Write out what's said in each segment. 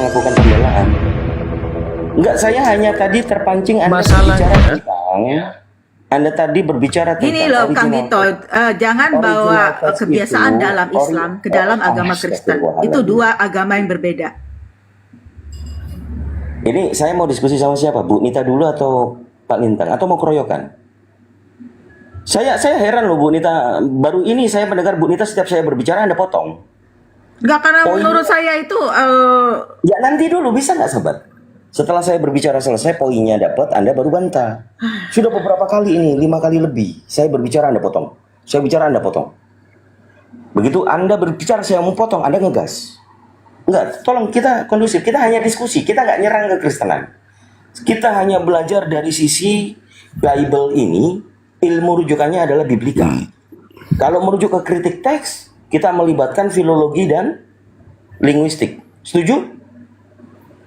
melakukan pembelaan. Enggak, saya hanya tadi terpancing Anda berbicara tentang Anda tadi berbicara tentang Gini loh Kang Dito, jangan bawa kebiasaan dalam Islam ke dalam agama Kristen. Itu dua agama yang berbeda. Ini saya mau diskusi sama siapa? Bu Nita dulu atau Pak Lintang? Atau mau keroyokan? Saya heran loh Bu Nita. Baru ini saya mendengar Bu Nita setiap saya berbicara Anda potong. Enggak, karena menurut saya itu Ya nanti dulu, bisa nggak sahabat? Setelah saya berbicara selesai, poinnya dapat, Anda baru bantah. Sudah beberapa kali ini, 5 kali lebih. Saya berbicara, Anda potong. Saya bicara, Anda potong. Begitu Anda berbicara, saya mau potong, Anda ngegas. Enggak, tolong kita kondusif. Kita hanya diskusi, kita nggak nyerang ke Kristenan. Kita hanya belajar dari sisi Bible ini, ilmu rujukannya adalah Biblika. Kalau merujuk ke kritik teks, kita melibatkan filologi dan linguistik. Setuju?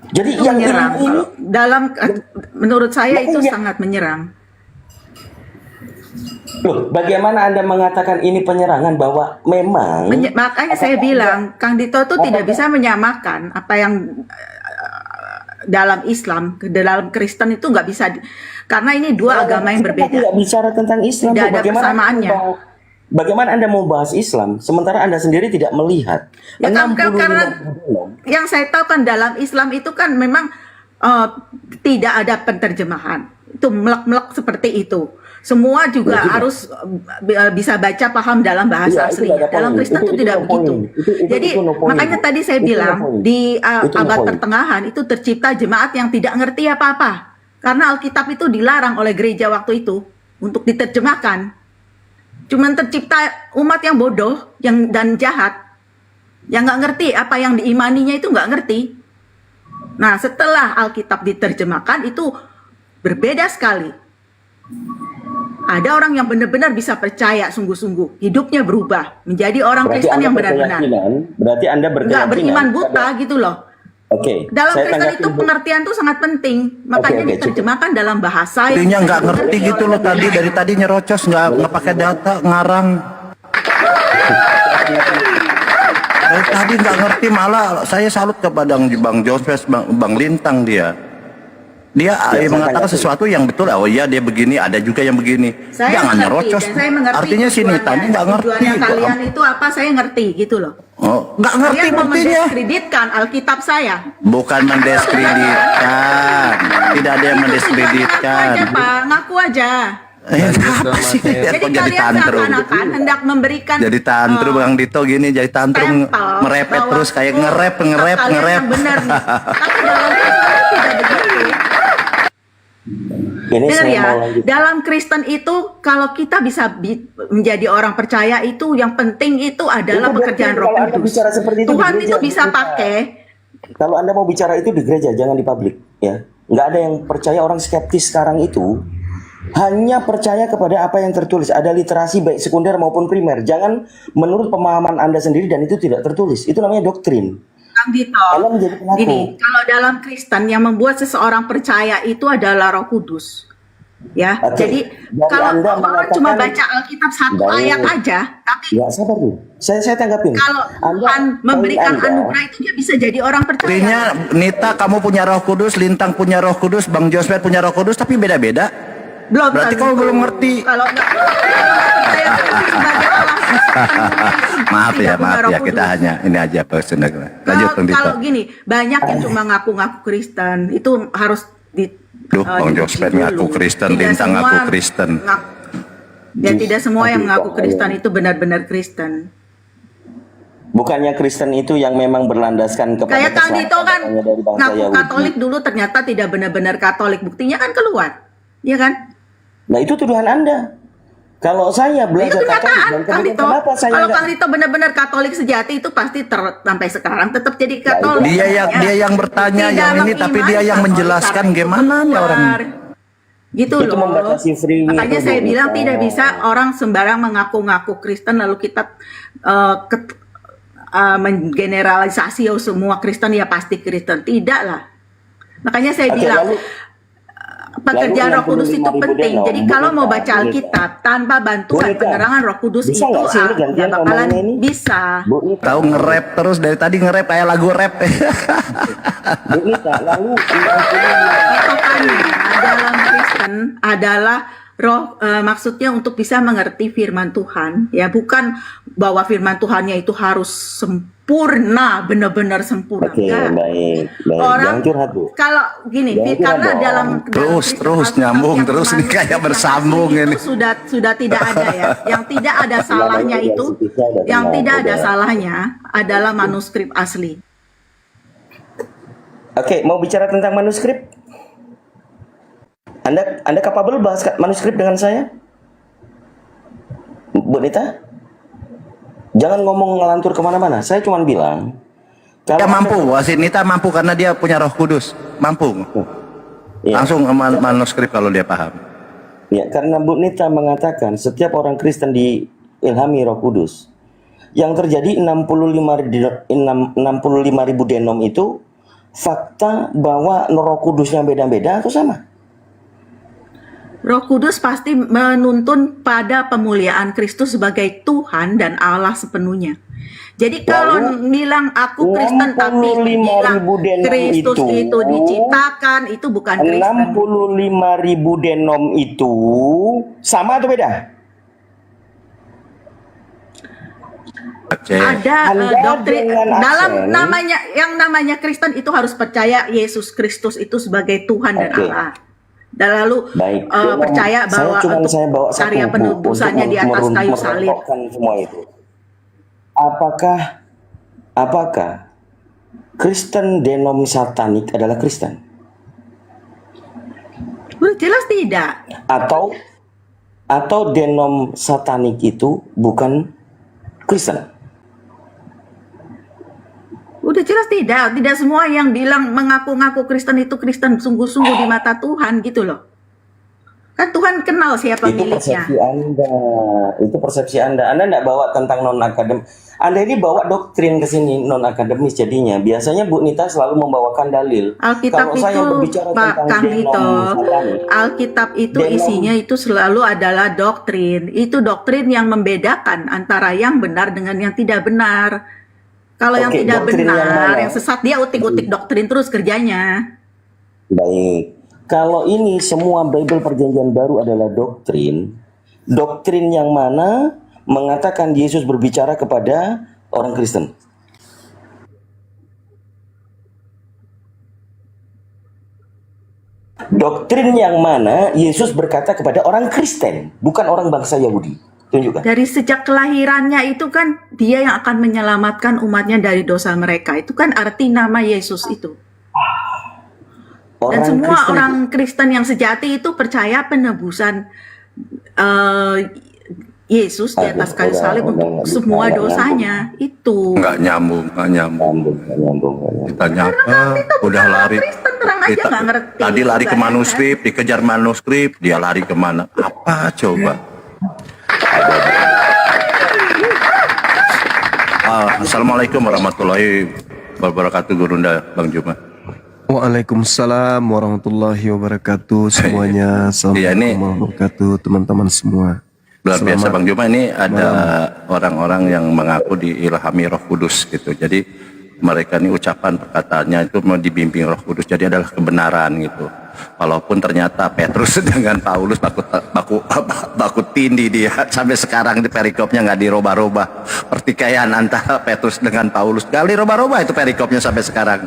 Jadi itu yang menyerang. ini Dalam menurut saya itu makanya, sangat menyerang. loh, bagaimana Anda mengatakan ini penyerangan bahwa memang Makanya saya bilang Kang Dito tuh tidak bisa menyamakan apa yang dalam Islam ke dalam Kristen itu nggak bisa karena ini dua agama yang berbeda. Tidak bicara tentang Islam. Tidak ada persamaannya. Bagaimana Anda mau bahas Islam sementara Anda sendiri tidak melihat? Ya kan, 65 karena bulan. yang saya tahu kan dalam Islam itu kan memang tidak ada penterjemahan. Itu melek-melek seperti itu. Semua juga harus bisa baca paham dalam bahasa asli. Dalam Kristen itu tidak begitu. Jadi makanya tadi saya bilang di abad pertengahan itu tercipta jemaat yang tidak ngerti apa-apa. Karena Alkitab itu dilarang oleh gereja waktu itu untuk diterjemahkan. Cuman tercipta umat yang bodoh dan jahat. Yang nggak ngerti apa yang diimaninya itu nggak ngerti. Nah setelah Alkitab diterjemahkan itu berbeda sekali. Ada orang yang benar-benar bisa percaya sungguh-sungguh, hidupnya berubah menjadi orang Kristen yang benar-benar. Berarti Anda berkeyakinan. Nggak beriman buta gitu loh. Oke. Dalam Kristen itu pengertian tuh sangat penting, makanya diterjemahkan dalam bahasa. Intinya nggak ngerti gitu loh dari tadi nyerocos nggak pakai data ngarang. Dari tadi nggak ngerti, malah saya salut kepada Bang Joseph, Bang Lintang dia mengatakan sesuatu yang betul. Oh iya dia begini, ada juga yang begini. Jangan nyerocos. Artinya si Nita ini nggak ngerti. Tujuannya kalian itu apa, saya ngerti gitu loh. Oh, nggak ngerti kalian mau buktinya. mendiskreditkan Alkitab saya. Bukan mendiskreditkan. Tidak ada yang mendiskreditkan. Ngaku aja Pak, ngaku aja. Apa sih? Jadi kalian seakan-akan hendak memberikan jadi tantrum Bang Dito gini, jadi tantrum merepet terus kayak ngerep. Yang benar nih. Tapi dalam Kristen tidak begitu. Benar ya, dalam Kristen itu kalau kita bisa menjadi orang percaya itu yang penting itu adalah pekerjaan Roh Kudus. Tuhan itu bisa pakai. Kalau Anda mau bicara itu di gereja, jangan di publik ya. Nggak ada yang percaya, orang skeptis sekarang itu hanya percaya kepada apa yang tertulis. Ada literasi baik sekunder maupun primer. Jangan menurut pemahaman Anda sendiri dan itu tidak tertulis. Itu namanya doktrin. Kang Dito, gini, kalau dalam Kristen yang membuat seseorang percaya itu adalah Roh Kudus, ya. Jadi kalau orang cuma baca Alkitab satu ayat aja, tapi ya sabar dulu. Saya tanggapin. Kalau Tuhan memberikan anugerah itu dia bisa jadi orang percaya. Artinya Nita kamu punya Roh Kudus, Lintang punya Roh Kudus, Bang Joseph punya Roh Kudus, tapi beda-beda. Belum. Berarti kamu belum ngerti. Kalau saya sebagai Allah. maaf ya, kita hanya ini aja personal. Lanjut kalau gini, banyak yang cuma ngaku-ngaku Kristen, itu harus Bang Joseph ngaku Kristen, Lintang ngaku Kristen. Ya tidak semua yang mengaku Kristen itu benar-benar Kristen. Bukannya Kristen itu yang memang berlandaskan kepada kayak Kang Dito kan ngaku Katolik dulu ternyata tidak benar-benar Katolik, buktinya kan keluar, ya kan? Nah itu tuduhan Anda. Kalau saya belajar Katolik, kalau Kang Dito benar-benar Katolik sejati itu pasti sampai sekarang tetap jadi Katolik. Dia yang bertanya yang ini, tapi dia yang menjelaskan gimana nih orang. Gitu itu loh. Makanya saya bilang tidak bisa orang sembarang mengaku-ngaku Kristen lalu kita menggeneralisasi semua Kristen ya pasti Kristen. Tidak lah. Makanya saya bilang pekerjaan Roh Kudus itu penting. Jadi kalau mau baca Alkitab tanpa bantuan penerangan Roh Kudus itu nggak bakalan bisa. Tahu nge-rap terus dari tadi nge-rap kayak lagu rap. Bu Nita, lalu 65 Patokannya dalam Kristen adalah maksudnya untuk bisa mengerti firman Tuhan, ya bukan bahwa firman Tuhannya itu harus sempurna, benar-benar sempurna. Oke, Enggak. baik. Orang Jangan curhat, Bu. kalau gini, Jangan curhat karena dong. dalam Terus Kristen nyambung yang terus, ini manuskrip kayak yang bersambung asli ini. itu sudah tidak ada ya. Yang tidak ada salahnya Namanya itu, identitasnya udah yang benar, tidak ada udah. salahnya adalah manuskrip asli. Oke, mau bicara tentang manuskrip? Anda capable bahas manuskrip dengan saya? Bu Nita? Jangan ngomong ngelantur kemana-mana. Saya cuma bilang, Dia kalau mampu, Wasinita mampu karena dia punya Roh Kudus, mampu. Ya. Langsung manuskrip kalau dia paham. Ya, karena Bu Nita mengatakan setiap orang Kristen diilhami Roh Kudus. Yang terjadi 65.000 denom itu fakta bahwa Roh Kudusnya beda-beda atau sama? Roh Kudus pasti menuntun pada pemuliaan Kristus sebagai Tuhan dan Allah sepenuhnya. Jadi kalau bilang aku Kristen tapi 65.000 bilang denom Kristus itu diciptakan, itu bukan Kristen. 65.000 denom itu sama atau beda? Aceh. Ada Anda doktrin dengan dalam aksen- namanya Kristen itu harus percaya Yesus Kristus itu sebagai Tuhan dan Oke. Allah. Dan lalu Baik, percaya bahwa untuk saya bawa satu karya buku penebusannya di atas kayu salib. merontokkan semua itu. Apakah Kristen denom satanik adalah Kristen? Jelas tidak. Atau denom satanik itu bukan Kristen? Udah jelas tidak. Tidak semua yang bilang mengaku-ngaku Kristen itu Kristen sungguh-sungguh di mata Tuhan gitu loh. Kan Tuhan kenal siapa Itu miliknya. persepsi Anda. Itu persepsi Anda. Anda tidak bawa tentang non-akademis. Anda ini bawa doktrin ke sini non-akademis jadinya. Biasanya Bu Nita selalu membawakan dalil. Alkitab Kalau saya itu, berbicara Pak tentang Kang denom Dito, satanik, Alkitab itu Denom- isinya itu selalu adalah doktrin. Itu doktrin yang membedakan antara yang benar dengan yang tidak benar. Kalau yang Oke, tidak doktrin yang benar, mana? yang sesat, dia utik-utik doktrin terus kerjanya. baik. Kalau ini semua Bible Perjanjian Baru adalah doktrin, doktrin yang mana mengatakan Yesus berbicara kepada orang Kristen? Doktrin yang mana Yesus berkata kepada orang Kristen, bukan orang bangsa Yahudi. Tunjukkan. Dari sejak kelahirannya itu kan dia yang akan menyelamatkan umatnya dari dosa mereka. Itu kan arti nama Yesus itu. Dan Orang semua Kristen orang Kristen yang sejati itu percaya penebusan Yesus di atas kayu Udah, salib untuk nggak semua nyambung. dosanya. Itu. Nggak nyambung. nyambung. Kita udah lari. Kristen terang aja nggak ngerti. Tadi lari ke Juga, manuskrip, dikejar manuskrip, dia lari kemana? Apa coba? Assalamualaikum warahmatullahi wabarakatuh, Gurunda, Bang Juma. Waalaikumsalam warahmatullahi wabarakatuh semuanya. Iya, ini- Assalamualaikum warahmatullahi wabarakatuh teman-teman semua. Luar biasa Selamat Bang Juma, ini ada orang-orang yang mengaku diilhami Roh Kudus gitu. Jadi mereka ini ucapan perkataannya itu mau dibimbing Roh Kudus, jadi adalah kebenaran gitu. Walaupun ternyata Petrus dengan Paulus baku tindih dia sampai sekarang di perikopnya nggak dirubah-rubah. Pertikaian antara Petrus dengan Paulus nggak dirubah-rubah itu perikopnya sampai sekarang.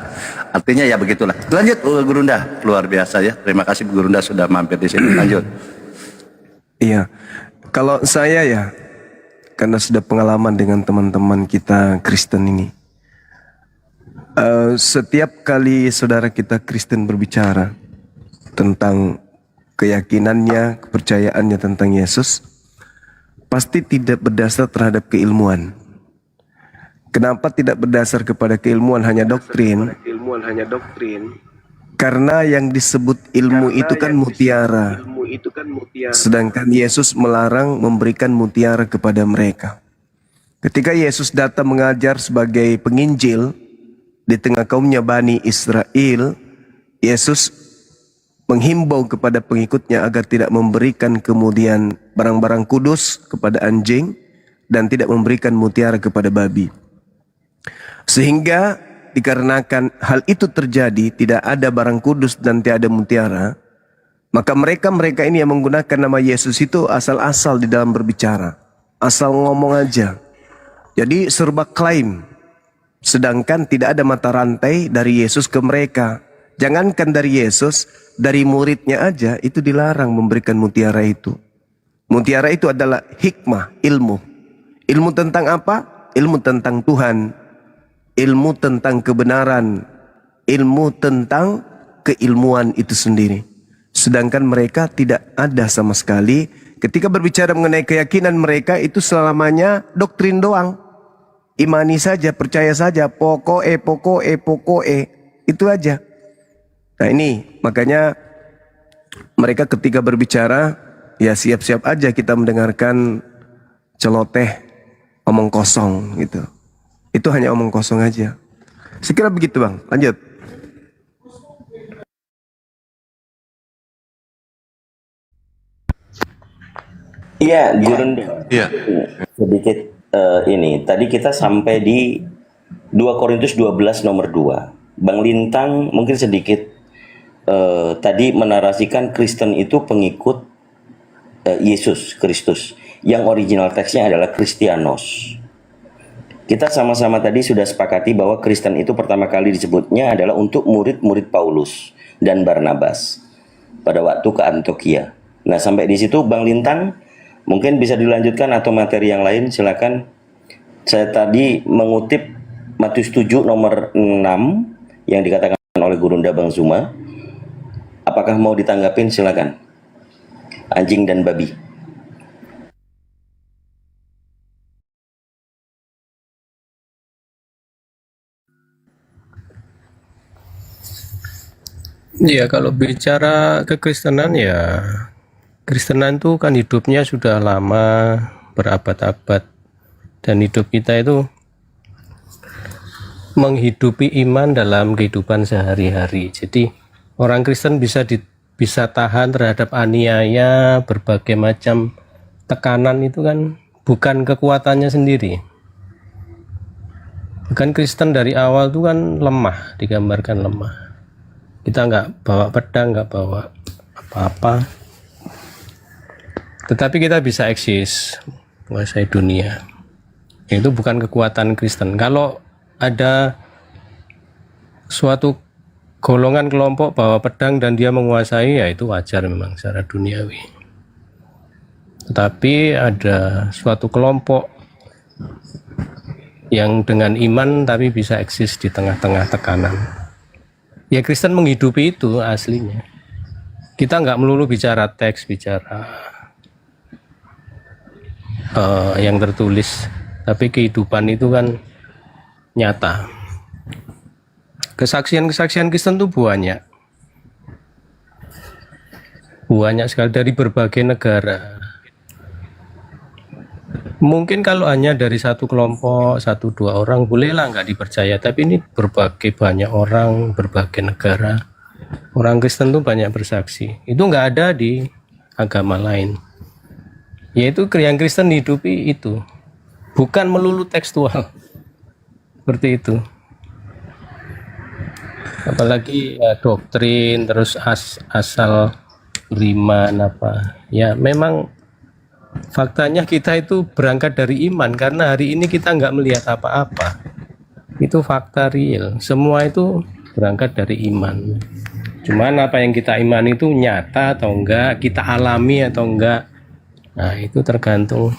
Artinya ya begitulah. Lanjut Gurunda, luar biasa ya. Terima kasih Gurunda sudah mampir di sini. Lanjut. Iya, kalau saya ya, karena sudah pengalaman dengan teman-teman kita Kristen ini, setiap kali saudara kita Kristen berbicara tentang keyakinannya, kepercayaannya tentang Yesus, pasti tidak berdasar terhadap keilmuan. Kenapa tidak berdasar kepada keilmuan hanya doktrin? Karena yang disebut ilmu itu kan mutiara. Sedangkan Yesus melarang memberikan mutiara kepada mereka. Ketika Yesus datang mengajar sebagai penginjil di tengah kaumnya Bani Israel, Yesus menghimbau kepada pengikutnya agar tidak memberikan kemudian barang-barang kudus kepada anjing dan tidak memberikan mutiara kepada babi. Sehingga dikarenakan hal itu terjadi, tidak ada barang kudus dan tiada mutiara, maka mereka ini yang menggunakan nama Yesus itu asal-asal di dalam berbicara, asal ngomong aja. Jadi serba klaim, sedangkan tidak ada mata rantai dari Yesus ke mereka. Jangankan dari Yesus, dari muridnya aja itu dilarang memberikan mutiara itu. Mutiara itu adalah hikmah, ilmu. Ilmu tentang apa? Ilmu tentang Tuhan, ilmu tentang kebenaran, ilmu tentang keilmuan itu sendiri. Sedangkan mereka tidak ada sama sekali. Ketika berbicara mengenai keyakinan mereka itu selamanya doktrin doang. Imani saja, percaya saja, pokoke, itu aja. Nah ini makanya mereka ketika berbicara, ya siap-siap aja kita mendengarkan celoteh, omong kosong gitu. Itu hanya omong kosong aja. Sekira begitu Bang, lanjut. Iya, Gurunda. Iya. Sedikit ini. Tadi kita sampai di 2 Korintus 12 nomor 2. Bang Lintang mungkin sedikit tadi menarasikan Kristen itu pengikut Yesus Kristus. Yang original teksnya adalah Kristianos. Kita sama-sama tadi sudah sepakati bahwa Kristen itu pertama kali disebutnya adalah untuk murid-murid Paulus dan Barnabas pada waktu ke Antioquia. Nah, sampai di situ Bang Lintang mungkin bisa dilanjutkan atau materi yang lain silakan. Saya tadi mengutip Matius 7 nomor 6 yang dikatakan oleh Gurunda Bang Zuma. Apakah mau ditanggapin? Silakan. Anjing dan babi. Ya, kalau bicara kekristenan ya, Kristenan itu kan hidupnya sudah lama, berabad-abad, dan hidup kita itu menghidupi iman dalam kehidupan sehari-hari. Jadi orang Kristen bisa tahan terhadap aniaya, berbagai macam tekanan itu kan bukan kekuatannya sendiri. Bukan Kristen dari awal itu kan lemah, digambarkan lemah. Kita nggak bawa pedang, nggak bawa apa-apa, tetapi kita bisa eksis, menguasai dunia. Itu bukan kekuatan Kristen. Kalau ada suatu golongan kelompok bawa pedang dan dia menguasai, ya itu wajar memang secara duniawi. Tetapi ada suatu kelompok yang dengan iman tapi bisa eksis di tengah-tengah tekanan. Ya Kristen menghidupi itu aslinya. Kita nggak melulu bicara teks, bicara yang tertulis, tapi kehidupan itu kan nyata. Kesaksian-kesaksian Kristen itu banyak sekali dari berbagai negara. Mungkin kalau hanya dari satu kelompok, 1-2 orang, bolehlah nggak dipercaya. Tapi ini berbagai banyak orang, berbagai negara. Orang Kristen tuh banyak bersaksi. Itu nggak ada di agama lain. Yaitu yang Kristen hidupi itu. Bukan melulu tekstual. Seperti itu. Apalagi ya, doktrin, terus asal beriman apa. Ya memang faktanya kita itu berangkat dari iman, karena hari ini kita nggak melihat apa-apa. Itu fakta real. Semua itu berangkat dari iman. Cuman apa yang kita imani itu nyata atau enggak, kita alami atau enggak. Nah itu tergantung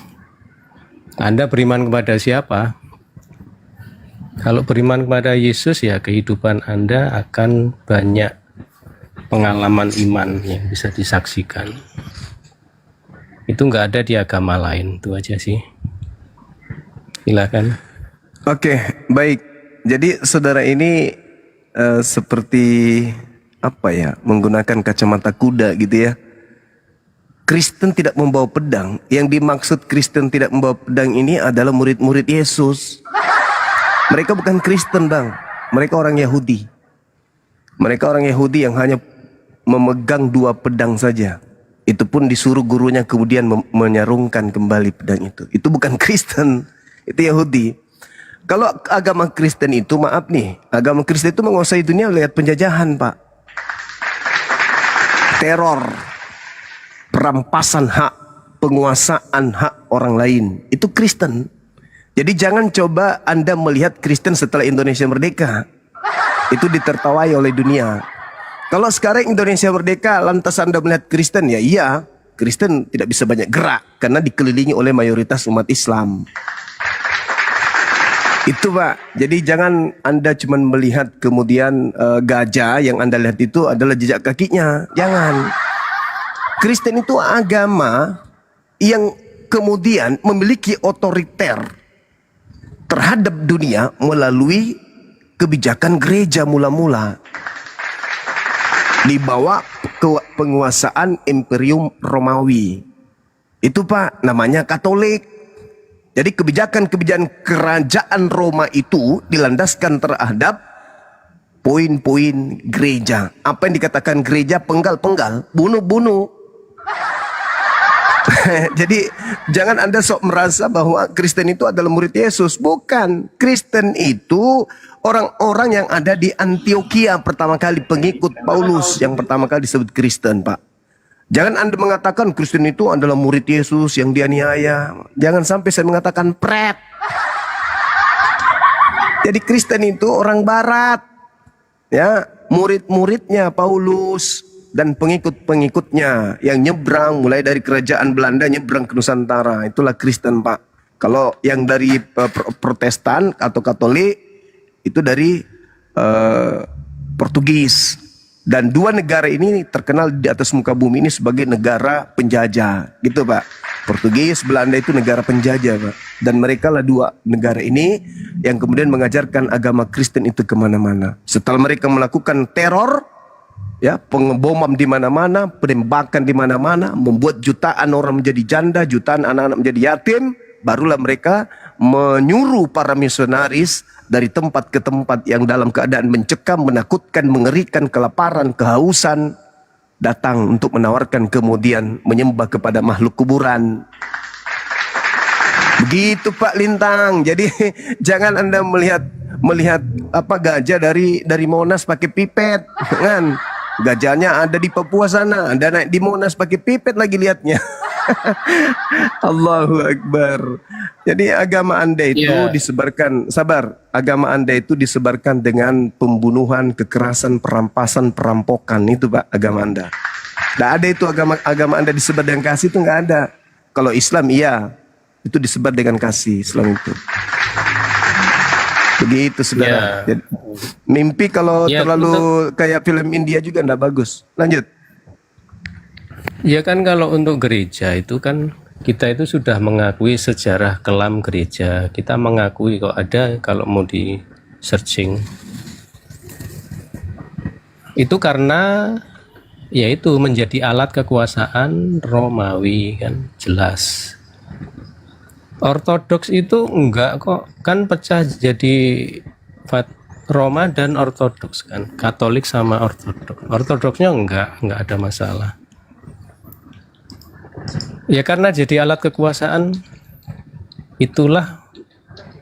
Anda beriman kepada siapa. Kalau beriman kepada Yesus, ya kehidupan Anda akan banyak pengalaman iman yang bisa disaksikan. Itu nggak ada di agama lain. Itu aja sih. Silakan. Oke, baik. Jadi saudara ini seperti apa ya, menggunakan kacamata kuda gitu ya. Kristen tidak membawa pedang. Yang dimaksud Kristen tidak membawa pedang ini adalah murid-murid Yesus. Mereka bukan Kristen Bang. Mereka orang Yahudi. Mereka orang Yahudi yang hanya memegang 2 pedang saja. Itu pun disuruh gurunya kemudian menyarungkan kembali pedang itu. Itu bukan Kristen, itu Yahudi. Kalau agama Kristen itu, maaf nih, agama Kristen itu menguasai dunia lewat penjajahan, Pak. Teror, perampasan hak, penguasaan hak orang lain. Itu Kristen. Jadi jangan coba Anda melihat Kristen setelah Indonesia merdeka. Itu ditertawai oleh dunia. Kalau sekarang Indonesia merdeka, lantas Anda melihat Kristen, ya iya, Kristen tidak bisa banyak gerak karena dikelilingi oleh mayoritas umat Islam. Itu Pak, jadi jangan Anda cuma melihat kemudian gajah yang Anda lihat itu adalah jejak kakinya. Jangan. Kristen itu agama yang kemudian memiliki otoriter terhadap dunia melalui kebijakan gereja mula-mula. Di bawah penguasaan Imperium Romawi. Itu Pak, namanya Katolik. Jadi kebijakan-kebijakan kerajaan Roma itu dilandaskan terhadap poin-poin gereja. Apa yang dikatakan gereja? Penggal-penggal, bunuh-bunuh. Jadi jangan Anda sok merasa bahwa Kristen itu adalah murid Yesus. Bukan. Kristen itu orang-orang yang ada di Antioquia pertama kali, pengikut Paulus yang pertama kali disebut Kristen, Pak. Jangan Anda mengatakan Kristen itu adalah murid Yesus yang dianiaya. Jangan sampai saya mengatakan pret. Jadi Kristen itu orang barat. Ya, murid-muridnya Paulus dan pengikut-pengikutnya yang nyebrang mulai dari kerajaan Belanda nyebrang ke Nusantara. Itulah Kristen, Pak. Kalau yang dari Protestan atau Katolik itu dari Portugis. Dan dua negara ini terkenal di atas muka bumi ini sebagai negara penjajah, gitu Pak. Portugis, Belanda itu negara penjajah, Pak. Dan mereka lah dua negara ini yang kemudian mengajarkan agama Kristen itu kemana-mana. Setelah mereka melakukan teror, ya, pengeboman di mana-mana, penembakan di mana-mana, membuat jutaan orang menjadi janda, jutaan anak-anak menjadi yatim, barulah mereka menyuruh para misionaris dari tempat ke tempat yang dalam keadaan mencekam, menakutkan, mengerikan, kelaparan, kehausan, datang untuk menawarkan kemudian menyembah kepada makhluk kuburan. Begitu Pak Lintang. Jadi jangan Anda melihat apa gajah dari Monas pakai pipet, kan? Gajahnya ada di Papua sana, Anda naik di Monas pakai pipet lagi lihatnya. Allahu Akbar. Jadi agama Anda itu disebarkan, sabar, agama Anda itu disebarkan dengan pembunuhan, kekerasan, perampasan, perampokan. Itu Pak agama Anda. Tidak ada itu agama Anda disebar dengan kasih, itu nggak ada. Kalau Islam iya, itu disebar dengan kasih, Islam itu. Begitu saudara. Jadi, mimpi kalau terlalu kayak film India juga nggak bagus. Lanjut. Ya kan kalau untuk gereja itu kan kita itu sudah mengakui sejarah kelam gereja. Kita mengakui kok ada, kalau mau di searching. Itu karena yaitu menjadi alat kekuasaan Romawi, kan jelas. Ortodoks itu enggak kok, kan pecah jadi Roma dan Ortodoks kan, Katolik sama Ortodoks. Ortodoksnya enggak ada masalah. Ya karena jadi alat kekuasaan, itulah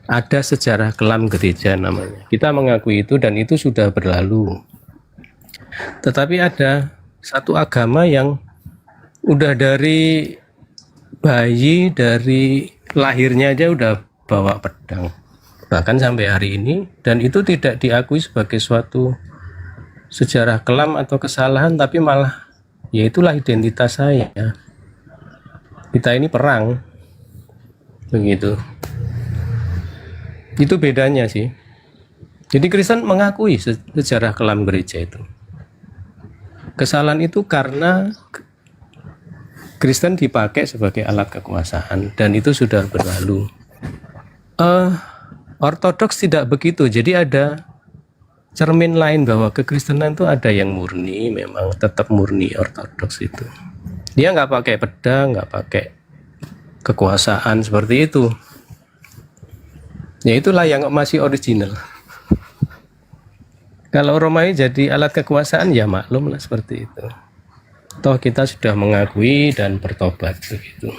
ada sejarah kelam gereja namanya. Kita mengakui itu dan itu sudah berlalu. Tetapi ada satu agama yang udah dari bayi, dari lahirnya aja udah bawa pedang, bahkan sampai hari ini, dan itu tidak diakui sebagai suatu sejarah kelam atau kesalahan, tapi malah ya itulah identitas saya. Kita ini perang, begitu. Itu bedanya sih. Jadi Kristen mengakui sejarah kelam gereja itu. Kesalahan itu karena Kristen dipakai sebagai alat kekuasaan dan itu sudah berlalu. Ortodoks tidak begitu. Jadi ada cermin lain bahwa kekristenan itu ada yang murni, memang tetap murni Ortodoks itu. Dia nggak pakai pedang, nggak pakai kekuasaan seperti itu. Ya itulah yang masih original. Kalau Romawi jadi alat kekuasaan ya maklum lah seperti itu. Toh kita sudah mengakui dan bertobat begitu.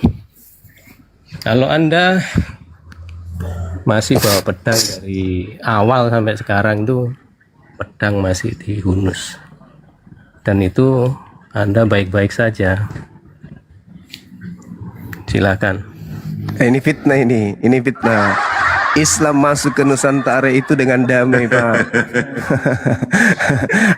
Kalau Anda masih bawa pedang dari awal sampai sekarang itu pedang masih dihunus, dan itu Anda baik-baik saja. Silakan. Ini fitnah ini fitnah. Islam masuk ke Nusantara itu dengan damai, Pak.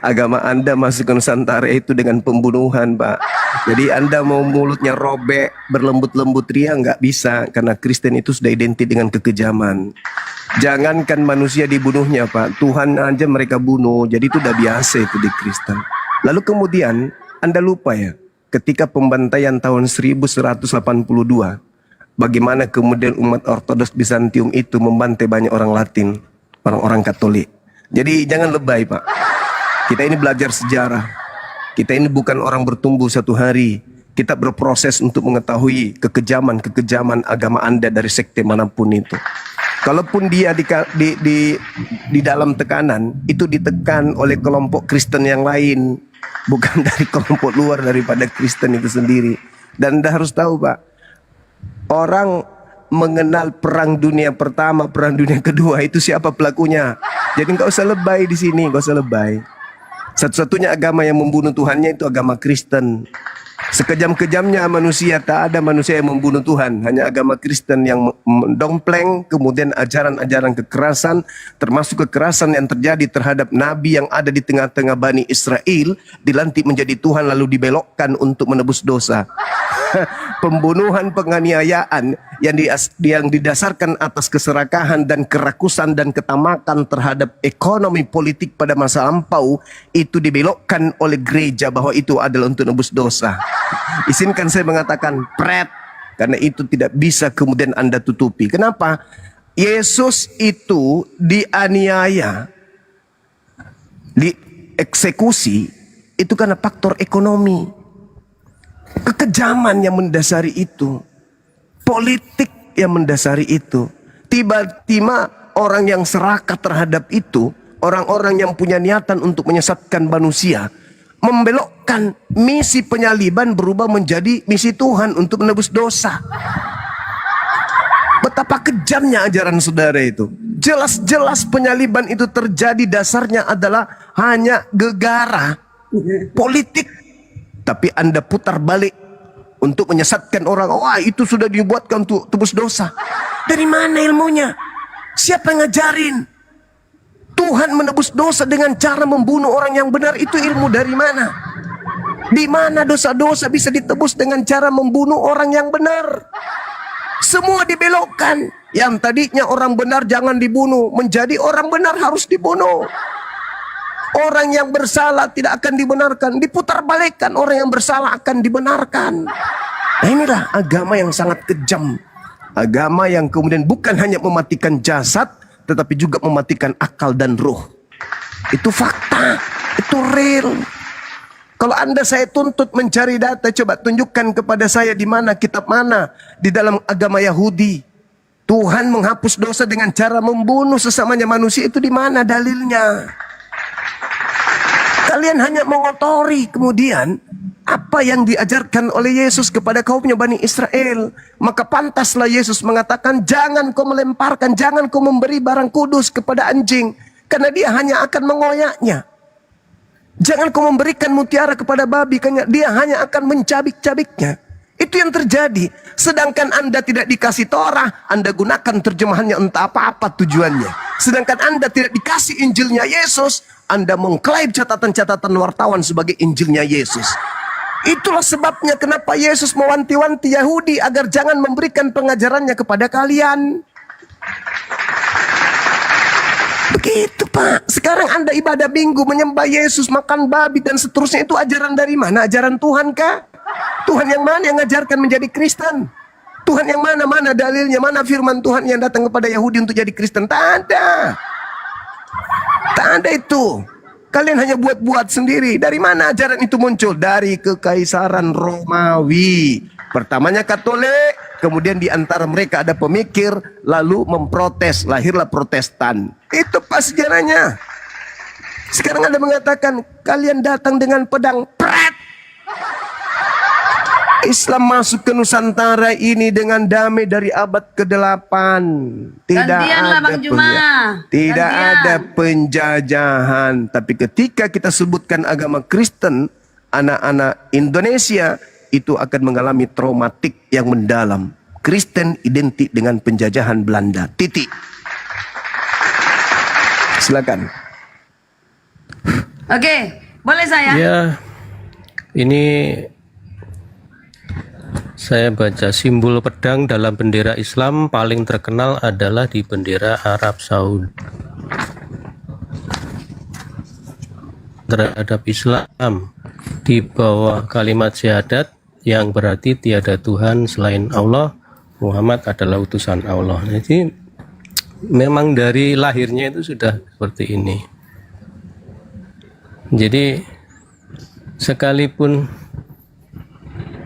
Agama Anda masuk ke Nusantara itu dengan pembunuhan, Pak. Jadi Anda mau mulutnya robek, berlembut-lembut ria, nggak bisa, karena Kristen itu sudah identik dengan kekejaman. Jangankan manusia dibunuhnya, Pak, Tuhan aja mereka bunuh. Jadi itu udah biasa itu di Kristen. Lalu kemudian Anda lupa ya, ketika pembantaian tahun 1182, bagaimana kemudian umat Ortodoks Bizantium itu membantai banyak orang Latin, orang-orang Katolik. Jadi jangan lebay, Pak. Kita ini belajar sejarah. Kita ini bukan orang bertumbuh satu hari. Kita berproses untuk mengetahui kekejaman agama Anda dari sekte manapun itu. Kalaupun dia di dalam tekanan, itu ditekan oleh kelompok Kristen yang lain, bukan dari kelompok luar daripada Kristen itu sendiri. Dan Anda harus tahu, Pak, orang mengenal perang dunia pertama, perang dunia kedua itu siapa pelakunya. Jadi nggak usah lebay di sini, nggak usah lebay. Satu-satunya agama yang membunuh Tuhannya itu agama Kristen. Sekejam-kejamnya manusia, tak ada manusia yang membunuh Tuhan. Hanya agama Kristen yang mendompleng kemudian ajaran-ajaran kekerasan, termasuk kekerasan yang terjadi terhadap Nabi yang ada di tengah-tengah Bani Israel, dilantik menjadi Tuhan lalu dibelokkan untuk menebus dosa. Pembunuhan, penganiayaan yang didasarkan atas keserakahan dan kerakusan dan ketamakan terhadap ekonomi politik pada masa lampau, itu dibelokkan oleh gereja bahwa itu adalah untuk menebus dosa. Izinkan saya mengatakan pret, karena itu tidak bisa kemudian Anda tutupi. Kenapa? Yesus itu dianiaya, dieksekusi, itu karena faktor ekonomi. Kekejaman yang mendasari itu, politik yang mendasari itu. Tiba-tiba orang yang serakah terhadap itu, orang-orang yang punya niatan untuk menyesatkan manusia, membelokkan misi penyaliban berubah menjadi misi Tuhan untuk menebus dosa. Betapa kejamnya ajaran saudara itu. Jelas-jelas penyaliban itu terjadi dasarnya adalah hanya gegara politik. Tapi Anda putar balik untuk menyesatkan orang. Wah, itu sudah dibuatkan untuk tebus dosa. Dari mana ilmunya? Siapa yang ngajarin? Tuhan menebus dosa dengan cara membunuh orang yang benar. Itu ilmu dari mana? Di mana dosa-dosa bisa ditebus dengan cara membunuh orang yang benar? Semua dibelokkan. Yang tadinya orang benar jangan dibunuh, menjadi orang benar harus dibunuh. Orang yang bersalah tidak akan dibenarkan, diputarbalikkan, orang yang bersalah akan dibenarkan. Nah, inilah agama yang sangat kejam. Agama yang kemudian bukan hanya mematikan jasad, tetapi juga mematikan akal dan ruh. Itu fakta, itu real. Kalau Anda saya tuntut mencari data, coba tunjukkan kepada saya di mana, kitab mana di dalam agama Yahudi Tuhan menghapus dosa dengan cara membunuh sesamanya manusia. Itu di mana dalilnya? Kalian hanya mengotori kemudian apa yang diajarkan oleh Yesus kepada kaumnya Bani Israel. Maka pantaslah Yesus mengatakan, jangan kau melemparkan, jangan kau memberi barang kudus kepada anjing, karena dia hanya akan mengoyaknya. Jangan kau memberikan mutiara kepada babi, karena dia hanya akan mencabik-cabiknya. Itu yang terjadi. Sedangkan Anda tidak dikasih Torah, Anda gunakan terjemahannya entah apa-apa tujuannya. Sedangkan Anda tidak dikasih Injilnya Yesus, Anda mengklaim catatan-catatan wartawan sebagai Injilnya Yesus. Itulah sebabnya kenapa Yesus mewanti-wanti Yahudi agar jangan memberikan pengajarannya kepada kalian. Begitu, Pak. Sekarang Anda ibadah minggu, menyembah Yesus, makan babi dan seterusnya. Itu ajaran dari mana? Ajaran Tuhan kah? Tuhan yang mana yang mengajarkan menjadi Kristen? Tuhan yang mana? Mana dalilnya? Mana firman Tuhan yang datang kepada Yahudi untuk jadi Kristen? Tak ada. Tak ada itu. Kalian hanya buat-buat sendiri. Dari mana ajaran itu muncul? Dari kekaisaran Romawi. Pertamanya Katolik, kemudian di antara mereka ada pemikir, lalu memprotes, lahirlah Protestan. Itu pas sejarahnya. Sekarang Anda mengatakan, kalian datang dengan pedang, pret. Islam masuk ke Nusantara ini dengan damai dari abad ke-8. Tidak Gantian lah, ada Bang Juma. tidak Gantian. ada penjajahan. Tapi ketika kita sebutkan agama Kristen, anak-anak Indonesia itu akan mengalami traumatik yang mendalam. Kristen identik dengan penjajahan Belanda. Titik. Silakan. Oke, boleh saya? Ya, ini saya baca simbol pedang dalam bendera Islam paling terkenal adalah di bendera Arab Saudi. Terhadap Islam di bawah kalimat syahadat yang berarti tiada Tuhan selain Allah, Muhammad adalah utusan Allah. Jadi memang dari lahirnya itu sudah seperti ini. Jadi sekalipun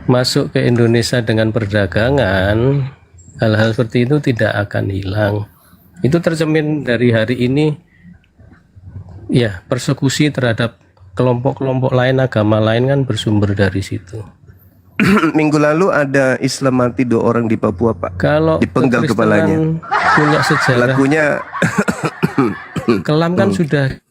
masuk ke Indonesia dengan perdagangan, hal-hal seperti itu tidak akan hilang. Itu tercermin dari hari ini, ya, persekusi terhadap kelompok-kelompok lain, agama lain kan bersumber dari situ. Minggu lalu ada Islam mati 2 orang di Papua, Pak. Kalau Dipenggal kekristenan kepalanya. punya sejarah Lakunya kelam kan sudah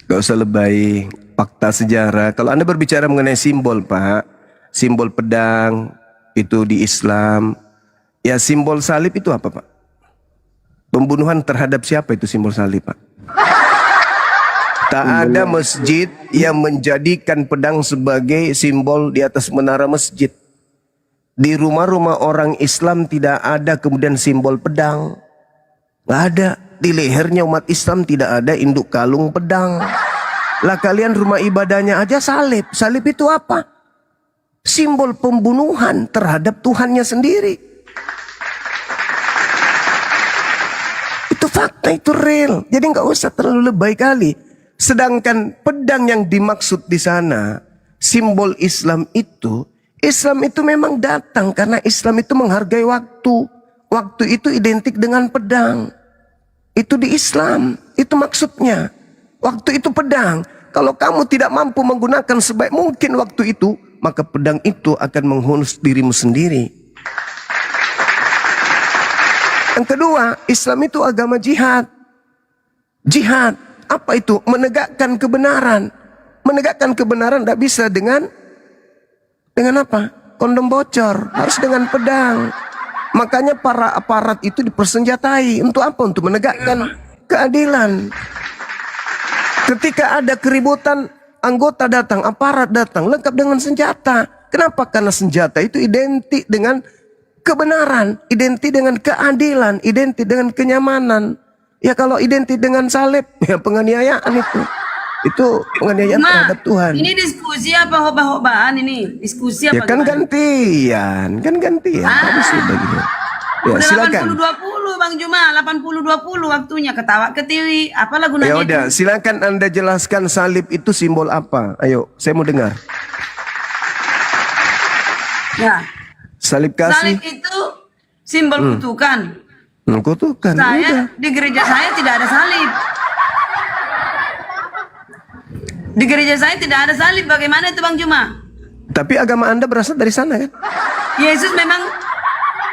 gak usah lebay, fakta sejarah. Kalau Anda berbicara mengenai simbol, Pak, simbol pedang itu di Islam, ya simbol salib itu apa, Pak? Pembunuhan terhadap siapa itu simbol salib, Pak? Tak ada masjid yang menjadikan pedang sebagai simbol di atas menara masjid. Di rumah-rumah orang Islam tidak ada kemudian simbol pedang. Nggak ada. Di lehernya umat Islam tidak ada induk kalung pedang. Lah kalian rumah ibadahnya aja salib. Salib itu apa? Simbol pembunuhan terhadap Tuhannya sendiri. Itu fakta, itu real. Jadi nggak usah terlalu lebay kali. Sedangkan pedang yang dimaksud di sana, simbol Islam itu memang datang karena Islam itu menghargai waktu. Waktu itu identik dengan pedang. Itu di Islam, itu maksudnya. Waktu itu pedang. Kalau kamu tidak mampu menggunakan sebaik mungkin waktu itu, maka pedang itu akan menghunus dirimu sendiri. Yang kedua, Islam itu agama jihad. Jihad. Apa itu? Menegakkan kebenaran. Menegakkan kebenaran tidak bisa dengan apa? Kondom bocor. Harus dengan pedang. Makanya para aparat itu dipersenjatai. Untuk apa? Untuk menegakkan keadilan. Ketika ada keributan, anggota datang, aparat datang, lengkap dengan senjata. Kenapa? Karena senjata itu identik dengan kebenaran, identik dengan keadilan, identik dengan kenyamanan. Ya kalau identik dengan salib, ya penganiayaan itu. Itu penganiayaan terhadap Tuhan. Ini diskusi apa hoba-hobaan ini? Diskusi Ya apa kan gimana? gantian. Tadi sudah gitu. Ya Udah silakan. 80-20 Bang Juma, 80-20 waktunya, ketawa ketiwi. Apalah gunanya Ya itu? udah, silakan Anda jelaskan salib itu simbol apa? Ayo, saya mau dengar. Ya. Salib kasih. Salib itu simbol kutukan. Kutukan. Udah. Saya di gereja saya tidak ada salib. Di gereja saya tidak ada salib. Bagaimana itu Bang Juma? Tapi agama Anda berasal dari sana kan? Yesus memang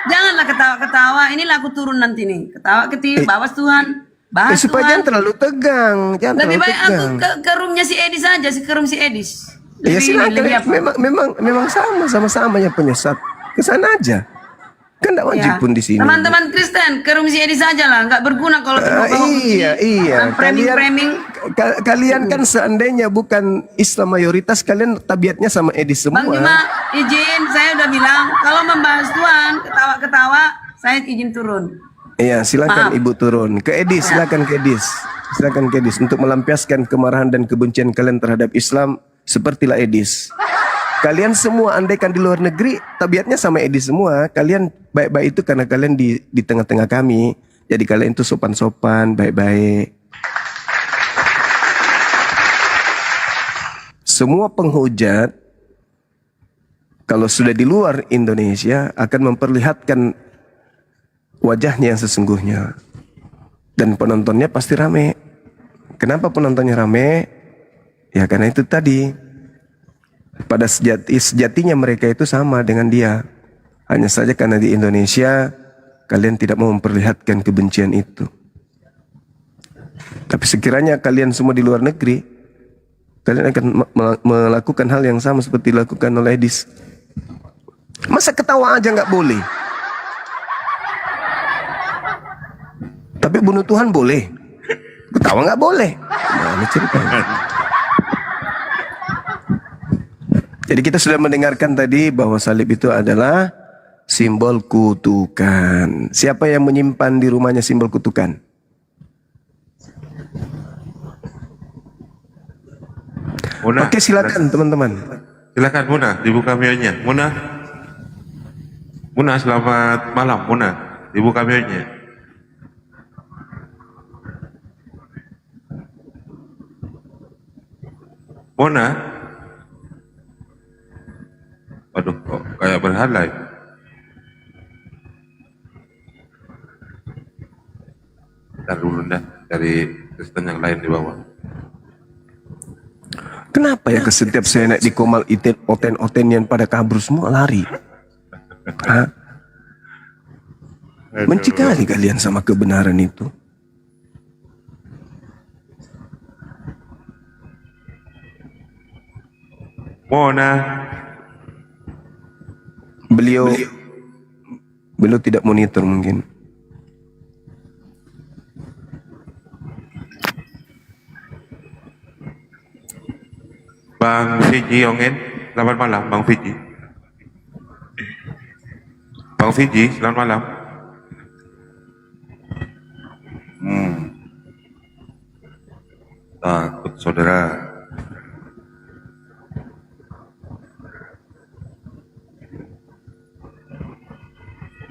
janganlah ketawa-ketawa. Inilah aku turun nanti nih. Ketawa ketiwi, bawas Tuhan. Bahas Supaya Tuhan. jangan terlalu tegang. Jangan Lebih terlalu baik aku tegang. ke roomnya si Edis saja, ke room si Edis. Ya silakan. lebih apa? Memang sama-sama yang penyesat. Ke sana aja. Kan tidak wajib Ya. pun di sini. Teman-teman Kristen, ke room si Edis saja lah. Nggak berguna kalau Iya. Framing. Kalian kan seandainya bukan Islam mayoritas, kalian tabiatnya sama Edis semua. Bang Juma, izin, saya udah bilang kalau membahas Tuhan, ketawa-ketawa, saya izin turun. Iya, silakan Maaf. Ibu turun. Ke Edis, silakan ke Edis. Silakan ke Edis untuk melampiaskan kemarahan dan kebencian kalian terhadap Islam sepertilah Edis. Kalian semua andaikan di luar negeri tabiatnya sama Edis semua. Kalian baik-baik itu karena kalian di tengah-tengah kami. Jadi kalian itu sopan-sopan, baik-baik. Semua penghujat kalau sudah di luar Indonesia akan memperlihatkan wajahnya yang sesungguhnya. Dan penontonnya pasti rame. Kenapa penontonnya rame? Ya karena itu tadi. pada sejatinya mereka itu sama dengan dia. Hanya saja karena di Indonesia kalian tidak mau memperlihatkan kebencian itu. Tapi sekiranya kalian semua di luar negeri, kalian akan melakukan hal yang sama seperti dilakukan oleh Edis. Masa ketawa aja nggak boleh? Tapi bunuh Tuhan boleh, ketawa nggak boleh. Mana ceritanya? Jadi kita sudah mendengarkan tadi bahwa salib itu adalah simbol kutukan. Siapa yang menyimpan di rumahnya simbol kutukan? Muna, Oke, silakan teman-teman. silakan Muna, dibuka mionya. Muna, selamat malam Muna, dibuka mionya. Mona, waduh kok kayak berhala ya? Ntar dulu dah, dari Kristen yang lain di bawah. Kenapa ya ke setiap saya naik di Komal oten-otenian pada kabur semua lari? Hah? Benci kali kalian sama kebenaran itu. Mona, Beliau tidak monitor mungkin. Bang Fiji Ongen, selamat malam Bang Fiji. Bang Fiji, selamat malam. Takut saudara.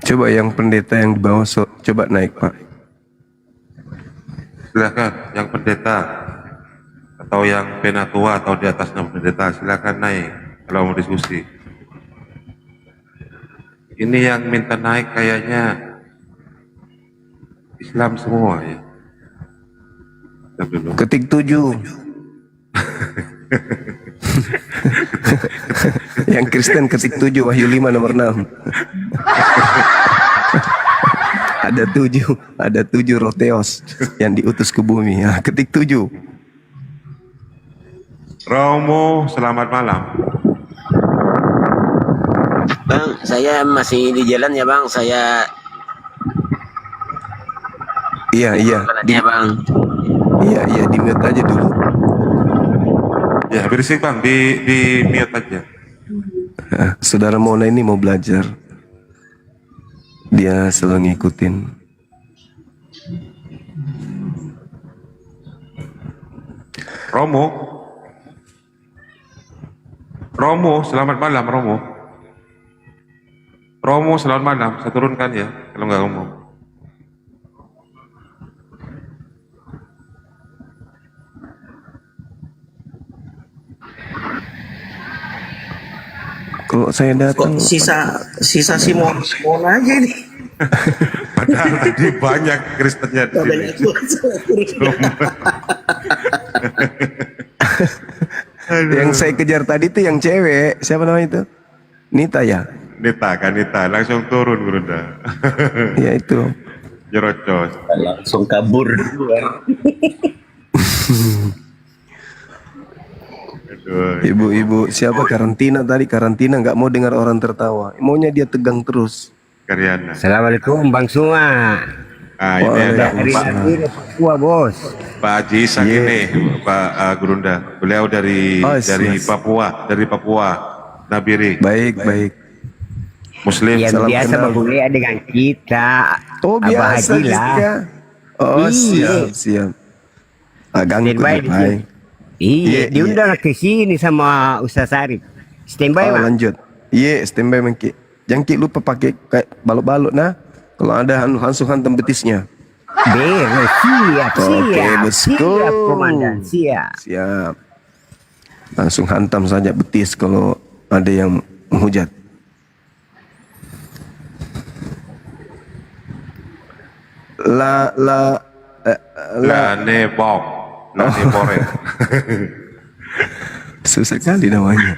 Coba yang pendeta yang di bawah, coba naik Pak. Silakan yang pendeta atau yang penatua atau di atasnya pendeta, silakan naik kalau mau diskusi. Ini yang minta naik kayaknya Islam semua ya. Lihat dulu. Ketik 7. Yang Kristen ketik 7, Wahyu 5 nomor 6. ada 7 roteos yang diutus ke bumi. Ya, ketik 7. Romo, selamat malam. Bang, saya masih di jalan ya bang. Saya Iya, ya bang. iya, di mute aja dulu. Ya berisik bang, di mute aja. Saudara Mona ini mau belajar. Dia selalu ngikutin. Romo, selamat malam Romo. Romo, selamat malam. Saya turunkan ya, kalau nggak ngomong. Kalau saya datang, sisa si Mona aja nih. Padahal tadi banyak Kristennya di sini. yang saya kejar tadi tuh yang cewek, siapa namanya itu? Nita ya? Nita, langsung turun Bunda. Ya itu. Jerocos. Langsung kabur duluan. Aduh, Ibu-ibu siapa karantina tadi? Karantina nggak mau dengar orang tertawa. Maunya dia tegang terus. Karyana. Assalamualaikum Bang Sunga. Ah, ini ada Dari Papua bos. Pak Haji Ishak ini, Pak Gurunda. Beliau dari yes. Papua, Nabire. Baik. Muslim. Yang salam biasa kenal. berbunyi dengan kita. Oh Abah biasa Haji lah. juga. Oh Iya. siap. Ganggu Standby di baik. sini. Iya, diundang ke sini sama Ustaz Arif. Standby Bang. Lanjut. Iya, standby Mengki. Jangan Ki lupa pakai kayak balok-balok nah. Kalau ada langsung hantam betisnya. Beres, siap. Oke, bosku. Siap, Komandan, Siap. Langsung hantam saja betis kalau ada yang menghujat. Lane Pore. Susah kali namanya.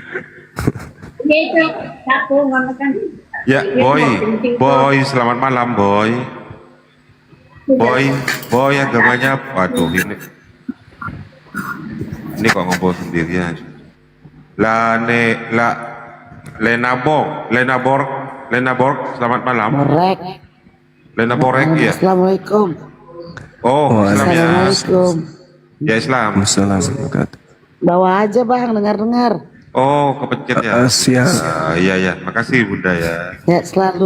Ya, boy, selamat malam, boy. Boy, agamanya, waduh ini kok ngobrol sendirian. Lena Borg, selamat malam. Lena Borek, ya. Assalamualaikum. Oh, Islam ya. Assalamualaikum. Ya Islam. Assalamualaikum. Bawa aja bang, dengar-dengar. Oh, kepencet ya. Siap. Iya, makasih Bunda ya. Ya selalu.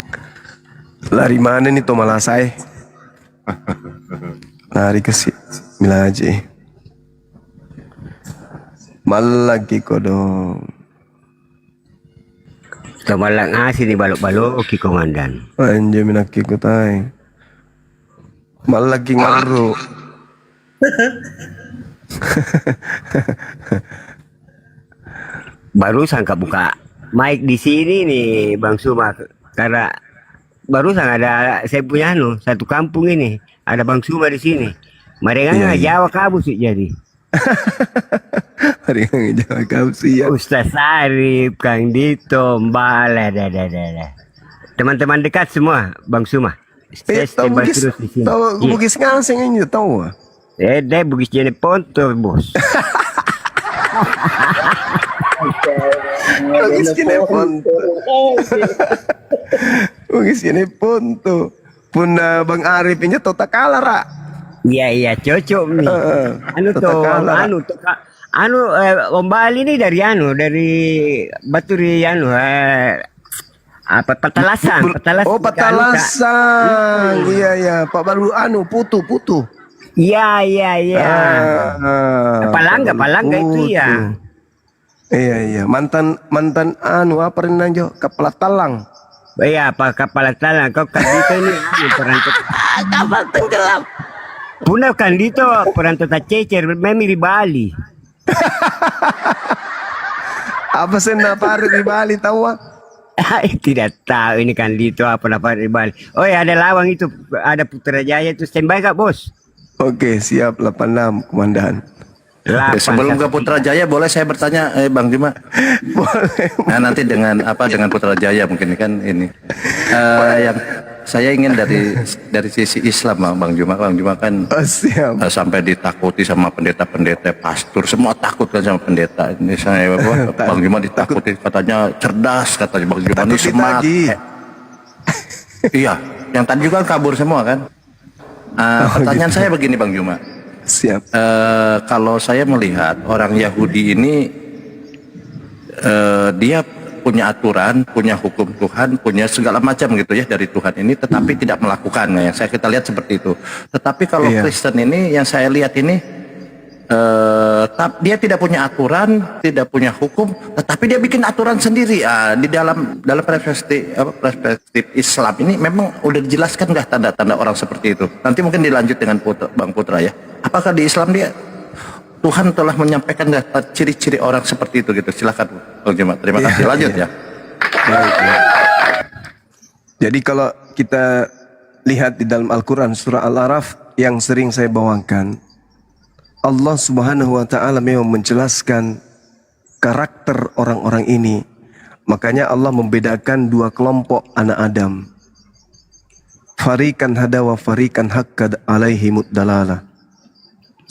Lari mana nih Toma Lasai? Lari ke si Milaji. Malagi kodong. Tumalak ngasih di balok-balok ki komandan. Anjay minaki ko tay. Malagi ngaru. Barusan buka mic di sini nih Bang Suma, karena barusan ada saya punya satu kampung ini ada Bang Suma di sini. Mereka nggak Jawa kabus jadi. Hari yang Jawa kau sih ya. Ustaz Arif, Kang Dito, Mbak, teman-teman dekat semua Bang Suma. Stay Bugis, terus di sini. tahu Bugis ngasing ini tahu. Deh Bugis jadi pontor bos. Bugis kini ponto. Bugis kini ponto. Pun Bang Arif ini tota kalah ra. Iya cocok nih. Om Bali ini dari Baturi apa Petalasan. Oh Petalasan. Iya Pak Balu putu. Iya. Palangga itu ya. Iya mantan apa renanjo Kepala Talang. Iya Pak Kepala Talang kau Kandito ini perantau. Kapal tenggelam. Punah Kandito perantau cecer memi di Bali. Apa sih napar di Bali tahu? Tidak tahu ini Kandito apa di Bali. Oh ya ada lawang itu, ada Putrajaya itu standby kak bos. Oke siap 86 komandan. Sebelum ke Putrajaya boleh saya bertanya Bang Juma? Boleh. Nah, nanti dengan Putrajaya mungkin kan ini. Yang saya ingin dari sisi Islam Bang Juma kan siap. Sampai ditakuti sama pendeta-pendeta, pastor semua takut kan sama pendeta. Ini saya Bang Juma ditakuti katanya cerdas, katanya Bang Juma ini smart. Iya, yang tadi juga kabur semua kan. Pertanyaan gitu. saya begini Bang Juma. Siap. Kalau saya melihat orang Yahudi ini dia punya aturan, punya hukum Tuhan, punya segala macam gitu ya dari Tuhan ini, tetapi tidak melakukannya. Yang kita lihat seperti itu. Tetapi kalau Kristen ini, yang saya lihat ini, dia tidak punya aturan, tidak punya hukum, tetapi dia bikin aturan sendiri. Di dalam perspektif Islam ini memang udah dijelaskan nggak tanda-tanda orang seperti itu. Nanti mungkin dilanjut dengan Bang Putra ya. Apakah di Islam Tuhan telah menyampaikan nggak ciri-ciri orang seperti itu gitu? Silakan Bang Juma. Terima kasih. Lanjut ya. Baik. Jadi kalau kita lihat di dalam Al-Quran surah Al-Araf yang sering saya bawakan, Allah Subhanahu wa Ta'ala memang menjelaskan karakter orang-orang ini. Makanya Allah membedakan dua kelompok anak Adam. Farikan hada wa farikan haqqad alaihimud dalalah.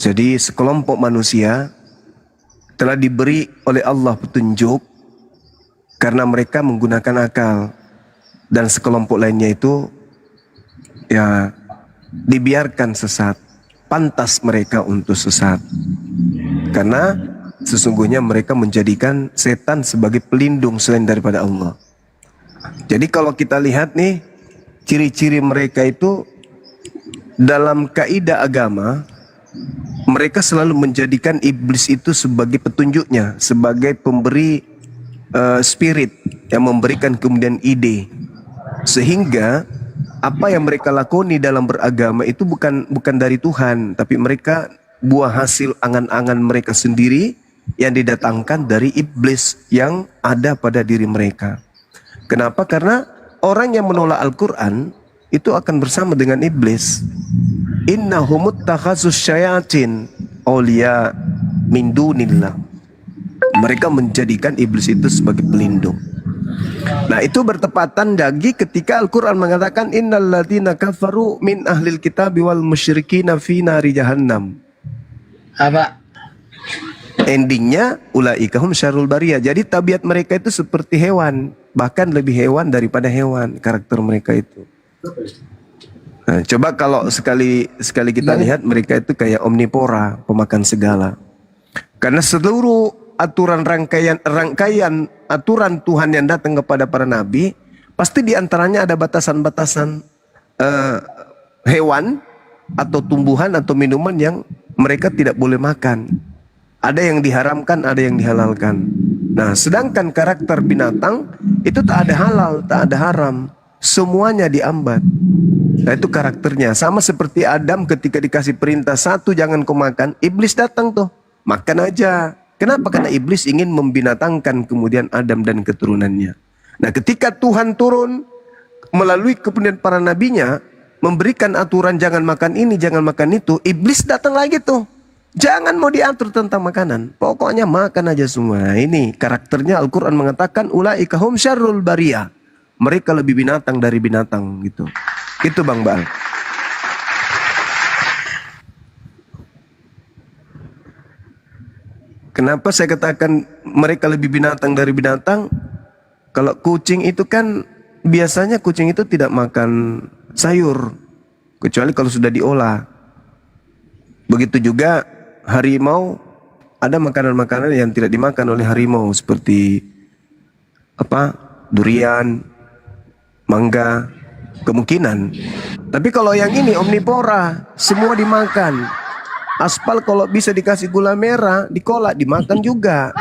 Jadi sekelompok manusia telah diberi oleh Allah petunjuk karena mereka menggunakan akal, dan sekelompok lainnya itu ya dibiarkan sesat. Pantas mereka untuk sesat karena sesungguhnya mereka menjadikan setan sebagai pelindung selain daripada Allah. Jadi kalau kita lihat nih ciri-ciri mereka itu dalam kaidah agama, mereka selalu menjadikan iblis itu sebagai petunjuknya, sebagai pemberi spirit yang memberikan kemudian ide, sehingga apa yang mereka lakoni dalam beragama itu bukan dari Tuhan, tapi mereka buah hasil angan-angan mereka sendiri yang didatangkan dari iblis yang ada pada diri mereka. Kenapa? Karena orang yang menolak Al-Quran itu akan bersama dengan iblis. Innahumut takhasus syayatin awliya min dunillah. Mereka menjadikan iblis itu sebagai pelindung. Nah, itu bertepatan lagi ketika Al-Quran mengatakan innalladzina kafaru min ahlil kitabi wal musyrikina fi nari jahannam. Apa? Endingnya ulaika hum syarrul bariyah. Jadi tabiat mereka itu seperti hewan, bahkan lebih hewan daripada hewan karakter mereka itu. Nah, coba kalau sekali kita lihat mereka itu kayak omnivora, pemakan segala. Karena seluruh aturan rangkaian aturan Tuhan yang datang kepada para nabi, pasti diantaranya ada batasan-batasan hewan atau tumbuhan atau minuman yang mereka tidak boleh makan. Ada yang diharamkan, ada yang dihalalkan. Nah, sedangkan karakter binatang itu tak ada halal, tak ada haram, semuanya diambat. Nah, itu karakternya. Sama seperti Adam ketika dikasih perintah satu jangan kau makan, iblis datang tuh, makan aja. Kenapa? Karena iblis ingin membinatangkan kemudian Adam dan keturunannya. Nah, ketika Tuhan turun melalui kemudian para nabinya memberikan aturan jangan makan ini, jangan makan itu, iblis datang lagi tuh. Jangan mau diatur tentang makanan, pokoknya makan aja semua. Nah, ini karakternya Al-Quran mengatakan ulaika hum syarrul bariyah. Mereka lebih binatang dari binatang gitu. Itu Bang Bal. Kenapa saya katakan mereka lebih binatang dari binatang? Kalau kucing itu kan biasanya kucing itu tidak makan sayur, kecuali kalau sudah diolah. Begitu juga harimau, ada makanan-makanan yang tidak dimakan oleh harimau seperti apa? Durian, mangga, kemungkinan. Tapi kalau yang ini omnivora, semua dimakan. Aspal kalau bisa dikasih gula merah, dikolak, dimakan juga.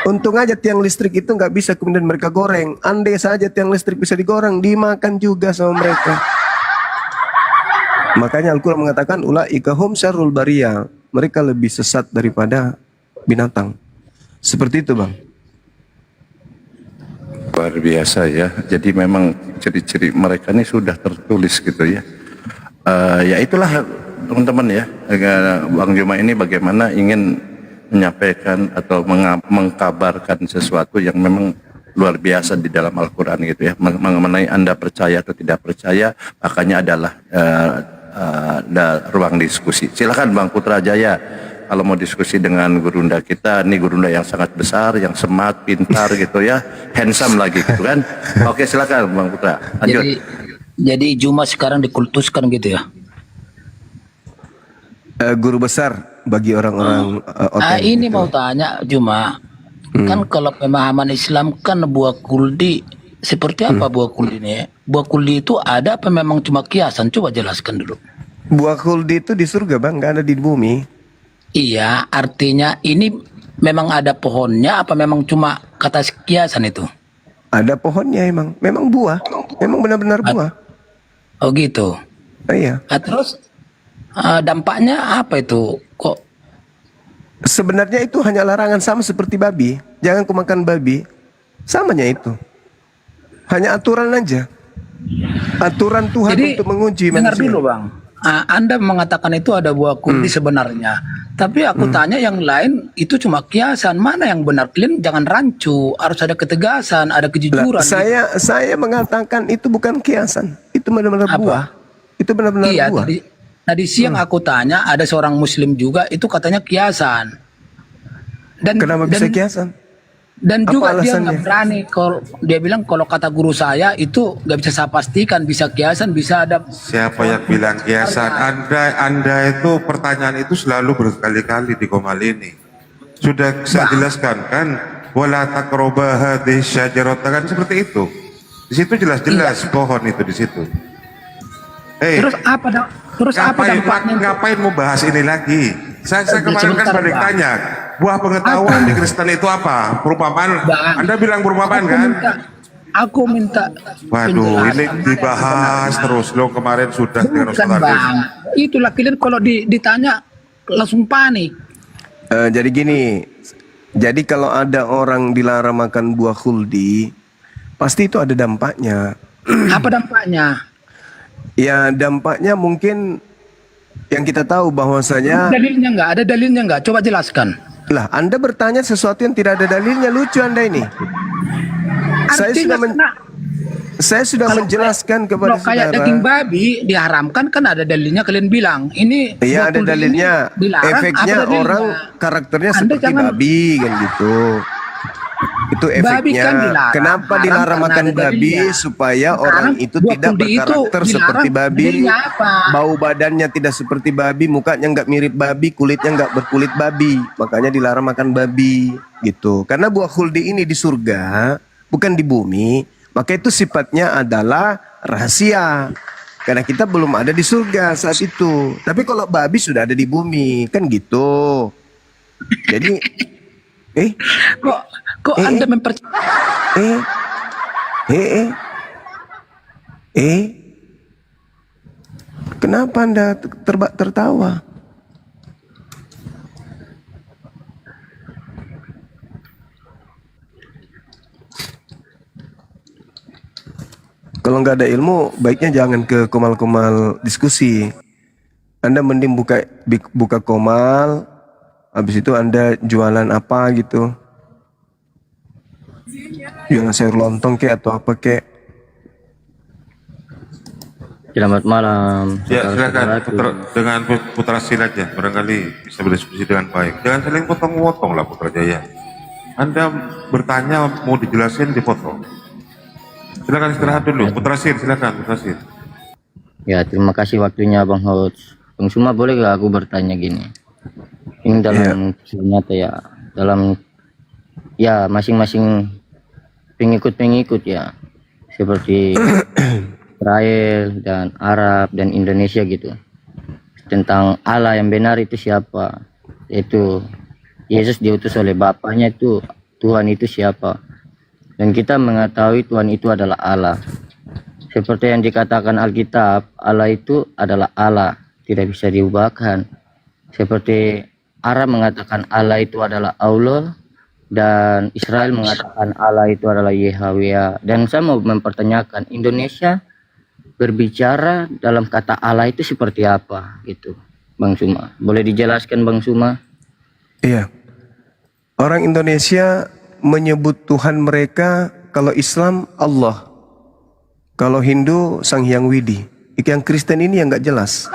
Untung aja tiang listrik itu nggak bisa kemudian mereka goreng. Andai saja tiang listrik bisa digoreng, dimakan juga sama mereka. Makanya Al-Quran mengatakan ulaika hum syarrul bariyah. Mereka lebih sesat daripada binatang. Seperti itu Bang. Luar biasa ya. Jadi memang ciri-ciri mereka ini sudah tertulis gitu ya. Ya itulah teman-teman ya. Bang Juma ini bagaimana ingin menyampaikan atau mengkabarkan sesuatu yang memang luar biasa di dalam Al-Quran gitu ya. Mengenai Anda percaya atau tidak percaya, makanya adalah ada ruang diskusi. Silakan Bang Putra Jaya kalau mau diskusi dengan gurunda kita. Ini gurunda yang sangat besar, yang smart, pintar gitu ya, handsome lagi gitu kan. Oke, silakan Bang Putra, lanjut. Jadi Juma sekarang dikultuskan gitu ya. Guru besar bagi orang-orang Ini gitu. mau tanya Juma, kan kalau pemahaman Islam kan buah kuldi seperti apa buah kuldi ini? Buah kuldi itu ada apa memang cuma kiasan? Coba jelaskan dulu. Buah kuldi itu di surga Bang, nggak ada di bumi. Iya, artinya ini memang ada pohonnya apa memang cuma kata kiasan itu? Ada pohonnya memang buah, memang benar-benar buah. Oh gitu. Iya. Terus dampaknya apa itu? Kok sebenarnya itu hanya larangan, sama seperti babi. Jangan kau makan babi. Samanya itu. Hanya aturan aja. Aturan Tuhan jadi, untuk menguji dengar manusia. dulu Bang. Anda mengatakan itu ada buah kuldi sebenarnya. Tapi aku tanya yang lain itu cuma kiasan. Mana yang benar? Kalian jangan rancu. Harus ada ketegasan, ada kejujuran. Saya mengatakan itu bukan kiasan. Itu benar-benar buah. Itu benar-benar buah. Tadi siang aku tanya, ada seorang muslim juga itu katanya kiasan. Kenapa bisa kiasan? Dan apa juga dia alasannya? nggak berani. Kalau dia bilang kalau kata guru saya itu nggak bisa saya pastikan, bisa kiasan, bisa ada. Siapa yang bilang kiasan? Anda itu pertanyaan itu selalu berkali-kali di Komal ini. Sudah saya jelaskan kan, wala taqrabu hadhihi syajarata, kan seperti itu. Di situ jelas-jelas pohon itu di situ. Terus apa dampaknya? Ngapain mau bahas ini lagi? Saya kemarin kan balik tanya, buah pengetahuan di Kristen itu apa? Perumpamaan. Anda bilang perumpamaan kan? Aku minta. Waduh, ini dibahas terus. Lo kemarin sudah dengan Ustaz Ardis. Itulah kalian kalau ditanya langsung panik. Jadi gini, jadi kalau ada orang dilarang makan buah khuldi, pasti itu ada dampaknya. Apa dampaknya? Ya dampaknya mungkin Yang kita tahu bahwasanya Dalilnya nggak? Ada dalilnya nggak? Coba jelaskan. lah Anda bertanya sesuatu yang tidak ada dalilnya, lucu Anda ini. Saya sudah Kalau menjelaskan kalau kepada kayak saudara. daging babi diharamkan kan ada dalilnya, kalian bilang. Ini Iya ada 20 ini dalilnya. dilarang, Efeknya ada dalilnya. orang karakternya Anda seperti jangan- babi kan gitu. Itu Babi efeknya. kan dilarang. Kenapa Haram dilarang karena makan ada babi? dalilnya. Supaya Sekarang orang itu buah tidak kundi itu berkarakter dilarang, seperti babi. dalilnya apa? Bau badannya tidak seperti babi, mukanya nggak mirip babi, kulitnya nggak berkulit babi. Makanya dilarang makan babi gitu. Karena buah khuldi ini di surga, bukan di bumi. Maka itu sifatnya adalah rahasia. Karena kita belum ada di surga saat itu. Tapi kalau babi sudah ada di bumi, kan gitu. Jadi, Kok Anda mempercayai? Kenapa Anda tertawa? Kalau nggak ada ilmu, baiknya jangan ke komal-komal diskusi. Anda mending buka komal, habis itu Anda jualan apa gitu. Jualan sayur lontong kek atau apa kek. Selamat malam. Ya silakan dengan Putra Sil aja, barangkali bisa berdiskusi dengan baik. Jangan saling potong-potong lah Putra Jaya. Anda bertanya mau dijelasin dipotong. Silakan istirahat dulu, Putra Sil, silakan Putra Sil. Ya, terima kasih waktunya Bang Hots. Bang Suma, boleh gak aku bertanya gini? Ini dalam ternyata ya, dalam ya masing-masing pengikut-pengikut ya, seperti Israel dan Arab dan Indonesia gitu, tentang Allah yang benar itu siapa, itu Yesus diutus oleh Bapaknya, itu Tuhan itu siapa, dan kita mengetahui Tuhan itu adalah Allah. Seperti yang dikatakan Alkitab, Allah itu adalah Allah, tidak bisa diubahkan. Seperti Arab mengatakan Allah itu adalah Allah, dan Israel mengatakan Allah itu adalah Yahweh. Dan saya mau mempertanyakan, Indonesia berbicara dalam kata Allah itu seperti apa gitu, Bang Suma? Boleh dijelaskan Bang Suma? Iya. Orang Indonesia menyebut Tuhan mereka, kalau Islam Allah, kalau Hindu Sang Hyang Widi. Yang Kristen ini yang nggak jelas.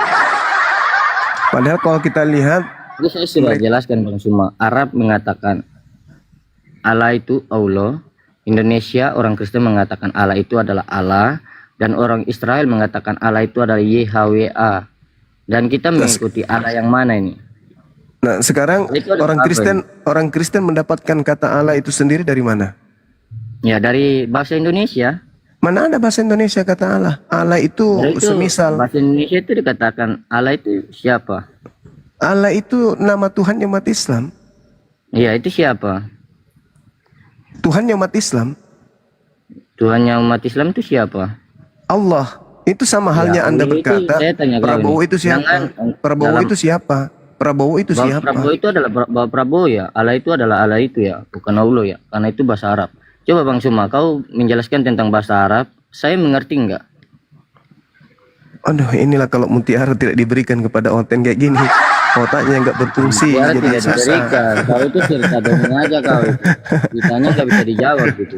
Padahal kalau kita lihat, Ini saya sudah jelaskan Bang Suma. Arab mengatakan Allah itu Allah, Indonesia orang Kristen mengatakan Allah itu adalah Allah, dan orang Israel mengatakan Allah itu adalah Yahweh. Dan kita mengikuti Allah yang mana ini? nah sekarang Itu ada orang apa Kristen mendapatkan kata Allah itu sendiri dari mana? Ya, dari bahasa Indonesia. Mana ada bahasa Indonesia kata Allah? Allah itu Dari itu, semisal. bahasa Indonesia itu dikatakan Allah itu siapa? Allah itu nama Tuhan umat Islam. Iya, itu siapa? Tuhan umat Islam. Tuhannya umat Islam itu siapa? Allah. Itu sama halnya Ya, Anda itu berkata, saya tanya kau Prabowo ini. itu siapa? Jangan, Prabowo dalam- itu siapa? Prabowo itu Bahwa siapa? Prabowo itu adalah bahwa Prabowo ya. Allah itu adalah Allah itu ya, bukan Allah ya. Karena itu bahasa Arab. Coba Bang Suma, kau menjelaskan tentang bahasa Arab. Saya mengerti enggak? Aduh, inilah kalau mutiara tidak diberikan kepada Oten kayak gini, otaknya nggak berfungsi, Ya, jadi tidak susah. diberikan. Kau itu cerita dongeng aja kau itu. Ditanya nggak bisa dijawab gitu.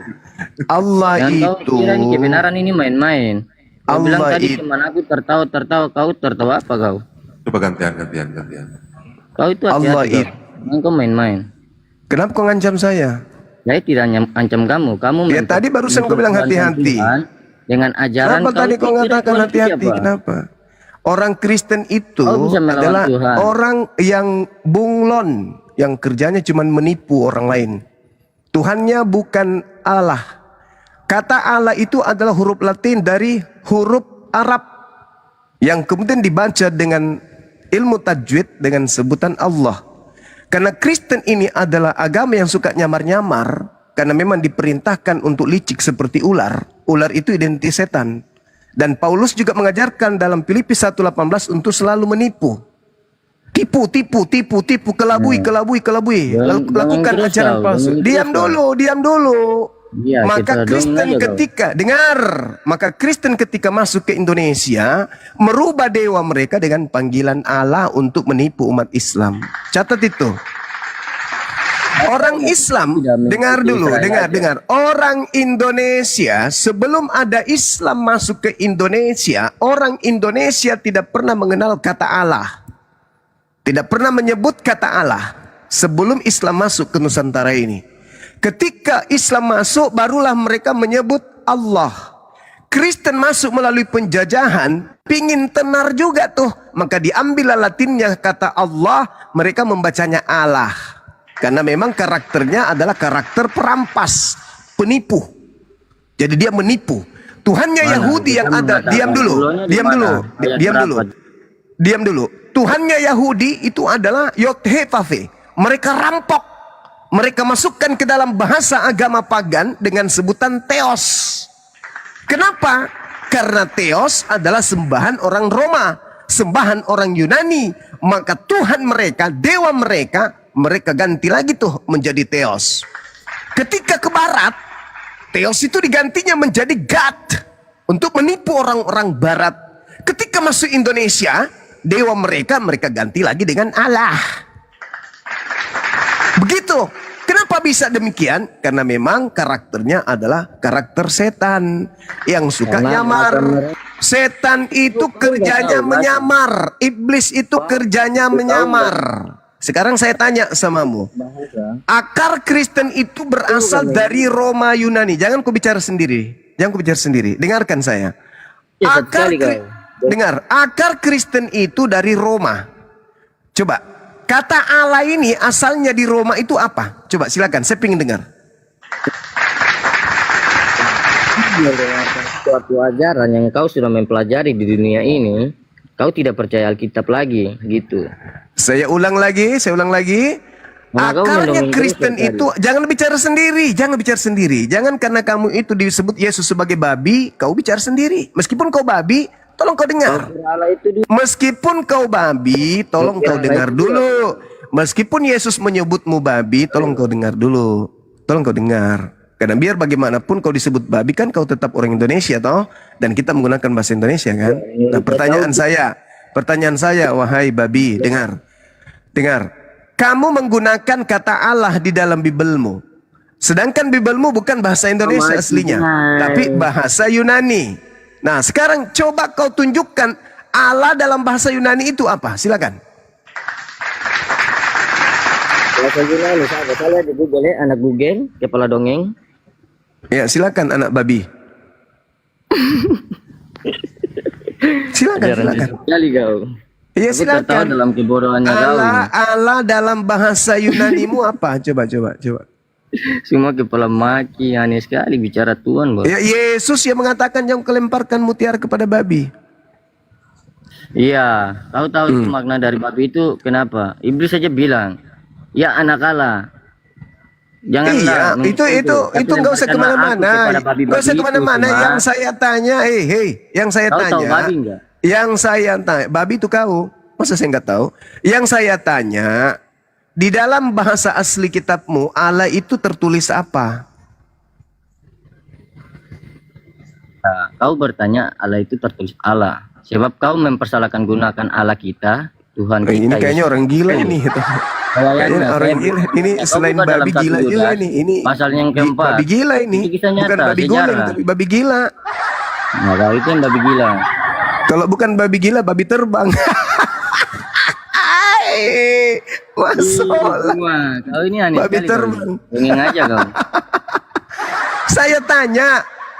Allah Dan kau itu, kira ini kebenaran ini main-main. Kau bilang Allah tadi itu, cuma aku tertawa. Kau tertawa apa kau? Coba gantian. Kau itu Allah hati-hati itu. kau. Jangan kau main-main. kenapa kau ngancam saya? Saya tidak ancam kamu. Kamu Ya tadi barusan kau bilang hati-hati. Dengan ajaran Kenapa tadi kau pikir ngatakan Tuhan itu hati-hati? siapa? Kenapa? Orang Kristen itu Kau bisa melawan adalah Tuhan. orang yang bunglon, yang kerjanya cuma menipu orang lain. Tuhannya bukan Allah. Kata Allah itu adalah huruf Latin dari huruf Arab yang kemudian dibaca dengan ilmu tajwid dengan sebutan Allah. Karena Kristen ini adalah agama yang suka nyamar-nyamar, karena memang diperintahkan untuk licik seperti ular. Ular itu identik setan. Dan Paulus juga mengajarkan dalam Filipi 1:18 untuk selalu menipu. Tipu, kelabui. Jangan Lakukan terus ajaran kau, palsu. jangan Diam terus kau. dulu. Iya, Maka kita Kristen dongeng aja kau. ketika dengar, maka Kristen ketika masuk ke Indonesia merubah dewa mereka dengan panggilan Allah untuk menipu umat Islam. Catat itu. Orang Islam, dengar dulu, dengar. Orang Indonesia sebelum ada Islam masuk ke Indonesia, orang Indonesia tidak pernah mengenal kata Allah. Tidak pernah menyebut kata Allah sebelum Islam masuk ke Nusantara ini. Ketika Islam masuk, barulah mereka menyebut Allah. Kristen masuk melalui penjajahan, pingin tenar juga tuh. Maka diambil latinnya kata Allah, mereka membacanya Allah. Karena memang karakternya adalah karakter perampas, penipu. Jadi dia menipu. Tuhannya Yahudi yang ada, diam dulu. Tuhannya Yahudi itu adalah Yod-He-Vav-He. Mereka rampok. Mereka masukkan ke dalam bahasa agama pagan dengan sebutan Theos. Kenapa? Karena Theos adalah sembahan orang Roma, sembahan orang Yunani. Maka Tuhan mereka, dewa mereka, mereka ganti lagi tuh menjadi Theos. Ketika ke barat, Theos itu digantinya menjadi God untuk menipu orang-orang barat. Ketika masuk Indonesia, dewa mereka ganti lagi dengan Allah. Begitu. Kenapa bisa demikian? Karena memang karakternya adalah karakter setan yang suka nyamar. Setan itu kerjanya menyamar. Iblis itu kerjanya menyamar. Sekarang saya tanya samamu. Akar Kristen itu berasal dari Roma Yunani. Jangan kau bicara sendiri. Dengarkan saya. Akar Kristen itu dari Roma. Coba, kata Allah ini asalnya di Roma itu apa? Coba silakan, saya pengen dengar. Suatu ajaran yang kau sudah mempelajari di dunia ini, kau tidak percaya Alkitab lagi, gitu. Saya ulang lagi. Akarnya Kristen itu, jangan bicara sendiri. Jangan karena kamu itu disebut Yesus sebagai babi, kau bicara sendiri. Meskipun kau babi, tolong kau dengar. Meskipun kau babi, tolong kau dengar dulu. Meskipun Yesus menyebutmu babi, tolong kau dengar dulu. Karena biar bagaimanapun kau disebut babi kan kau tetap orang Indonesia toh, dan kita menggunakan bahasa Indonesia kan. Nah, pertanyaan saya, wahai babi, dengar. Kamu menggunakan kata Allah di dalam Bibelmu. Sedangkan Bibelmu bukan bahasa Indonesia aslinya, tapi bahasa Yunani. Nah, sekarang coba kau tunjukkan Allah dalam bahasa Yunani itu apa? Silakan. Bahasa Yunani, saya lihat di Google ya, anak Google, kepala dongeng. Ya, silakan anak babi. Silakan. Sekali kau. Iya, Aku tak tahu silakan. dalam kebodohannya kau. Allah dalam bahasa Yunanimu apa? Coba. Semua kepala maki, aneh sekali bicara Tuhan, bos. Ya, Yesus yang mengatakan jangan kau lemparkan mutiara kepada babi. Iya, kau tahu itu makna dari babi itu kenapa? Iblis saja bilang, ya anak Allah. Janganlah. Iya, itu nggak usah kemana-mana. Yang saya tanya, yang saya Kau tanya. tahu babi nggak? Yang saya tanya, babi itu kau. Masa saya nggak tahu? Yang saya tanya, di dalam bahasa asli kitabmu, Allah itu tertulis apa? Nah, kau bertanya Allah itu tertulis Allah. Sebab kau mempersalahkan gunakan Allah kita, Tuhan kita. Ini kayaknya orang gila ini. Kayaknya orang gila. Ini selain babi gila juga nih. Ini pasal yang keempat. babi gila ini. Itu kisah Bukan nyata, babi sejarah. guling, tapi babi gila. Nah, kau itu yang babi gila. Kalau bukan babi gila, babi terbang. Masalah. Kau ini aneh Babi sekali. terbang. Ingin aja kau. Saya tanya,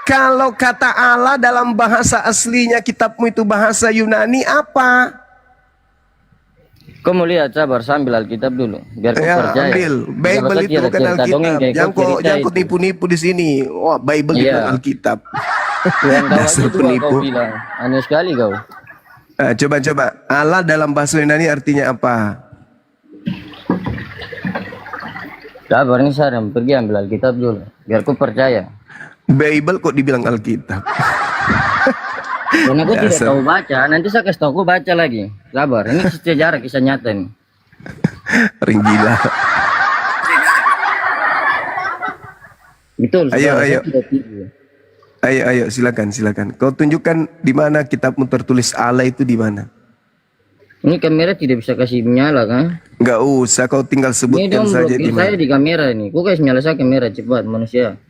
kalau kata Allah dalam bahasa aslinya kitabmu itu bahasa Yunani apa? Kau mau lihat, sabar sambil Alkitab dulu, biar kau Ya, percaya. ambil. Bible itu Siapa bukan cerita dongeng Alkitab. kayak kau cerita Jangan kau itu. nipu-nipu di sini. Wah, Bible itu Iya. bukan Alkitab. Yang kau Dasar itu juga penipu. kau bilang. Aneh sekali kau. Coba. Allah dalam bahasa Yunani artinya apa? Sabar nih Saram, pergi ambil Alkitab dulu, biar kau percaya. Bible kok dibilang Alkitab? Dan aku tidak Dasar. tahu baca, nanti saya kasih tahu aku baca lagi. Sabar, ini sejarah kisah nyata nih. Orang gila. Betul. Ayo, saudara, ayo. saya tidak tidur. Ayo, silakan. Kau tunjukkan di mana kitabmu tertulis Allah itu di mana? Ini kamera tidak bisa kasih menyala kan? Nggak usah, kau tinggal Ini sebutkan dong saja di blokir saya mana. di kamera ini. Kok kasih nyala saya kamera cepat manusia.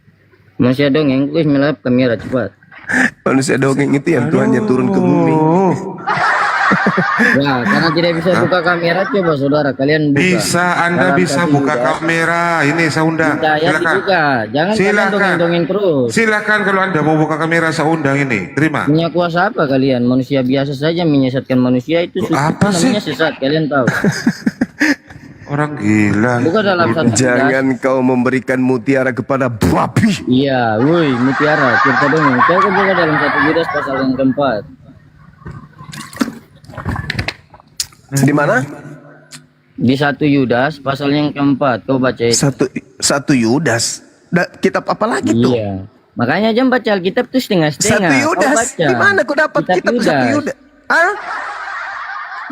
Manusia dongeng, kok kasih nyala kamera cepat. Manusia dongeng itu yang Tuhan yang turun ke bumi. Ya, karena tidak bisa buka kamera, coba saudara kalian buka. Bisa, Anda Dalam bisa satu buka Yudas, kamera. Ini saya undang. minta ayat Silakan. dibuka. Jangan kalian Silakan. dongeng-dongeng terus. Silakan kalau Anda mau buka kamera saya undang ini. Terima. Punya kuasa apa kalian? Manusia biasa saja menyesatkan manusia itu Apa sih? namanya sesat, kalian tahu. Orang gila. Buka dalam satu Yudas. Jangan kau memberikan mutiara kepada babi. Iya, woi, mutiara, cerita dongeng. Kau buka dalam satu Yudas pasal yang keempat. Di mana? Di satu Yudas pasal yang keempat, kau baca itu. Satu Yudas. Kitab apa lagi tuh? Iya. Makanya jangan baca Alkitab tuh setengah-setengah. Satu Kau Yudas. baca. Di mana kau dapat kitab satu Yudas? Hah?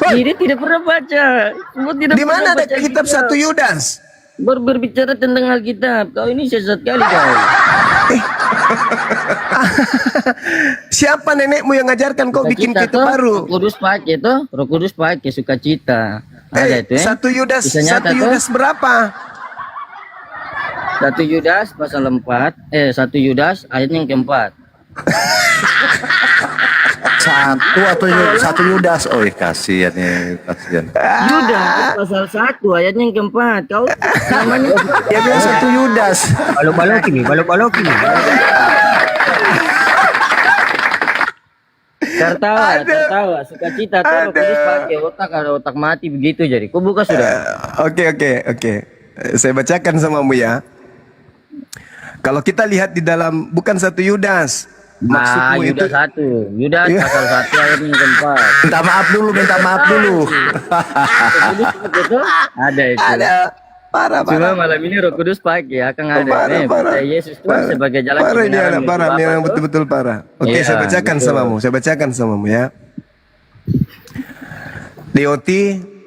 Ini tidak pernah baca. Kamu tidak Di mana pernah ada baca kitab satu Yudas? Berbicara tentang Alkitab. Kau ini sesat kali kau. Siapa nenekmu yang ngajarkan kau bikin Sukacita kitab tuh, baru? Roh Kudus pakai tuh. Roh Kudus pakai sukacita. Ada itu ya. Satu Yudas, Bisa nyata satu Yudas berapa? Satu Yudas pasal 4. Satu Yudas ayat yang keempat. Satu Yudas. Oh, kasihan ya, kasihan. Yudas pasal 1 ayat yang keempat. Kau namanya Ya bilang satu Yudas. Balok-balok ini. tertawa, sukacita tuh Roh Kudus pakai otak, ada otak mati begitu jadi. Kau buka sudah. Oke. Saya bacakan samamu ya. Kalau kita lihat di dalam bukan satu Yudas. Nah, Maksudmu itu Yudas 1. Yudas pasal 1 ayat yang keempat. Minta maaf dulu. Roh Kudus itu ada itu. ada parah. Cuma malam ini Roh Kudus pakai akan ada. Parah. Percaya Yesus Tuhan sebagai jalan Parah ini kebenaran anak menuju parah, Bapa ini yang tuh. betul-betul parah. Oke, Iya, saya bacakan betul. samamu ya. Deoti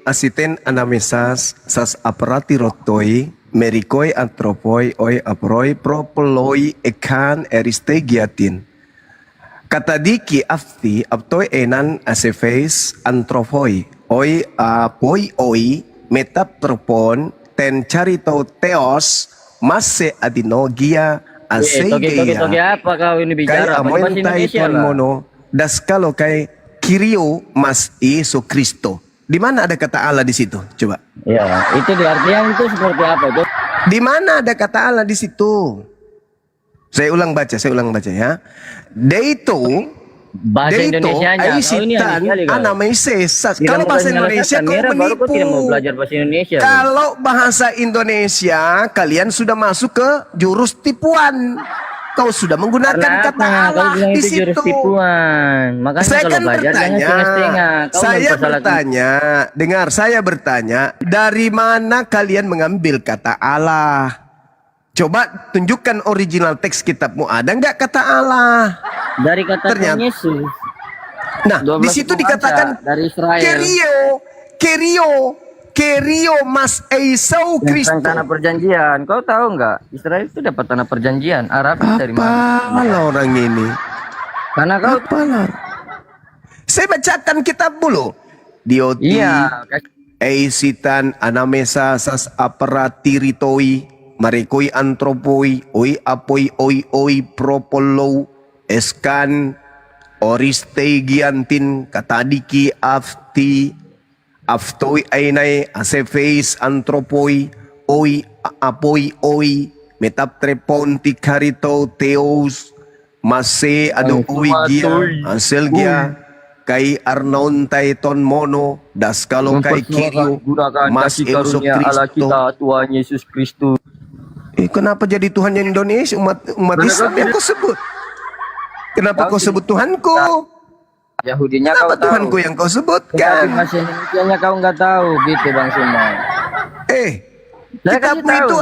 asiten anamesas sas aparati rotoi merikoi antropoi oi aproi propoloi ekan eristegiatin. Katadiki afti aptoi enan asefeis antropoi oi apoi oi metap tropon ten carito teos masse adinogia Toge asegeia apa kau ini kai bicara? Pakai bahasa amoentai Indonesia ton lah. mono das kalau kai kirio mas Yesus Kristo. Di mana ada kata Allah di situ? Coba. Ya, itu di artian itu seperti apa itu? Di mana ada kata Allah di situ? Saya ulang baca ya. Deito Bahasa Indonesianya. Kau ini aisitan aneh sekali kau. anamesas. Tidak Kalau mau bahasa kasih Indonesia nyalakan kau kamera, baru kau tidak mau menipu. belajar bahasa Indonesia. Bang. Kalau bahasa Indonesia kalian sudah masuk ke jurus tipuan. Kau sudah menggunakan Karena kata apa? Kau Allah bilang di itu jurus situ. tipuan. Makanya Saya kalau kan belajar jangan bertanya, setengah-setengah. Kau saya mempersalahkan. bertanya, dengar saya bertanya, dari mana kalian mengambil kata Allah? Coba tunjukkan original teks kitabmu, ada nggak kata Allah? Dari kata Ternyata- Tuhan Yesus. Nah, 12 di situ bangsa dikatakan dari Israel. Kerio mas Esau Tentang Kristo. tanah perjanjian. Kau tahu nggak? Israel itu dapat tanah perjanjian. Arab itu dari mana? Apalah orang ini? Karena kau Apalah? Saya bacakan kitab dulu. Dioti. iya. Eisitan anamesa sas aparatiritoi marekoi antropoi oi apoi oi propolo eskan oristegiantin katadiki afti aftoi ainai asefeis antropoi oi apoi oi metaptreponti karito teos mase ado oi gia aselgia kai arnaun ton mono das kalau kai kirio mas Yesus Kristo. Tuhan Yesus Kristus. Kenapa jadi Tuhan yang Indonesia umat Islam yang kau sebut? Kenapa kau sebut Tuhanku? Yahudinya kau Kenapa tahu. Tuhanku yang kau Tapi sebutkan? bahasa Indonesianya kau nggak tahu gitu Bang Suma. Saya kasih tahu.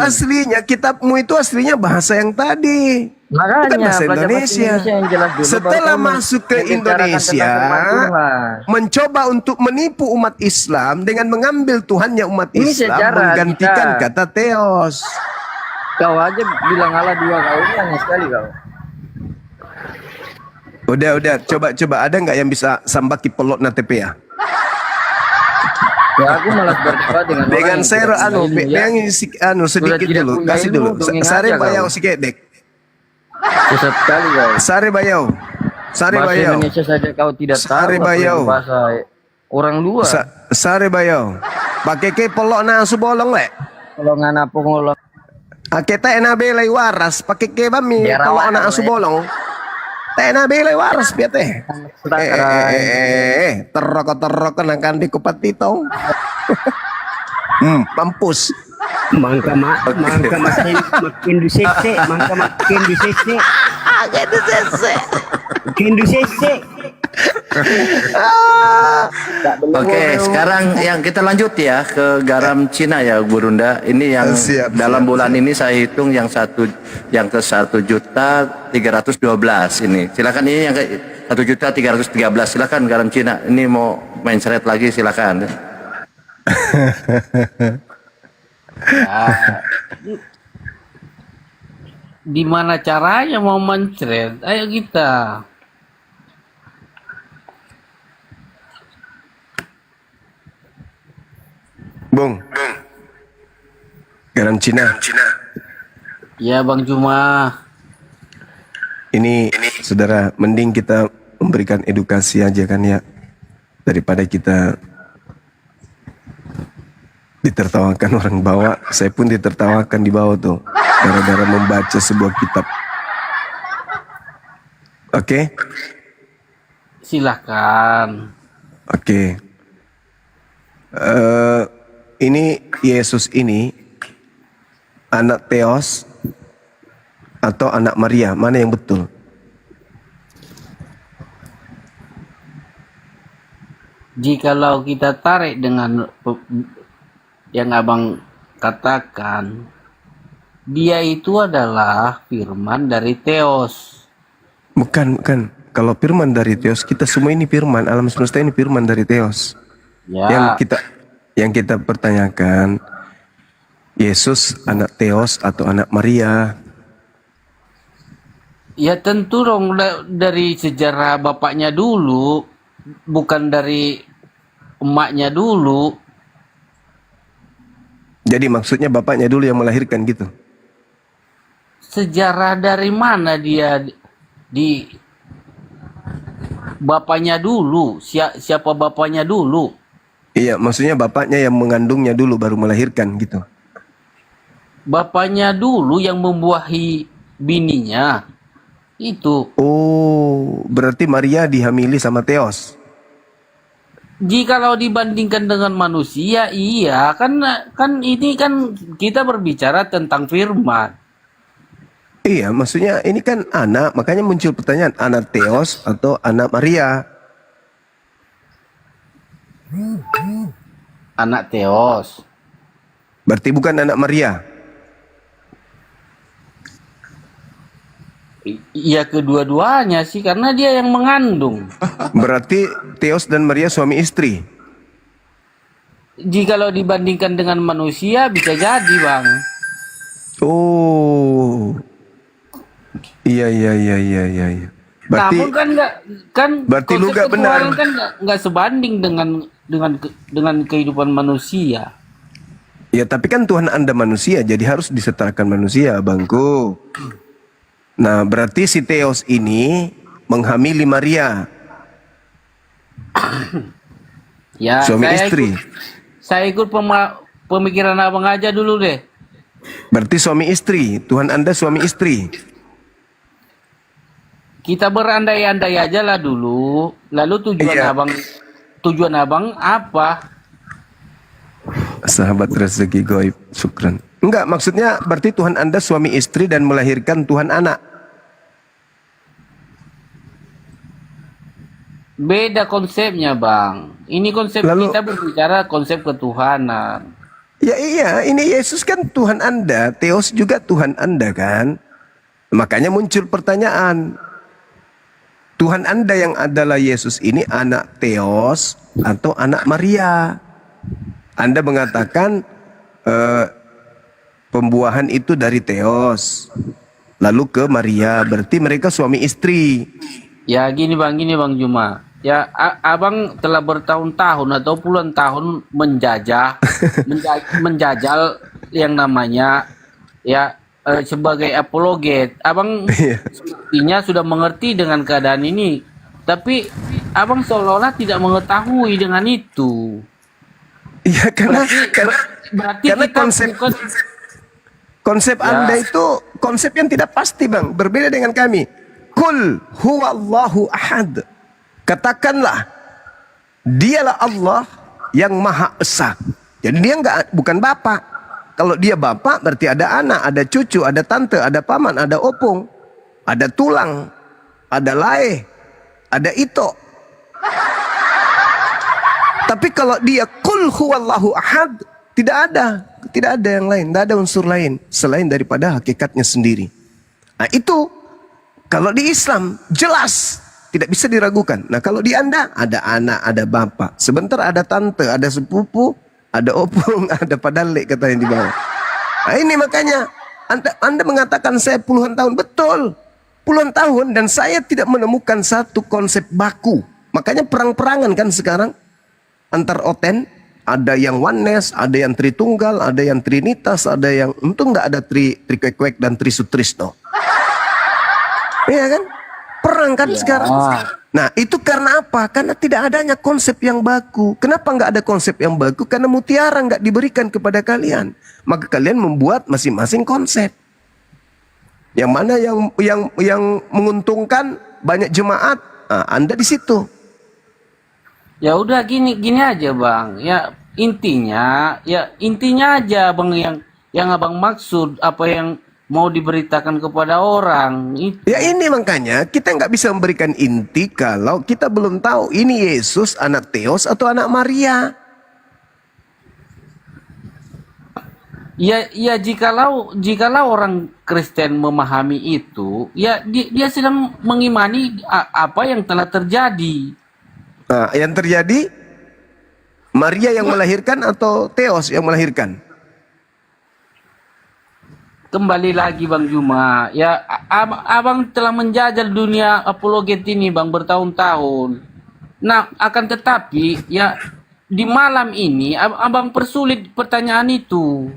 Kitabmu itu aslinya bahasa yang tadi. Makanya Bukan bahasa belajar Indonesia. yang jelas dulu, Setelah baru kamu masuk ke membicarakan Indonesia, tentang firman Tuhan. mencoba untuk menipu umat Islam dengan mengambil Tuhannya umat Ini Islam, sejarah menggantikan kita. kata Theos. Kau aja bilang Allah dua, kau ini aneh sekali kau. Udah, coba ada nggak yang bisa sambaki pelot na TP ya? Ya aku malas berdebat dengan orang Dengan yang share tidak punya ilmu, ya. sedikit tidak dulu, punya kasih ilmu, dulu. dongeng Sare aja bayau kau. sikit dek. Susah sekali kau. Sare bayau. Sare Bahasa bayau. Indonesia saja kau tidak tahu, Sare apalagi bayau. bahasa orang luar. Sare bayau. Pakai ke pelok na subolong le. Kalau ngana pengolong Kita enabe lay waras pakai ke bami Ya, pelok rawan, na boleh. subolong. Enabe lay waras biar teh. Terrok nangkan di kupatito. Mampus. Mangka makin dusese, makin dusese. Makin dusese. Oke, sekarang yang kita lanjut ya ke garam Cina ya, Bu Runda. Ini yang Siap, dalam siap, bulan ini saya hitung yang ke 1.312 ini. Silakan ini yang ke 1.313. Silakan garam Cina. Ini mau main seret lagi silakan. Di mana caranya mau mencret? Ayo kita. Bung. Garam Cina. Ya Bang Juma. Ini saudara, mending kita memberikan edukasi aja kan ya, daripada kita ditertawakan orang bawa. Saya pun ditertawakan di bawah tuh gara-gara membaca sebuah kitab. Oke? Silakan. Oke. Ini Yesus ini anak Theos atau anak Maria, mana yang betul? Jikalau kita tarik dengan yang abang katakan, dia itu adalah firman dari Theos. Bukan. Kalau firman dari Theos, kita semua ini firman, alam semesta ini firman dari Theos. Ya. Yang kita pertanyakan, Yesus anak Theos atau anak Maria? Ya tentu dong dari sejarah bapaknya dulu, bukan dari emaknya dulu. Jadi maksudnya bapaknya dulu yang melahirkan gitu? Sejarah dari mana dia di bapaknya dulu? Siapa bapaknya dulu? Iya, maksudnya bapaknya yang mengandungnya dulu baru melahirkan gitu. Bapaknya dulu yang membuahi bininya. Itu. Oh, berarti Maria dihamili sama Theos. Jikalau dibandingkan dengan manusia, iya kan ini kan kita berbicara tentang firman. Iya, maksudnya ini kan anak, makanya muncul pertanyaan, anak Theos atau anak Maria? Anak Theos. Berarti bukan anak Maria. Iya kedua-duanya sih, karena dia yang mengandung. Berarti Theos dan Maria suami istri. Jikalau dibandingkan dengan manusia bisa jadi bang. Oh, iya. Berarti, Namun kan berarti lu konsep gak benar. ketuhanan kan nggak sebanding dengan kehidupan manusia. Ya tapi kan Tuhan Anda manusia, jadi harus disetarakan manusia, bangku. Nah, berarti si Theos ini menghamili Maria, Ya, suami istri. Saya ikut pemikiran abang aja dulu deh. Berarti suami istri, Tuhan Anda suami istri. Kita berandai-andai aja lah dulu. Lalu Iya. tujuan abang apa? Sahabat rezeki goib, syukran. Enggak, maksudnya berarti Tuhan Anda suami istri dan melahirkan Tuhan anak. Beda konsepnya bang. Ini konsep kita berbicara konsep ketuhanan. Ya iya, ini Yesus kan Tuhan Anda, Theos juga Tuhan Anda kan. Makanya muncul pertanyaan, Tuhan Anda yang adalah Yesus ini anak Theos atau anak Maria? Anda mengatakan Pembuahan itu dari Theos. Lalu ke Maria, berarti mereka suami istri. Ya gini Bang Juma. Ya abang telah bertahun-tahun atau puluhan tahun menjajal yang namanya ya sebagai apologet. Abang sepertinya sudah mengerti dengan keadaan ini, tapi abang seolah-olah tidak mengetahui dengan itu. Iya, karena Berarti kita konsep Anda itu konsep yang tidak pasti, Bang. Berbeda dengan kami. Kul huwallahu ahad. Katakanlah, dialah Allah yang Maha Esa. Jadi dia bukan bapak. Kalau dia bapak berarti ada anak, ada cucu, ada tante, ada paman, ada opung, ada tulang, ada lae, ada ito. Tapi kalau dia kul huwallahu ahad, tidak ada yang lain, tidak ada unsur lain selain daripada hakikatnya sendiri. Nah itu kalau di Islam jelas tidak bisa diragukan. Nah kalau di Anda ada anak, ada bapak, sebentar ada tante, ada sepupu, ada opung, ada padalek katanya di bawah. Nah ini makanya anda mengatakan saya puluhan tahun, betul puluhan tahun, dan saya tidak menemukan satu konsep baku. Makanya perang-perangan kan sekarang antar oten. Ada yang oneness, ada yang tritunggal, ada yang trinitas, ada yang untung nggak ada trikwek dan trisutrisno. Iya kan? Perang kan sekarang. Nah itu karena apa? Karena tidak adanya konsep yang baku. Kenapa nggak ada konsep yang baku? Karena mutiara nggak diberikan kepada kalian. Maka kalian membuat masing-masing konsep. Yang mana yang menguntungkan banyak jemaat, nah, Anda di situ. Ya udah gini aja Bang. Ya intinya aja Bang yang abang maksud apa yang mau diberitakan kepada orang itu. Ya ini makanya kita nggak bisa memberikan inti kalau kita belum tahu ini Yesus anak Theos atau anak Maria. Ya jikalau orang Kristen memahami itu, ya dia sedang mengimani apa yang telah terjadi. Nah, yang terjadi Maria yang melahirkan atau Theos yang melahirkan? Kembali lagi Bang Juma, ya abang telah menjajal dunia apologet ini Bang bertahun-tahun. Nah akan tetapi ya di malam ini abang persulit pertanyaan itu.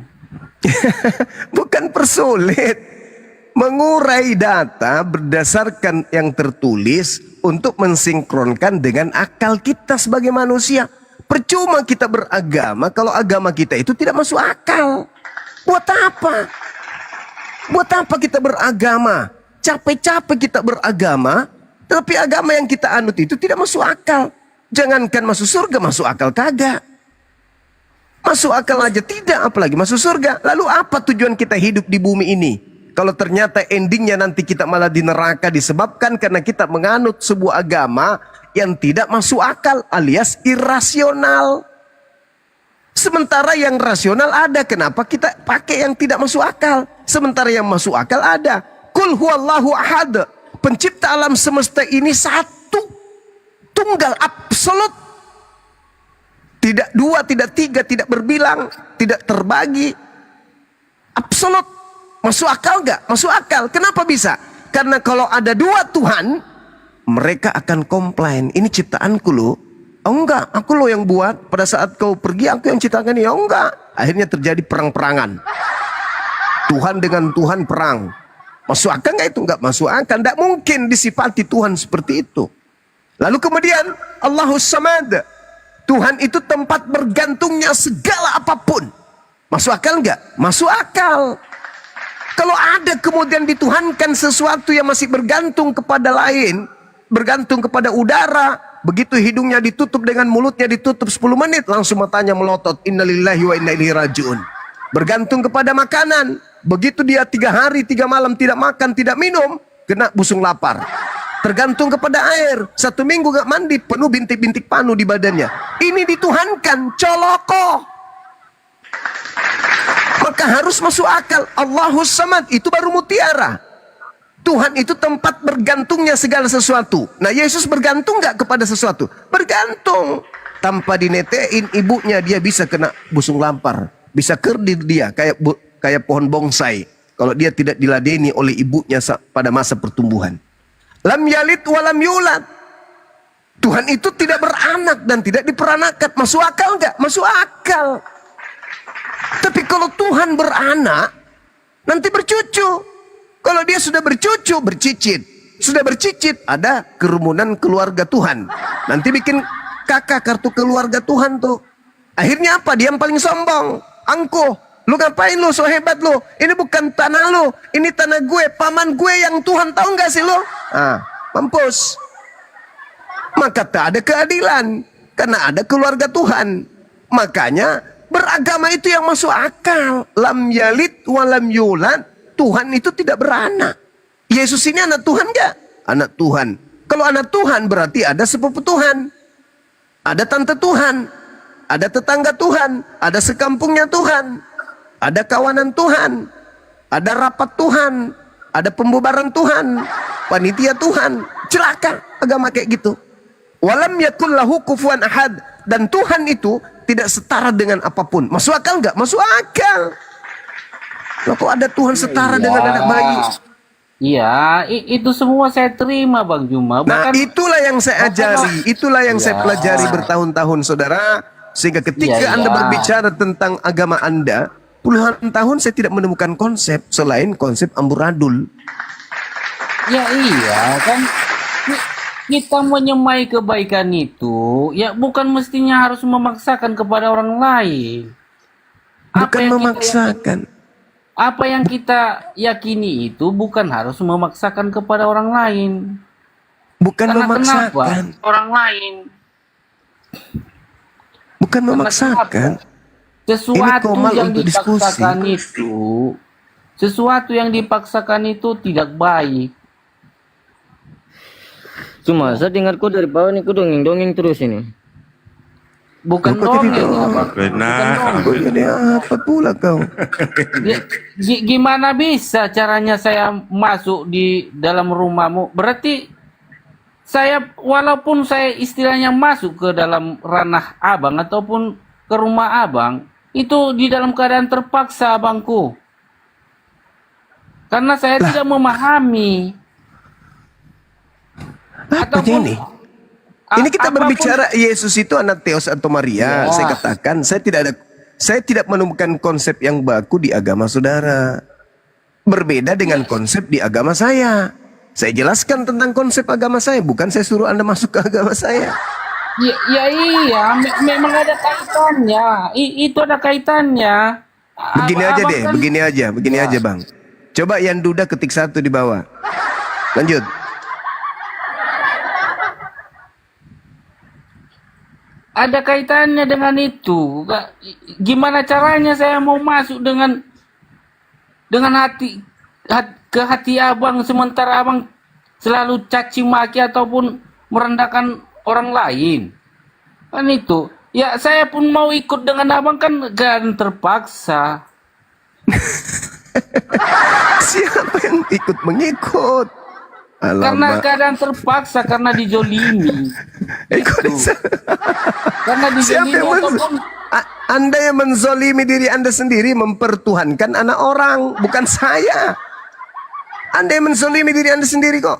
Bukan persulit, mengurai data berdasarkan yang tertulis untuk mensinkronkan dengan akal kita sebagai manusia. Percuma kita beragama kalau agama kita itu tidak masuk akal. Buat apa? Buat apa kita beragama? Capek-capek kita beragama, tapi agama yang kita anut itu tidak masuk akal. Jangankan masuk surga, masuk akal kagak. Masuk akal aja tidak, apalagi masuk surga. Lalu apa tujuan kita hidup di bumi ini? Kalau ternyata endingnya nanti kita malah di neraka disebabkan karena kita menganut sebuah agama yang tidak masuk akal alias irasional. Sementara yang rasional ada, kenapa kita pakai yang tidak masuk akal? Sementara yang masuk akal ada. Kul huwallahu ahad. Pencipta alam semesta ini satu. Tunggal absolut. Tidak dua, tidak tiga, tidak berbilang, tidak terbagi. Absolut. Masuk akal gak? Masuk akal. Kenapa bisa? Karena kalau ada dua Tuhan, mereka akan komplain. Ini ciptaanku loh. Oh enggak, aku loh yang buat. Pada saat kau pergi, aku yang ciptakan ini. Oh enggak. Akhirnya terjadi perang-perangan. Tuhan dengan Tuhan perang. Masuk akal nggak itu? Nggak masuk akal. Nggak mungkin disifati Tuhan seperti itu. Lalu kemudian Allahus Samad. Tuhan itu tempat bergantungnya segala apapun. Masuk akal nggak? Masuk akal. Kalau ada kemudian dituhankan sesuatu yang masih bergantung kepada lain, bergantung kepada udara, begitu hidungnya ditutup dengan mulutnya ditutup 10 menit, langsung matanya melotot. Innalillahi wa inna ilaihi raji'un. Bergantung kepada makanan, begitu dia 3 hari 3 malam tidak makan, tidak minum, kena busung lapar. Tergantung kepada air, 1 minggu gak mandi, penuh bintik-bintik panu di badannya. Ini dituhankan, coloko. Maka harus masuk akal. Allahus Samad, itu baru mutiara. Tuhan itu tempat bergantungnya segala sesuatu. Nah Yesus bergantung gak kepada sesuatu? Bergantung. Tanpa dinetein ibunya dia bisa kena busung lapar. Bisa kerdil dia. kayak pohon bonsai kalau dia tidak diladeni oleh ibunya pada masa pertumbuhan. Lam yalid walam yulad. Tuhan itu tidak beranak dan tidak diperanakan. Masuk akal enggak? Masuk akal. Tapi kalau Tuhan beranak, nanti bercucu. Kalau dia sudah bercucu, bercicit. Sudah bercicit, ada kerumunan keluarga Tuhan. Nanti bikin kakak kartu keluarga Tuhan tuh. Akhirnya apa? Dia yang paling sombong. Angkuh. Lu ngapain lu? So hebat lu. Ini bukan tanah lu. Ini tanah gue. Paman gue yang Tuhan. Tahu nggak sih lu? Mampus. Maka tak ada keadilan. Karena ada keluarga Tuhan. Makanya beragama itu yang masuk akal. Lam yalid walam yulad. Tuhan itu tidak beranak. Yesus ini anak Tuhan nggak? Anak Tuhan. Kalau anak Tuhan berarti ada sepupu Tuhan. Ada tante Tuhan. Ada tetangga Tuhan. Ada sekampungnya Tuhan. Ada kawanan Tuhan, ada rapat Tuhan, ada pembubaran Tuhan, panitia Tuhan. Celaka agama kayak gitu. Walam yakul lahu kufuwan ahad. Dan Tuhan itu tidak setara dengan apapun. Masuk akal nggak? Masuk akal. Loh, kok ada Tuhan setara dengan anak bayi? Iya, itu semua saya terima Bang Juma. Nah, itulah yang saya ajari, itulah yang saya pelajari bertahun-tahun, saudara. Sehingga ketika Anda berbicara tentang agama Anda, puluhan tahun saya tidak menemukan konsep selain konsep amburadul. Ya iya kan, kita menyemai kebaikan itu, ya bukan mestinya harus memaksakan kepada orang lain. Bukan memaksakan. Apa yang kita yakini itu bukan harus memaksakan kepada orang lain. Bukan Karena memaksakan. kenapa? Orang lain. Bukan memaksakan. Sesuatu Komal yang untuk dipaksakan diskusi. sesuatu yang dipaksakan itu tidak baik. Cuma saya dengar kok dari bawah nih kok dongeng-dongeng terus ini. Bukan Kok jadi dongeng. dongeng? Benar. Kok jadi apa pula kau? Gimana bisa caranya saya masuk di dalam rumahmu? Berarti saya walaupun saya istilahnya masuk ke dalam ranah abang ataupun ke rumah abang, itu di dalam keadaan terpaksa abangku. Karena saya tidak memahami. Ini? Ini kita berbicara Yesus itu anak Theos atau Maria. Ya. Saya katakan saya tidak menemukan konsep yang baku di agama saudara. Berbeda dengan konsep di agama saya. Saya jelaskan tentang konsep agama saya, bukan saya suruh Anda masuk ke agama saya. Ya iya, memang ada kaitannya. Itu ada kaitannya. Begini aja Abang deh, kan- begini aja Bang. Coba yang duda ketik 1 di bawah. Lanjut. Ada kaitannya dengan itu. Gimana caranya saya mau masuk dengan ke hati abang sementara abang selalu caci maki ataupun merendahkan orang lain. Kan itu. Ya saya pun mau ikut dengan abang kan terpaksa. Siapa yang ikut mengikut? Karena Alamak. keadaan terpaksa, karena dijolimi. Karena Siapa dijolimi yang ataupun Anda yang menzolimi diri Anda sendiri, mempertuhankan anak orang, bukan saya. Anda yang menzolimi diri Anda sendiri kok.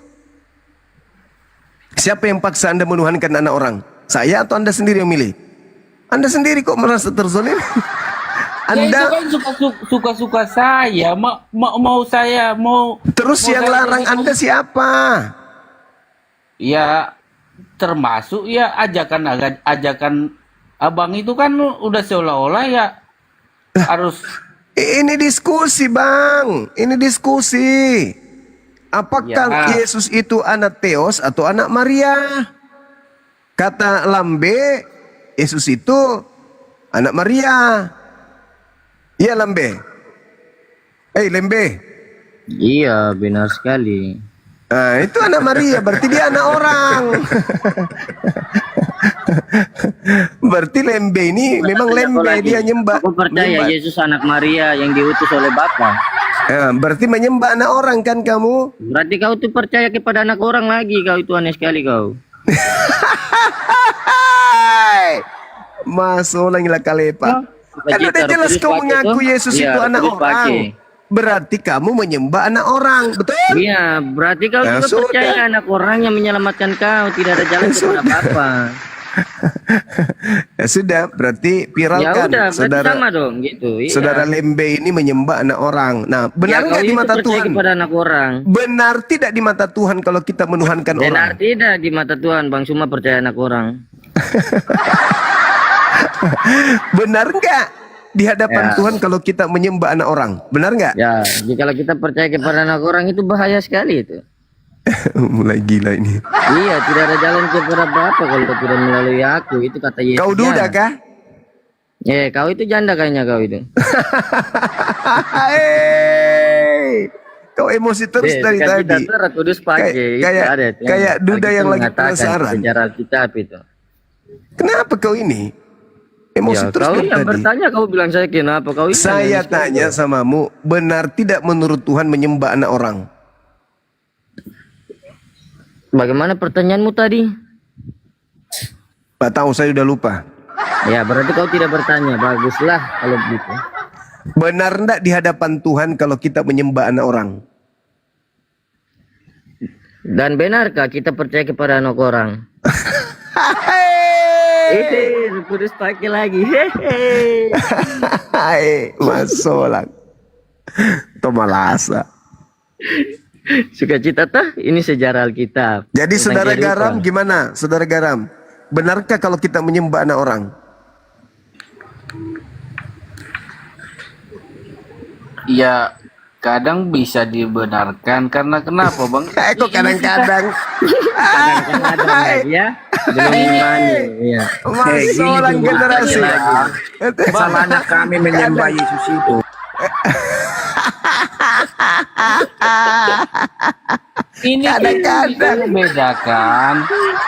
Siapa yang paksa Anda menuhankan anak orang? Saya atau Anda sendiri yang milih? Anda sendiri kok merasa terzolimi. ya itu kan suka-suka saya. Mau saya mau. Terus mau yang saya larang jadi- Anda siapa? Ya termasuk ya ajakan abang itu kan udah seolah-olah ya harus. Ini diskusi Bang, ini diskusi. Apakah Ya. Yesus itu anak Theos atau anak Maria? Kata Lambe, Yesus itu anak Maria. Iya Lambe. Lembe. Iya, benar sekali. Nah, itu anak Maria, berarti dia anak orang. Berarti Lembe ini memang Lembe, dia nyembah. Aku percaya Yesus anak Maria yang diutus oleh Bapa. Berarti menyembah anak orang kan kamu? Berarti kau tuh percaya kepada anak orang lagi, kau itu aneh sekali kau. Masuk lagi lah kalepa. Kan udah jelas kau mengaku Yesus itu anak orang. Berarti kamu menyembah anak orang, betul? Iya, berarti kau Ya juga sudah. percaya anak orang yang menyelamatkan kau, tidak ada jalan kepada Bapa. Ya sudah, berarti Ya viralkan udah, berarti saudara sama dong gitu. Iya. saudara Lembe ini menyembah anak orang. Nah, benar Ya, nggak kau di itu mata percaya Tuhan? kepada anak orang. Benar tidak di mata Tuhan kalau kita menuhankan orang? Benar tidak di mata Tuhan, Bang Suma percaya anak orang. Benar nggak di hadapan Ya. Tuhan kalau kita menyembah anak orang? Benar nggak? Ya, jika kita percaya kepada anak orang itu bahaya sekali itu. Mulai gila ini. Iya, tidak ada jalan kepada Bapa kalau tidak melalui aku. Itu kata Yesus. Kau duda kah? Kau itu janda kayaknya kau itu. Hei, kau emosi terus dari Kan tadi. kita Roh Kudus pakai. Itu Kayak- ada itu kayak yang duda yang lagi mengatakan penasaran. secara Alkitab itu. Kenapa kau ini? Emosi Ya, terus kau dari yang tadi. bertanya, kau bilang saya kenapa kau itu Saya yang tanya samamu, benar tidak menurut Tuhan menyembah anak orang? Bagaimana pertanyaanmu tadi? Nggak tahu, saya udah lupa. Ya, berarti kau tidak bertanya. Baguslah kalau begitu. Benar enggak di hadapan Tuhan kalau kita menyembah anak orang? Dan benarkah kita percaya kepada anak orang? Roh Kudus pakai lagi. Hehe. Hai, masolang. Tomalasa. Sukacita tah? Ini sejarah Alkitab. Jadi Tentang saudara kehidupan. Garam gimana? Saudara Garam, benarkah kalau kita menyembah anak orang? Ya kadang bisa dibenarkan karena kenapa bang? Kok kadang-kadang? Kadang-kadang lagi ya. Belum iman. Iya. Masolang generasi. Salahnya kami menyembah Yesus itu. Ini Kadang-kadang. kita membedakan.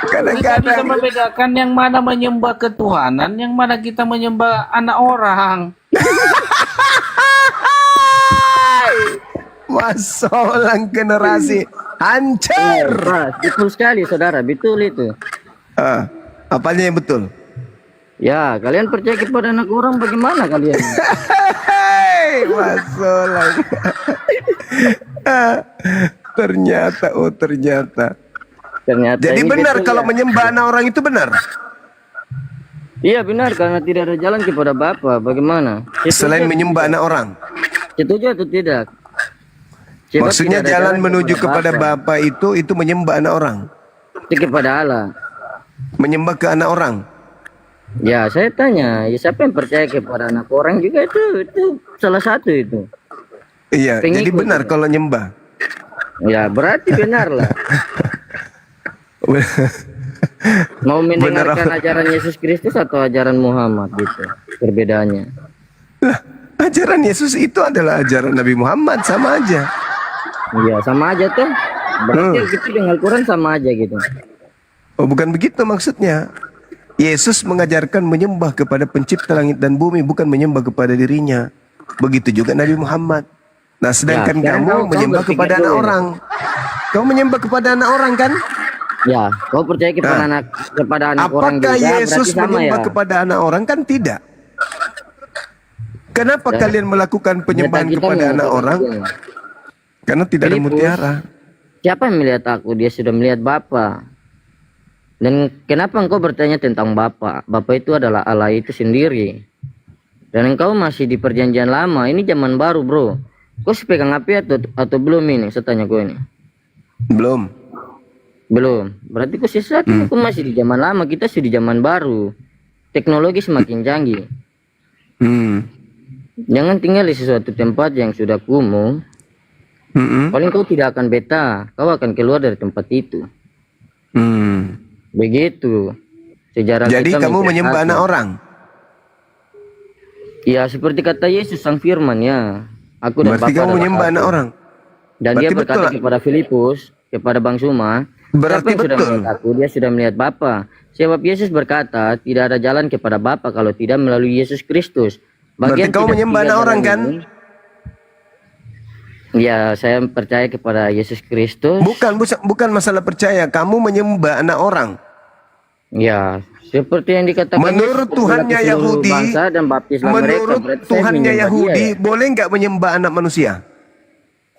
Kita bisa Kadang-kadang. membedakan yang mana menyembah ketuhanan, yang mana kita menyembah anak orang. Masolang generasi hancur. Betul sekali saudara, betul itu. Apanya yang betul? Ya, kalian percaya kepada anak orang bagaimana kalian? Hei, masolang. Ternyata, ternyata. Ternyata Jadi ini benar betul kalau ya. menyembah anak orang itu benar. Iya benar, karena tidak ada jalan kepada Bapa. Bagaimana? Selain menyembah anak orang. Setuju atau tidak? Sebab Maksudnya tidak ada jalan menuju kepada Bapa. Bapa itu menyembah anak orang. Itu kepada Allah. Menyembah ke anak orang. Ya, saya tanya, ya siapa yang percaya kepada anak orang juga itu salah satu itu. Iya, jadi Pengikut benar itu. kalau nyembah. Ya, berarti benar lah. Mau mendengarkan ajaran Yesus Kristus atau ajaran Muhammad gitu. Perbedaannya. Lah, ajaran Yesus itu adalah ajaran Nabi Muhammad, sama aja. Iya, sama aja tuh. Berarti gitu dengan Al-Quran sama aja gitu. Oh, bukan begitu maksudnya. Yesus mengajarkan menyembah kepada pencipta langit dan bumi, bukan menyembah kepada dirinya. Begitu juga Nabi Muhammad. Nah, sedangkan Ya, sekarang kamu kau menyembah berpikir kepada dulu anak ya. orang. Kau menyembah kepada anak orang kan? Ya, kau percaya kepada Nah. anak orang Apakah juga, Yesus berarti sama menyembah ya. kepada anak orang? Kan tidak. Kenapa Ya. kalian melakukan penyembahan Kita kepada anak mengatakan orang? itu. Karena tidak ada Filipus. mutiara. Siapa yang melihat aku? Dia sudah melihat Bapa. Dan kenapa engkau bertanya tentang Bapa? Bapa itu adalah Allah itu sendiri. Dan engkau masih di perjanjian lama. Ini zaman baru, bro. Kau pegang api atau belum ini? Saya tanya kau ini. Belum. Belum. Berarti kau sesat. Kau masih di zaman lama. Kita sudah di zaman baru. Teknologi semakin canggih. Jangan tinggal di sesuatu tempat yang sudah kumuh. Paling kau tidak akan betah. Kau akan keluar dari tempat itu. Begitu. Sejarah Jadi kita kamu menyembah mencatatkan. anak orang? Ya seperti kata Yesus sang firman ya. Aku dan Berarti Bapa kamu adalah menyembah satu. anak orang? Dan Berarti dia berkata betul. kepada Filipus, kepada Bang Suma, Berarti siapa yang sudah betul. melihat aku, dia sudah melihat Bapa. Sebab Yesus berkata, tidak ada jalan kepada Bapa kalau tidak melalui Yesus Kristus. Berarti kau tidak menyembah tiga anak orang jalan kan? ini. Ya, saya percaya kepada Yesus Kristus. Bukan masalah percaya. Kamu menyembah anak orang. Ya, Seperti yang dikatakan Menurut Yesus, Tuhannya seluruh Yahudi, bangsa dan baptislah mereka. menurut Berarti saya Tuhannya menyembah Yahudi, dia, ya? boleh nggak menyembah anak manusia?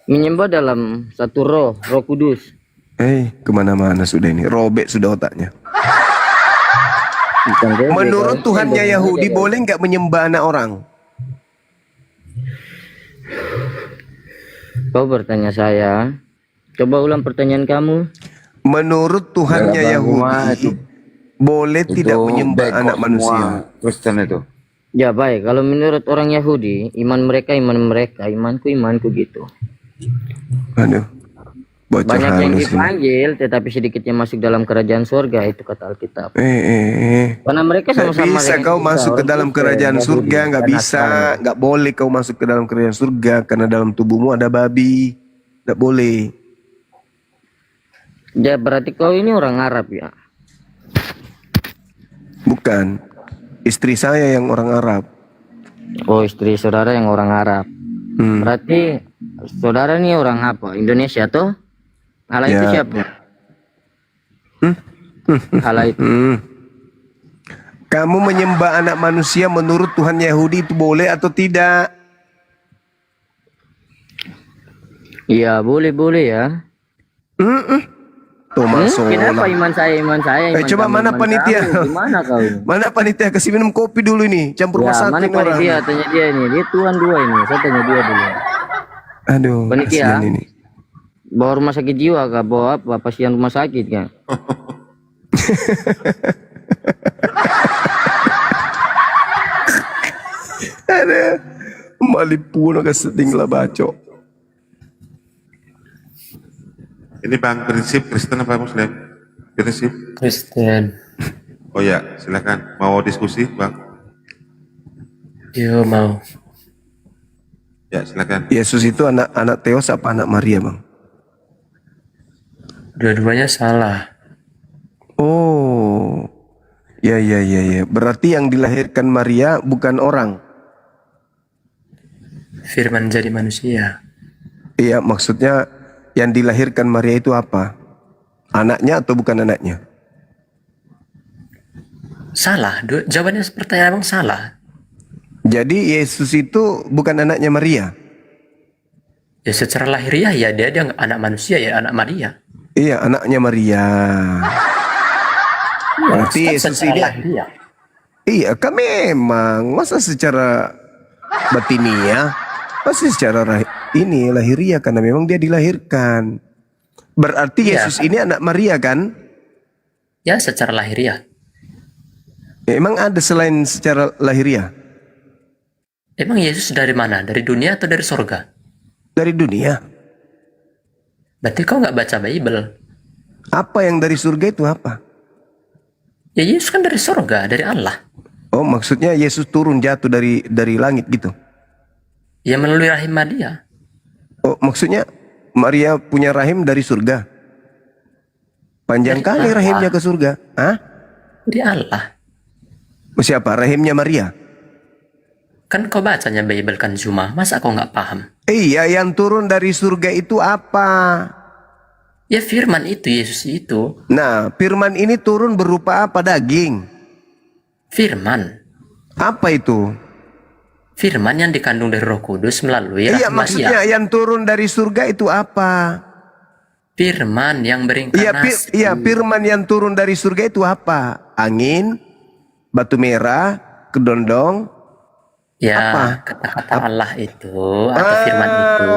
Menyembah dalam satu roh kudus. Kemana-mana sudah ini, robek sudah otaknya. Bukan robek, Menurut kalau Tuhannya saya Yahudi, menyembah boleh nggak menyembah anak orang? Kau bertanya saya. Coba ulang pertanyaan kamu. Menurut Tuhannya Yahudi, boleh tidak menyembah anak manusia? Kristen itu. Ya baik, kalau menurut orang Yahudi, iman mereka, imanku gitu. Aduh, bocah Banyak yang halus ini. dipanggil, tetapi sedikitnya masuk dalam kerajaan surga, itu kata Alkitab. Karena mereka Nggak sama-sama bisa dengan kau kita, masuk ke orang dalam Kristen, kerajaan Yahudi, surga, nggak dan bisa, Nasrani. nggak boleh kau masuk ke dalam kerajaan surga karena dalam tubuhmu ada babi, nggak boleh. Ya berarti kau ini orang Arab ya? Bukan, istri saya yang orang Arab. Oh, istri saudara yang orang Arab. Berarti saudara ini orang apa? Indonesia tuh? Allah itu Ya. siapa? Allah itu. Kamu menyembah anak manusia menurut Tuhan Yahudi itu boleh atau tidak? Iya boleh ya. Tuh masuk. Kenapa iman saya? Coba mana kamu, panitia? iman kamu. Gimana kau ini? Mana panitia? Kasih minum kopi dulu ini, campur Ya, masak mana ini orang. panitia? Tanya dia ini. Dia Tuhan dua ini. Saya tanya dia dulu. Aduh, Panitia. kasihan ini. Bawa rumah sakit jiwa kah? Bawa apa? Pasien rumah sakit kah? Ada malipun agak seding lah bacok. Ini Bang, prinsip Kristen apa Muslim? Prinsip? Kristen. Oh ya, silakan. Mau diskusi, Bang? Yo mau. Ya, silakan. Yesus itu anak Theos apa anak Maria, Bang? Dua-duanya salah. Oh. Ya. Berarti yang dilahirkan Maria bukan orang. Firman jadi manusia. Iya, maksudnya yang dilahirkan Maria itu apa? Anaknya atau bukan anaknya? Salah. Jawabannya pertanyaan abang salah. Jadi Yesus itu bukan anaknya Maria? Ya secara lahiriah ya dia anak manusia ya anak Maria. Iya, anaknya Maria. Berarti Kan Yesus secara ini... lahiriah. Iya, kan memang. Masa secara batiniah? Pasti secara lahiriah karena memang dia dilahirkan. Berarti Iya. Yesus ini anak Maria kan? Ya secara lahiriah. Emang ada selain secara lahiriah? Emang Yesus dari mana? Dari dunia atau dari sorga? Dari dunia. Berarti kau nggak baca Bible. Apa yang dari surga itu apa? Ya Yesus kan dari sorga, dari Allah. Oh, maksudnya Yesus turun jatuh dari langit gitu. Ya melalui rahim Maria. Oh, maksudnya Maria punya rahim dari surga. Panjang Dari kali Allah. rahimnya ke surga. Hah? Dari Allah. Siapa? Rahimnya Maria? Kan kau bacanya Bible kan cuma. Masa kau nggak paham? Iya, yang turun dari surga itu apa? Ya firman itu, Yesus itu. Nah, firman ini turun berupa apa? Daging. Firman. Apa itu? Firman yang dikandung dari Roh Kudus melalui Iya, rahim maksudnya Maria. yang turun dari surga itu apa? Firman yang berinkarnasi. Iya, firman yang turun dari surga itu apa? Angin, batu merah, kedondong. Ya, Apa? kata-kata Allah itu atau firman itu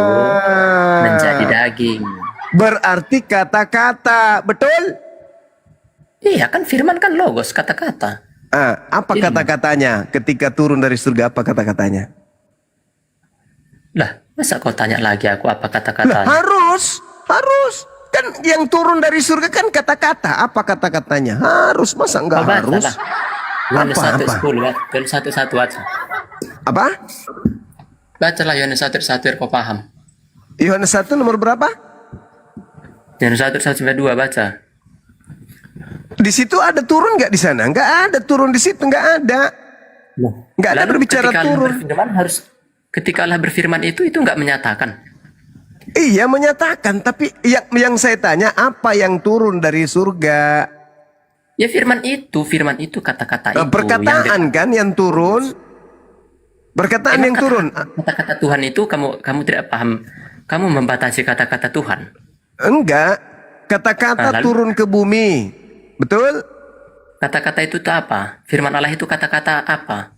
menjadi daging. Berarti kata-kata, betul? Iya kan firman kan logos kata-kata. Apa Firman. kata-katanya ketika turun dari surga? Apa kata-katanya? Lah, masa kau tanya lagi aku apa Lah, kata-katanya? harus. Kan yang turun dari surga kan kata-kata. Apa kata-katanya? Harus, masa enggak Kau baca harus? lah. Yohanes Apa? 1:10, Yohanes 1:1 baca. Apa? Bacalah Yohanes 1:1 biar kau paham. Yohanes 1 nomor berapa? Yohanes 1:1-2 baca. Di situ ada turun nggak di sana? Nggak ada turun di situ, nggak ada. Nggak ada Lalu berbicara ketika Allah turun. berfirman ketika Allah berfirman itu nggak menyatakan. Iya menyatakan, tapi yang saya tanya apa yang turun dari surga? Ya firman itu kata-kata itu Perkataan kan yang turun. Perkataan yang turun. kata-kata Tuhan itu kamu tidak paham. Kamu membatasi kata-kata Tuhan. Enggak. Kata-kata Lalu? turun ke bumi. Betul? Kata-kata itu tuh apa? Firman Allah itu kata-kata apa?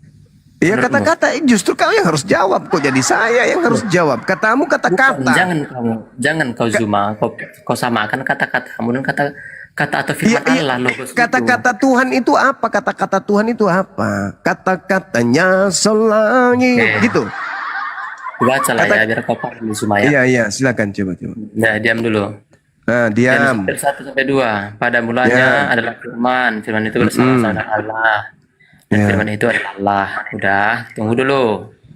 Iya Menurutmu? kata-kata, justru kau yang harus jawab. Kok jadi saya yang harus jawab? Katamu kata-kata. Jangan kau Zuma, kau samakan kata-katamu dan kata atau firman Allah logos itu. Kata-kata Tuhan itu apa? Kata-kata Tuhan itu apa? Kata-katanya selangit. Oke. Gitu. Baca lah ya biar kau paham Zuma ya. Iya, silakan coba. Nah, diam dulu. Nah, diam. Dari 1 sampai 2. Pada mulanya adalah firman. Firman itu bersama-sama dengan Allah. Dan firman itu adalah Allah. Udah, tunggu dulu.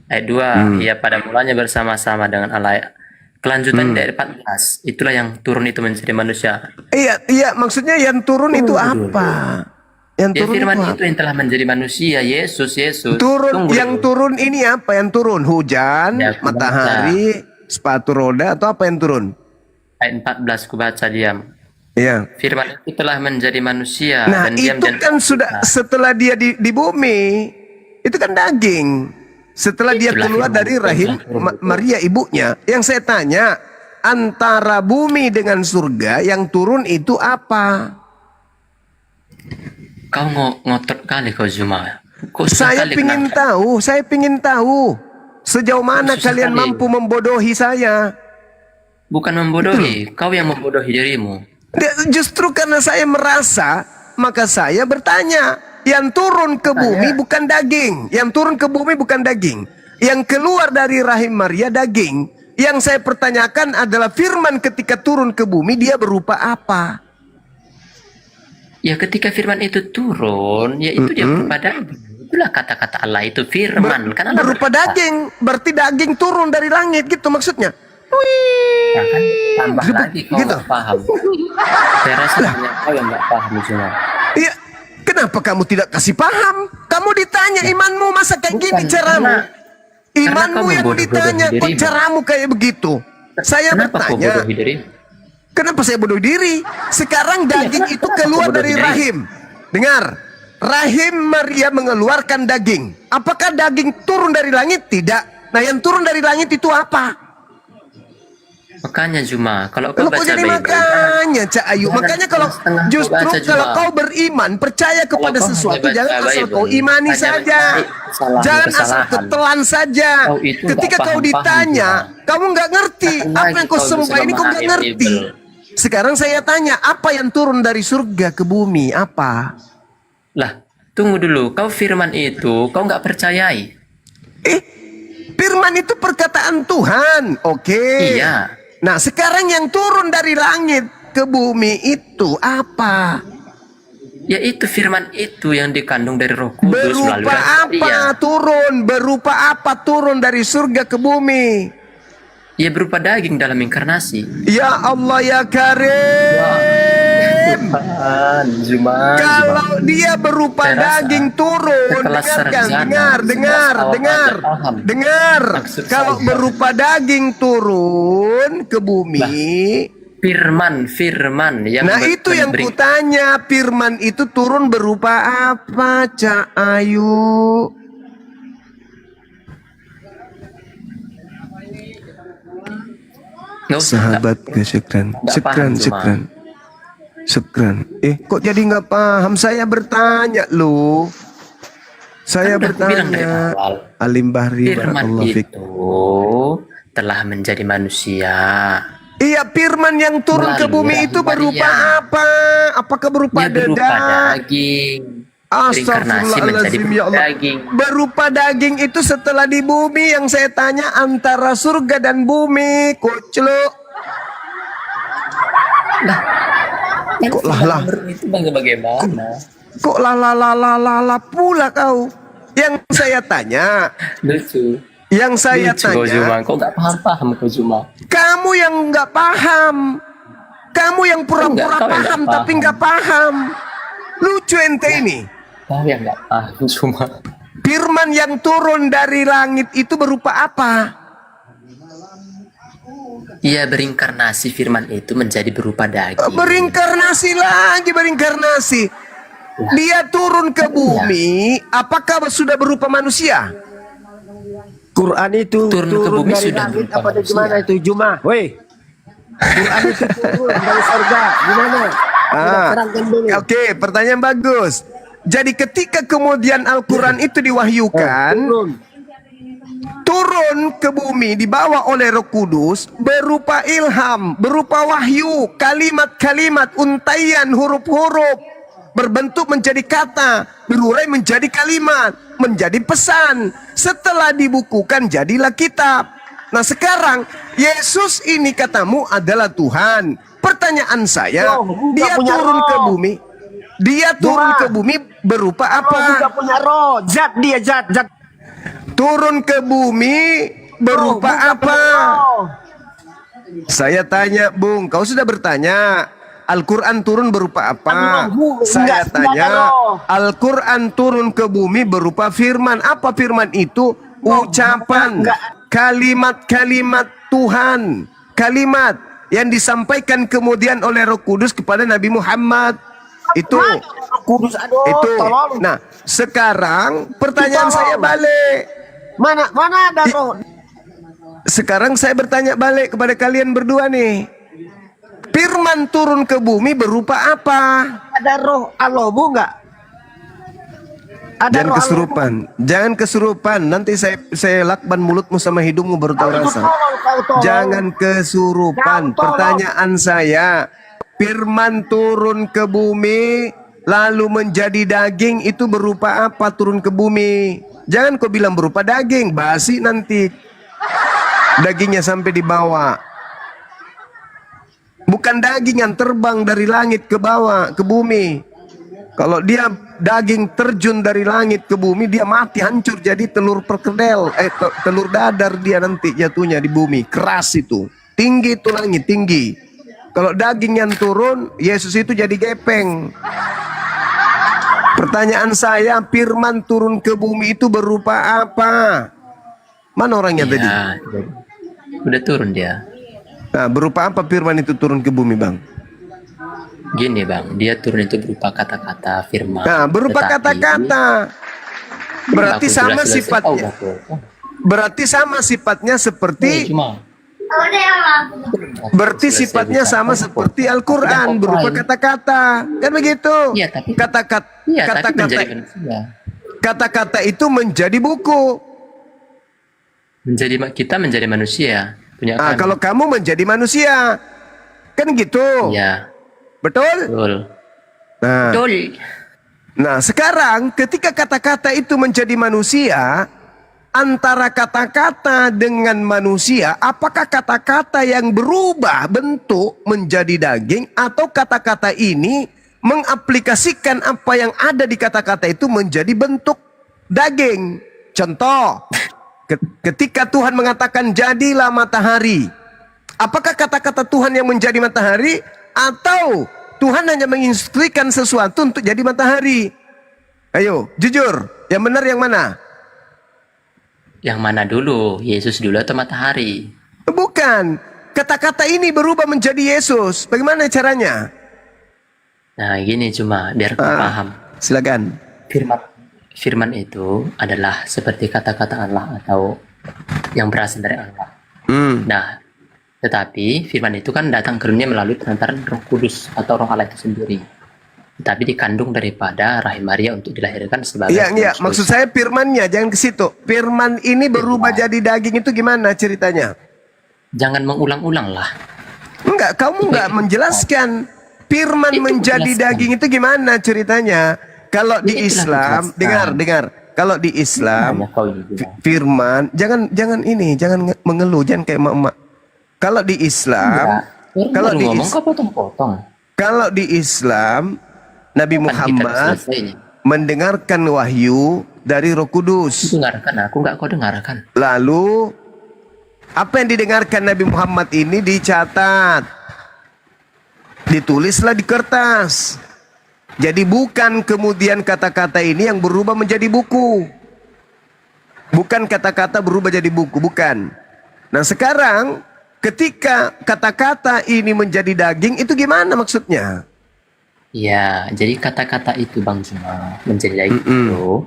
Ayat 2. Ia pada mulanya bersama-sama dengan Allah. Kelanjutan dari 14. Itulah yang turun itu menjadi manusia. Iya, maksudnya yang turun itu apa? Yang Ya turun firman itu itu yang telah menjadi manusia. Yesus. turun, Tunggu yang dulu. turun ini apa? Yang turun hujan, Ya, aku matahari, sepatu roda atau apa yang turun? Ayat 14 ku baca diam. Iya. Firman itu telah menjadi manusia Nah, dan diam itu dan kan sudah setelah dia di bumi, itu kan daging. Setelah dia Itulah keluar firman dari itu, rahim itulah firman itu. Maria ibunya. Yang saya tanya, antara bumi dengan surga yang turun itu apa? Kau ngotot kali kau Zuma. Kau susah Saya kali pingin kenapa? tahu. Sejauh mana Susah kalian kali. mampu membodohi saya? Bukan membodohi, kau yang membodohi dirimu. Justru karena saya merasa, maka saya bertanya. Yang turun ke bumi bukan daging. Yang turun ke bumi bukan daging. Yang keluar dari rahim Maria daging. Yang saya pertanyakan adalah firman ketika turun ke bumi dia berupa apa? Ya ketika firman itu turun, ya itu dia berupa daging. Itulah kata-kata Allah itu firman. Kan Allah Berupa berkata. daging. Berarti daging turun dari langit gitu maksudnya. Nah, kan tambah lagi kau gitu. nggak paham. Saya rasa hanya kau yang nggak paham Zuma. Iya. Kenapa kamu tidak kasih paham? Kamu ditanya imanmu masa kayak gini Bukan, caramu? karena Imanmu kau yang membodoh-bodohi ditanya, kok dirimu. caramu kayak begitu? Saya Kenapa kau bertanya, bodohi diri? kenapa saya bodoh diri? Sekarang daging itu keluar bodoh dari diri? rahim. Dengar, rahim Maria mengeluarkan daging. Apakah daging turun dari langit? Tidak. Nah, yang turun dari langit itu apa? Makanya Zuma, kalau kau Loh, kok baca jadi Bible, makanya, Cak Ayu? jangan Makanya kalau setengah kau justru baca, kalau Juma. kau beriman, percaya kepada kau sesuatu, hanya baca jangan asal Bible, kau imani hanya saja. kesalahan- Jangan asal kesalahan. ketelan saja. Kau itu nggak Ketika kau paham-paham, ditanya, Juma. kamu nggak ngerti. Kapan Apa lagi yang kau kau sembah bisa ini kau nggak memahami ngerti. Bible? Sekarang saya tanya, apa yang turun dari surga ke bumi? Apa? Lah, tunggu dulu. Kau firman itu, kau nggak percayai. Firman itu perkataan Tuhan. Oke. Iya. Nah, sekarang yang turun dari langit ke bumi itu apa? Ya itu firman itu yang dikandung dari Roh Kudus melalui Berupa Rasul apa Maria. turun? Berupa apa turun dari surga ke bumi? Ya berupa daging dalam inkarnasi. Ya Allah ya Karim. Zuma. Kalau dia berupa Saya rasa daging turun, setelah dengarkan, sarjana, dengar. paham. Dengar. Maksud Kalau saya. berupa daging turun ke bumi, Firman yang nah itu yang memberi- kutanya, firman itu turun berupa apa, Cak Ayu? Nggak usah, Sahabat syukran, Nggak paham, syukran. Kok jadi nggak paham? Saya bertanya loh. Saya Kan udah aku bilang dari bertanya. awal. Alim Bahri Firman barakallahu fik. itu telah menjadi manusia. Iya, firman yang turun ke Melalui bumi itu Rahim berupa Maria. apa? Apakah berupa Dia berupa dada? daging. Reinkarnasi menjadi Astagfirullahaladzim ya Allah. daging. Berupa daging itu setelah di bumi, yang saya tanya antara surga dan bumi. Kucluk. Kok lah? Itu bagaimana? Kok la pula kau? Yang saya tanya, Lucu. yang saya Lucu kau Zuma. tanya, Kau nggak paham kau Zuma. kamu yang nggak paham, kamu yang pura-pura Kau yang nggak paham paham. tapi nggak paham. Lucu ente ini. Kau yang nggak paham Zuma. Firman yang turun dari langit itu berupa apa? Ia berinkarnasi firman itu menjadi berupa daging. Berinkarnasi lagi, berinkarnasi. Dia turun ke bumi, apakah sudah berupa manusia? Quran itu Turun ke bumi dari sudah langit berupa apa dari manusia. gimana itu Juma? Woi. Quran itu turun dari surga. Gimana? Terangkan dulu. Oke, pertanyaan bagus. Jadi ketika kemudian Al-Quran itu diwahyukan, turun ke bumi dibawa oleh Roh Kudus berupa ilham, berupa wahyu, kalimat-kalimat, untaian, huruf-huruf berbentuk menjadi kata, berurai menjadi kalimat, menjadi pesan. Setelah dibukukan jadilah kitab. Nah sekarang Yesus ini katamu adalah Tuhan. Pertanyaan saya, dia turun ke bumi. Dia turun ke bumi berupa apa? Juga punya roh, zat dia zat. Turun ke bumi berupa apa? Saya tanya, Bung, kau sudah bertanya, Al-Quran turun berupa apa? Saya tanya, Al-Quran turun ke bumi berupa firman. Apa firman itu? Ucapan, kalimat-kalimat Tuhan, kalimat yang disampaikan kemudian oleh Roh Kudus kepada Nabi Muhammad. Itu. Itu. Nah, sekarang pertanyaan saya balik. Mana ada roh? Sekarang saya bertanya balik kepada kalian berdua nih. Firman turun ke bumi berupa apa? Ada roh Allah bu enggak? Ada Jangan roh kesurupan. Jangan kesurupan. Nanti saya lakban mulutmu sama hidungmu baru tahu rasa. Jangan kesurupan. Pertanyaan saya, firman turun ke bumi lalu menjadi daging itu berupa apa turun ke bumi? Jangan kau bilang berupa daging, basi nanti dagingnya sampai dibawa. Bukan daging yang terbang dari langit ke bawah, ke bumi. Kalau dia daging terjun dari langit ke bumi, dia mati, hancur jadi telur perkedel, telur dadar dia nanti jatuhnya di bumi. Keras itu, tinggi itu langit, tinggi. Kalau daging yang turun, Yesus itu jadi gepeng. Pertanyaan saya, firman turun ke bumi itu berupa apa? Mana orangnya tadi? Udah turun dia. Nah, berupa apa firman itu turun ke bumi, Bang? Gini Bang, dia turun itu berupa kata-kata firman. Nah, berupa Tetapi- kata-kata. Berarti Aku sama jelas-jelas sifatnya. tahu, Berarti sama sifatnya seperti Cuma Berarti sifatnya sama seperti Al-Quran, berupa kata-kata, kan begitu? Iya, tapi Kata-kata, iya, tapi kata-kata, menjadi manusia. kata-kata itu menjadi buku. Kita menjadi manusia. Punya Ah, kami. kalau kamu menjadi manusia, kan gitu? Iya, Betul? betul. Nah, Betul. nah sekarang ketika kata-kata itu menjadi manusia, antara kata-kata dengan manusia, apakah kata-kata yang berubah bentuk menjadi daging atau kata-kata ini mengaplikasikan apa yang ada di kata-kata itu menjadi bentuk daging? Contoh, ketika Tuhan mengatakan jadilah matahari, apakah kata-kata Tuhan yang menjadi matahari atau Tuhan hanya menginstruksikan sesuatu untuk jadi matahari? Ayo, jujur, yang benar yang mana? Yang mana dulu? Yesus dulu atau matahari? Bukan. Kata-kata ini berubah menjadi Yesus. Bagaimana caranya? Nah, gini cuma biar kau paham. Silakan. Firman itu adalah seperti kata-kata Allah atau yang berasal dari Allah. Nah, tetapi firman itu kan datang ke dunia melalui perantaran Roh Kudus atau Roh Allah itu sendiri. Tapi dikandung daripada rahim Maria untuk dilahirkan sebagai Iya, maksud saya firmannya, jangan ke situ. Firman ini berubah jadi daging itu gimana ceritanya? Jangan mengulang-ulang lah. Enggak, kamu enggak menjelaskan. Firman menjadi daging itu gimana ceritanya? Kalau di Islam, dengar. Kalau di Islam, firman, jangan mengeluh, jangan kayak emak-emak. Kalau di Islam, kalau di Islam, Nabi Muhammad mendengarkan wahyu dari Roh Kudus. Dengarkan, aku enggak kau dengarkan. Lalu apa yang didengarkan Nabi Muhammad ini dicatat, ditulislah di kertas. Jadi bukan kemudian kata-kata ini yang berubah menjadi buku. Bukan kata-kata berubah jadi buku, bukan. Nah sekarang ketika kata-kata ini menjadi daging, itu gimana maksudnya? Ya, jadi kata-kata itu Bang Juma menjadi daging itu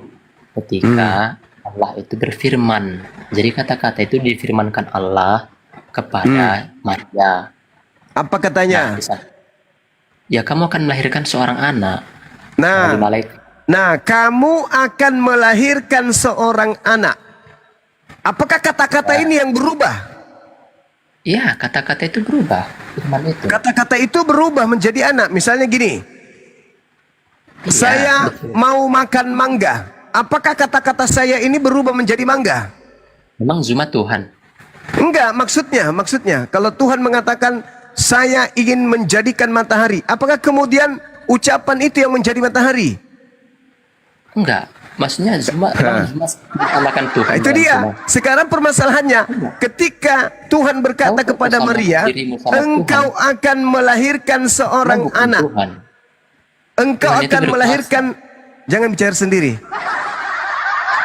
ketika Allah itu berfirman. Jadi kata-kata itu difirmankan Allah kepada Maria. Apa katanya? Ya, kamu akan melahirkan seorang anak. Nah, Dari malaikat. nah, kamu akan melahirkan seorang anak. Apakah kata-kata ini yang berubah? Ya, kata-kata itu berubah. Firman itu. Kata-kata itu berubah menjadi anak. Misalnya gini, Iya, saya betul. mau makan mangga. Apakah kata-kata saya ini berubah menjadi mangga? Memang Zuma Tuhan. Enggak, maksudnya kalau Tuhan mengatakan saya ingin menjadikan matahari, apakah kemudian ucapan itu yang menjadi matahari? Enggak. Maksudnya Zuma, memang Zuma menamakan Tuhan. Nah, itu bukan dia. Zuma. Sekarang permasalahannya, ketika Tuhan berkata Kau kepada bersama Maria, dirimu sama engkau akan melahirkan seorang Bukan anak. Tuhan. Engkau Tuhan itu akan berkuasa. melahirkan. Jangan bicara sendiri.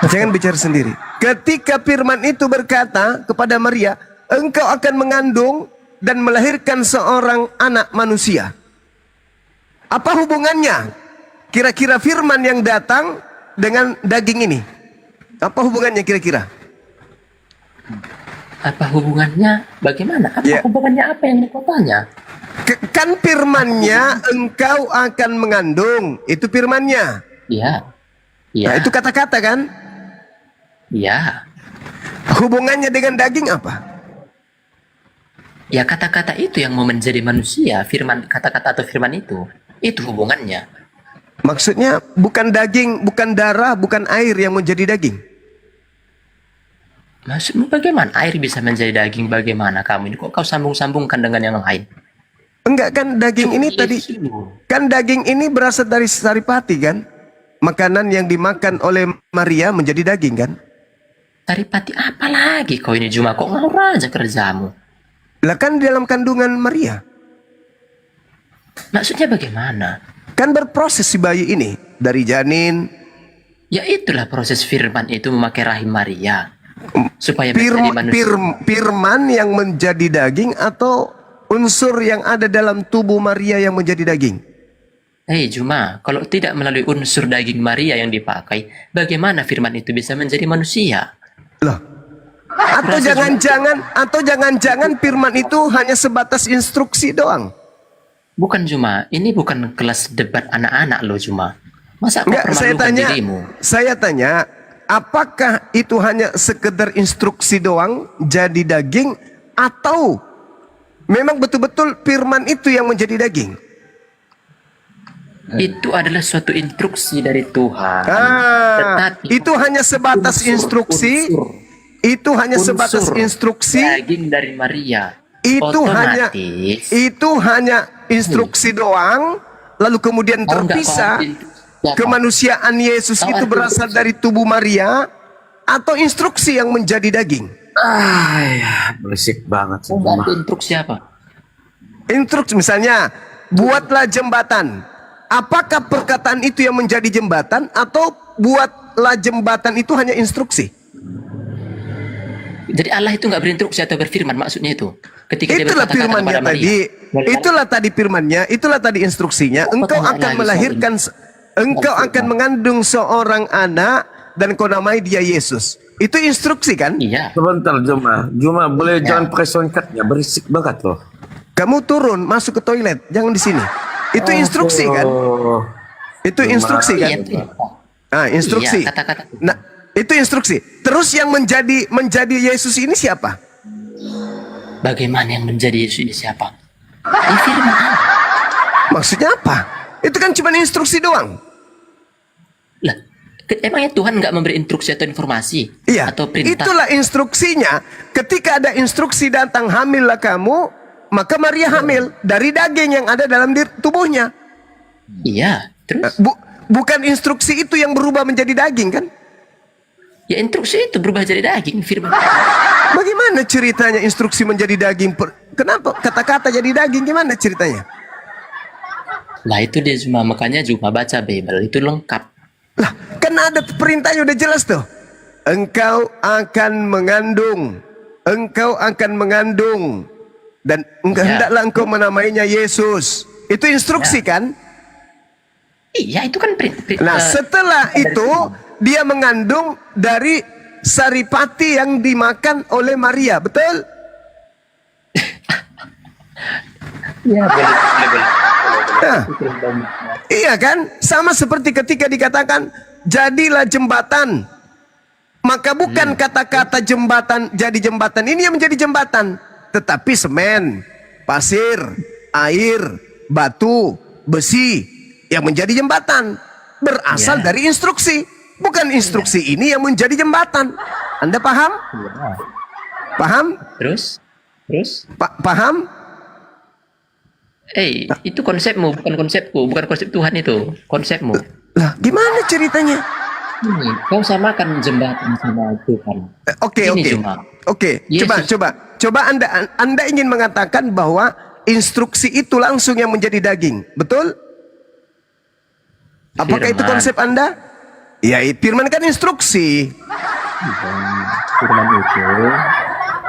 Jangan bicara sendiri. Ketika firman itu berkata kepada Maria, engkau akan mengandung dan melahirkan seorang anak manusia. Apa hubungannya? Kira-kira firman yang datang dengan daging ini. Apa hubungannya kira-kira? Apa hubungannya? Bagaimana? Apa Ya. hubungannya apa yang kau tanya? Kan firmannya engkau akan mengandung. Itu firmannya. Iya. Iya. Nah, itu kata-kata kan? Iya. Hubungannya dengan daging apa? Ya kata-kata itu yang mau menjadi manusia, firman kata-kata atau firman itu hubungannya. Maksudnya bukan daging, bukan darah, bukan air yang menjadi daging. Maksudmu bagaimana? Air bisa menjadi daging bagaimana kamu ini? Kok kau sambung-sambungkan dengan yang lain? Enggak kan daging ini tadi, kan daging ini berasal dari saripati kan? Makanan yang dimakan oleh Maria menjadi daging kan? Saripati apa lagi kau ini Juma? Kok ngawur aja kerjamu? Lah kan di dalam kandungan Maria. Maksudnya bagaimana? Kan berproses si bayi ini dari janin. Ya itulah proses firman itu memakai rahim Maria. Supaya menjadi manusia. Firman yang menjadi daging atau unsur yang ada dalam tubuh Maria yang menjadi daging? Hei Juma, kalau tidak melalui unsur daging Maria yang dipakai, bagaimana firman itu bisa menjadi manusia? Loh. Atau jangan-jangan firman itu hanya sebatas instruksi doang? Bukan Juma, ini bukan kelas debat anak-anak loh Juma. Masa kau Enggak, permalukan dirimu? saya tanya, apakah itu hanya sekedar instruksi doang jadi daging atau memang betul-betul firman itu yang menjadi daging? Itu adalah suatu instruksi dari Tuhan. Tetapi Itu hanya sebatas instruksi. Itu hanya sebatas instruksi. daging dari Maria. Itu Otomatis, hanya instruksi doang. Lalu kemudian Tahu nggak terpisah. kau arti- Kemanusiaan Yesus Tahu itu arti berasal instruksi? dari tubuh Maria atau instruksi yang menjadi daging? Berisik banget Tahu nggak arti instruksi apa? Instruksi misalnya, buatlah jembatan. Apakah perkataan itu yang menjadi jembatan atau buatlah jembatan itu hanya instruksi? Jadi Allah itu nggak berinstruksi atau berfirman maksudnya itu. Ketika dia Itulah berkata-kata firmannya kepada tadi. Maria. Itulah tadi firmannya. Itulah tadi instruksinya. Engkau tanya akan lagi melahirkan, engkau akan mengandung seorang anak dan kau namai dia Yesus. Itu instruksi kan? Iya. Sebentar Juma boleh jangan pakai soundcardnya, berisik banget loh. Kamu turun masuk ke toilet, jangan di sini. Itu instruksi kan? Itu instruksi kan? Iya, Ah, instruksi. Iya, kata-kata. Nah, itu instruksi. Terus yang menjadi Yesus ini siapa? Bagaimana yang menjadi Yesus ini siapa? Ini firman Allah. Maksudnya apa? Itu kan cuma instruksi doang. Lah, emangnya Tuhan nggak memberi instruksi atau informasi? Iya. Atau perintah? Itulah instruksinya. Ketika ada instruksi datang, hamillah kamu, maka Maria hamil dari daging yang ada dalam tubuhnya. Iya. Terus? Bukan instruksi itu yang berubah menjadi daging kan? Ya instruksi itu berubah jadi daging firman. Bagaimana ceritanya instruksi menjadi daging? Kenapa kata-kata jadi daging? Gimana ceritanya? Lah itu dia cuma makanya cuma baca Bible itu lengkap. Lah, kan ada perintahnya udah jelas tuh. Engkau akan mengandung. Engkau akan mengandung. Dan Ya. hendaklah engkau menamainya Yesus. Itu instruksi kan? Iya, itu kan Nah, setelah itu dia mengandung dari saripati yang dimakan oleh Maria, betul? ya boleh. Nah, iya kan? Sama seperti ketika dikatakan jadilah jembatan. Maka bukan kata-kata jembatan jadi jembatan ini yang menjadi jembatan, tetapi semen, pasir, air, batu, besi yang menjadi jembatan. Berasal dari instruksi. Bukan instruksi ini yang menjadi jembatan. Anda paham? Paham? Terus? Paham? Itu konsepmu, bukan konsepku, bukan konsep Tuhan itu, konsepmu. Lah, gimana ceritanya? Ini, kau samakan jembatan sama Tuhan. Oke. Yesus. Coba Anda ingin mengatakan bahwa instruksi itu langsung yang menjadi daging, betul? Apakah itu konsep Anda? Ya, firman kan instruksi. Firman itu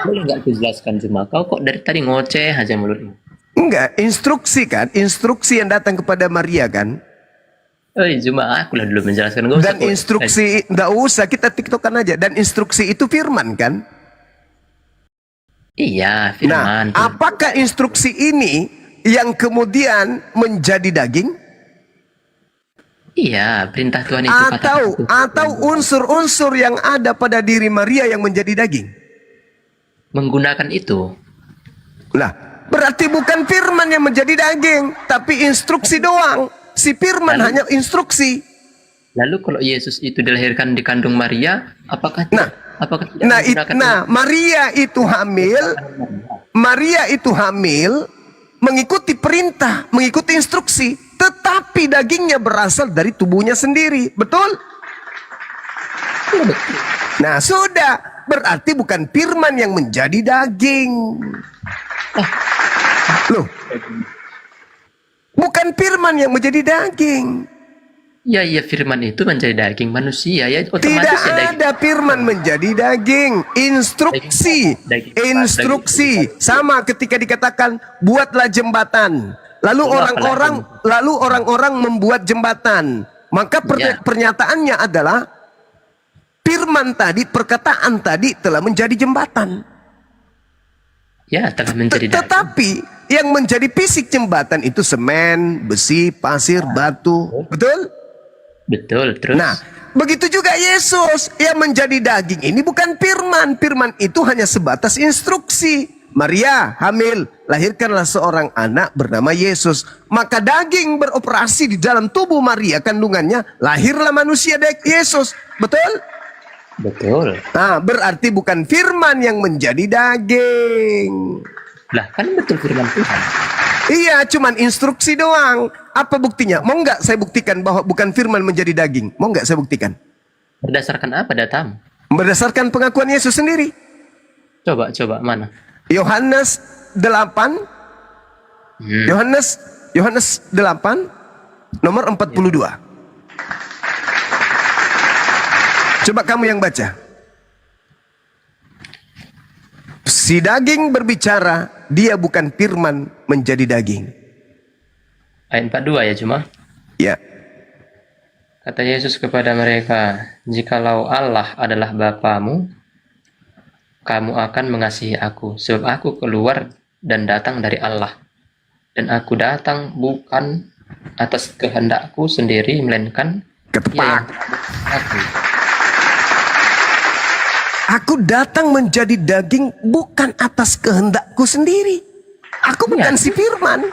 boleh nggak dijelaskan cuma kau kok dari tadi ngoceh aja mulutmu. Enggak, instruksi kan, instruksi yang datang kepada Maria kan. Cuma aku lah dulu menjelaskan. Gak usah Dan instruksi, enggak usah, kita tiktokan aja. Dan instruksi itu firman kan. Iya, firman. Nah, apakah instruksi ini yang kemudian menjadi daging? Iya, perintah Tuhan itu Atau unsur-unsur yang ada pada diri Maria yang menjadi daging? Menggunakan itu. Lah, berarti bukan firman yang menjadi daging, tapi instruksi doang. Si firman hanya instruksi. Lalu kalau Yesus itu dilahirkan di kandung Maria, apakah tidak menggunakan Maria itu hamil mengikuti perintah, mengikuti instruksi, tetapi dagingnya berasal dari tubuhnya sendiri, betul? Nah, sudah, berarti bukan firman yang menjadi daging. Loh, bukan firman yang menjadi daging. Iya, firman itu menjadi daging manusia ya, otomatis Tidak ya daging. ada firman menjadi daging. Instruksi sama ketika dikatakan buatlah jembatan. Lalu orang-orang membuat jembatan. Maka pernyataannya adalah firman tadi, perkataan tadi telah menjadi jembatan. Ya, telah menjadi daging. Tetapi yang menjadi fisik jembatan itu semen, besi, pasir, batu. Betul? Betul, terus. Nah, begitu juga Yesus yang menjadi daging ini bukan firman. Firman itu hanya sebatas instruksi. Maria hamil, lahirkanlah seorang anak bernama Yesus. Maka daging beroperasi di dalam tubuh Maria kandungannya, lahirlah manusia Yesus. Betul? Betul. Nah, berarti bukan firman yang menjadi daging. Lah, kan betul firman Tuhan. Iya, cuman instruksi doang. Apa buktinya? Mau nggak saya buktikan bahwa bukan firman menjadi daging? Mau nggak saya buktikan? Berdasarkan apa datamu? Berdasarkan pengakuan Yesus sendiri. Coba, mana? Yohanes 8. Yohanes 8 nomor 42. Coba kamu yang baca. Si daging berbicara, dia bukan firman menjadi daging. Ayat 42 ya cuma. Ya. Kata Yesus kepada mereka, jikalau Allah adalah Bapamu, kamu akan mengasihi aku, sebab aku keluar dan datang dari Allah. Dan aku datang bukan atas kehendakku sendiri, melainkan ketepak. Aku datang menjadi daging bukan atas kehendakku sendiri. Aku bukan si firman.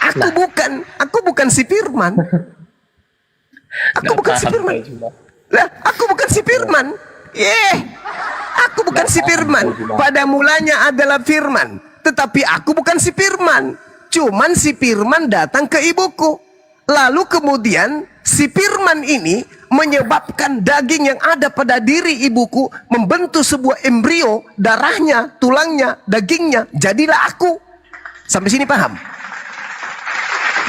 Aku bukan si firman. Aku bukan si firman. Lah, aku bukan si firman. Aku bukan si firman. Pada mulanya adalah firman, tetapi aku bukan si firman. Cuman si firman datang ke ibuku. Lalu kemudian si firman ini menyebabkan daging yang ada pada diri ibuku membentuk sebuah embrio, darahnya, tulangnya, dagingnya, jadilah aku. Sampai sini paham?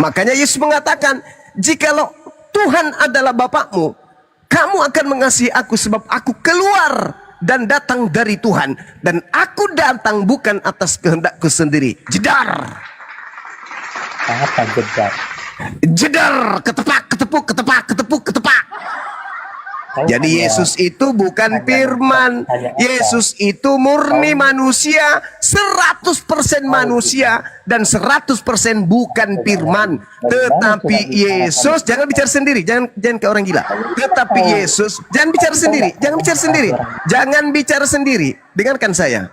Makanya Yesus mengatakan, jikalau Tuhan adalah Bapakmu, kamu akan mengasihi aku sebab aku keluar dan datang dari Tuhan, dan aku datang bukan atas kehendakku sendiri. Jedar. Apa jedar? Jedar, ketepak. ketepak. Jadi Yesus itu bukan firman. Yesus itu murni manusia, 100% manusia dan 100% bukan firman. Tetapi Yesus, jangan bicara sendiri, jangan kayak orang gila. Tetapi Yesus, jangan bicara sendiri. Dengarkan saya.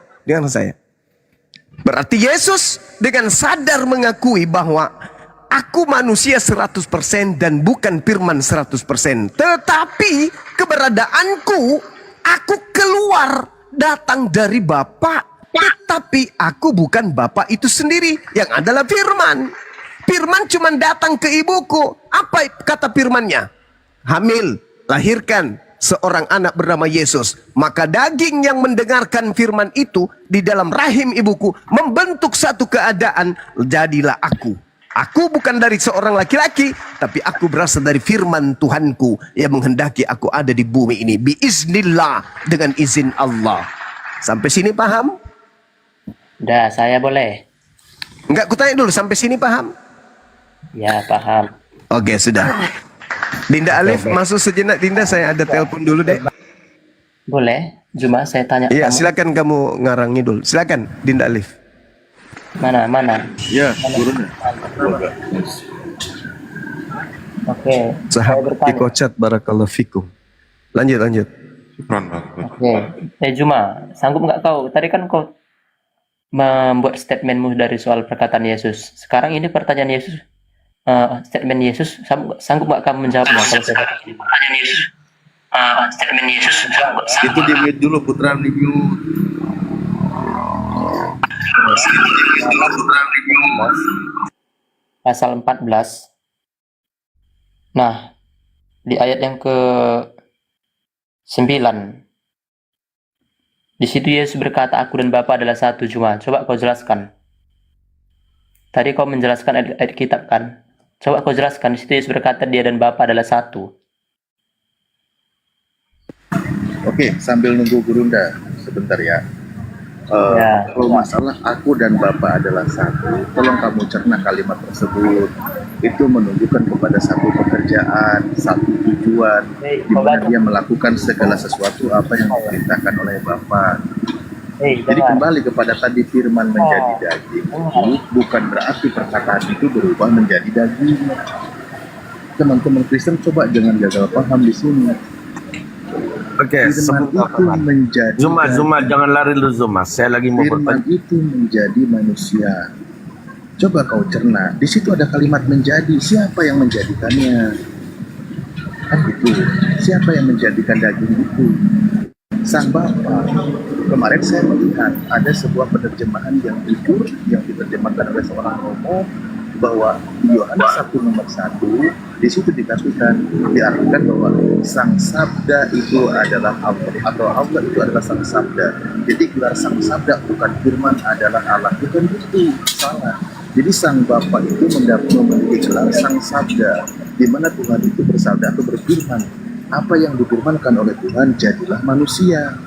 Berarti Yesus dengan sadar mengakui bahwa aku manusia 100% dan bukan firman 100%. Tetapi keberadaanku, aku keluar datang dari Bapa. Tetapi aku bukan Bapa itu sendiri yang adalah firman. Firman cuma datang ke ibuku. Apa kata firmannya? Hamil, lahirkan seorang anak bernama Yesus. Maka daging yang mendengarkan firman itu di dalam rahim ibuku membentuk satu keadaan, jadilah aku. Aku bukan dari seorang laki-laki, tapi aku berasal dari firman Tuhanku yang menghendaki aku ada di bumi ini. Biiznillah, dengan izin Allah. Sampai sini paham? Udah, saya boleh. Enggak, aku tanya dulu, sampai sini paham? Ya, paham. Oke, sudah. Dinda Alif, masuk sejenak. Dinda, saya ada telepon dulu deh. Boleh? Cuma saya tanya Iya, kamu. silakan kamu ngarang ngidul. Silakan, Dinda Alif. Mana? Ya, gurunya. Oke. saya Sahabat bertanya. Kikocat, barakallahu fikum. Lanjut. Oke. Juma, sanggup nggak kau? Tadi kan kau membuat statementmu dari soal perkataan Yesus. Sekarang ini pertanyaan Yesus, statement Yesus, sanggup nggak kamu menjawabnya? Kalau saya pertanyaan Yesus, statement Yesus, Itu di mute dulu, Putra, di mute. Pasal 14. Nah, di ayat yang ke-9, di situ Yesus berkata, aku dan Bapa adalah satu. Cuma, coba kau jelaskan. Tadi kau menjelaskan ayat kitab kan? Coba kau jelaskan, di situ Yesus berkata dia dan Bapa adalah satu. Oke, sambil nunggu Gurunda sebentar ya. Kalau masalah aku dan Bapa adalah satu, tolong kamu cerna kalimat tersebut. Itu menunjukkan kepada satu pekerjaan, satu tujuan, di mana dia melakukan segala sesuatu apa yang diperintahkan oleh Bapa. Jadi kembali kepada tadi firman menjadi daging, bukan berarti perkataan itu berubah menjadi daging. Teman-teman Kristen coba jangan gagal paham di sini. Oke, Firman itu menjadi Zuma, jangan lari lu Zuma. Saya lagi mau firman bertanya. itu menjadi manusia. Coba kau cerna, di situ ada kalimat menjadi. Siapa yang menjadikannya? Kan itu. Siapa yang menjadikan daging itu? Sang Bapa. Kemarin saya melihat ada sebuah penerjemahan yang jujur yang diterjemahkan oleh seorang Romo bahwa di Yohanes 1:1 di situ diartikan bahwa Sang Sabda itu adalah Allah atau Allah itu adalah Sang Sabda. Jadi gelar Sang Sabda bukan firman adalah Allah, bukan itu, salah. Jadi Sang Bapa itu memiliki gelar Sang Sabda, di mana Tuhan itu bersabda atau berfirman. Apa yang difirmankan oleh Tuhan jadilah manusia.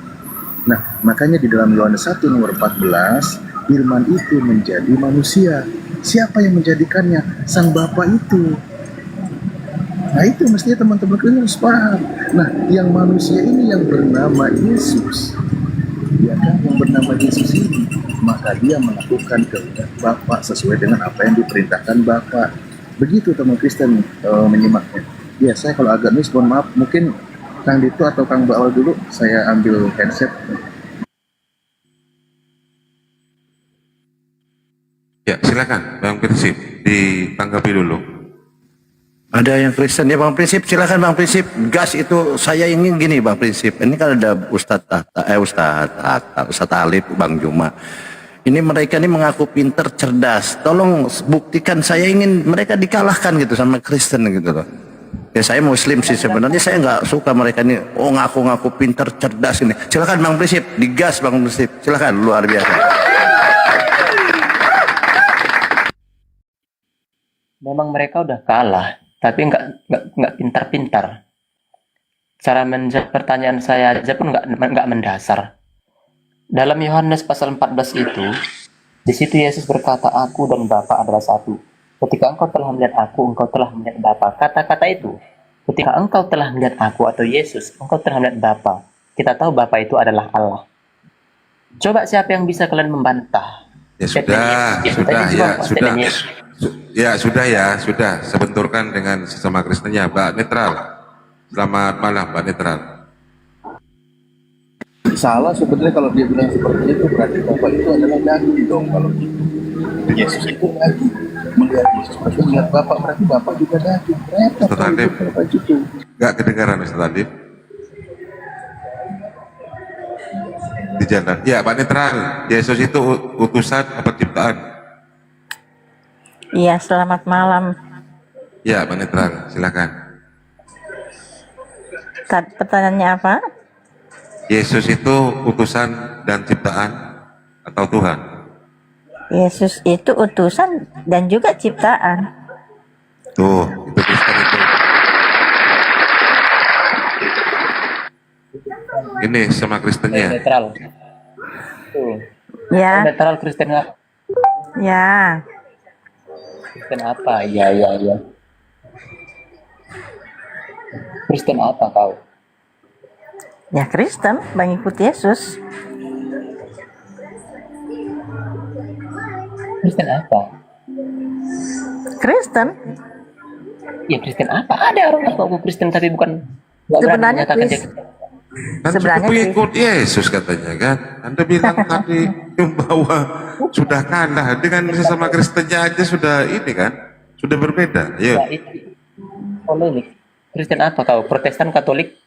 Nah, makanya di dalam Yohanes 1:14 firman itu menjadi manusia. Siapa yang menjadikannya? Sang Bapa itu. Nah, itu mestinya teman-teman kalian harus paham. Nah, yang manusia ini yang bernama Yesus, ya kan, yang bernama Yesus ini, maka dia melakukan kehendak Bapa sesuai dengan apa yang diperintahkan Bapa. Begitu teman Kristen menyimaknya. Ya, saya kalau agak miss, mohon maaf. Mungkin Kang Dito atau Kang Bawal dulu, saya ambil headset. Ya, silakan Bang Prinsip ditanggapi dulu. Ada yang Kristen ya Bang Prinsip, silakan Bang Prinsip. Gas itu saya ingin gini Bang Prinsip. Ini kan ada Ustadz Alif, Bang Juma. Ini mereka ini mengaku pinter, cerdas. Tolong buktikan, saya ingin mereka dikalahkan gitu sama Kristen gitu loh. Ya saya Muslim sih sebenarnya, saya nggak suka mereka ini ngaku-ngaku pinter, cerdas ini. Silakan Bang Prinsip, digas Bang Prinsip. Silakan, luar biasa. Memang mereka udah kalah, tapi nggak pintar-pintar. Cara menjawab pertanyaan saya aja pun nggak mendasar. Dalam Yohanes pasal 14 itu, di situ Yesus berkata, aku dan Bapa adalah satu. Ketika engkau telah melihat aku, engkau telah melihat Bapa. Kata-kata itu, ketika engkau telah melihat aku atau Yesus, engkau telah melihat Bapa. Kita tahu Bapa itu adalah Allah. Coba siapa yang bisa kalian membantah? Ya Statement Yesus. Tadi juga statement Yesus. Sudah. Sebenturkan dengan sesama Kristennya, Mbak Netral. Selamat malam, Mbak Netral. Salah sebenarnya kalau dia bilang seperti itu, berarti Bapak itu adalah daging dong kalau gitu. Yesus itu daging. Melihat Yesus berarti melihat Bapak, berarti Bapak juga daging. Repot Ustaz Adib, gitu. nggak kedengaran Ustaz Adib. Di jalan. Ya, Pak Netral. Yesus itu utusan apa ciptaan? Iya, selamat malam. Ya, Pak Netral. Silakan. Pertanyaannya apa? Yesus itu utusan dan ciptaan atau Tuhan? Yesus itu utusan dan juga ciptaan. Tuh, itu Kristen itu. Ini sama Kristennya. Netral. Tuh. Ya, Netral Kristen apa? ya. Kristen apa? Iya. Kristen apa kau? Ya Kristen, mengikut Yesus. Kristen apa? Kristen. Ya Kristen apa? Ada orang ngaku Kristen tapi bukan nggak berani Sebenarnya menyatakan dia Kristen. Kan Sebenarnya sudah pengikut Yesus katanya kan. Anda bilang tadi bahwa sudah kalah dengan sesama Kristennya aja sudah ini kan. Sudah berbeda. Ayo. Ya, itu polemik. Kristen apa kau? Protestan, Katolik?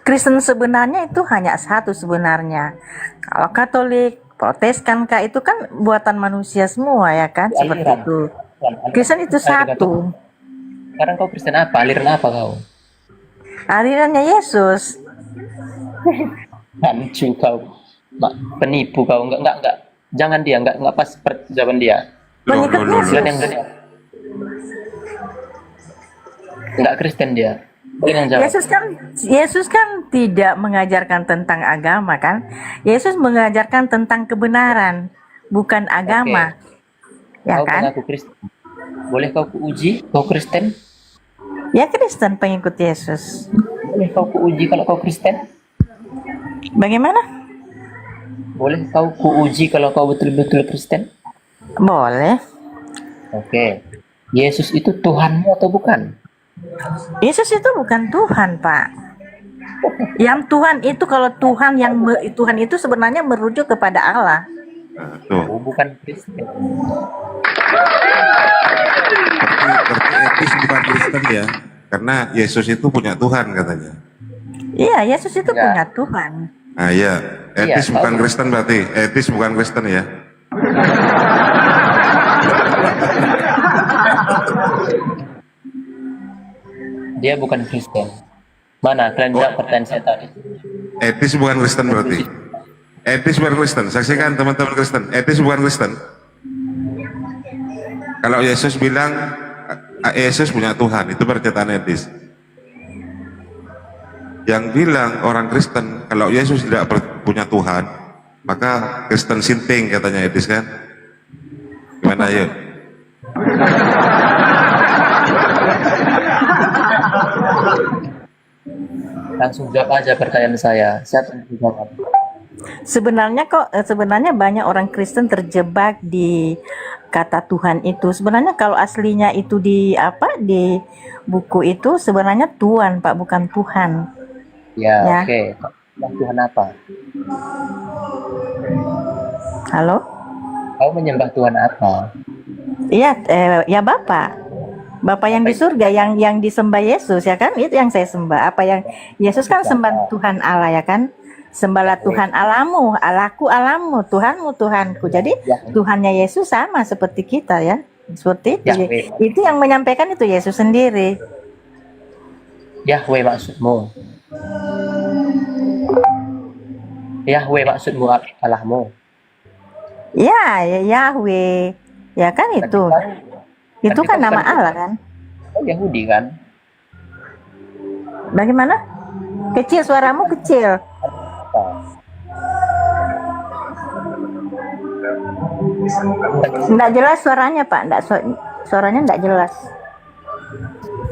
Kristen sebenarnya itu hanya satu sebenarnya. Kalau Katolik, Protestan kah itu kan buatan manusia semua ya kan, seperti Aliran. itu. Aliran. Kristen itu satu. Sekarang kau Kristen apa? Aliran apa kau? Alirannya Yesus. Hancur kau. Penipu kau. Enggak. Jangan dia, enggak pas jawaban dia. Pengikut Silakan yang Yesus. dia. Enggak Kristen dia. Kalian yang jawab. Yesus kan tidak mengajarkan tentang agama kan. Yesus mengajarkan tentang kebenaran, bukan agama. Ya Kau kan? mengaku Kristen. Boleh kau kuuji kau Kristen? Ya Kristen pengikut Yesus. Boleh kau kuuji kalau kau Kristen? Bagaimana? Boleh kau kuuji kalau kau betul-betul Kristen? Boleh. Oke. Yesus itu Tuhanmu atau bukan? Yesus itu bukan Tuhan, Pak. Yang Tuhan itu kalau Tuhan Tuhan itu sebenarnya merujuk kepada Allah. Oh, bukan Kristen. Berarti etis bukan Kristen ya. Karena Yesus itu punya Tuhan katanya. Iya, Yesus itu punya Tuhan. Nah iya. Etis Iya, bukan tahu. Kristen berarti. Etis bukan Kristen ya. Dia bukan Kristen. Mana? Kalian jawab pertanyaan saya tadi. Etis bukan Kristen berarti. Etis bukan Kristen. Saksikan teman-teman Kristen. Etis bukan Kristen. Kalau Yesus bilang Yesus punya Tuhan, itu pernyataan etis. Yang bilang orang Kristen kalau Yesus tidak punya Tuhan, maka Kristen sinting katanya etis kan? Gimana yuk? Langsung jawab aja pertanyaan saya. Siapa yang jawab? Sebenarnya banyak orang Kristen terjebak di kata Tuhan itu. Sebenarnya kalau aslinya itu di buku itu sebenarnya Tuhan, Pak, bukan Tuhan. Ya. Oke. Tuhan apa? Halo? Kau menyembah Tuhan apa? Iya, ya Bapak. Bapak yang di surga, yang disembah Yesus ya kan? Itu yang saya sembah. Apa yang Yesus kan sembah Tuhan Allah ya kan? Sembahlah Tuhan Allahmu, Allahku Allahmu, Tuhanmu Tuhanku. Jadi Tuhannya Yesus sama seperti kita ya. Seperti itu. Itu yang menyampaikan itu Yesus sendiri. Yahweh maksudmu. Yahweh maksudmu Allahmu. Ya, Yahweh. Ya kan itu. Itu kan nama Allah kan? Oh, Yahudi kan? Bagaimana? Kecil, suaramu kecil. Enggak jelas suaranya, Pak. Enggak, suaranya enggak jelas.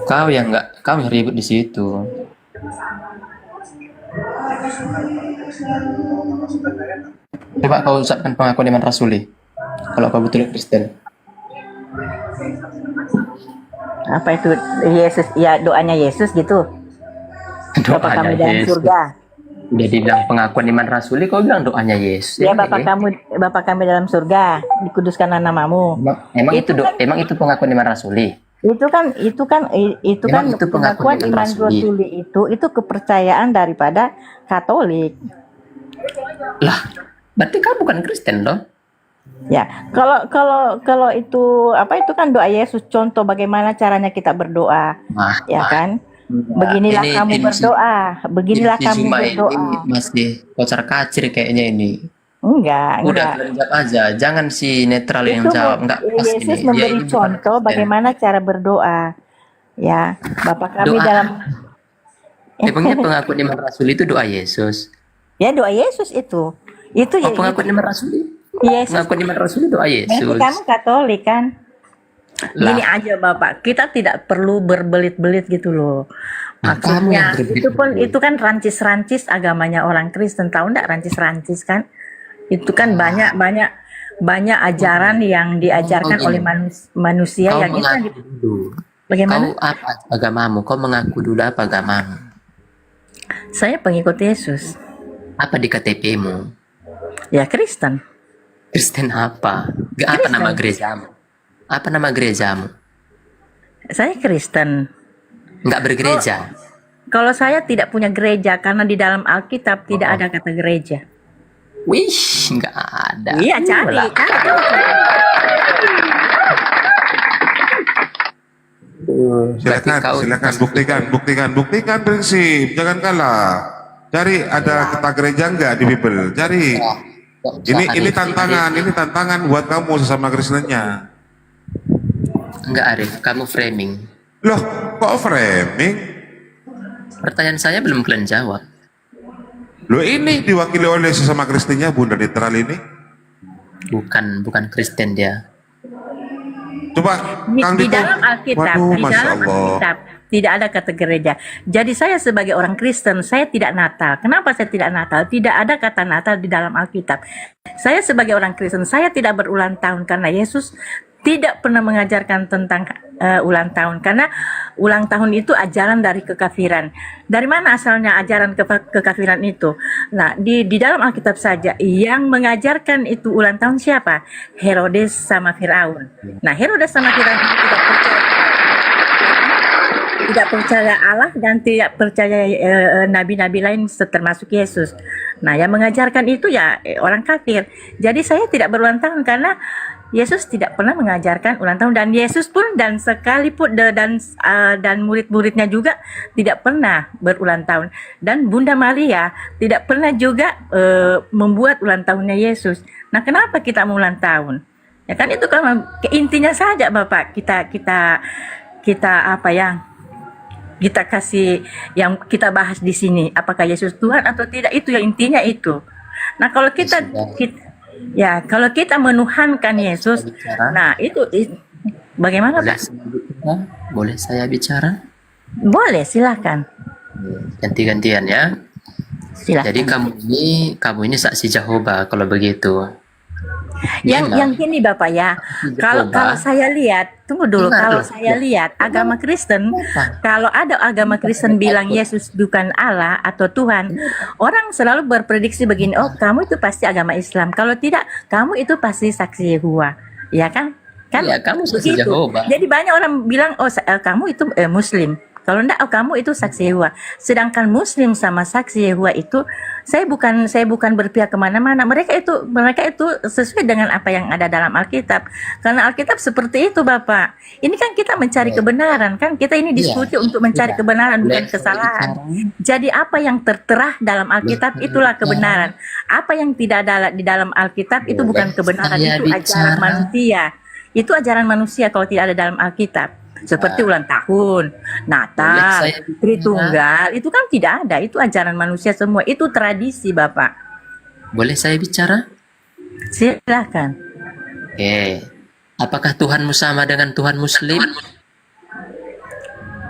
Kau yang ribut di situ. Coba kau ucapkan pengakuan iman rasuli. Kalau kau betul Kristen. Apa itu Yesus? Ya, doanya Yesus gitu. Bapa kami dalam surga. Udah dibilang pengakuan iman rasuli, kau bilang doanya Yesus. Ya, Bapa kami dalam surga, dikuduskanlah namamu. Emang itu pengakuan iman rasuli. Itu kan pengakuan iman rasuli itu kepercayaan daripada Katolik. Lah, berarti kau bukan Kristen dong? Ya, kalau itu apa itu kan doa Yesus, contoh bagaimana caranya kita berdoa, kan? Beginilah kamu berdoa, beginilah kamu berdoa. Ini masih kocar kacir kayaknya ini. Enggak. Jawab aja, jangan si netral yang jawab. Enggak pas Yesus ini. memberi contoh bagaimana cara berdoa. Ya, Bapa kami dalam. Emangnya pengakuan iman rasuli itu doa Yesus? Ya, doa Yesus itu. Itu ya. Pengakuan iman rasuli? Yesus. Pengakuan iman rasuli doa Yesus. Kamu Katolik kan? Gini aja Bapak, kita tidak perlu berbelit-belit gitu loh. Maksudnya itu kan rancis-rancis agamanya orang Kristen, tahu enggak rancis-rancis kan? Itu kan banyak ajaran yang diajarkan oleh manusia yang itu. Bagaimana? Kau apa agamamu? Kau mengaku dulu apa agamamu? Saya pengikut Yesus. Apa di KTP-mu? Ya Kristen. Kristen apa? Apa nama gerejamu? Apa nama gerejamu? Saya Kristen. Enggak bergereja? Kalau saya tidak punya gereja karena di dalam Alkitab tidak ada kata gereja. Wih, enggak ada. Iya, cari. Silakan buktikan prinsip, jangan kalah. Cari ada kata gereja enggak di Bible? Cari. Ini tantangan buat kamu sesama Kristennya. Enggak Arif, kamu framing. Loh, kok framing? Pertanyaan saya belum kalian jawab. Loh, ini diwakili oleh sesama Kristennya Bunda Netral ini? Bukan Kristen dia. Coba di dalam Alkitab tidak ada kata gereja. Jadi saya sebagai orang Kristen, saya tidak Natal. Kenapa saya tidak Natal? Tidak ada kata Natal di dalam Alkitab. Saya sebagai orang Kristen, saya tidak berulang tahun karena Yesus tidak pernah mengajarkan tentang ulang tahun, karena ulang tahun itu ajaran dari kekafiran. Dari mana asalnya ajaran kekafiran itu? Nah, di dalam Alkitab saja yang mengajarkan itu ulang tahun siapa? Herodes sama Firaun. Nah, Herodes sama Firaun itu tidak percaya Allah dan tidak percaya nabi-nabi lain termasuk Yesus. Nah, yang mengajarkan itu ya orang kafir. Jadi saya tidak berulang tahun karena Yesus tidak pernah mengajarkan ulang tahun, dan Yesus pun dan sekalipun dan murid-muridnya juga tidak pernah berulang tahun, dan Bunda Maria tidak pernah juga membuat ulang tahunnya Yesus. Nah, kenapa kita mau ulang tahun? Ya kan itu kan intinya saja Bapak, kita apa yang kita kasih, yang kita bahas di sini, apakah Yesus Tuhan atau tidak, itu yang intinya itu. Nah, kalau kalau kita menuhankan Yesus, nah itu bagaimana Pak? Boleh saya bicara? Boleh, silakan. Ganti-gantian ya. Silakan. Jadi kamu ini saksi Jehovah kalau begitu. Yang gini Bapak ya, kalau saya lihat, tunggu dulu, kalau saya lihat agama Kristen, kalau ada agama Kristen bilang Yesus bukan Allah atau Tuhan, orang selalu berprediksi begini, oh kamu itu pasti agama Islam, kalau tidak kamu itu pasti saksi Yehova, ya kan? Ya, kamu saksi Jehovah. Jadi banyak orang bilang, oh kamu itu Muslim. Kalau enggak, oh kamu itu saksi Yehova. Sedangkan Muslim sama saksi Yehova itu, saya bukan berpihak kemana-mana. Mereka itu sesuai dengan apa yang ada dalam Alkitab. Karena Alkitab seperti itu, Bapak. Ini kan kita mencari kebenaran, kan kita ini diskusi untuk mencari kebenaran, bukan kesalahan. Jadi apa yang tertera dalam Alkitab itulah kebenaran. Apa yang tidak ada di dalam Alkitab itu bukan kebenaran, itu ajaran manusia. Itu ajaran manusia kalau tidak ada dalam Alkitab. Seperti ulang tahun, Natal, Tritunggal, itu kan tidak ada. Itu ajaran manusia semua. Itu tradisi, Bapak. Boleh saya bicara? Silakan. Oke. Apakah Tuhanmu sama dengan Tuhan Muslim?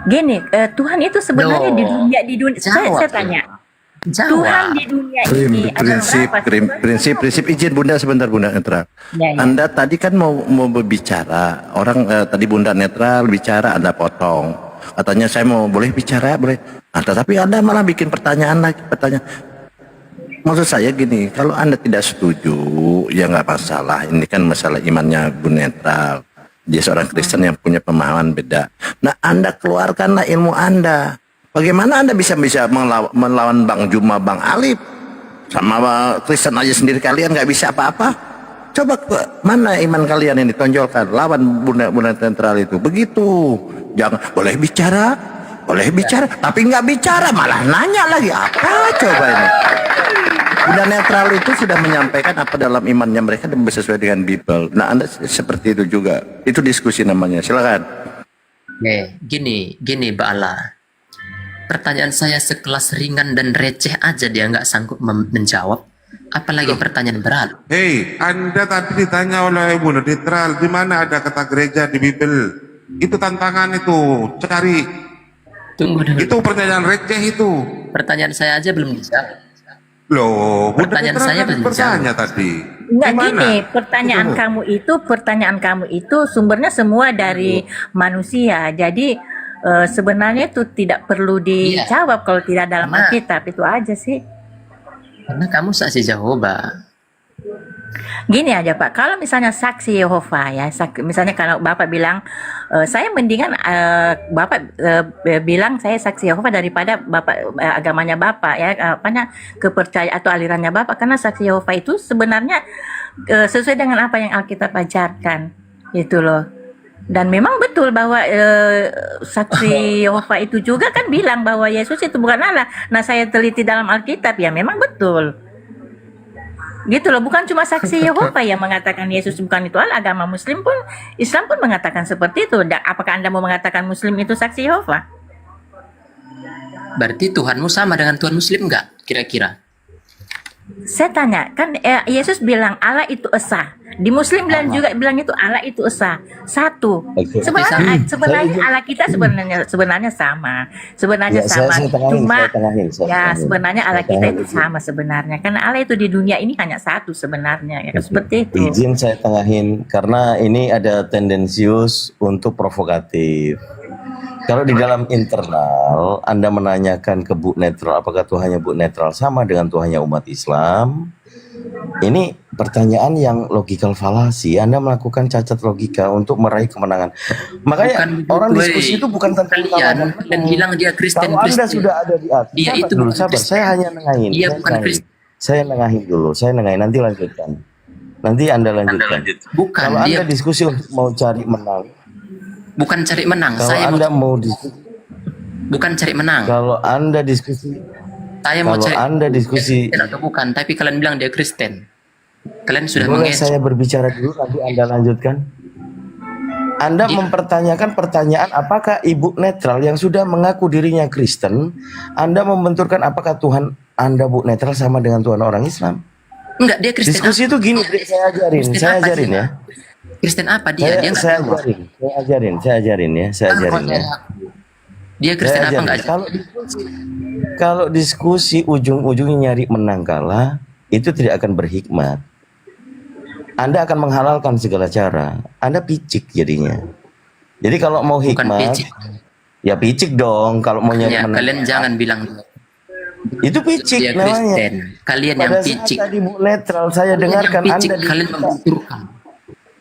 Gini, Tuhan itu sebenarnya di Loh, dunia saya tanya. Tuhan di dunia ini adalah apa? Prinsip izin Bunda sebentar Bunda Netral. Ya, ya. Anda tadi kan mau berbicara, orang tadi Bunda Netral bicara Anda potong. Katanya saya boleh bicara, boleh. Tetapi Anda malah bikin pertanyaan lagi, Maksud saya gini, kalau Anda tidak setuju, ya nggak masalah. Ini kan masalah imannya Bu Netral. Dia seorang Kristen yang punya pemahaman beda. Nah, Anda keluarkanlah ilmu Anda. Bagaimana Anda bisa melawan Bang Juma, Bang Alif? Sama Kristen aja sendiri kalian nggak bisa apa-apa. Coba mana iman kalian ini tonjolkan. Lawan Bunda Netral itu. Begitu. Jangan boleh bicara, tapi nggak bicara malah nanya lagi apa coba ini. Bunda Netral itu sudah menyampaikan apa dalam imannya mereka dan sesuai dengan Bible. Nah, Anda seperti itu juga. Itu diskusi namanya. Silakan. Gini Mbak Allah. Pertanyaan saya sekelas ringan dan receh aja dia nggak sanggup menjawab. Apalagi pertanyaan berat. Hei, Anda tadi ditanya oleh Bunda Netral, di mana ada kata gereja di Bible? Itu tantangan itu, cari. Tunggu dulu. Itu pertanyaan receh itu. Pertanyaan saya aja belum dijawab. Loh, Pertanyaan saya kan belum bertanya tadi. Enggak Gimana? gini, pertanyaan kamu itu sumbernya semua dari manusia. Jadi sebenarnya itu tidak perlu dijawab kalau tidak dalam Alkitab, itu aja sih. Karena kamu saksi Jehovah. Gini aja Pak, kalau misalnya saksi Yehova ya, misalnya kalau Bapak bilang, saya mendingan Bapak bilang saya saksi Yehova daripada Bapak agamanya Bapak ya, kepercayaan atau alirannya Bapak, karena saksi Yehova itu sebenarnya sesuai dengan apa yang Alkitab ajarkan, gitu loh. Dan memang betul bahwa saksi Yehova itu juga kan bilang bahwa Yesus itu bukan Allah. Nah, saya teliti dalam Alkitab ya, memang betul. Gitu loh, bukan cuma saksi Yehova yang mengatakan Yesus bukan itu Allah, agama Muslim pun, Islam pun mengatakan seperti itu. Apakah Anda mau mengatakan Muslim itu saksi Yehova? Berarti Tuhanmu sama dengan Tuhan Muslim nggak kira-kira? Saya tanya, kan Yesus bilang Allah itu esa. Di Muslim juga bilang itu Allah itu esa. Satu. Sebenarnya Allah kita sebenarnya sama. Sebenarnya sama. Sebenarnya Allah kita itu sama sebenarnya. Karena Allah itu di dunia ini hanya satu sebenarnya. Ya, seperti itu. Izin saya tengahin karena ini ada tendensius untuk provokatif. Kalau di dalam internal Anda menanyakan ke Bu Netral, apakah Tuhannya Bu Netral sama dengan Tuhannya umat Islam? Ini pertanyaan yang logical fallacy. Anda melakukan cacat logika untuk meraih kemenangan. Makanya orang diskusi itu bukan tentang kalian dan bilang dia Kristen. Kalau Anda sudah ada di atas, dia itu dulu, sabar. Saya hanya nengahin. Dia bukan Kristen. Saya nengahin dulu. Saya nengahin. Nanti lanjutkan. Nanti Anda lanjutkan. Bukan. Kalau Anda diskusi untuk mau cari menang. Bukan cari menang. Kalau saya Anda mau diskusi. Bukan cari menang. Kalau Anda diskusi. Saya mau cari. Anda diskusi. Atau bukan. Tapi kalian bilang dia Kristen. Kalian sudah Boleh saya berbicara dulu, nanti Anda lanjutkan. Anda mempertanyakan pertanyaan apakah Ibu Netral yang sudah mengaku dirinya Kristen, Anda membenturkan apakah Tuhan Anda Bu Netral sama dengan Tuhan orang Islam? Enggak, dia Kristen. Diskusi itu gini, saya ajarin ya. Kristen apa dia? Dia saya ajarin ya. Dia Kristen apa enggak? Kalau diskusi ujung-ujungnya nyari menang kalah, itu tidak akan berhikmat. Anda akan menghalalkan segala cara. Anda picik jadinya. Jadi kalau mau hikmat, ya picik dong. Kalau mau nyari menang. Kalian jangan bilang itu picik dia namanya. Kristen. Kalian yang picik. Tadi Bu Netral saya dengarkan kalian membenturkan.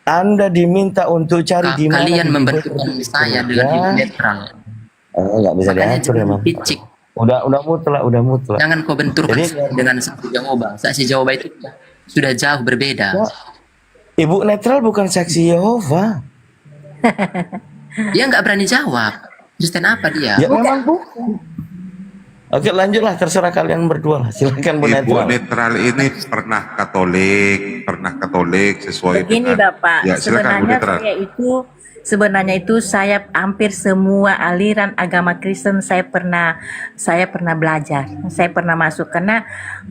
Anda diminta untuk cari di mana. Kalian membenturkan saya dengan Ibu Netral. Nggak bisa diatur emang. Picik. Udah mutlak. Jangan kau benturkan dengan saksi Jehovah. Saksi Jehovah itu sudah jauh berbeda. Ibu Netral bukan saksi Yehova. Dia nggak berani jawab. Kristen apa dia? Ya memang bukan. Oke, lanjutlah, terserah kalian berdua lah. Silakan Bu Ibu Netral. netral ini pernah Katolik sesuai Begini dengan. Bapak, Ya, silakan Bu Netral. sebenarnya itu saya hampir semua aliran agama Kristen saya pernah belajar, saya pernah masuk karena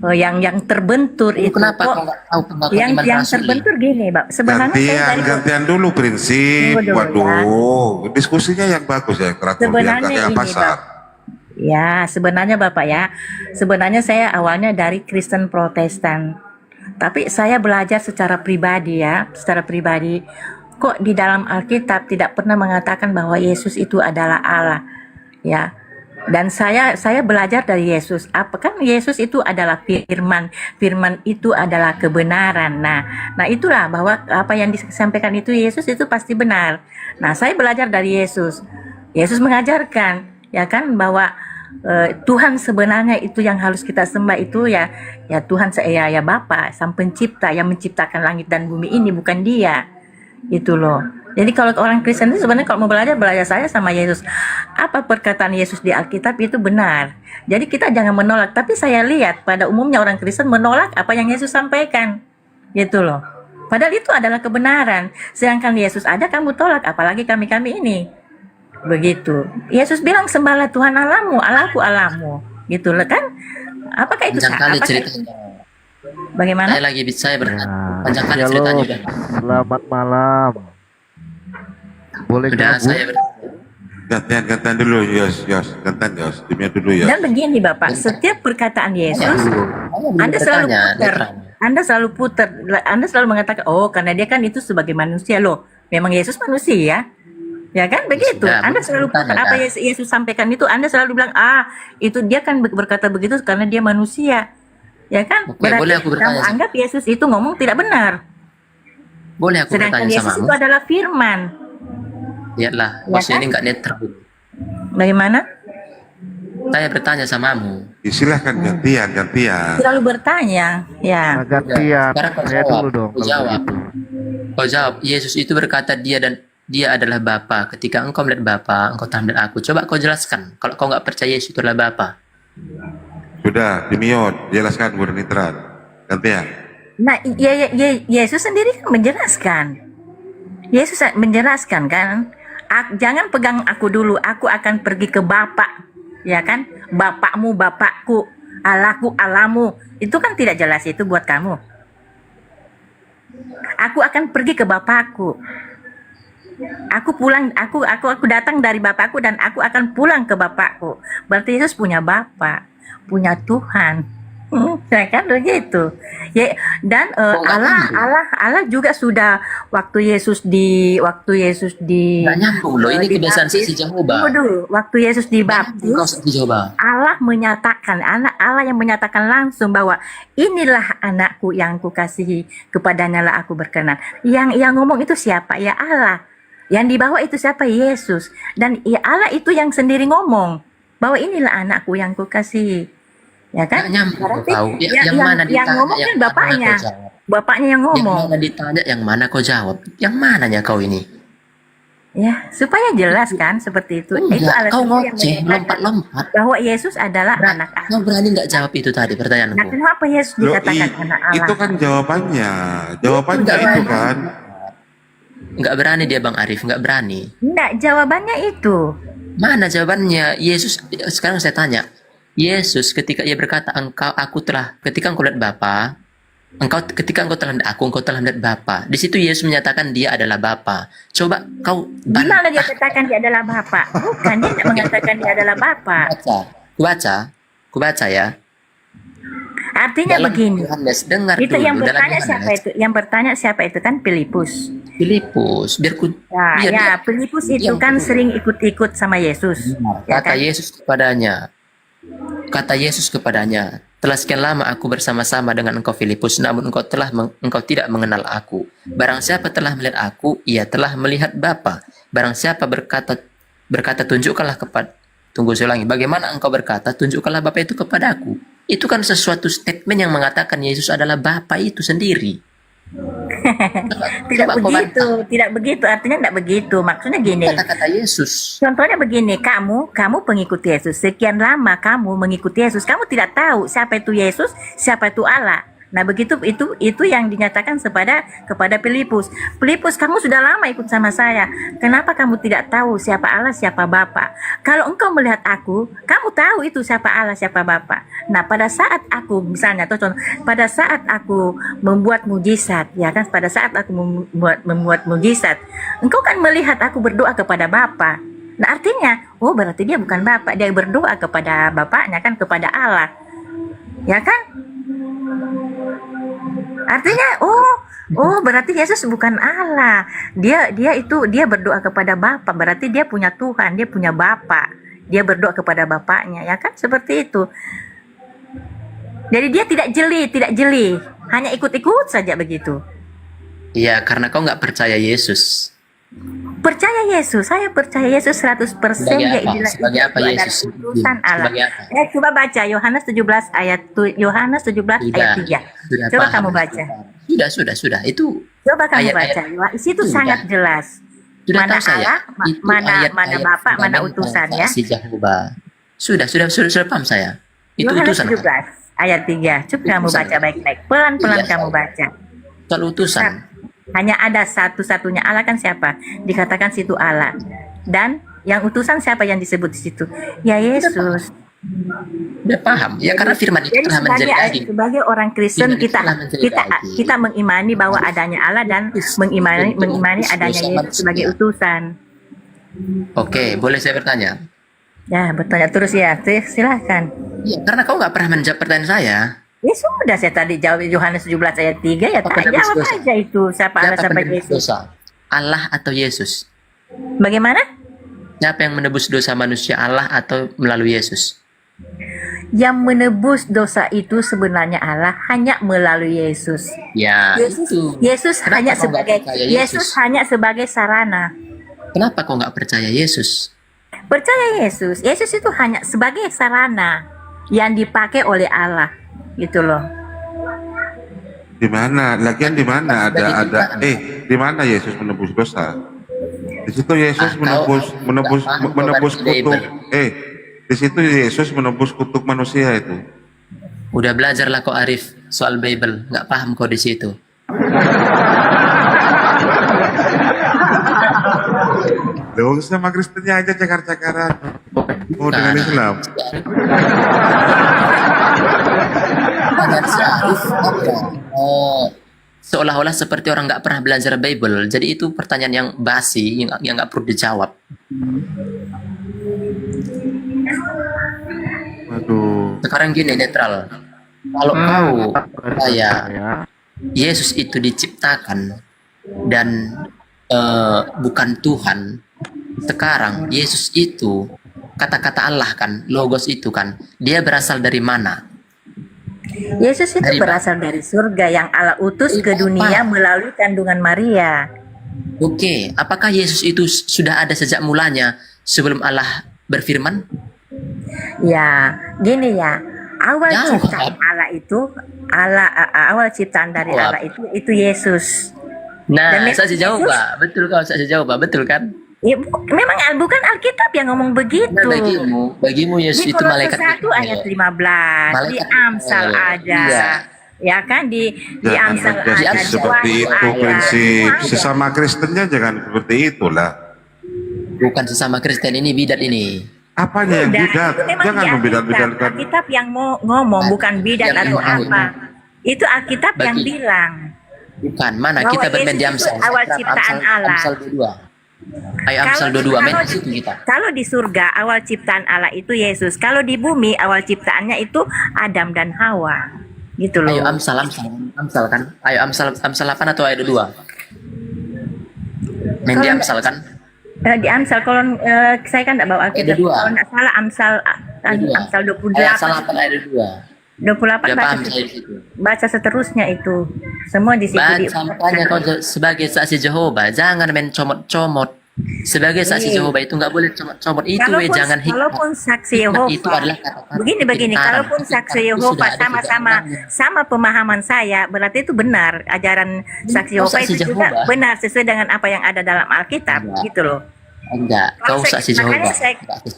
yang terbentur itu Kenapa kok kau nggak tahu pengakuan yang iman yang rasuli? terbentur gini, Pak. Sebenarnya saya dari Gantian dulu prinsip. Tunggu dulu, Waduh, diskusinya yang bagus ya, teratur biar Sebenarnya nggak kayak ini, pasar. Ya, sebenarnya Bapak ya, sebenarnya saya awalnya dari Kristen Protestan. Tapi saya belajar secara pribadi ya, secara pribadi. Kok di dalam Alkitab tidak pernah mengatakan bahwa Yesus itu adalah Allah, ya. Dan saya belajar dari Yesus. Apa kan Yesus itu adalah firman, firman itu adalah kebenaran. Nah itulah bahwa apa yang disampaikan itu Yesus itu pasti benar. Nah, saya belajar dari Yesus. Yesus mengajarkan ya kan bahwa Tuhan sebenarnya itu yang harus kita sembah itu ya Tuhan ya Bapa sang pencipta yang menciptakan langit dan bumi ini, bukan dia itu loh. Jadi kalau orang Kristen itu sebenarnya kalau mau belajar saya sama Yesus, apa perkataan Yesus di Alkitab itu benar. Jadi kita jangan menolak, tapi saya lihat pada umumnya orang Kristen menolak apa yang Yesus sampaikan gitu loh, padahal itu adalah kebenaran. Sedangkan Yesus ada kamu tolak, apalagi kami ini. Begitu. Yesus bilang sembahlah Tuhan Allahmu, Allahku Allahmu. Gitu loh kan? Apakah itu Panjang kali apakah ceritanya. itu- Bagaimana? Saya bertanya. Panjang kali ceritanya udah. Selamat malam. Boleh Udah gabung? saya Gantian dulu, Yos. Gantian, Yos. Demi dulu, Yos. Dan begini Bapak, setiap perkataan Yesus, Anda selalu putar. Anda selalu mengatakan, oh karena dia kan itu sebagai manusia loh. Memang Yesus manusia. Ya kan begitu. Sudah, Anda selalu putar bertanya, apa kan? Yesus sampaikan itu. Anda selalu bilang, itu dia kan berkata begitu karena dia manusia. Ya kan? Oke, boleh Berarti aku bertanya kamu sama- anggap Yesus itu ngomong tidak benar. Boleh aku Sedangkan bertanya Yesus sama itu adalah firman. Lihatlah, Ya maksudnya kan? ini nggak netral. Bagaimana? Saya bertanya samamu. Silahkan gantian. Selalu bertanya. Ya. Gantian. Sekarang kau Saya jawab. dulu dong. Kau kalau jawab. begitu. Kau jawab. Yesus itu berkata dia adalah Bapa. Ketika engkau melihat Bapa, engkau telah melihat aku. Coba kau jelaskan. Kalau kau nggak percaya Yesus itu adalah Bapa. Sudah, dimiot. Jelaskan, Bu Netral. Gantian. Nah, Yesus sendiri kan menjelaskan. Yesus menjelaskan kan, jangan pegang aku dulu, aku akan pergi ke Bapa, ya kan? Bapakmu, Bapakku, Allahku, Allahmu. Itu kan tidak jelas itu buat kamu. Aku akan pergi ke Bapakku. Aku pulang, aku datang dari Bapakku dan aku akan pulang ke Bapakku. Berarti Yesus punya Bapa, punya Tuhan. Ya kan begitu. Ya, dan Allah juga sudah waktu Yesus di Nggak nyambung loh. Ini kebiasaan dibaptis. saksi Jehovah. Tunggu dulu. Waktu Yesus Engkau dibaptis, saksi Jehovah. Allah yang menyatakan langsung bahwa inilah anakku yang kukasihi, kepadanya lah aku berkenan. Yang ngomong itu siapa? Ya Allah. Yang dibawa itu siapa? Yesus. Dan ya Allah itu yang sendiri ngomong bahwa inilah anakku yang kukasihi. Ya kan? Nggak nyambung, Berarti kau tahu. Yang mana yang ditanya, ngomong yang kan mana bapaknya. kau jawab? Bapaknya yang Yang ngomong. mana ditanya, yang mana kau jawab? Yang mananya kau ini? Ya, supaya jelas kan seperti itu. Itu Enggak, kau alasan yang ngoceh, menyatakan lompat-lompat. bahwa Yesus adalah anak Allah. Kau berani nggak jawab itu tadi Nah, pertanyaanku? kenapa Yesus Loh, dikatakan anak Allah? itu kan jawabannya. Jawabannya Enggak itu berani. kan. Nggak berani dia Bang Arif, nggak berani. Enggak, jawabannya itu. Mana jawabannya? Yesus, sekarang saya tanya. Yesus ketika ia berkata, ketika engkau lihat Bapa, ketika engkau telah melihat aku, engkau telah melihat Bapa. Di situ Yesus menyatakan dia adalah Bapa. Coba kau Di mana dia katakan dia adalah Bapa? Bukan, dia tidak mengatakan dia adalah Bapa. Kubaca ya. Artinya Dalam begini. Yohanes, dengar Itu dulu. yang Dalam bertanya siapa Yohanes, itu? Yang bertanya siapa itu kan Filipus. Filipus, Ya, Filipus itu yang kan kedua. sering ikut-ikut sama Yesus. Ya Kata kan? Yesus kepadanya, telah sekian lama aku bersama-sama dengan engkau Filipus, namun engkau tidak mengenal aku. Barang siapa telah melihat aku, ia telah melihat Bapa. Barang siapa berkata tunjukkanlah kepada, tunggu saya ulangi, bagaimana engkau berkata tunjukkanlah Bapa itu kepadaku? Itu kan sesuatu statement yang mengatakan Yesus adalah Bapa itu sendiri. Tidak Coba kau begitu, bantah. tidak begitu. Artinya tidak begitu. Maksudnya gini. Kata-kata Yesus. Contohnya begini, kamu pengikut Yesus. Sekian lama kamu mengikuti Yesus, kamu tidak tahu siapa itu Yesus, siapa itu Allah. Nah, begitu itu yang dinyatakan kepada Filipus. Filipus, kamu sudah lama ikut sama saya. Kenapa kamu tidak tahu siapa Allah, siapa Bapa? Kalau engkau melihat aku, kamu tahu itu siapa Allah, siapa Bapa. Nah, pada saat aku misalnya atau contoh, pada saat aku membuat mujizat, ya kan, pada saat aku membuat mujizat, engkau kan melihat aku berdoa kepada Bapa. Nah, artinya, oh berarti dia bukan Bapa, dia berdoa kepada Bapaknya kan, kepada Allah. Ya kan? Artinya, oh berarti Yesus bukan Allah. Dia berdoa kepada Bapa, berarti dia punya Tuhan, dia punya Bapa. Dia berdoa kepada Bapaknya, ya kan? Seperti itu. Jadi dia tidak jeli, hanya ikut-ikut saja begitu. Iya, karena kau nggak percaya Yesus. Percaya Yesus, saya percaya Yesus 100%. Sebagai Dia apa? adalah Sebagai apa adalah Yesus? utusan Allah. Sebagai apa? Coba baca Yohanes 17 ayat Yohanes 17 ayat 3. Sudah Coba paham. kamu baca. Sudah. Itu Coba kamu ayat-ayat baca. Itu sudah. sangat jelas. Sudah Mana tahu saya. Allah, Itu mana ayat-ayat Bapak, mana fundamental utusan ya. saksi Jehovah. Sudah paham saya. Itu Yohanes utusan. 17 ayat 3. Coba kamu Utusan. baca baik-baik. Pelan-pelan Iya, kamu saya. baca. Soal utusan. Hanya ada satu-satunya Allah kan siapa? Dikatakan situ Allah. Dan yang utusan siapa yang disebut di situ? Ya Yesus. Udah paham. Ya karena firman itu Jadi telah menjadi daging. sebagai orang Kristen Firman itu kita telah menjadi kita daging. kita mengimani bahwa adanya Allah dan mengimani adanya Yesus sebagai utusan. Oke, boleh saya bertanya? Ya, bertanya terus ya. Silahkan. Ya, karena kau nggak pernah menjawab pertanyaan saya. Ya sudah, saya tadi jawab Yohanes 17 ayat 3 ya, Apa jawab penebus dosa? aja itu siapa Allah, Siapa siapa penebus Yesus. dosa? Allah atau Yesus? Bagaimana? Siapa yang menebus dosa manusia, Allah atau melalui Yesus? Yang menebus dosa itu sebenarnya Allah hanya melalui Yesus. Ya, itu. Yesus Kenapa hanya kau nggak sebagai percaya Yesus hanya sebagai sarana. Kenapa kau nggak percaya Yesus? Percaya Yesus. Yesus itu hanya sebagai sarana yang dipakai oleh Allah. Gitu loh. Di mana? Lagian di mana ada di mana Yesus menebus dosa? Di situ Yesus menebus kutuk. Di situ Yesus menebus kutuk manusia itu. Udah belajarlah kau Arif soal Bible, nggak paham kau di situ. Loh, sama Kristennya aja cakar-cakaran. Oh, dengan Islam. Pertanyaan si Arif apa? Seolah-olah seperti orang nggak pernah belajar Bible. Jadi itu pertanyaan yang basi, yang nggak perlu dijawab. Aduh. Sekarang gini netral. Kalau kau percaya Yesus itu diciptakan dan bukan Tuhan, sekarang Yesus itu kata-kata Allah kan, logos itu kan, dia berasal dari mana? Yesus itu Dari berasal dari surga yang Allah utus ke dunia melalui kandungan Maria. Oke, apakah Yesus itu sudah ada sejak mulanya sebelum Allah berfirman? Ya, gini ya. Awal Jawab. ciptaan Allah itu awal ciptaan dari Jawab. Allah itu Yesus. Nah, Dan saya jawab, Pak. Betul kau saya jawab, betul kan? Ya, memang bukan Alkitab yang ngomong begitu. Nah, bagimu Yesus Di itu Kolose malaikat 1 ayat 15, di Malaikat Amsal Mikael. ada. Iya. Ya kan di Jangan Amsal menjadi ada. seperti di itu Wahyu ada. prinsip. Semua ada. Sesama Kristennya jangan seperti itulah. Bukan sesama Kristen ini bidat ini. Apanya yang Udah, bidat? itu memang Jangan di membidat-bidatkan. Alkitab yang mau ngomong, bukan bidat Yang atau mau. apa. Itu Alkitab yang Bagi- bilang. Bukan, mana Bahwa kita bermain di Yesus itu Amsal. awal ciptaan Allah. Amsal 22. Ayo Amsal 22, main di situ kita. Kalau di surga awal ciptaan Allah itu Yesus. Kalau di bumi awal ciptaannya itu Adam dan Hawa. Gitu loh. Ayo Amsal kan. Ayo Amsal 8 atau ayat 2. Main di Kalau Amsal kan? Di Amsal kalau saya kan tidak bawa Alkitab. Ada dua. Kalau tidak salah Amsal Amsal 28. Ayat 8 ayat 2. 28 Udah baca, paham saya di situ. baca seterusnya itu. Semua di situ Makanya kau sebagai saksi Jehovah, jangan main comot-comot. Sebagai saksi Iya. Jehovah itu nggak boleh comot itu, jangan hikmah. Kalaupun saksi Hikmah itu Yehova, adalah kata-kata begini, pintaran. kalaupun saksi Pintaran itu Yehova sudah ada di sama-sama dalamnya. sama pemahaman saya, berarti itu benar. Ajaran saksi Kau Yehova saksi itu juga Jehovah? benar sesuai dengan apa yang ada dalam Alkitab, Enggak. gitu loh. Enggak, Kalau kau saya- saksi Jehovah.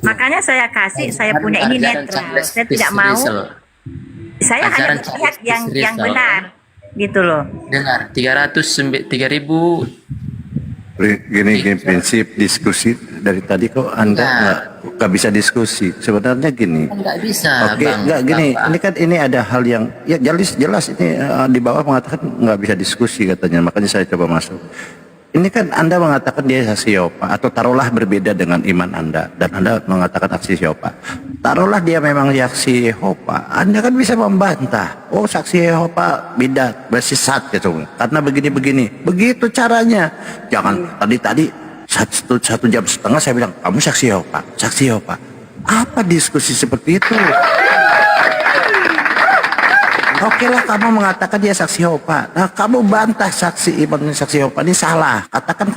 makanya saya kasih, saya punya ini Ajaran netral. Charles Saya tidak Fish mau, Russell. saya hanya Ajaran melihat Charles yang Fish Russell. benar, gitu loh. Dengar, 3.000 Gini prinsip diskusi dari tadi kok Anda nggak bisa diskusi. Sebenarnya gini. nggak bisa, Oke, Bang. nggak gini. Bapak. Ini kan ini ada hal yang ya jelas ini di bawah mengatakan nggak bisa diskusi katanya. Makanya saya coba masuk. Ini kan Anda mengatakan dia saksi Yehova atau taruhlah berbeda dengan iman Anda dan Anda mengatakan saksi Yehova. Taruhlah dia memang saksi Yehova, Anda kan bisa membantah. Oh, saksi Yehova bidat, bersesat gitu. Karena begini-begini. Begitu caranya. Jangan tadi satu jam setengah saya bilang kamu saksi Yehova, saksi Yehova. Apa diskusi seperti itu? Oke lah kamu mengatakan dia saksi Yehova. Nah kamu bantah saksi iman saksi Yehova ini salah. Katakan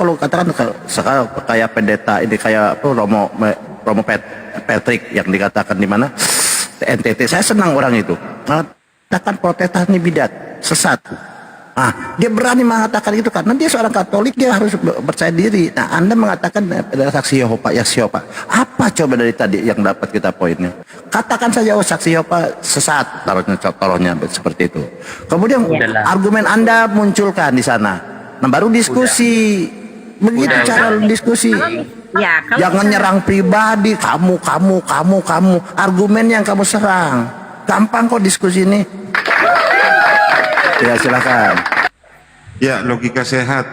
kayak pendeta ini kayak apa Romo Patrick yang dikatakan di mana NTT. Saya senang orang itu. Katakan Protestan ini bidat, sesat. Ah, dia berani mengatakan itu karena dia seorang Katolik, dia harus percaya diri. Nah, Anda mengatakan saksi Yehova, ya Yehova. Apa coba dari tadi yang dapat kita poinnya? Katakan saja saksi Yehova sesat, taruhnya seperti itu. Kemudian argumen Anda munculkan di sana. Nah, baru diskusi. Begitu cara diskusi. Ya, kalau Jangan nyerang pribadi, kamu. Argumen yang kamu serang. Gampang kok diskusi ini. Ya silakan. Ya, logika sehat.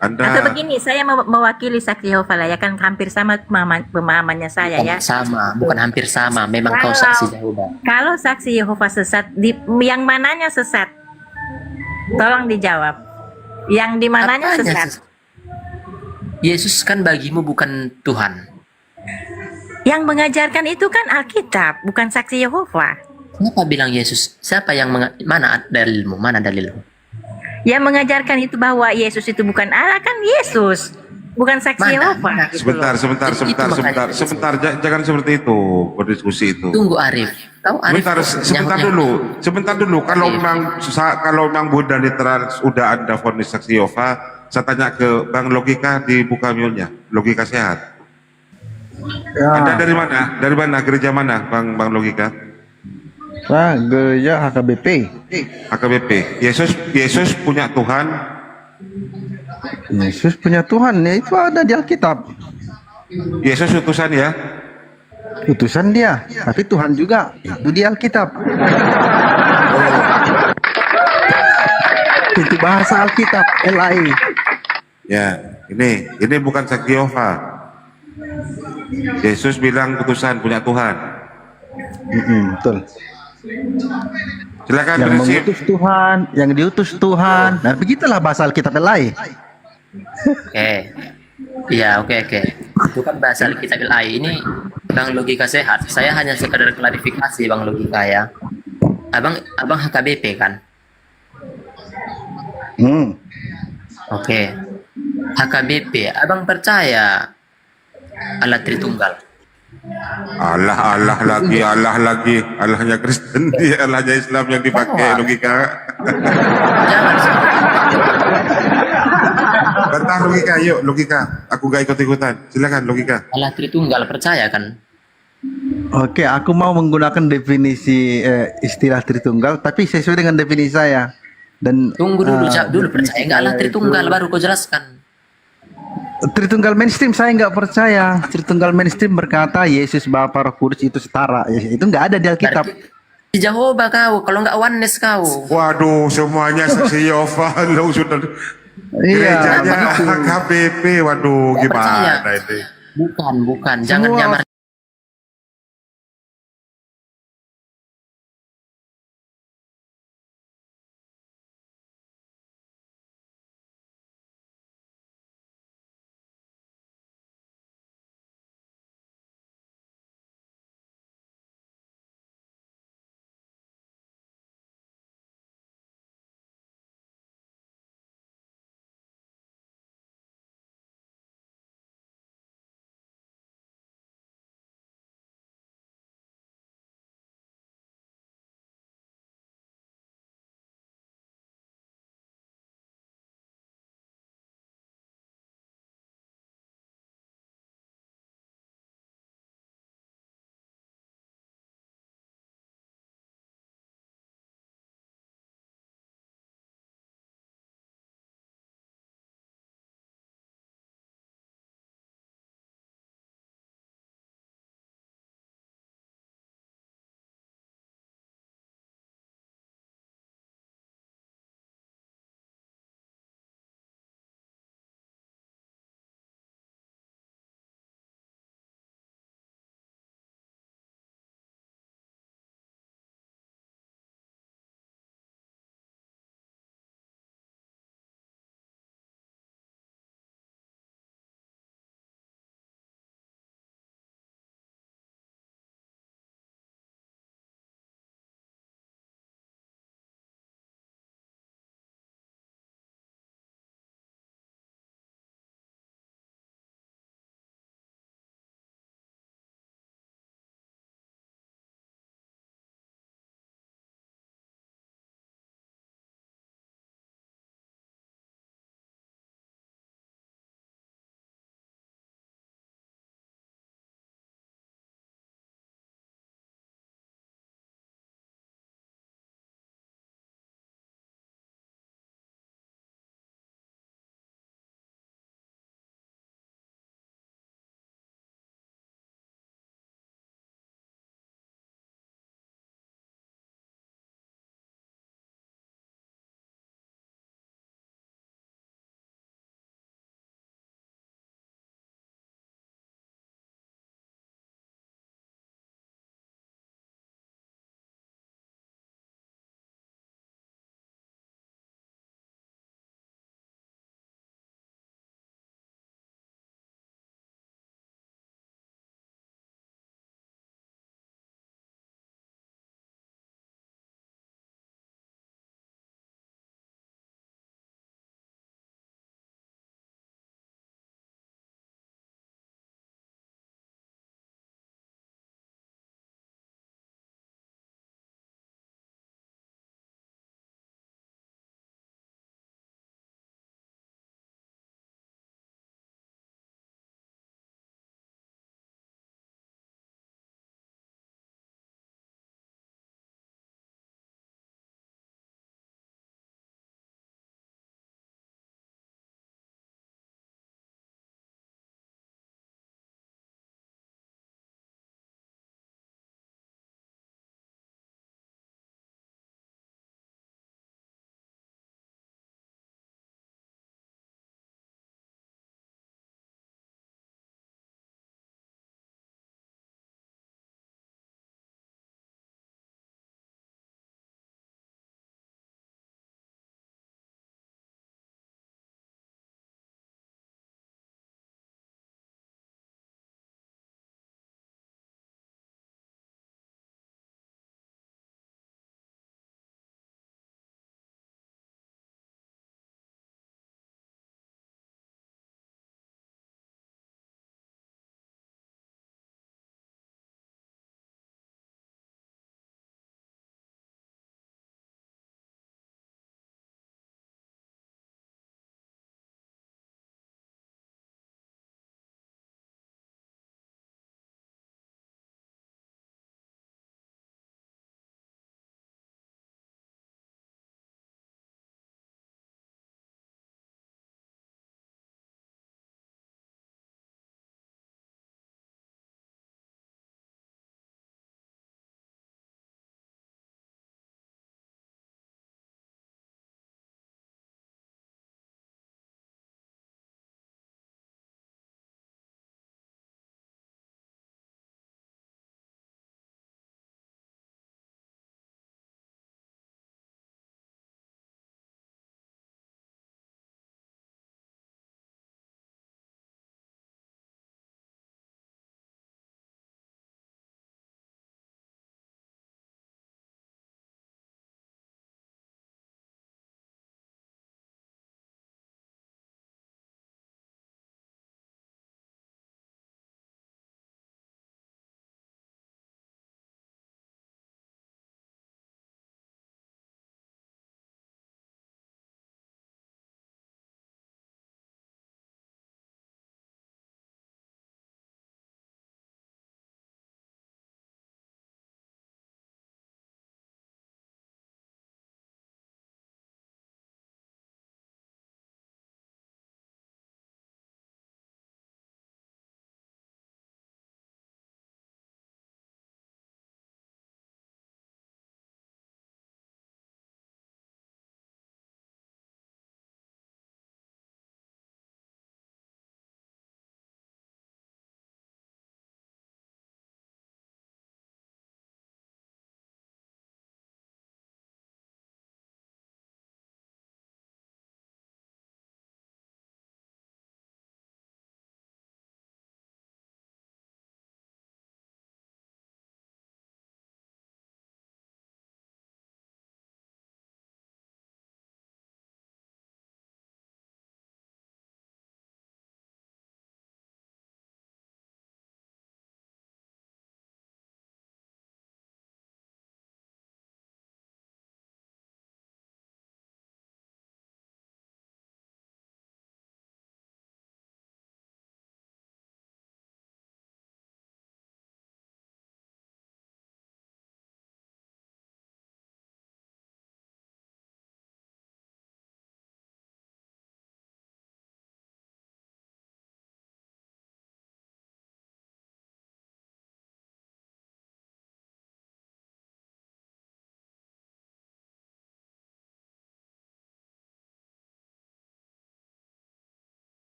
atau Anda begini, saya mewakili saksi Yehova lah, ya kan hampir sama pemahamannya saya ya. Bukan hampir sama. Memang kau saksi Jehovah. Kalau saksi Yehova sesat, yang mananya sesat? Tolong dijawab. Yang di mananya Apanya sesat? Yesus kan bagimu bukan Tuhan. Yang mengajarkan itu kan Alkitab, bukan saksi Yehova. Kenapa bilang Yesus? Siapa yang mana dalilmu? Mana dalilmu? Yang mengajarkan itu bahwa Yesus itu bukan Allah kan Yesus, bukan saksi Yehova. gitu loh. sebentar, jangan seperti itu berdiskusi itu. Tunggu Arif. Kau Arif. Sebentar dulu. Kalau memang Bunda literal sudah Anda vonis saksi Yehova, saya tanya ke Bang Logika di Bukamilnya, logika sehat. Ya. Anda dari mana? Dari mana? Gereja mana, Bang Logika? Nah, gereja HKBP. HKBP. Yesus punya Tuhan. Yesus punya Tuhan, ya itu ada di Alkitab. Yesus utusan ya. Utusan dia, tapi Tuhan juga itu di Alkitab. Itu bahasa Alkitab, LAI. Ya, ini bukan saksi Yehova. Yesus bilang utusan punya Tuhan. Betul. Silakan Yang prinsip. mengutus Tuhan, yang diutus Tuhan. Nah, begitulah bahasa Alkitab LAI. Oke. Iya, oke. Itu kan bahasa Alkitab LAI. Ini Bang Logika sehat. Saya hanya sekedar klarifikasi Bang Logika ya. Abang HKBP kan? Oke. HKBP, Abang percaya Allah Tritunggal? Allah lagi, Allahnya Kristen, Allahnya Islam yang dipakai logika. Bentar logika, yuk logika. Aku gak ikut-ikutan. Silakan logika. Allah Tritunggal percaya kan? Oke, aku mau menggunakan definisi istilah Tritunggal, tapi sesuai dengan definisi saya. Dan Tunggu dulu, jawab dulu, percaya nggak Allah Tritunggal baru kau jelaskan. Tritunggal mainstream saya nggak percaya. Tritunggal mainstream berkata Yesus Bapa Roh Kudus itu setara. Itu nggak ada di Alkitab. Di Jehovah kau, kalau nggak oneness kau. Waduh, semuanya saksi Yehova lo sudah. Iya, Gerejanya HKBP, waduh gimana ini? Bukan, jangan nyamar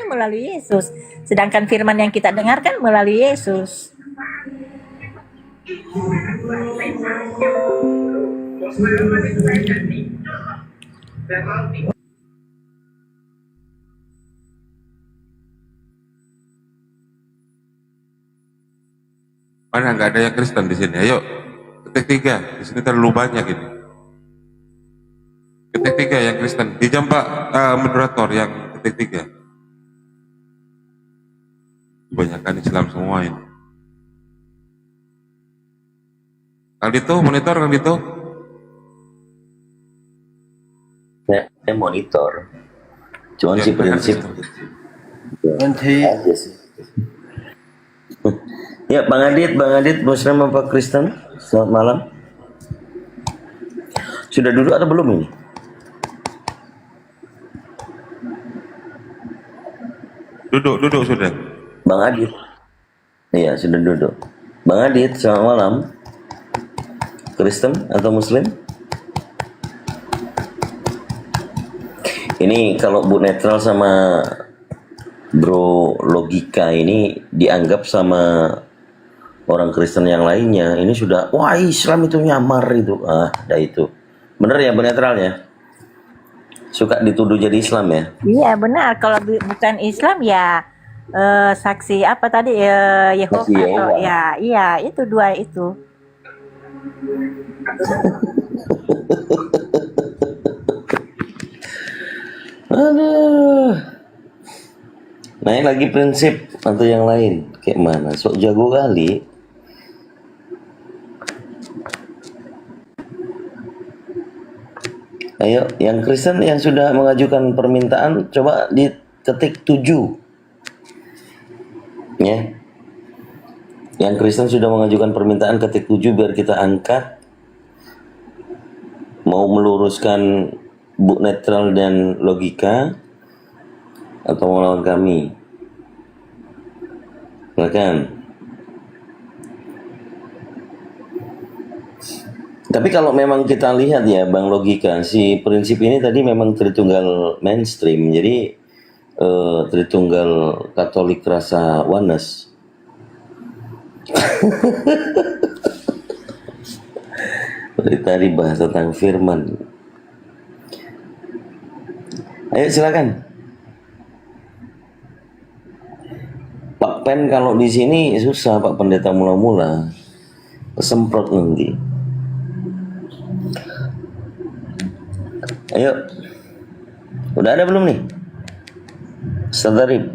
melalui Yesus. Sedangkan firman yang kita dengarkan melalui Yesus. Mana nggak ada yang Kristen di sini? Ayo, ketik 3. Di sini terlalu banyak ini. Ketik 3 yang Kristen. Di jam Pak moderator yang ketik 3. Kebanyakan Islam semua ini. Kang Dito, monitor Kang Dito. Saya monitor. Cuman si prinsip aja sih. Ya, Bang Adit, Muslim apa Kristen? Selamat malam. Sudah duduk atau belum ini? Duduk sudah. Bang Adit. Iya, sudah duduk. Bang Adit, selamat malam. Kristen atau Muslim? Ini kalau Bu Netral sama Bro Logika ini dianggap sama orang Kristen yang lainnya, ini sudah, wah Islam itu nyamar itu. Dah itu. Bener ya Bu Netral ya? Suka dituduh jadi Islam ya? Iya benar. Kalau bukan Islam ya saksi apa tadi Yehova Saksi atau Yehova. ya iya itu dua itu. Aduh. Naik lagi prinsip atau yang lain? Kayak mana? Sok jago kali. Ayo, yang Kristen yang sudah mengajukan permintaan, coba diketik 7. Ya. Yang Kristen sudah mengajukan permintaan, ketik 7 biar kita angkat. Mau meluruskan Bu Netral dan Logika atau melawan kami? Silakan. Tapi kalau memang kita lihat ya Bang Logika, si prinsip ini tadi memang Tritunggal mainstream, jadi Tritunggal Katolik rasa oneness. Dari tadi bahas tentang firman. Ayo silakan. Pak Pen kalau di sini susah Pak Pendeta mula-mula, kesemprot nanti. Ayo, udah ada belum nih? Sadarip,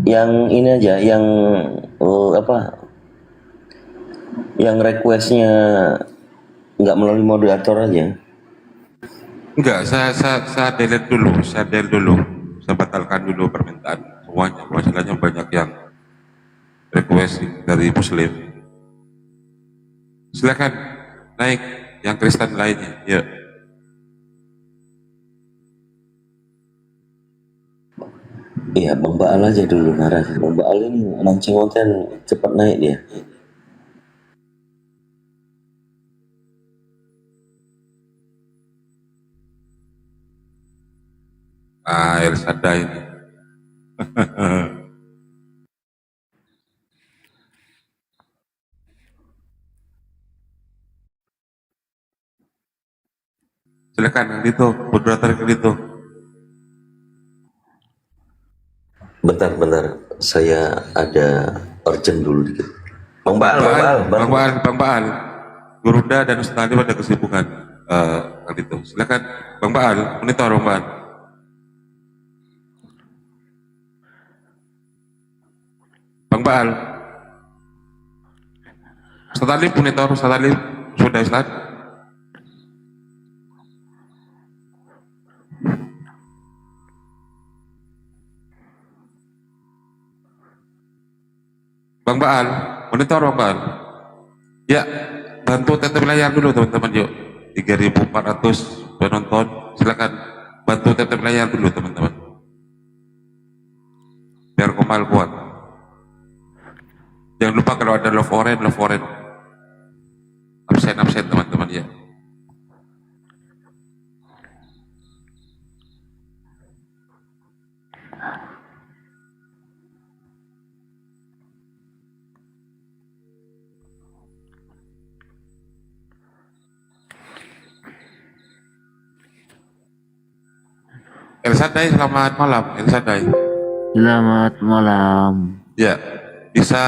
yang ini aja, yang yang requestnya nggak melalui moderator aja. Enggak, saya delete dulu, saya batalkan dulu permintaan semuanya. Masalahnya banyak yang request dari Muslim. Silakan naik yang Kristen lainnya. Ya. Iya, Bang Baal aja dulu narasi. Bang Baal ini mancing konten cepat naik dia. El Shaddai ini. Silakan itu, moderator itu. Bentar, saya ada urgent dulu dikit. Bang Baal. Gurunda dan Ustaz Ali pada kesibukan itu. Silakan Bang Baal, monitor Bang Baal. Bang Baal. Ustaz Ali monitor, Ustaz Ali sudah Ustaz. Bang Baal, monitor Bang Baal. Ya, bantu tetep layar dulu teman-teman yuk. 3.400 penonton, silakan bantu tetep layar dulu teman-teman. Biar Komal kuat. Jangan lupa kalau ada love orange. Absen teman-teman ya. Sadai, selamat malam. El Sadai. Selamat malam. Ya, bisa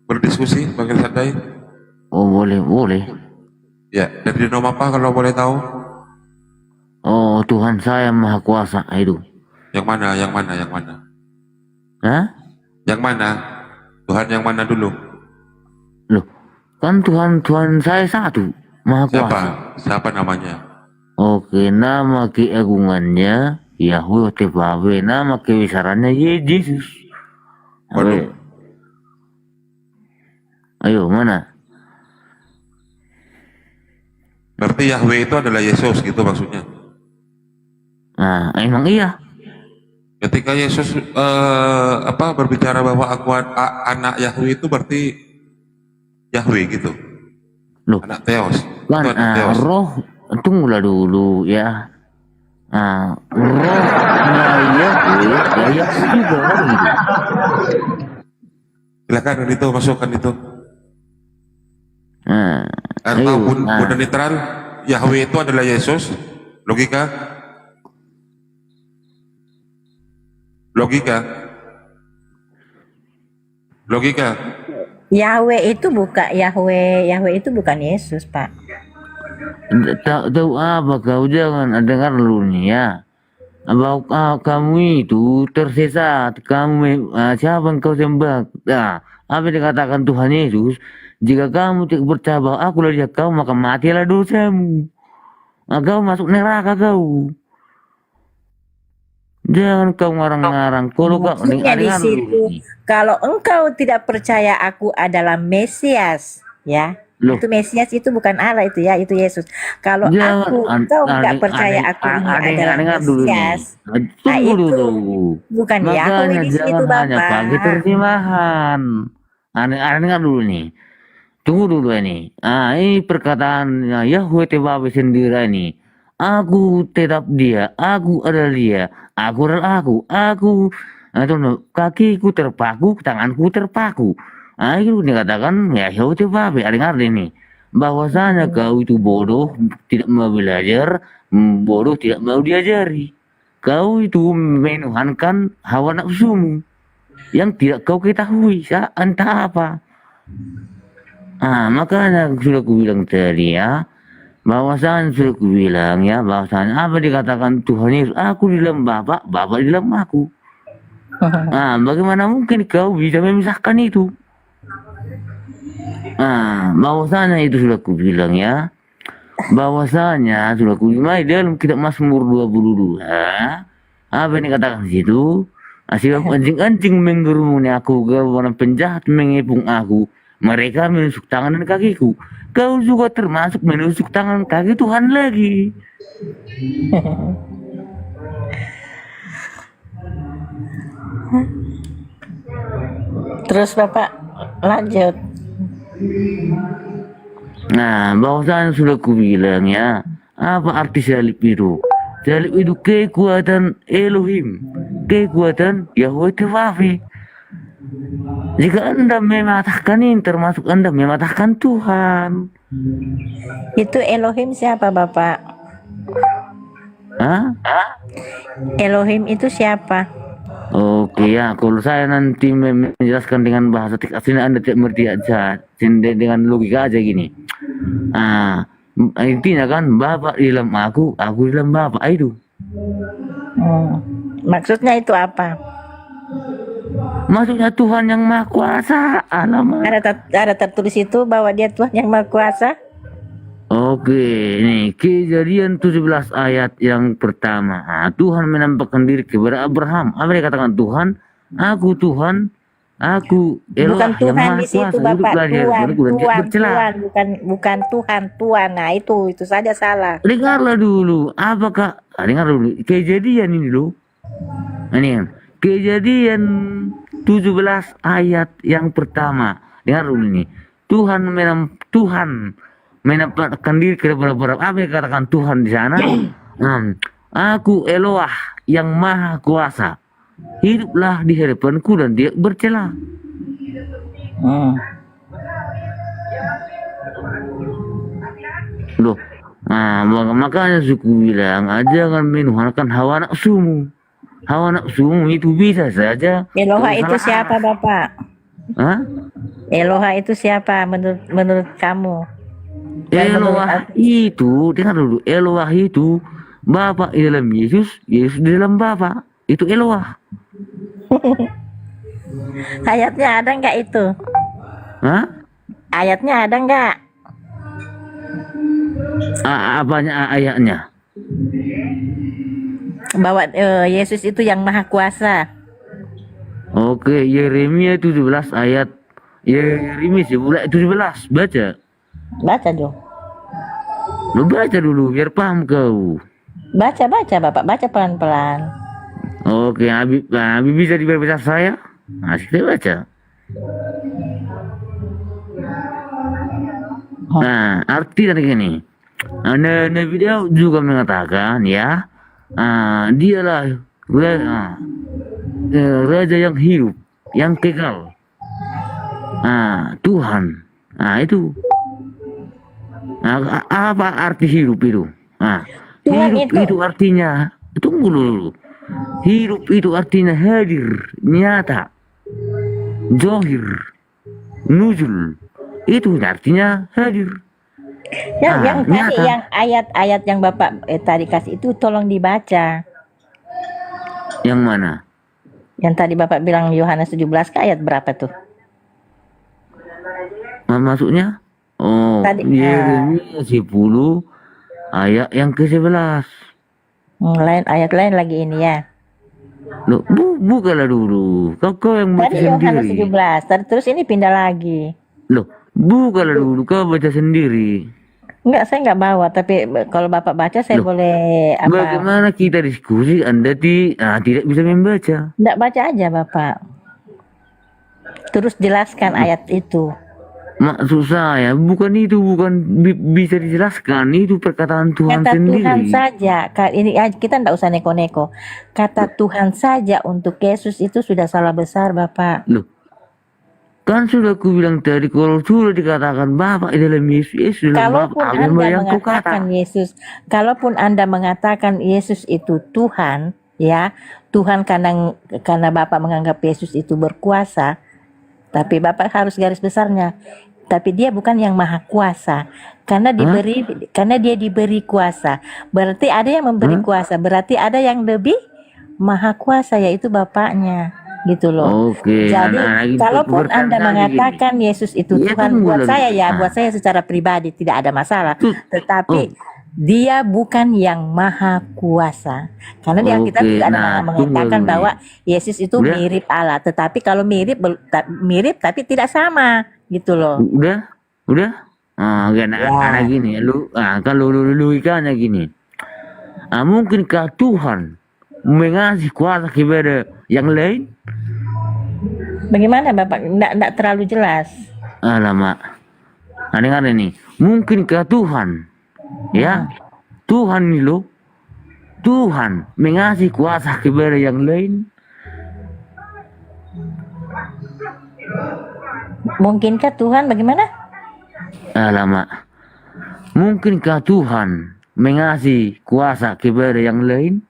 berdiskusi Bang El Sadai? Oh boleh. Ya, dari nom apa kalau boleh tahu? Oh Tuhan saya Maha Kuasa itu. Yang mana? Hah? Yang mana? Tuhan yang mana dulu? Loh, kan Tuhan saya satu, Maha Kuasa. Siapa namanya? Oke, nama keagungannya Yahweh Tebawe, nama kebesarannya Yesus. Waduh. Ayo, mana? Berarti Yahweh itu adalah Yesus gitu maksudnya. Nah, emang iya. Ketika Yesus berbicara bahwa aku anak Yahweh itu berarti Yahweh gitu. Loh, anak Theos. Kan Itu anak Theos. roh, tunggulah dulu ya. Rohnya Yahweh, ya juga kan gitu. Silakan itu masukkan itu. Atau Ayo, Bunda netral, Yahweh itu adalah Yesus. Logika? Yahweh itu bukan Yesus, Pak. Tahu apa kau, jangan dengar dulu nih ya. Bahwa kamu itu tersesat, siapa yang kau sembah? Nah, apa yang dikatakan Tuhan Yesus? Jika kamu tidak percaya bahwa aku lah dia kau, maka matilah dosamu. Kau masuk neraka kau. Jangan kau ngarang-ngarang. Kalau kau Maksudnya di situ, kalau engkau tidak percaya aku adalah Mesias, ya. Loh. Itu Mesias itu bukan Allah itu ya, itu Yesus. Kalau engkau tidak percaya aku ini adalah Mesias, nah itu bukan Yahweh di situ, Bapak. Pakai terjemahan. Dengar dulu nih. Tunggu dulu ini. Ini perkataan Yahweh Tebawe sendiri ini. Aku tetap dia, aku adalah dia, aku adalah aku, kakiku terpaku, tanganku terpaku. Itu dikatakan ya Yahweh Tebawe. Dengar ini, bahwasanya kau itu bodoh, tidak mau belajar, bodoh tidak mau diajari. Kau itu menuhankan hawa nafsumu yang tidak kau ketahui entah apa. Makanya sudah kubilang tadi ya, bahwasanya apa dikatakan Tuhan Yesus, aku di dalam Bapa, Bapa di dalam aku. Bagaimana mungkin kau bisa memisahkan itu? Bahwasanya itu sudah kubilang ya, bahwasanya sudah kubilang dalam kitab Mazmur 22, apa yang dikatakan di situ? Sebab anjing-anjing menggerumuni aku, orang penjahat mengepung aku, mereka menusuk tangan dan kakiku. Kau juga termasuk menusuk tangan kaki Tuhan lagi. Terus Bapak lanjut. Bahwasanya sudah kubilang ya, apa arti salib itu? Salib itu kekuatan Elohim, kekuatan Yahweh Tebawe. Jika Anda mematahkan ini, termasuk Anda mematahkan Tuhan. Itu Elohim siapa, Bapak? Elohim itu siapa? Oke ya, kalau saya nanti menjelaskan dengan bahasa teks asli, Anda tidak mengerti aja, dengan logika aja gini. Intinya kan, Bapak di dalam aku di dalam Bapak itu. Maksudnya itu apa? Maksudnya Tuhan yang Maha Kuasa. Ada tertulis itu bahwa dia Tuhan yang Maha Kuasa. Oke, nih Kejadian 17 ayat yang pertama. Tuhan menampakkan diri kepada Abraham. Apa dia katakan? Tuhan, aku Tuhan, aku Eloah bukan Tuhan yang Maha di situ, Kuasa. Bapak. Tuhan, bukan Tuhan. Nah, itu saja salah. Dengarlah dulu. Apakah? Dengar dulu. Kejadian ini dulu. Ini kan. Kejadian 17 ayat yang pertama. Dengar dulu ini. Tuhan menampakkan diri kepada Abraham. Apa yang katakan Tuhan di sana? Aku Eloah yang Maha Kuasa. Hiduplah di hadapanku dan dia bercela. Loh, Nah, makanya suku bilang, jangan menuhankan hawa nafsumu. Hawa nafsumu itu bisa saja. Eloha kau itu salah. siapa, Bapak? Hah? Eloha itu siapa menurut kamu? Dan menurut Eloah itu, dengar dulu, Eloah itu Bapak di dalam Yesus, Yesus di dalam Bapak. Itu Eloah. ayatnya ada nggak itu? Hah? Ayatnya ada nggak? Apanya ayatnya? Bahwa Yesus itu yang maha kuasa. Oke, Yeremia 17 ayat. Yeremia 17, baca. Baca dong. Lu baca dulu biar paham kau. Baca Bapak, baca pelan-pelan. Oke, Habib bisa dibaca saya? Nah, kita baca. Nah, arti dari gini. Nabi Daud juga mengatakan ya, dialah raja yang hidup, yang kekal. Tuhan. Itu. Apa arti hidup itu? Hidup itu artinya, tunggu dulu. Hidup itu artinya hadir, nyata, zohir, nuzul. Itu artinya hadir. Yang tadi nyata. yang ayat-ayat yang Bapak tadi kasih itu tolong dibaca. Yang mana? Yang tadi Bapak bilang Yohanes 17 ke ayat berapa tuh? Maksudnya? Oh, Tadi, Yeremia 10 ayat yang ke-11. Ayat lain lagi ini ya. Loh, bukalah dulu. Kau yang baca Tadi Yohanes sendiri. 17, terus ini pindah lagi. Loh, bukalah dulu. Kau baca sendiri. Enggak, saya enggak bawa, tapi kalau Bapak baca saya boleh apa? Bagaimana kita diskusi Anda tidak bisa membaca? Enggak baca aja Bapak. Terus jelaskan ayat itu. Maksud saya bukan bisa dijelaskan, itu perkataan Tuhan Kata sendiri. Tuhan saja, ini kita enggak usah neko-neko. Kata Tuhan saja untuk Yesus itu sudah salah besar Bapak. Loh, kan sudah aku bilang tadi kalau sudah dikatakan Bapak di dalam Yesus dalam Kalaupun Bapak, apa Anda yang kau kata? mengatakan Yesus, kalaupun Anda mengatakan Yesus itu Tuhan, ya, Tuhan karena Bapak menganggap Yesus itu berkuasa, tapi Bapak harus garis besarnya. Tapi dia bukan yang maha kuasa, karena dia diberi kuasa. Berarti ada yang memberi kuasa, berarti ada yang lebih maha kuasa, yaitu Bapaknya, gitu loh. Oke, Jadi kalaupun Anda mengatakan Yesus itu Iya, Tuhan, tunggu buat dulu. saya ya, buat saya secara pribadi tidak ada masalah. Tetapi dia bukan yang maha kuasa, karena di Alkitab Oke, juga ada nah, mengatakan tunggu. bahwa Yesus itu Udah. mirip Allah. Tetapi kalau mirip tapi tidak sama, gitu loh. Udah. Karena gini, kalau lu ikannya gini. Mungkinkah Tuhan mengasih kuasa kepada yang lain? Bagaimana Bapak? Enggak terlalu jelas. Alamak. Dengar ini. Mungkinkah Tuhan, ya, Tuhan ini loh, Tuhan mengasih kuasa kepada yang lain? Mungkinkah Tuhan bagaimana? Alamak. Mungkinkah Tuhan mengasih kuasa kepada yang lain?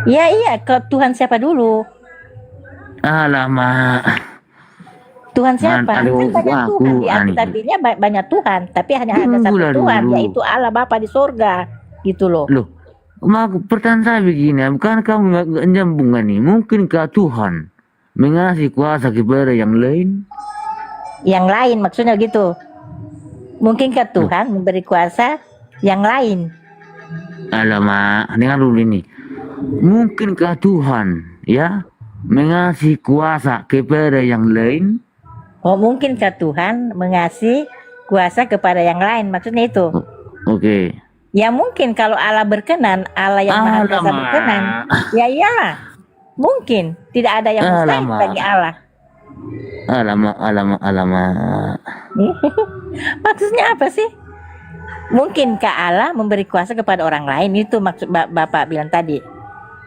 Iya, ke Tuhan siapa dulu? Alamak. Tuhan siapa? Aduh, Kan banyak aku Tuhan di Alkitab ini banyak Tuhan, tapi hanya ada satu Tunggulah Tuhan, dulu. yaitu Allah Bapa di surga, gitu loh. Loh, pertanyaan saya begini, bukan kamu nggak nyambung nih? Mungkinkah Tuhan mengasih kuasa kepada yang lain? Yang lain maksudnya gitu. Mungkinkah Tuhan memberi kuasa yang lain? Alamak, dengar dulu ini. Mungkinkah Tuhan, ya, mengasih kuasa kepada yang lain? Oh, mungkinkah Tuhan mengasih kuasa kepada yang lain? Maksudnya itu. Oke. Ya mungkin kalau Allah berkenan, Allah yang maha kuasa Alamak. berkenan. Ya iyalah. Mungkin tidak ada yang mustahil Alamak. bagi Allah. Alamak. Maksudnya apa sih? Mungkinkah Allah memberi kuasa kepada orang lain? Itu maksud Bapak bilang tadi.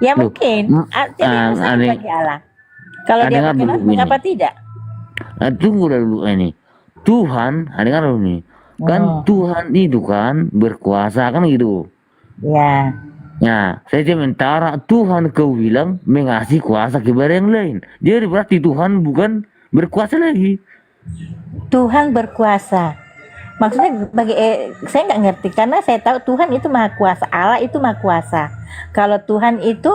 Ya Loh, mungkin. Jadi mustahil bagi Allah. Kalau dia dengar berkenan, dulu ini. mengapa tidak? Tunggu dulu ini. Tuhan, dengar dulu nih. Kan Tuhan itu kan berkuasa kan gitu. Ya. Nah, saya sementara Tuhan kau bilang mengasih kuasa kepada yang lain. Jadi berarti Tuhan bukan berkuasa lagi. Tuhan berkuasa. Maksudnya saya nggak ngerti karena saya tahu Tuhan itu maha kuasa, Allah itu maha kuasa. Kalau Tuhan itu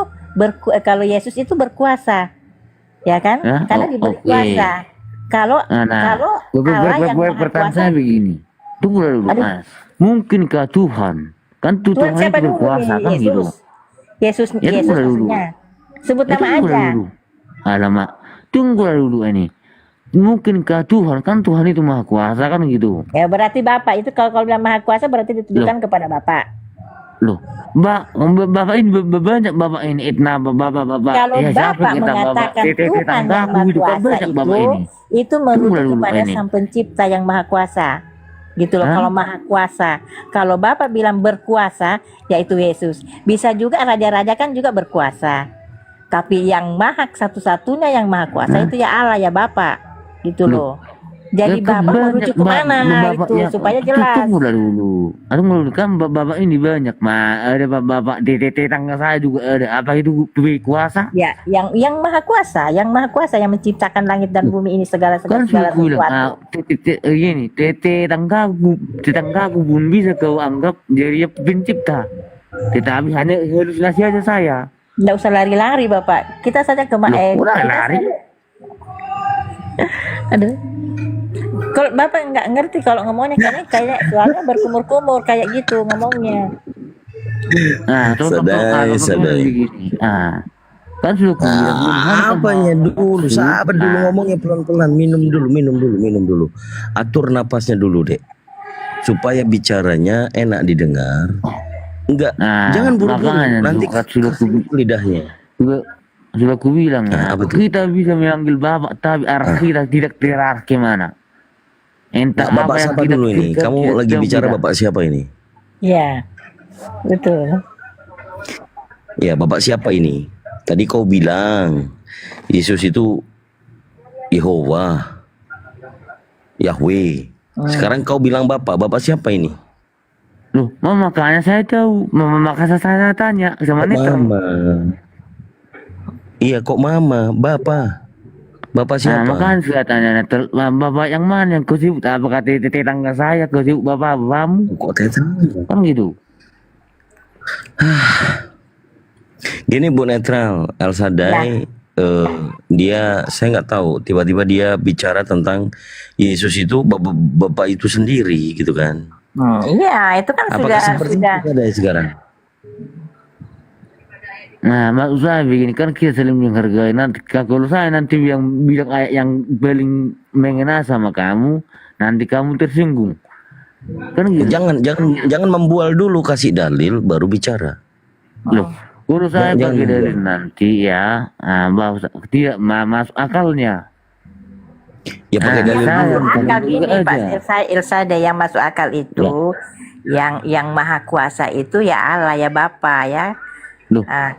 kalau Yesus itu berkuasa, ya kan? Hah? Karena Oh, diberi oke. kuasa. Kalau kalau Allah yang maha pertanyaan kuasa, saya begini. Tunggu dulu, Aduh. Mas. Mungkinkah Tuhan? Kan Tuhan Tuhan siapa itu dulu berkuasa nih? kan gitu. Yesus Ya, Yesus tunggu dulu. maksudnya. Sebut Ya, nama tunggu aja. dulu. Alamak. Tunggu dulu ini. Mungkinkah Tuhan? Kan Tuhan itu maha kuasa kan gitu. Ya berarti Bapak itu kalau bilang maha kuasa berarti ditujukan kepada Bapak. Loh, bapak ini banyak bapak ini itna bapak Kalau ya siapa Bapak kita bapak mengatakan Tuhan yang tetanggaku maha itu kan kuasa banyak bapak ini. itu Tunggu merujuk dulu kepada ini. Sang Pencipta yang maha kuasa. Gitu loh, Hah? kalau maha kuasa. Kalau Bapak bilang berkuasa, yaitu Yesus. Bisa juga raja-raja kan juga berkuasa. Tapi yang maha satu-satunya yang maha kuasa itu ya Allah ya Bapak. Gitu loh. Jadi Ya, kan Bapak banyak, merujuk kemana bapak itu yang supaya jelas. Tunggu dulu. Tunggu dulu kan bapak ini banyak ada bapak tetangga saya juga ada apa itu kuasa. Ya, yang maha kuasa, yang menciptakan langit dan bumi ini segala Kan segala sudah bilang sesuatu. gini tetanggaku pun bisa kau anggap jadi pencipta. Tetapi hanya halusinasi aja saya. Nggak usah lari-lari Bapak. Kita saja Udah kita lari. Aduh. Kalau Bapak nggak ngerti kalau ngomongnya karena kayak suaranya berkumur-kumur kayak gitu ngomongnya. Nah, Sadai. begini. Kan sudah kubilang Apanya dulu, sabar dulu ngomongnya pelan-pelan, minum dulu. Atur napasnya dulu, Dek. Supaya bicaranya enak didengar. Enggak, jangan buru-buru, nanti sudah lidahnya. Sudah kubilang ya, kita bisa memanggil bapak tapi arah kita tidak terarah kemana. Entah Bapak apa yang siapa kita dulu ini? kita- Kamu kita- lagi kita- bicara kita- bapak siapa ini? Ya, betul. Ya, bapak siapa ini? Tadi kau bilang Yesus itu Yehova, Yahweh. Sekarang kau bilang bapak siapa ini? Loh, makanya saya tahu, makanya saya tanya sama Netra. Mama. Iya, kok mama, bapak. Bapak siapa? Nah, makanya saya tanya Netra, bapak yang mana yang kau sibuk? Apa kata tetangga saya kau sibuk bapakmu? Kok tetangga? Kan gitu. Gini Bu Netral, El Sadai, dia saya nggak tahu, tiba-tiba dia bicara tentang Yesus itu bapak itu sendiri gitu kan? Iya, itu kan Apakah seperti itu ada sekarang? Nah, maksud saya begini kan kita saling menghargai. Nanti kalau saya nanti yang bilang ayat yang paling mengena sama kamu, nanti kamu tersinggung. Kan gitu. Jangan membual dulu, kasih dalil baru bicara. Loh, kalau saya Jangan pakai dari membual. nanti ya, bahwa tidak masuk akalnya. Ya pakai dalil saya dulu. Masuk akal juga gini Pak aja. Ilsada yang masuk akal itu yang maha kuasa itu ya Allah ya Bapa ya. Loh, kan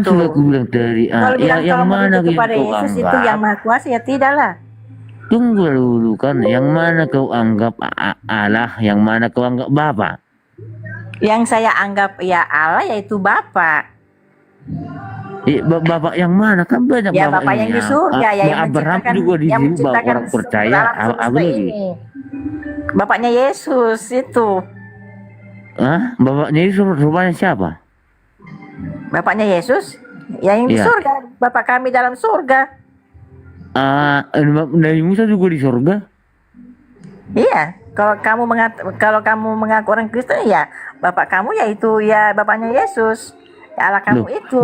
itu. sudah aku bilang tadi, Kalau bilang yang kalau mana merujuk kepada kau Yesus itu anggap? yang maha kuasa ya tidaklah. Tunggu dulu kan, yang mana kau anggap Allah, yang mana kau anggap Bapa? Yang saya anggap ya Allah yaitu Bapa. Bapak yang mana? Kan banyak Ya bapak Bapa ini yang di surga ya yang Abraham menciptakan juga di yang sini menciptakan orang percaya alam apa semesta lagi? ini. Bapaknya Yesus itu. Hah? Bapaknya itu rupanya siapa? Bapaknya Yesus yang di Iya. surga. Bapak kami dalam surga. Nabi Musa juga di surga. Iya, kalau kamu mengaku orang Kristen ya bapak kamu yaitu ya bapaknya Yesus. Ya Allah kamu Loh, itu.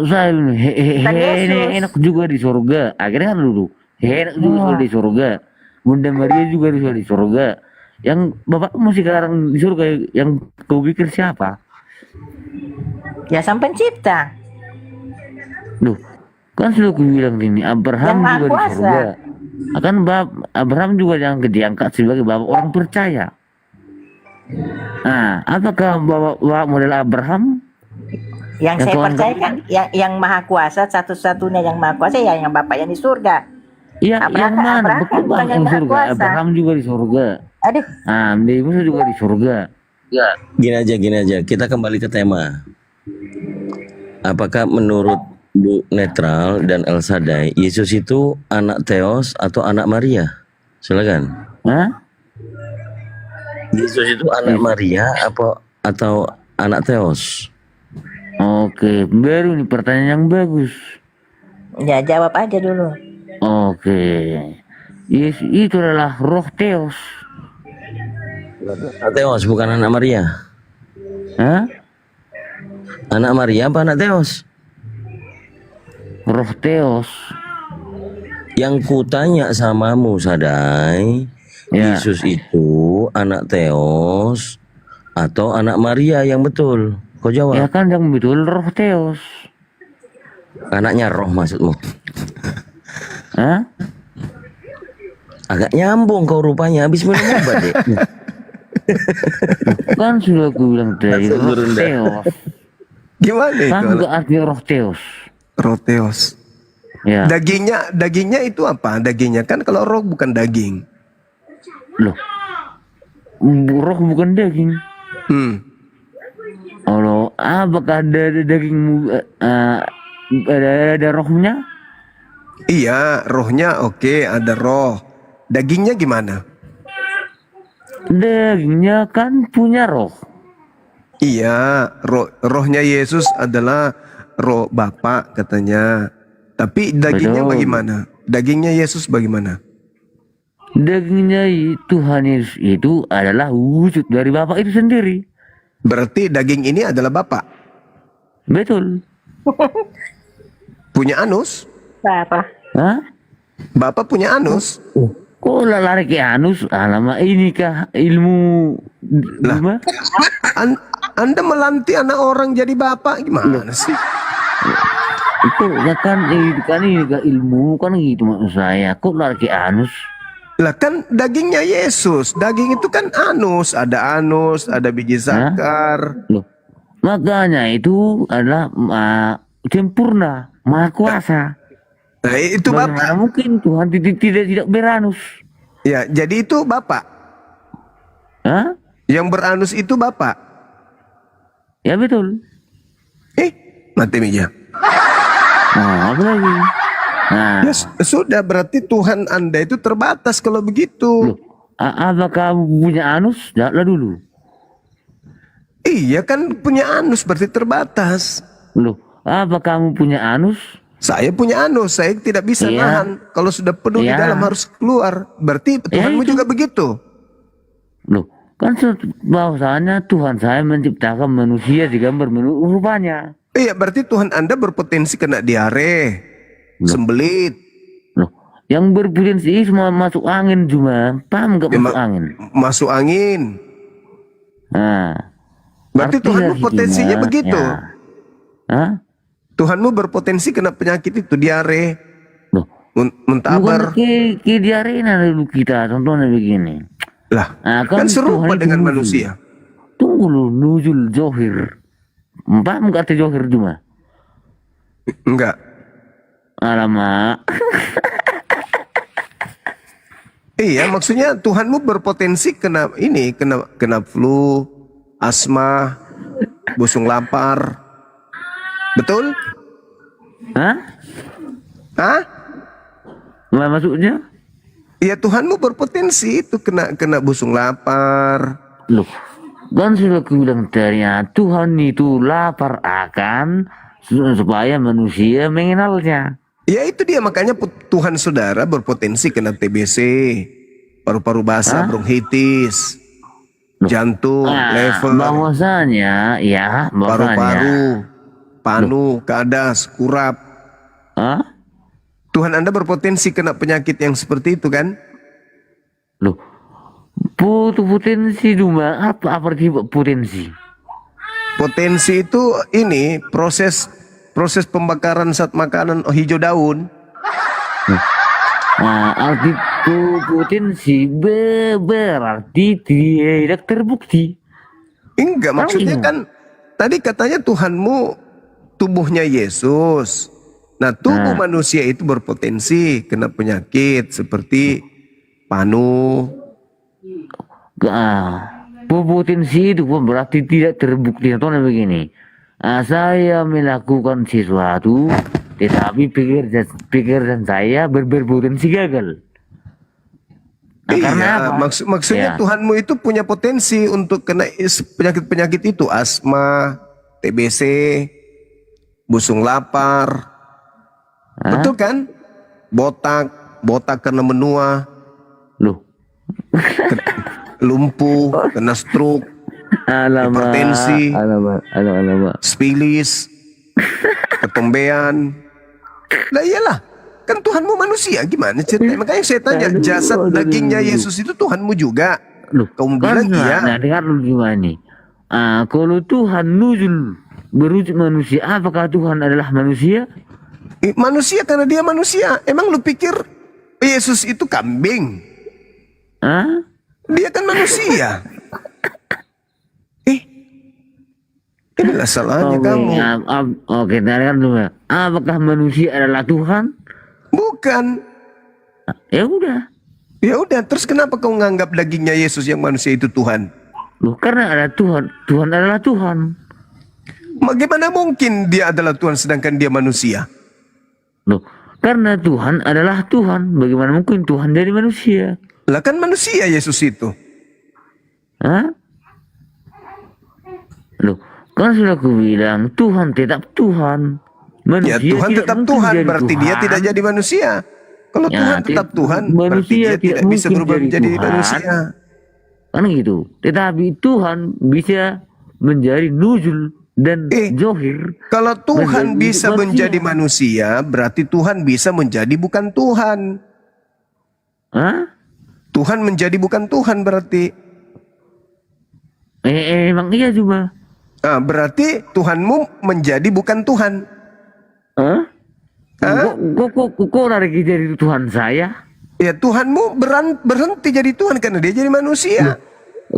saya dulu, Dan Yesus. enak juga di surga. Akhirnya kan dulu, enak juga di surga. Bunda Maria juga di surga. Yang bapakmu sekarang di surga, yang kau pikir siapa? Ya Sang Pencipta. Loh, kan sudah aku bilang ini, Abraham Yang Maha juga di Kuasa. surga. Akan Abraham juga yang diangkat sebagai bapak orang percaya. Nah, apakah bapak model Abraham? Yang saya kau percaya anggap- kan yang Maha Kuasa satu-satunya yang Maha Kuasa ya yang Bapak yang di surga. Iya, yang mana? Abraham Betul bukan bang, yang yang Maha surga. Kuasa. Abraham juga di surga. Aduh. Nah, menjadi musuh juga di surga. Ya, gini aja. Kita kembali ke tema. Apakah menurut Bu Netral dan El Sadai, Yesus itu anak Theos atau anak Maria? Silakan. Hah? Yesus itu anak Maria atau anak Theos? Oke, baru nih pertanyaan yang bagus. Ya jawab aja dulu. Oke. Yesus itu adalah roh Theos. Anak Theos bukan anak Maria. Hah? Anak Maria apa anak Theos? Roh Theos. Yang kutanya samamu, Sadai, Ya. Yesus itu anak Theos atau anak Maria yang betul? Kau jawab. Ya kan yang betul roh Theos. Anaknya roh maksudmu? Hah? Agak nyambung kau rupanya, habis minum obat deh. Kan sudah aku bilang tadi roh Theos. Gimana itu? Kan juga artinya roh Theos. Roh Theos. Ya. Dagingnya itu apa? Dagingnya kan kalau roh bukan daging. Loh. Roh bukan daging. Allah, apakah ada daging ada rohnya? Iya, rohnya oke, ada roh. Dagingnya gimana? Dagingnya kan punya roh. Iya, rohnya Yesus adalah roh Bapa katanya. Tapi dagingnya Betul. bagaimana? Dagingnya Yesus bagaimana? Dagingnya Tuhan Yesus itu adalah wujud dari Bapa itu sendiri. Berarti daging ini adalah Bapa. Betul. Punya anus? Apa? Hah? Bapak punya anus? Kok lari ke anus? Alamak, ini kah ilmu? Lah, Anda melantik anak orang jadi bapak gimana sih? Itu kan ini kan ilmu kan gitu maksud saya. Kok lari ke anus? Lah kan dagingnya Yesus. Daging itu kan anus, ada biji zakar. Loh, makanya itu adalah sempurna, maha kuasa. Nah, itu Bagaimana mungkin Tuhan tidak beranus? Ya, jadi itu Bapak. Hah? Yang beranus itu Bapak. Ya betul. Mati meja. Nah, apa lagi? Nah, Ya, sudah berarti Tuhan Anda itu terbatas kalau begitu. apakah kamu punya anus? Jawablah dulu. Iya kan punya anus berarti terbatas. Loh, apa kamu punya anus? Saya punya anus, saya tidak bisa Iya. nahan. Kalau sudah penuh di Iya. dalam harus keluar. Berarti Tuhanmu itu. juga begitu. Loh, kan bahwasanya Tuhan saya menciptakan manusia digambar menurut rupanya. Iya, berarti Tuhan Anda berpotensi kena diare, sembelit. Loh, yang berpotensi semua masuk angin cuma, paham nggak masuk angin? Masuk angin. Nah, Berarti artinya Tuhanmu gitu, potensinya Mas. begitu. Ya. Hah? Tuhanmu berpotensi kena penyakit itu diare. Bukan Mentabar. ke diarena dulu kita, contohnya begini. Lah, Nah, kan serupa Tuhan itu dengan nuzul. manusia. Tunggu lu, nuzul johir. Paham nggak arti johir cuma? Enggak. Alamak. Iya, maksudnya Tuhanmu berpotensi kena ini, kena flu, asma, busung lapar. Betul? Hah? Hah? Nggak maksudnya? Iya, Tuhanmu berpotensi itu kena busung lapar. Loh, kan sudah aku bilang tadi, Tuhan itu lapar akan supaya manusia mengenalnya. Ya itu dia, makanya Tuhan saudara berpotensi kena TBC, paru-paru basah, bronkitis, jantung, lever, Bahwasanya, ya, paru-paru, panu, kadas, kurap. Hah? Tuhan Anda berpotensi kena penyakit yang seperti itu kan? Loh, potensi cuma apa arti potensi? Potensi itu ini proses pembakaran zat makanan hijau daun. Nah, arti potensi berarti tidak terbukti. Enggak, maksudnya kan tadi katanya Tuhanmu tubuhnya Yesus. Nah, tubuh manusia itu berpotensi kena penyakit seperti panu, Potensi itu pun berarti tidak terbukti. Contohnya begini, saya melakukan sesuatu, tetapi pikiran saya berpotensi gagal. Nah, karena Iya, apa? maksudnya Ya. Tuhanmu itu punya potensi untuk kena penyakit-penyakit itu, asma, TBC, busung lapar, betul kan? Botak karena menua, Loh, lumpuh, kena stroke, hipertensi, alamak. spilis, ketombean. Lah iyalah, kan Tuhanmu manusia, gimana ceritanya? Makanya saya tanya, jasad dagingnya Yesus itu Tuhanmu juga? Loh, Kamu bilang iya. nah dengar dulu gimana nih. Kalau Tuhan nuzul berwujud manusia, apakah Tuhan adalah manusia? Manusia karena dia manusia. Emang lu pikir Yesus itu kambing? Hah? Dia kan manusia. Inilah salahnya kamu. Oke, dengar dulu. Apakah manusia adalah Tuhan? Bukan. Ya udah. Ya udah, terus kenapa kau nganggap dagingnya Yesus yang manusia itu Tuhan? Loh, karena ada Tuhan. Tuhan adalah Tuhan. Bagaimana mungkin dia adalah Tuhan sedangkan dia manusia? Loh, karena Tuhan adalah Tuhan. Bagaimana mungkin Tuhan dari manusia? Lah kan manusia Yesus itu. Hah? Loh, kan sudah aku bilang Tuhan tetap Tuhan. Manusia Ya Tuhan tidak tetap mungkin Tuhan, jadi berarti dia Tuhan. tidak jadi manusia. Kalau Ya, Tuhan tetap Tuhan, berarti manusia dia tidak bisa mungkin berubah menjadi Tuhan. manusia. Kan gitu. Tetapi Tuhan bisa menjadi nuzul dan zohir. Kalau Tuhan menjadi bisa manusia. menjadi manusia, berarti Tuhan bisa menjadi bukan Tuhan. Hah? Tuhan menjadi bukan Tuhan berarti. Emang iya cuma. Berarti Tuhanmu menjadi bukan Tuhan. Hah? Kok lari jadi Tuhan saya? Ya Tuhanmu berhenti jadi Tuhan karena dia jadi manusia.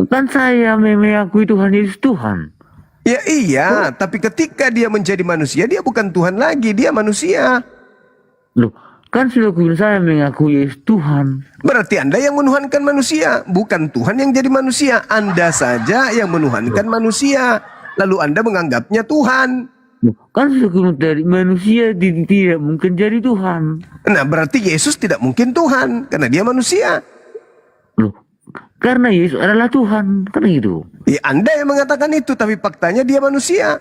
Kan saya mengakui Tuhan Yesus Tuhan. Ya iya, tapi ketika dia menjadi manusia, dia bukan Tuhan lagi, dia manusia. Loh, kan sudah kubilang saya mengakui Yesus Tuhan. Berarti Anda yang menuhankan manusia, bukan Tuhan yang jadi manusia. Anda saja yang menuhankan manusia, lalu Anda menganggapnya Tuhan. Loh, kan sudah kubilang dari manusia tidak mungkin jadi Tuhan. Nah, berarti Yesus tidak mungkin Tuhan karena dia manusia. Loh, karena Yesus adalah Tuhan, kan gitu. Ya, Anda yang mengatakan itu, tapi faktanya dia manusia.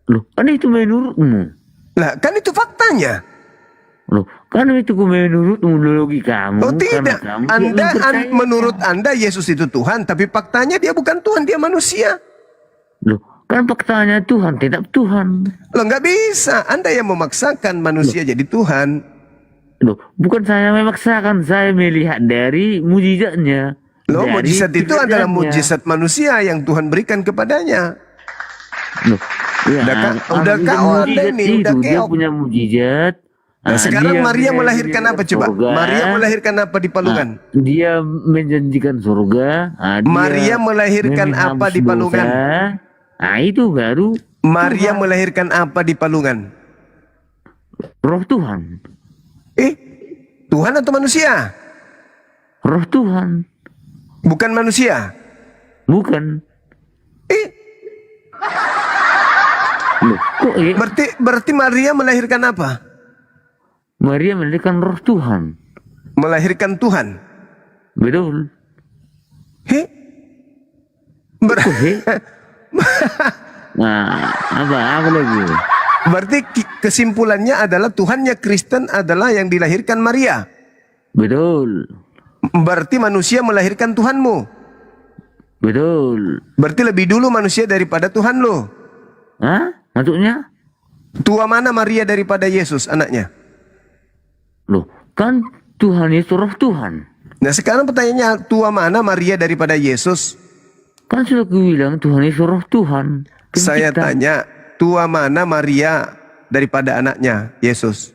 Loh, kan itu menurutmu. Lah, kan itu faktanya. Loh, kan itu menurutmu logikamu. Oh tidak, Kamu menurut Anda Yesus itu Tuhan, tapi faktanya dia bukan Tuhan, dia manusia. Loh, kan faktanya Tuhan tetap Tuhan. Loh, nggak bisa. Anda yang memaksakan manusia jadi Tuhan. Loh, bukan saya memaksakan, saya melihat dari mujizatnya. Loh, Dari mujizat itu adalah pikirannya. mujizat manusia yang Tuhan berikan kepadanya. Loh, ya, Udah kau Anda mujizat ini, itu, udah dia keok. punya mujizat. Nah, sekarang dia Maria menjanjikan melahirkan apa coba? surga. Maria melahirkan apa di palungan? Dia menjanjikan surga. Dia Maria melahirkan apa di menghapus palungan? dosa. Itu baru Maria melahirkan apa di palungan? roh Tuhan. Tuhan atau manusia? Roh Tuhan. Bukan manusia? Bukan. Loh, kok Berarti Maria melahirkan apa? Maria melahirkan roh Tuhan. Melahirkan Tuhan. Betul. Nah, apa lagi? Berarti kesimpulannya adalah Tuhannya Kristen adalah yang dilahirkan Maria. Betul. Berarti manusia melahirkan Tuhanmu. Betul. Berarti lebih dulu manusia daripada Tuhan lo. Hah? Maksudnya? Tua mana Maria daripada Yesus anaknya? Loh, kan Tuhan itu roh Tuhan. Nah sekarang pertanyaannya, tua mana Maria daripada Yesus? Kan sudah kubilang Tuhan itu roh Tuhan. Saya tanya, tua mana Maria daripada anaknya Yesus?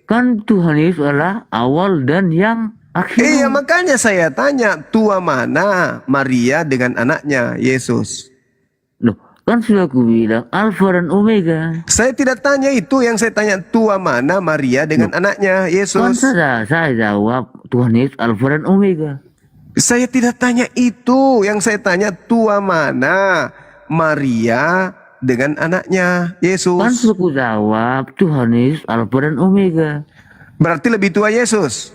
Kan Tuhan Yesus adalah awal dan yang akhir. Iya makanya saya tanya, tua mana Maria dengan anaknya Yesus? Loh, kan sudah kubilang Alfa dan Omega. Saya tidak tanya itu, yang saya tanya tua mana Maria dengan anaknya Kan Yesus. saya jawab Tuhan Yesus Alfa dan Omega. Saya tidak tanya itu. Yang saya tanya tua mana? Maria dengan anaknya Yesus. Kan suku jawab Tuhan Yesus Alfa dan Omega. Berarti lebih tua Yesus.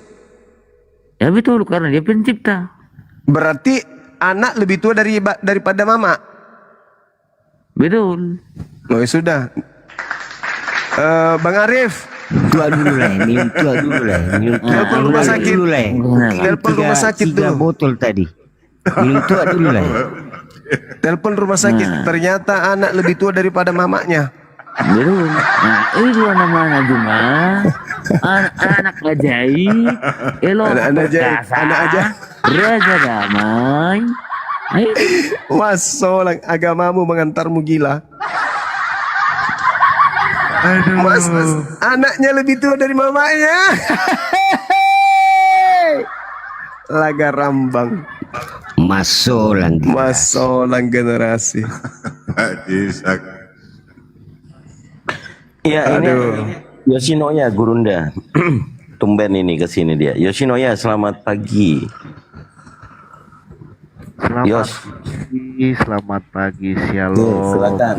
Ya betul, karena dia pencipta. Berarti anak lebih tua daripada mama. Betul. Oh ya sudah. Bang Arif. Tua dulu lah, minum tua dulu lah. Minum tua Telepon rumah sakit. dulu lah. Telepon rumah sakit Tiga dulu. botol tadi. Minum tua dulu lah. Telepon rumah sakit. Ternyata anak lebih tua daripada mamanya. Betul. Nah, ini dua namanya cuma anak ajaib, Anak ajaib, anak aja. raja damai. Ayo. Masolang agamamu mengantarmu gila. Mas, anaknya lebih tua dari mamanya. Laga rambang. Masolang generasi. Ya, ini Yoshinoya Gurunda. Tumben ini ke sini dia. Yoshinoya, selamat pagi. Selamat pagi, Ya, shalom. silakan.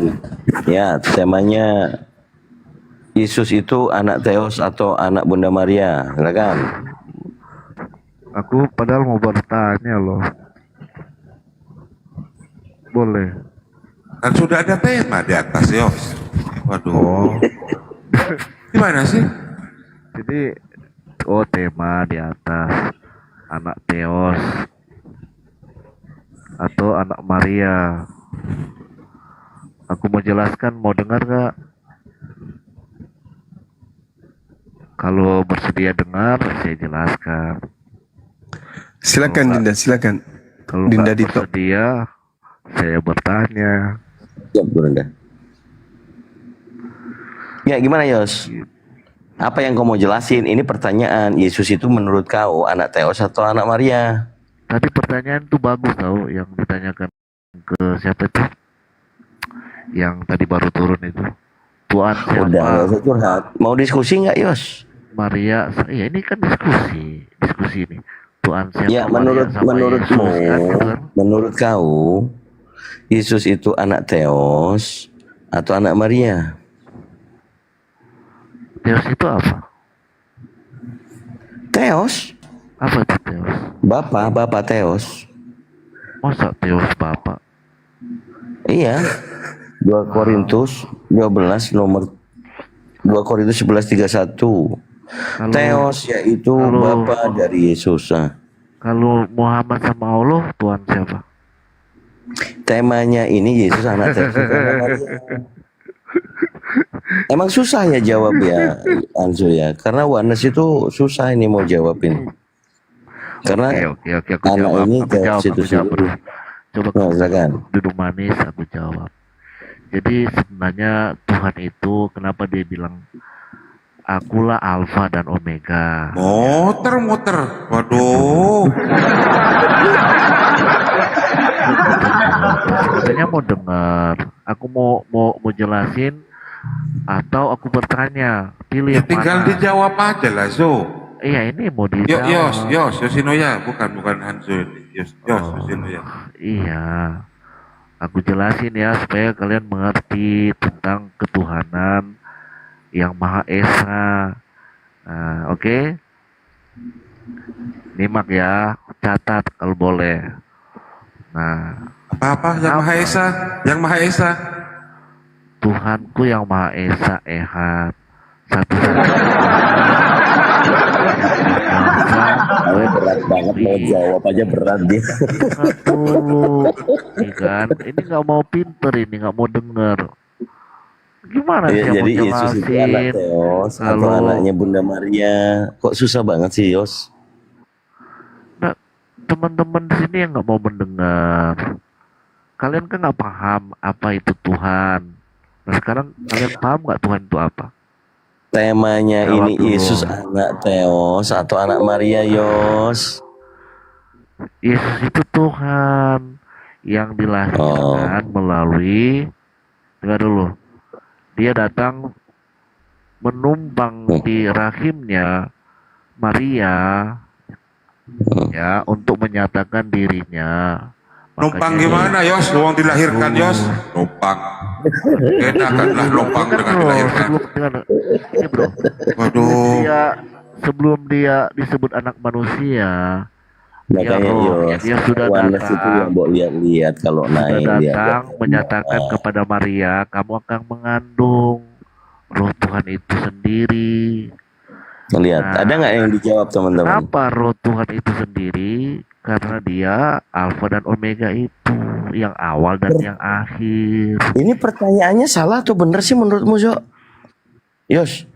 Ya, temanya Yesus itu anak Theos atau anak Bunda Maria. Silakan. Aku padahal mau bertanya loh. Boleh? Kan sudah ada tema di atas, Yos. Waduh. Gimana sih? Jadi, tema di atas anak Theos atau anak Maria. Aku mau jelaskan, mau dengar gak? Kalau bersedia dengar, saya jelaskan. Silakan Dinda, silakan. Kalau Dinda nggak Dito. bersedia, saya bertanya. Siap, Gurunda. Ya, gimana Yos? Apa yang kau mau jelasin? Ini pertanyaan. Yesus itu menurut kau anak Theos atau anak Maria? Tadi pertanyaan tuh bagus tau, yang ditanyakan ke siapa itu? Yang tadi baru turun itu. Tuan siapa? Udah, nggak usah curhat. Mau diskusi nggak, Yos? Maria. Iya, ini kan diskusi ini. Tuan siapa? Ya, Maria sama menurutmu, Yesus, kan, gitu kan? menurut kau, Yesus itu anak Theos atau anak Maria? Theos itu apa? Theos? Apa itu Theos? Bapak Theos. Masa Theos bapak? Iya. 2 Korintus 12 nomor 2 Korintus 11:31. Theos yaitu Bapa dari Yesus. Kalau Muhammad sama Allah, Tuhan siapa? Temanya ini Yesus anak Theos atau anak Maria. Emang susah ya jawab ya, Anzo ya. Karena Wanes itu susah ini mau jawabin. Karena Oke, aku anak jawab. ini Aku Theos jawab, itu aku jawab. sendiri. Coba Nah, silakan. duduk manis, aku jawab. Jadi sebenarnya Tuhan itu kenapa dia bilang akulah Alfa dan Omega. Muter. Waduh. Katanya mau dengar. Aku mau jelasin atau aku bertanya. Pilih Ya yang tinggal mana. dijawab aja lah, Zo. Iya, ini mau dijawab. Yoshinoya, bukan Hanzo ini. Yoshinoya. Iya. Aku jelasin ya supaya kalian mengerti tentang ketuhanan yang Maha Esa. Nah, oke. Nyimak ya, catat kalau boleh. Nah, Apa yang Maha Esa? Yang Maha Esa. Tuhanku yang Maha Esa Ehad. Gue berat banget mau jawab aja berat dia. Aduh, ini kan, ini nggak mau pinter, ini nggak mau denger. Gimana sih Ya, yang mau jadi Yesus itu anak jelasin? Theos atau Kalau anaknya Bunda Maria. Kok susah banget sih, Yos? nah, teman-teman di sini yang nggak mau mendengar, kalian kan nggak paham apa itu Tuhan. Nah sekarang kalian paham nggak Tuhan itu apa? Temanya Jawab ini dulu. Yesus anak Theos atau anak Maria, Yos? Yesus itu Tuhan yang dilahirkan melalui, dengar dulu, dia datang menumpang di rahimnya Maria ya untuk menyatakan dirinya. Numpang Makanya gimana Yos? Uang dilahirkan Yos? Numpang. Enakanlah numpang dengan dilahirkan. ini bro, Waduh. sebelum dia disebut anak manusia, dia Makanya roh, Yos, dia sudah Wallace itu yang datang, mau lihat-lihat kalau sudah naik lihat. datang menyatakan kepada Maria, kamu akan mengandung roh Tuhan itu sendiri. Lihat, Nah, ada nggak yang dijawab teman-teman? kenapa roh Tuhan itu sendiri? Karena dia Alfa dan Omega itu, yang awal dan yang akhir. Ini pertanyaannya salah atau benar sih menurutmu, Zo? Yos,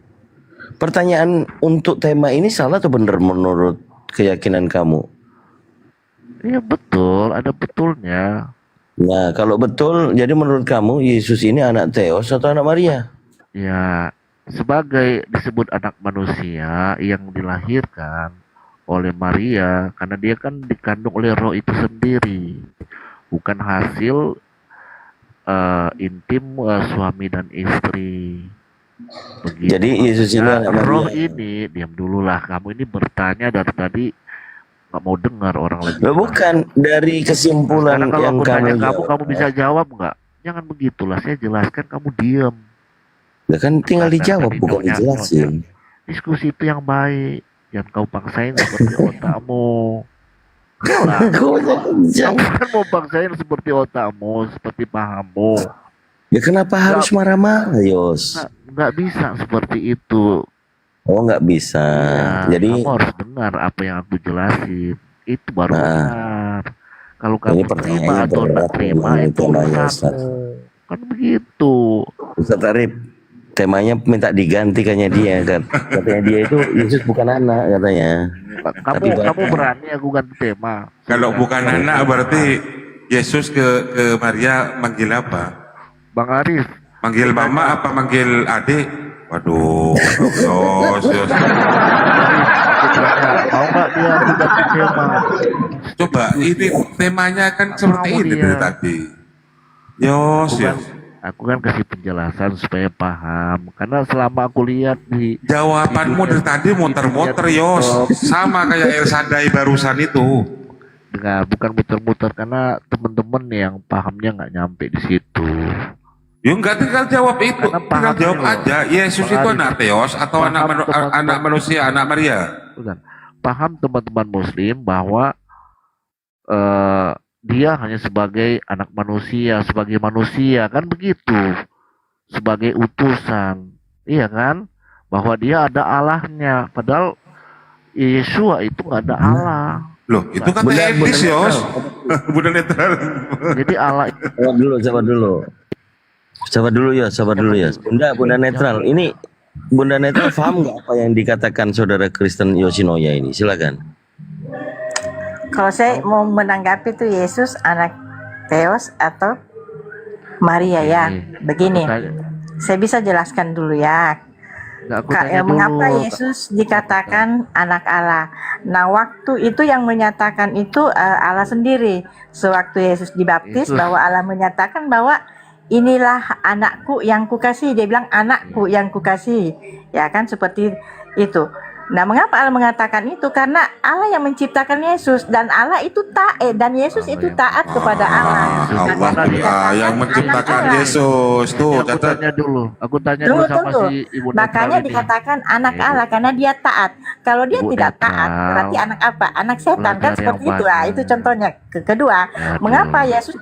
pertanyaan untuk tema ini salah atau benar menurut keyakinan kamu? Iya betul, ada betulnya. Nah, kalau betul, jadi menurut kamu Yesus ini anak Theos atau anak Maria? Ya, sebagai disebut anak manusia yang dilahirkan oleh Maria, karena dia kan dikandung oleh roh itu sendiri, bukan hasil intim suami dan istri. Begitu. Jadi Yesus ini Ya, anak Maria. roh ini, diam dulu lah, kamu ini bertanya dari tadi nggak mau dengar orang lagi. Loh, bukan dari kesimpulan Sekarang kalau yang aku tanya kamu kamu, jawab. kamu bisa jawab nggak? Jangan begitulah, saya jelaskan kamu diam. Ya kan tinggal Karena dijawab tadi bukan maunya dijelasin. diskusi itu yang baik, jangan kau paksain seperti otakmu. Lah, kamu kan mau paksain seperti otakmu, seperti pahammu. Ya kenapa harus marah-marah, Yos? Nggak bisa seperti itu. Oh, nggak bisa. Nah, Jadi kamu harus dengar apa yang aku jelasin. Itu baru Nah, benar. Kalau ini kamu terima pertanyaannya atau tidak berat terima memang itu temanya, Ustaz. urusanmu. Kan begitu. Ustaz Arif, temanya minta diganti kayaknya dia kan. Katanya dia itu Yesus bukan anak katanya. Tapi Kamu berani aku ganti tema. Kalau bukan anak berarti Yesus ke Maria manggil apa? Bang Arif. Manggil mama apa manggil adik? Waduh, Yos. Mau nggak dia aku ganti tema? Coba ini temanya kan seperti ini dari tadi. Yos. Aku kan kasih penjelasan supaya paham. Karena selama aku lihat di Jawabanmu dari tadi muter-muter Yos. Sama kayak El Sadai barusan itu. Enggak, bukan muter-muter karena teman-teman yang pahamnya nggak nyampe di situ. Ya enggak, tinggal jawab itu. Tinggal jawab aja. Yesus itu anak Theos atau anak manusia, anak Maria? Bukan. Paham teman-teman Muslim bahwa dia hanya sebagai anak manusia, sebagai manusia, kan begitu, sebagai utusan, iya kan? Bahwa dia ada Allahnya, padahal Yesua itu nggak ada Allah. Loh, itu kata iblis Yos. Bunda netral. Jadi Allah. Sabar dulu ya. Bunda netral. Ini Bunda netral paham nggak apa yang dikatakan saudara Kristen Yoshinoya ini? Silakan. Kalau saya mau menanggapi itu Yesus anak Theos atau Maria ya. Begini, saya bisa jelaskan dulu ya. Mengapa Yesus dikatakan anak Allah? Nah, waktu itu yang menyatakan itu Allah sendiri. Sewaktu Yesus dibaptis, bahwa Allah menyatakan bahwa inilah anakku yang kukasih. Dia bilang anakku yang kukasih. Ya kan, seperti itu. Nah, mengapa Allah mengatakan itu? Karena Allah yang menciptakan Yesus dan Allah itu taat dan Yesus itu taat kepada Allah. Allah yang menciptakan Yesus. Tuh, Aku tanya dulu sama si Ibu Makanya Netral ini. dikatakan anak Allah karena dia taat. Kalau dia tidak taat, berarti anak apa? Anak setan kan, seperti itu. Itu contohnya. Kedua, mengapa Yesus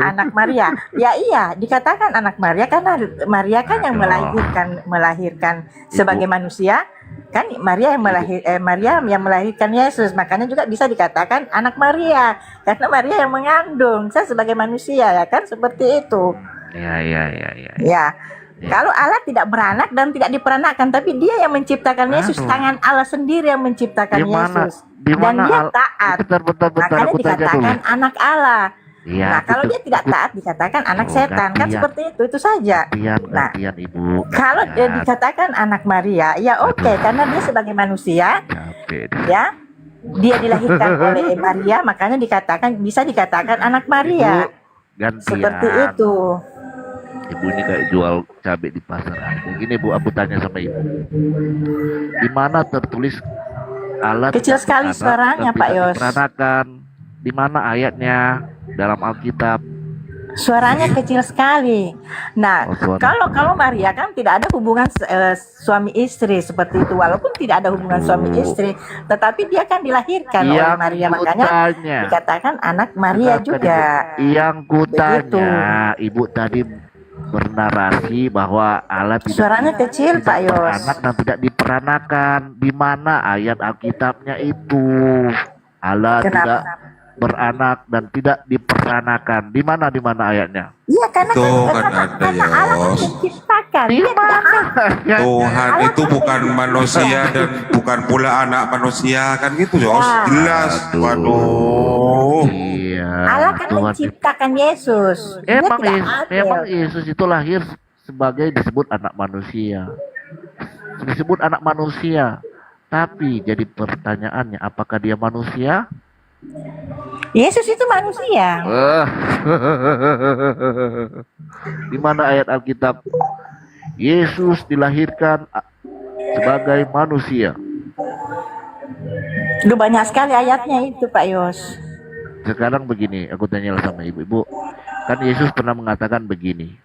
anak Maria? Ya iya, dikatakan anak Maria karena Maria kan yang melahirkan sebagai manusia, kan Maria yang melahirkan Yesus. Makanya juga bisa dikatakan anak Maria karena Maria yang mengandung. Saya sebagai manusia ya kan, seperti itu. Ya. Kalau Allah tidak beranak dan tidak diperanakkan, tapi dia yang menciptakan Yesus, tangan Allah sendiri yang menciptakan Yesus. Dan dia taat. Makanya dikatakan anak Allah. Nah, kalau dia tidak taat dikatakan anak setan, kan seperti itu saja. Nah, Ibu. kalau dia dikatakan anak Maria, ya oke, karena dia sebagai manusia, ya, dia dilahirkan oleh Maria, makanya bisa dikatakan anak Maria. Seperti itu. Ibu ini kayak jual cabai di pasar. Gini Bu, aku tanya sama Ibu. Di mana tertulis Allah Kecil tidak sekali beranak suaranya, dan Pak tidak Yos. diperanakan. Di mana ayatnya dalam Alkitab? Suaranya kecil sekali. Nah, kalau Maria kan tidak ada hubungan suami istri seperti itu, walaupun tidak ada hubungan suami istri, tetapi dia kan dilahirkan oleh Yang Maria, makanya kutanya. dikatakan anak Maria Dengarkan, juga. Yang Begitu. kutanya, Ibu tadi bernarasi bahwa Allah tidak Suaranya kecil, Pak Yos. beranak dan tidak diperanakan. Di mana ayat Alkitabnya itu? Allah Kenapa? tidak beranak dan tidak diperanakan. Di mana ayatnya? Iya, karena Itu kan karena ada Allah kan Yos. menciptakan. Dia tidak Ya, Tuhan itu bukan manusia dan bukan pula anak manusia kan gitu Yos. Ya. Jelas. Waduh. Iya. Allah kan Tuhan menciptakan Yesus. Dia Emang tidak Yesus, adil. memang Yesus itu lahir sebagai disebut anak manusia. Disebut anak manusia. Tapi jadi pertanyaannya, apakah dia manusia? Yesus itu manusia. Di mana ayat Alkitab Yesus dilahirkan sebagai manusia? Udah banyak sekali ayatnya itu, Pak Yos. Sekarang begini, aku tanyalah sama ibu-ibu. Kan Yesus pernah mengatakan begini.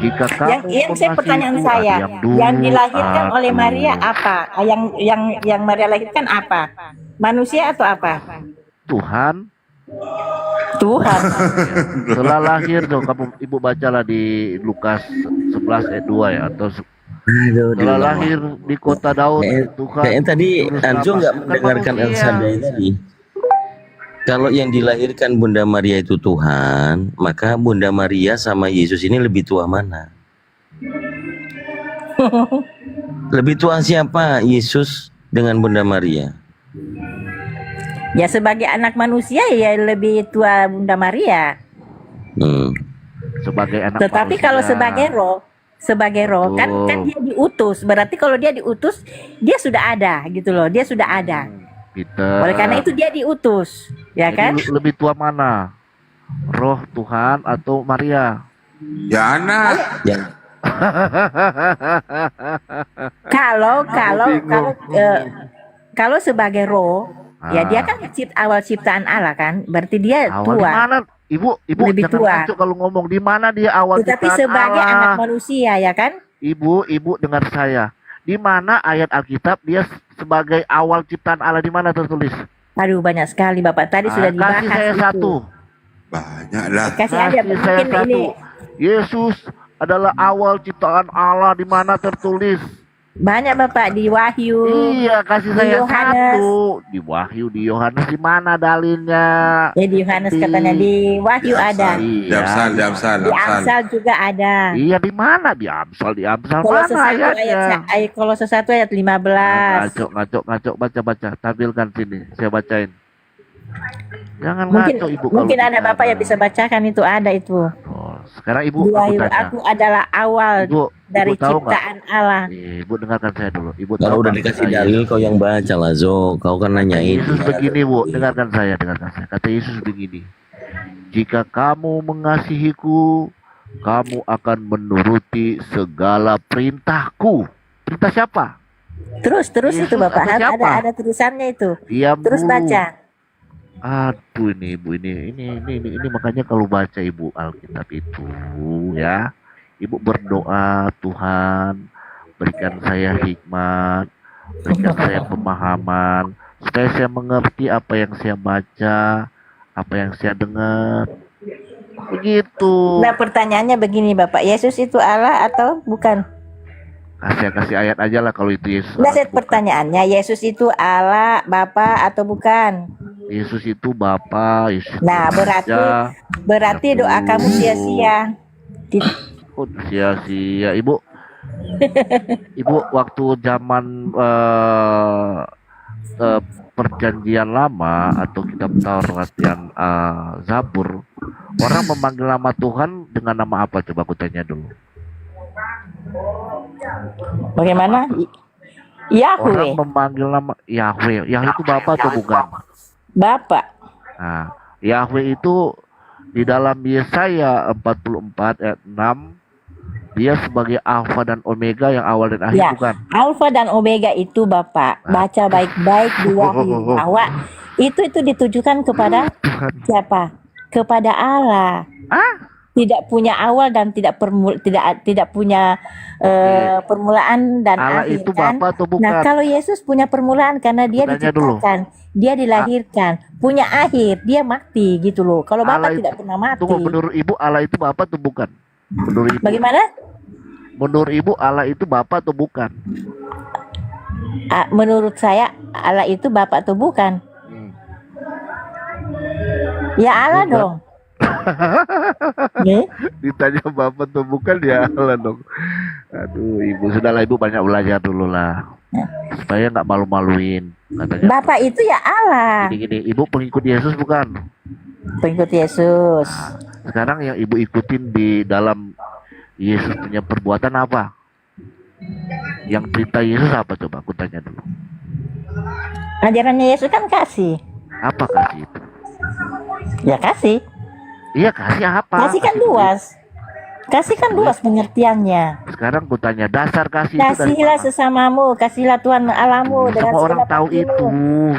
Jika kamu Yang saya mengasihi pertanyaan Tuhan saya, dulu yang dilahirkan oleh aku. Maria apa? Yang Maria lahirkan apa? Manusia atau apa? Tuhan. Tuhan. Setelah lahir dong, kamu ibu bacalah di Lukas 11 ayat 2 ya, atau setelah lahir di kota Daud Tuhan. Kayaknya tadi juru Anjo selamat. nggak Bukan mendengarkan manusia. Elsada tadi. Kalau yang dilahirkan Bunda Maria itu Tuhan, maka Bunda Maria sama Yesus ini lebih tua mana? Lebih tua siapa? Yesus dengan Bunda Maria? Ya sebagai anak manusia ya lebih tua Bunda Maria. Sebagai anak Tetapi manusia. kalau sebagai roh kan dia diutus. Berarti kalau dia diutus, dia sudah ada gitu loh. Dia sudah ada. Peter. Oleh karena itu dia diutus, ya Jadi kan? lebih tua mana? Roh Tuhan atau Maria? Ya anak. Ya. Kalau sebagai roh, ya dia kan awal ciptaan Allah kan, berarti dia Awal di tua. mana? Ibu Lebih jangan tua. ngaco kalau ngomong di mana dia awal Tetapi ciptaan sebagai Allah. anak manusia ya kan? Ibu dengar saya. Di mana ayat Alkitab dia sebagai awal ciptaan Allah, di mana tertulis? Aduh banyak sekali Bapak tadi sudah dibahas. Kasih saya itu. satu. Banyak lah. Kasih aja Kasih saya mungkin satu. ini Yesus adalah awal ciptaan Allah, di mana tertulis? banyak Bapak di Wahyu. Iya, kasih di saya Yohanes. satu. Di Wahyu, di Yohanes, di mana dalilnya? Ya di Yohanes katanya di Wahyu ada. Jamsal. Di Amsal juga ada. Iya, di mana? Di Amsal Kalau mana sesuatu ayatnya? kalau sesuatu ayat 15. Ngaco, baca. Tampilkan sini, saya bacain. Jangan Mungkin ngaco ibu. mungkin kalau ada bicara. Bapak yang bisa bacakan itu ada itu. Sekarang ibu Di aku Wahyu, tanya. aku adalah awal Ibu dari tahu nggak? ciptaan Allah. Ibu dengarkan saya dulu. Ibu Kalau tahu udah nggak dikasih kata dalil kau yang baca lah Zo. Kau kan nanyain. Yesus begini bu, dengarkan saya. Kata Yesus begini. Jika kamu mengasihiku, kamu akan menuruti segala perintahku. Perintah siapa? Terus Yesus itu Bapak atau siapa? ada tulisannya itu. Diam Terus dulu. baca. Aduh ini ibu ini makanya kalau baca ibu Alkitab itu ya, ibu berdoa, Tuhan berikan saya hikmat, berikan saya pemahaman supaya saya mengerti apa yang saya baca, apa yang saya dengar. Begitu. Nah pertanyaannya begini Bapak, Yesus itu Allah atau bukan? Kasih ayat aja lah kalau itu Yesus. Nah pertanyaannya, Yesus itu Allah, Bapa atau bukan? Yesus itu Bapa, Yesus itu Nah Raja. berarti doa kamu sia-sia. Kok sia-sia ibu? Ibu waktu zaman perjanjian lama atau kitab Taurat yang Zabur, orang memanggil nama Tuhan dengan nama apa? Coba aku tanya dulu. Bagaimana? Yahweh. Orang memanggil nama Yahweh. Yahweh itu Bapa atau bukan? Bapak. Nah, Yahweh itu di dalam Yesaya 44 ayat 6 Dia sebagai Alfa dan Omega yang awal dan akhir Ya, bukan? Alfa dan Omega itu Bapak baca baik-baik di Wahyu bahwa itu ditujukan kepada siapa? Kepada Allah. Tidak punya awal dan tidak punya permulaan dan Allah akhir itu kan. Bapa atau bukan? Nah, kalau Yesus punya permulaan karena dia Tanya dulu. diciptakan, dia dilahirkan, punya akhir, dia mati gitu loh. Kalau Allah Bapak itu- tidak pernah mati. Tunggu, menurut Ibu Allah itu Bapa atau bukan? Menurut Ibu. Bagaimana? Menurut Ibu Allah itu Bapa atau bukan? Menurut saya Allah itu Bapak atau bukan? Ya Allah Bukan. dong. Nih? Ditanya Bapak atau bukan ya Allah dong. Aduh, Ibu sudahlah, Ibu banyak belajar dulu lah. Supaya nggak malu-maluin katanya. Bapak itu ya Allah. Gini, Ibu pengikut Yesus bukan? Pengikut Yesus. Sekarang yang Ibu ikutin di dalam Yesus punya perbuatan apa? Yang perintah Yesus apa coba? Aku tanya dulu. Ajarannya Yesus kan kasih. Apa kasih itu? Ya kasih. Iya, kasih apa? Kasih kan luas. Kasih kan luas pengertiannya. Sekarang aku tanya, dasar kasih itu dari Kasihlah sesamamu, kasihlah Tuhan Allahmu dengan semua orang segenap tahu hatimu. itu.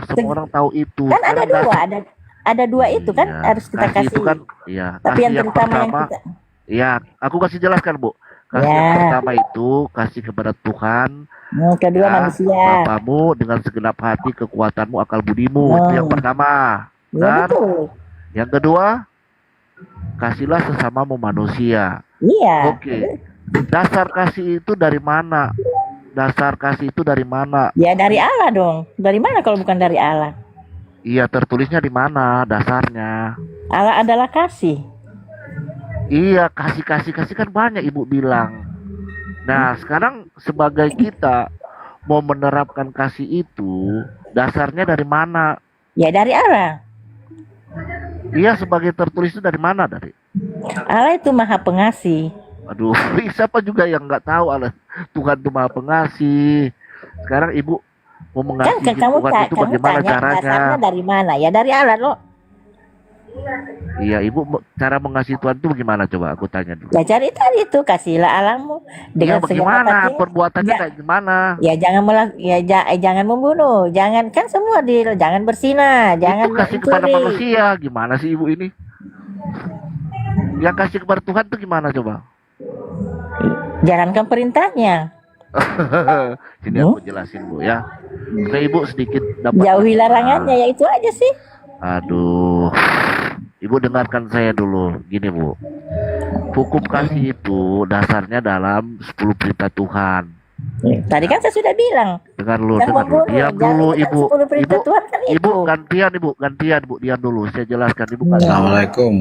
Semua orang tahu itu. Kan ada Sekarang dua, dasar- ada dua itu kan Iya, harus kita kasih itu kasih. kan, iya. Tapi Kasih yang terutama yang pertama, kita ya, aku kasih jelaskan, Bu. Kasih Ya. yang pertama itu kasih kepada Tuhan, kedua manusia. Bapamu dengan segenap hati, kekuatanmu, akal budimu. Itu yang pertama. Ya Kan? betul. Yang kedua, kasihlah sesamamu manusia. Iya. Oke. Dasar kasih itu dari mana? Dasar kasih itu dari mana? Ya dari Allah dong. Dari mana kalau bukan dari Allah? Iya, tertulisnya di mana dasarnya? Allah adalah kasih. Iya, kasih kan banyak Ibu bilang. Nah, sekarang sebagai kita mau menerapkan kasih itu, dasarnya dari mana? Ya dari Allah. Iya, sebagai tertulis itu dari mana? Dari? Allah itu maha pengasih. Aduh, siapa juga yang nggak tahu Allah Tuhan itu maha pengasih. Sekarang Ibu mau Kan mengasihi kamu, Tuhan itu kamu bagaimana tanya caranya? dasarnya dari mana? Ya dari Allah loh. Iya, Ibu cara mengasihi Tuhan itu bagaimana? Coba aku tanya dulu. Ya cari tadi itu kasihlah Allahmu Ya dengan segenap bagaimana? hati. Perbuatannya Ya. kayak gimana? Ya jangan jangan membunuh, jangan kan semua jangan bersinah, jangan Itu kasih kepada mencuri. manusia. Gimana sih Ibu ini? Yang kasih kepada Tuhan itu gimana coba? Jalankan perintahnya. Sini aku jelasin Bu ya. Supaya Ibu sedikit dapat. Jauhi larangannya, ya itu aja sih. Aduh. Ibu dengarkan saya dulu. Gini Bu. Hukum kasih itu dasarnya dalam 10 perintah Tuhan. Tadi kan saya sudah bilang. Dengar dulu, Yang dengar dulu. membunuh, Diam jangan dulu itu kan Ibu. 10 perintah Ibu, Tuhan kan itu. Ibu gantian Bu, diam dulu. Saya jelaskan Ibu. Assalamualaikum.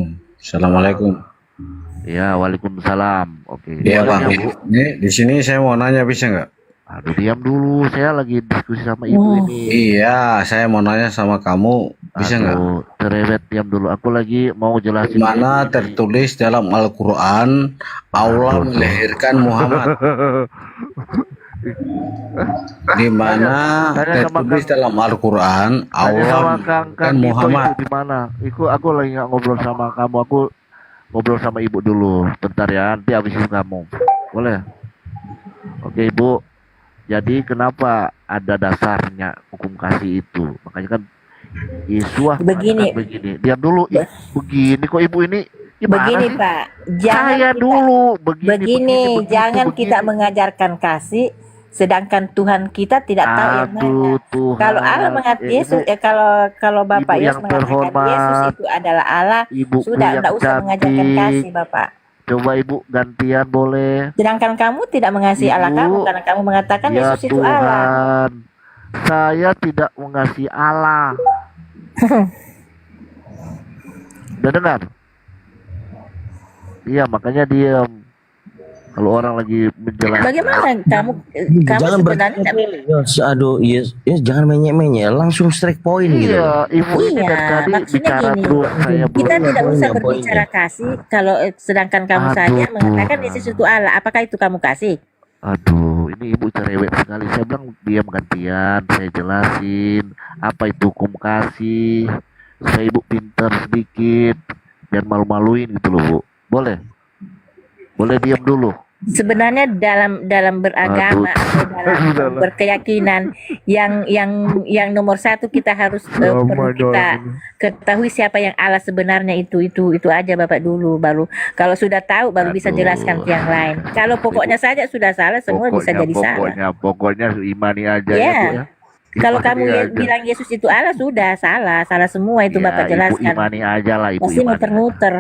Ya, waalaikumsalam. Oke. Iya Bang. Boleh, Bu? Ini di sini saya mau nanya bisa nggak? Aduh, diam dulu. Saya lagi diskusi sama Ibu ini. Iya, saya mau nanya sama kamu bisa nggak? Aduh, cerewet, diam dulu. Aku lagi mau jelasin. Mana tertulis dalam Al-Quran Allah melahirkan Muhammad? Di mana Tanya sama tertulis dalam Al-Quran Tanya sama Allah Kang melahirkan Dito Muhammad? itu di mana? Aku lagi nggak ngobrol sama kamu. Aku ngobrol sama Ibu dulu. Bentar ya, nanti habis itu kamu. Boleh? Oke Ibu. Jadi kenapa ada dasarnya hukum kasih itu? Makanya kan Yesus Begini. begini. Diam dulu. Begini kok Ibu ini gimana Begini sih? Pak, jangan Saya kita- dulu begini. begini, begitu, jangan begini. kita mengajarkan kasih, sedangkan Tuhan kita tidak tahu yang mana. Aduh Tuhan. Kalau Allah mengatakan Eh, Yesus, Ibu, kalau Bapak Ibu Yesus yang mengatakan terhormat, Yesus itu adalah Allah, Ibuku sudah yang tidak usah mengajarkan cantik. kasih Bapak. Coba Ibu gantian boleh. Sedangkan kamu tidak mengasihi Allah Ibu, kamu karena kamu mengatakan Ya Yesus itu Allah. Tuhan, saya tidak mengasihi Allah. Udah dengar? Iya, makanya diam. Kalau orang lagi menjelaskan. Bagaimana kamu Jangan sebenarnya aduh, yes, jangan menyek-menyek, langsung strike point gitu. Iya, Ibu ini Iya, dari tadi maksudnya bicara gini, terus saya kita belum. tidak usah poinnya. berbicara kasih kalau sedangkan kamu Aduh, saja mengatakan Tuhan. Yesus itu Allah. Apakah itu kamu kasih? Aduh, ini Ibu cerewet sekali. Saya bilang diam gantian, saya jelasin apa itu hukum kasih. Saya Ibu pintar sedikit, biar malu-maluin gitu loh Bu. Boleh? Boleh diam dulu. sebenarnya dalam beragama atau dalam berkeyakinan yang nomor satu kita harus perlu kita ketahui siapa yang Allah sebenarnya itu aja Bapak dulu, baru kalau sudah tahu baru bisa jelaskan yang lain. Kalau pokoknya saja sudah salah, semua bisa jadi salah. Pokoknya imani aja Ya. ya, Bu, ya. Kalau Imani kamu aja. bilang Yesus itu Allah, sudah salah semua itu Ya, Bapak Ibu jelaskan. imani aja lah, Ibu Pasti imani. muter-muter.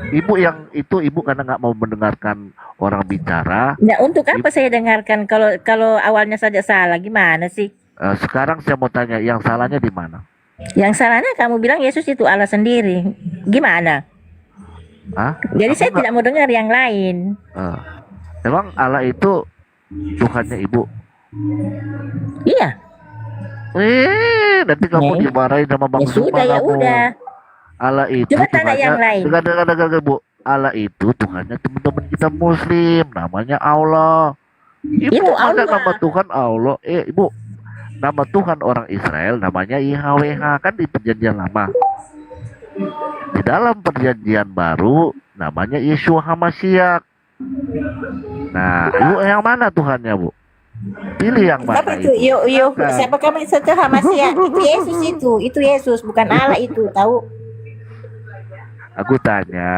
Ibu yang itu Ibu karena nggak mau mendengarkan orang bicara. Ya, untuk apa saya dengarkan kalau awalnya saja salah, gimana sih? Sekarang saya mau tanya, yang salahnya di mana? Yang salahnya kamu bilang Yesus itu Allah sendiri. Gimana? Hah? Jadi saya tidak mau dengar yang lain. Emang Allah itu Tuhannya Ibu? Iya. Nanti kamu dimarahin sama Bang Ya sudah, Suma ya kamu. udah. Allah itu Coba tanya yang lain. Dengar Bu. Allah itu Tuhannya teman-teman kita Muslim, namanya Allah. Ibu Itu ada Allah. nama Tuhan Allah. Ibu, nama Tuhan orang Israel namanya YHWH, kan di perjanjian lama. Di dalam perjanjian baru namanya Yeshua HaMashiach. Nah, Ibu yang mana Tuhannya, Bu? Pilih yang mana Siapa itu? Siapa kamu itu Hamasia? Itu Yesus itu Yesus, bukan Allah itu, tahu? Aku tanya,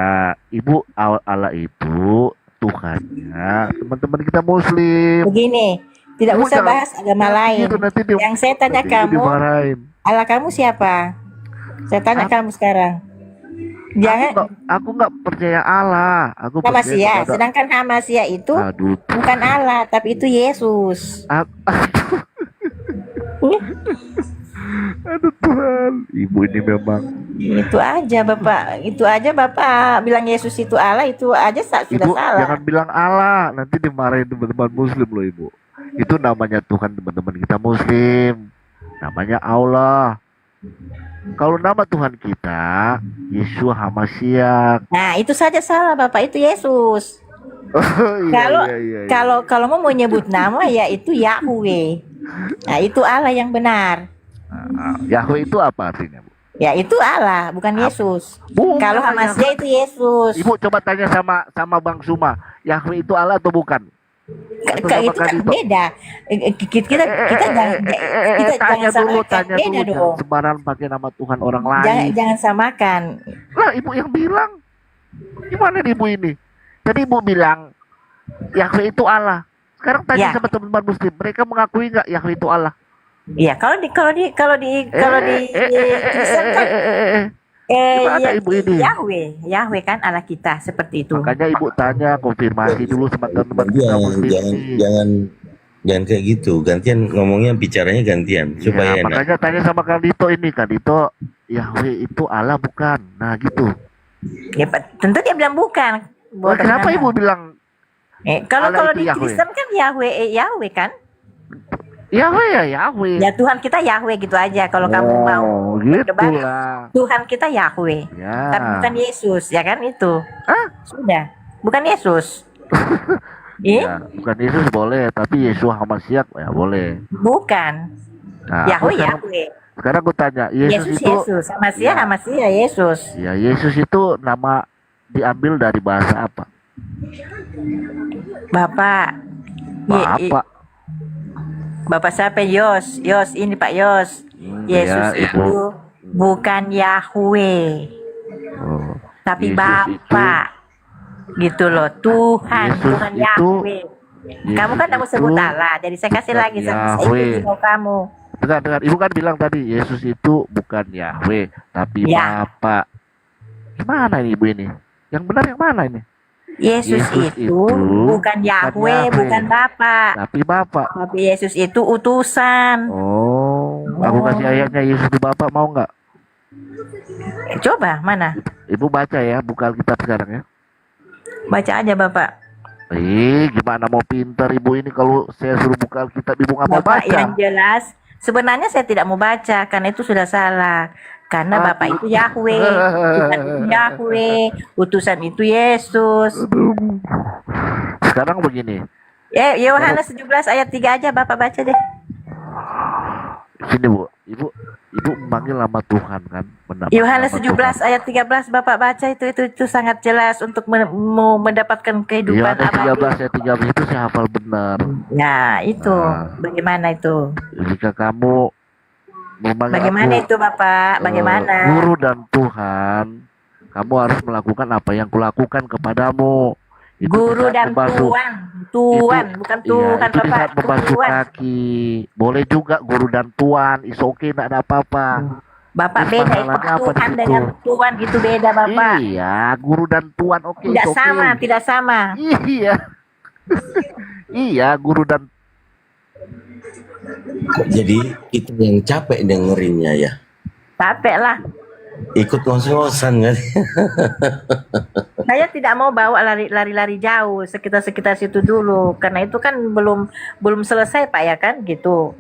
Ibu, Allah itu Tuhannya teman-teman kita Muslim. Begini, tidak Ibu usah jangan- bahas agama lain. Gitu, nanti Yang saya tanya nanti kamu, dimarahin. Allah kamu siapa? Saya tanya kamu sekarang. Jangan Aku nggak percaya Allah. Aku percaya Hamasia, kepada- sedangkan Hamasia itu Aduh, bukan Allah, tapi itu Yesus. aduh Tuhan, Ibu ini memang. Itu aja Bapak bilang Yesus itu Allah, itu aja sudah Ibu salah. jangan bilang Allah, nanti dimarahin teman-teman Muslim loh Ibu. Itu namanya Tuhan teman-teman kita Muslim. Namanya Allah. Kalau nama Tuhan kita Yeshua HaMashiach. Nah, itu saja salah Bapak, itu Yesus. Kalau mau menyebut nama ya itu Yahweh. Nah, itu Allah yang benar. Yahweh itu apa artinya, Bu? Ya itu Allah, bukan Yesus. Kalau Hamasia itu Yesus. Ibu coba tanya sama Bang Suma, Yahweh itu Allah atau bukan? Itu kan beda. Kita jangan Tanya dulu, samakan. Beda jangan dong. sembarangan pakai nama Tuhan orang lain. Jangan samakan. Lah Ibu yang bilang, gimana nih Ibu ini? Tadi Ibu bilang Yahweh itu Allah. Sekarang tanya Ya. sama teman-teman Muslim, mereka mengakui nggak Yahweh itu Allah? Iya, kalau di Kristen kan Gimana Ibu ini? Yahweh kan Allah kita, seperti itu. Makanya Ibu tanya, konfirmasi dulu sama teman-teman kita Muslim. Jangan kayak gitu. Gantian ngomongnya, bicaranya gantian supaya Ya, enak. makanya tanya sama Kang Dito ini, Kang Dito, Yahweh itu Allah bukan? Nah gitu. Ya, tentu dia bilang bukan. Nah, kenapa Ibu bilang Kalau Allah di itu Yahweh? Kristen kan Yahweh kan? Yahweh ya Yahweh? Ya Tuhan kita Yahweh gitu aja. Kalau kamu mau gitu berdebat, lah. Tuhan kita Yahweh, Ya. tapi bukan Yesus, ya kan itu? Sudah, bukan Yesus. Ya, bukan Yesus boleh, tapi Yeshua HaMashiach ya boleh. Bukan. Nah, Yahweh sekarang, Yahweh. sekarang aku tanya, Yesus itu Hamasia Yesus. ya Yesus itu nama diambil dari bahasa apa? Bapak. Bapak siapa? Yos ini Pak Yos. Yesus ya, itu Ibu. bukan Yahweh, tapi Yesus Bapak. Gitu loh, Tuhan, Yesus Tuhan itu- Yahweh. Kamu kan kamu sebut Allah, jadi saya kasih lagi saya Yahweh. ikuti kamu. Dengar, Ibu kan bilang tadi Yesus itu bukan Yahweh, tapi Ya. Bapak. Gimana ini Ibu ini? Yang benar yang mana ini? Yesus itu bukan Yahweh, bukan Bapak. Tapi Bapak. Tapi Yesus itu utusan. Aku kasih ayatnya Yesus itu Bapak, mau nggak? Coba mana? Ibu baca ya, buka Alkitab sekarang ya. Baca aja Bapak. Gimana mau pintar Ibu ini kalau saya suruh buka Alkitab Ibu nggak mau Bapak baca? yang jelas, sebenarnya saya tidak mau baca karena itu sudah salah. Karena Bapak itu Yahweh, Tuhan itu Yahweh, utusan itu Yesus. Sekarang begini, Yohanes 17 ayat 3 aja Bapak baca deh. sini Bu, Ibu Ibu memanggil nama Tuhan kan? Yohanes nama 17 ayat 13 Bapak baca itu sangat jelas untuk mau mendapatkan kehidupan Yohanes abadi. 13 ayat 13 itu saya hafal benar. Ya, itu bagaimana itu? Jika kamu memanggil Bagaimana aku itu Bapak? Bagaimana? guru dan Tuhan, kamu harus melakukan apa yang kulakukan kepadamu. Itu Guru di saat dan membasuh- Tuan, bukan Iya, Tuhan itu di Bapak, saat membasuh Tuan. kaki. Boleh juga guru dan tuan, is okay, tidak ada apa-apa. Bapak Terus beda itu masalahnya apa di Tuhan situ? dengan Tuan itu beda Bapak. Iya, guru dan tuan oke. Tidak is okay. sama, tidak sama. Iya. Iya, guru dan Jadi kita yang capek dengerinnya ya. Capek lah. Ikut ngos-ngosan kan. Saya tidak mau bawa lari-lari jauh, sekitar situ dulu, karena itu kan belum selesai Pak ya kan, gitu.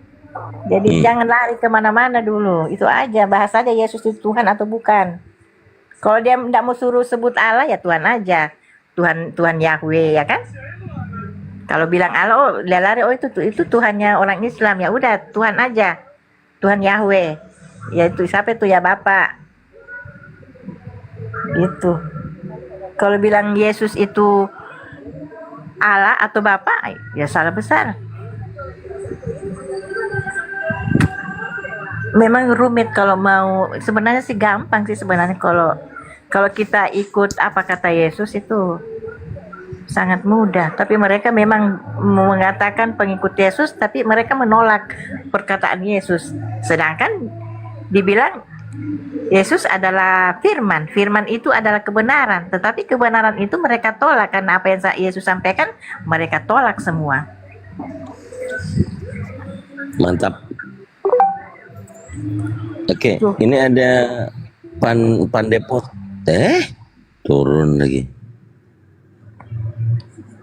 Jadi jangan lari kemana-mana dulu, itu aja, bahas aja Yesus itu Tuhan atau bukan. Kalau dia tidak mau suruh sebut Allah ya Tuhan aja, Tuhan Yahweh ya kan. Kalau bilang Allah, oh dia lari, oh itu Tuhannya orang Islam, ya udah Tuhan aja, Tuhan Yahweh, yaitu siapa itu ya Bapak, gitu. Kalau bilang Yesus itu Allah atau Bapak, ya salah besar. Memang rumit kalau mau, sebenarnya sih gampang sih sebenarnya kalau kita ikut apa kata Yesus itu sangat mudah. Tapi mereka memang mengatakan pengikut Yesus, tapi mereka menolak perkataan Yesus. Sedangkan dibilang Yesus adalah firman. Firman itu adalah kebenaran. Tetapi kebenaran itu mereka tolak. Karena apa yang Yesus sampaikan, mereka tolak semua. Mantap. Oke, ini ada Pandepot. Turun lagi.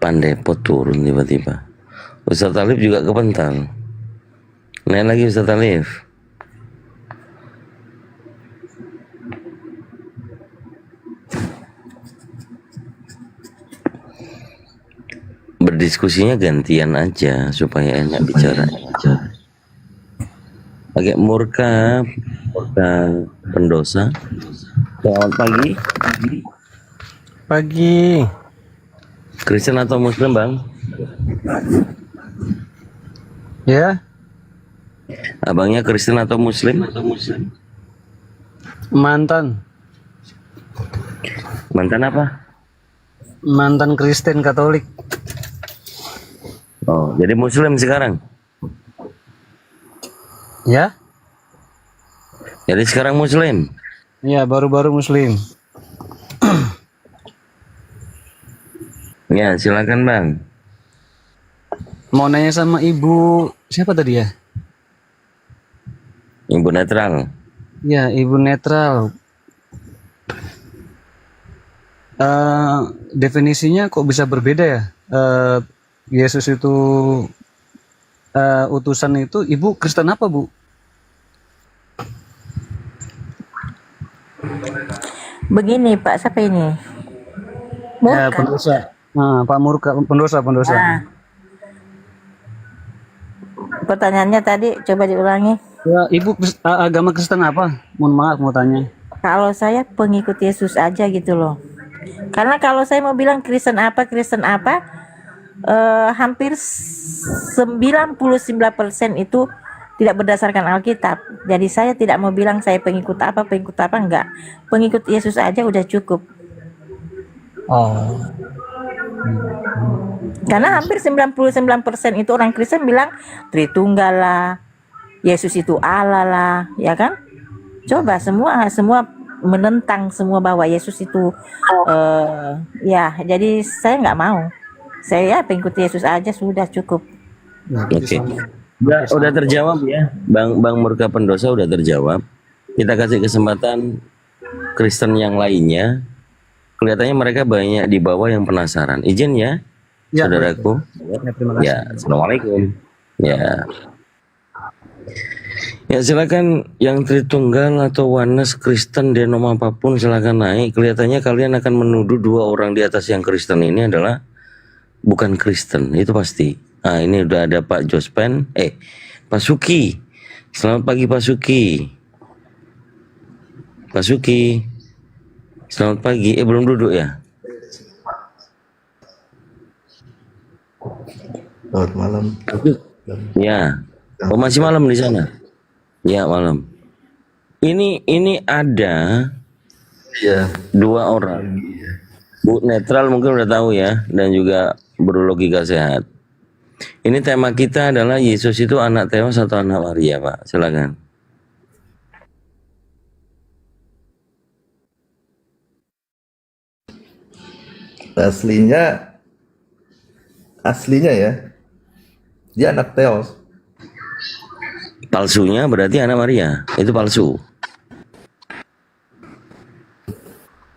Pandepot turun tiba-tiba. Ustaz Talib juga kepental. Naik lagi Ustaz Talib. Berdiskusinya gantian aja supaya enak bicara. Agak murka pendosa. Selamat pagi. Pagi. Kristen atau Muslim bang? Ya, Abangnya Kristen atau Muslim? mantan apa? mantan Kristen Katolik. Oh, jadi Muslim sekarang? Ya, Jadi sekarang Muslim? ya baru-baru Muslim. Ya, silakan bang. Mau nanya sama ibu siapa tadi ya? Ibu netral. Ya, ibu netral. Definisinya kok bisa berbeda ya? Yesus itu utusan itu, ibu Kristen apa bu? Begini Pak, siapa ini? Ya, Bukan. pendosa. Nah, Pak Murka, pendosa. Nah, pertanyaannya tadi coba diulangi. Ya, ibu agama Kristen apa? Mohon maaf mau tanya. Kalau saya pengikut Yesus aja gitu loh. Karena kalau saya mau bilang Kristen apa, hampir 99% itu tidak berdasarkan Alkitab. Jadi saya tidak mau bilang saya pengikut apa, enggak. Pengikut Yesus aja udah cukup. Oh. Karena hampir 99% itu orang Kristen bilang Tritunggal lah, Yesus itu Allah lah, ya kan? Coba semua menentang semua bahwa Yesus itu ya, jadi saya nggak mau. Saya pengikut Yesus aja sudah cukup. Oke. Udah terjawab ya, Bang Murka pendosa udah terjawab. Kita kasih kesempatan Kristen yang lainnya. Kelihatannya mereka banyak di bawah yang penasaran. Izin ya, saudaraku. Ya, terima kasih. Ya, assalamualaikum. Ya silakan yang Tritunggal atau Oneness Kristen denom apapun silakan naik. Kelihatannya kalian akan menuduh dua orang di atas yang Kristen ini adalah bukan Kristen, itu pasti. Nah, ini udah ada Pak Jospen, Pak Suki. Selamat pagi Pak Suki. Pak Suki. Selamat pagi. Belum duduk ya? Selamat malam. Ya. Oh, masih malam di sana? Ya, malam. Ini ada dua orang. Bu netral mungkin udah tahu ya, dan juga berlogika sehat. Ini tema kita adalah Yesus itu anak Theos atau anak Maria, Pak? Silakan. Aslinya ya, dia anak Theos. Palsunya berarti anak Maria, itu palsu.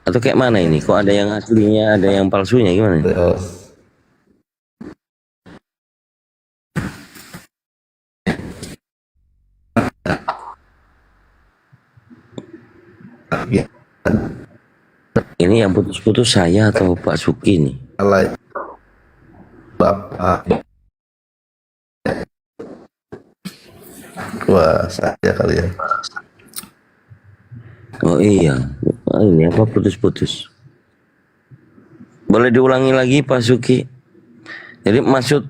Atau kayak mana ini? Kok ada yang aslinya, ada yang palsunya, gimana? Theos. Ini yang putus-putus saya atau Pak Suki nih? Alay. Bapak. Wah, saya kali ya. Oh iya, ini apa putus-putus? Boleh diulangi lagi Pak Suki? Jadi maksud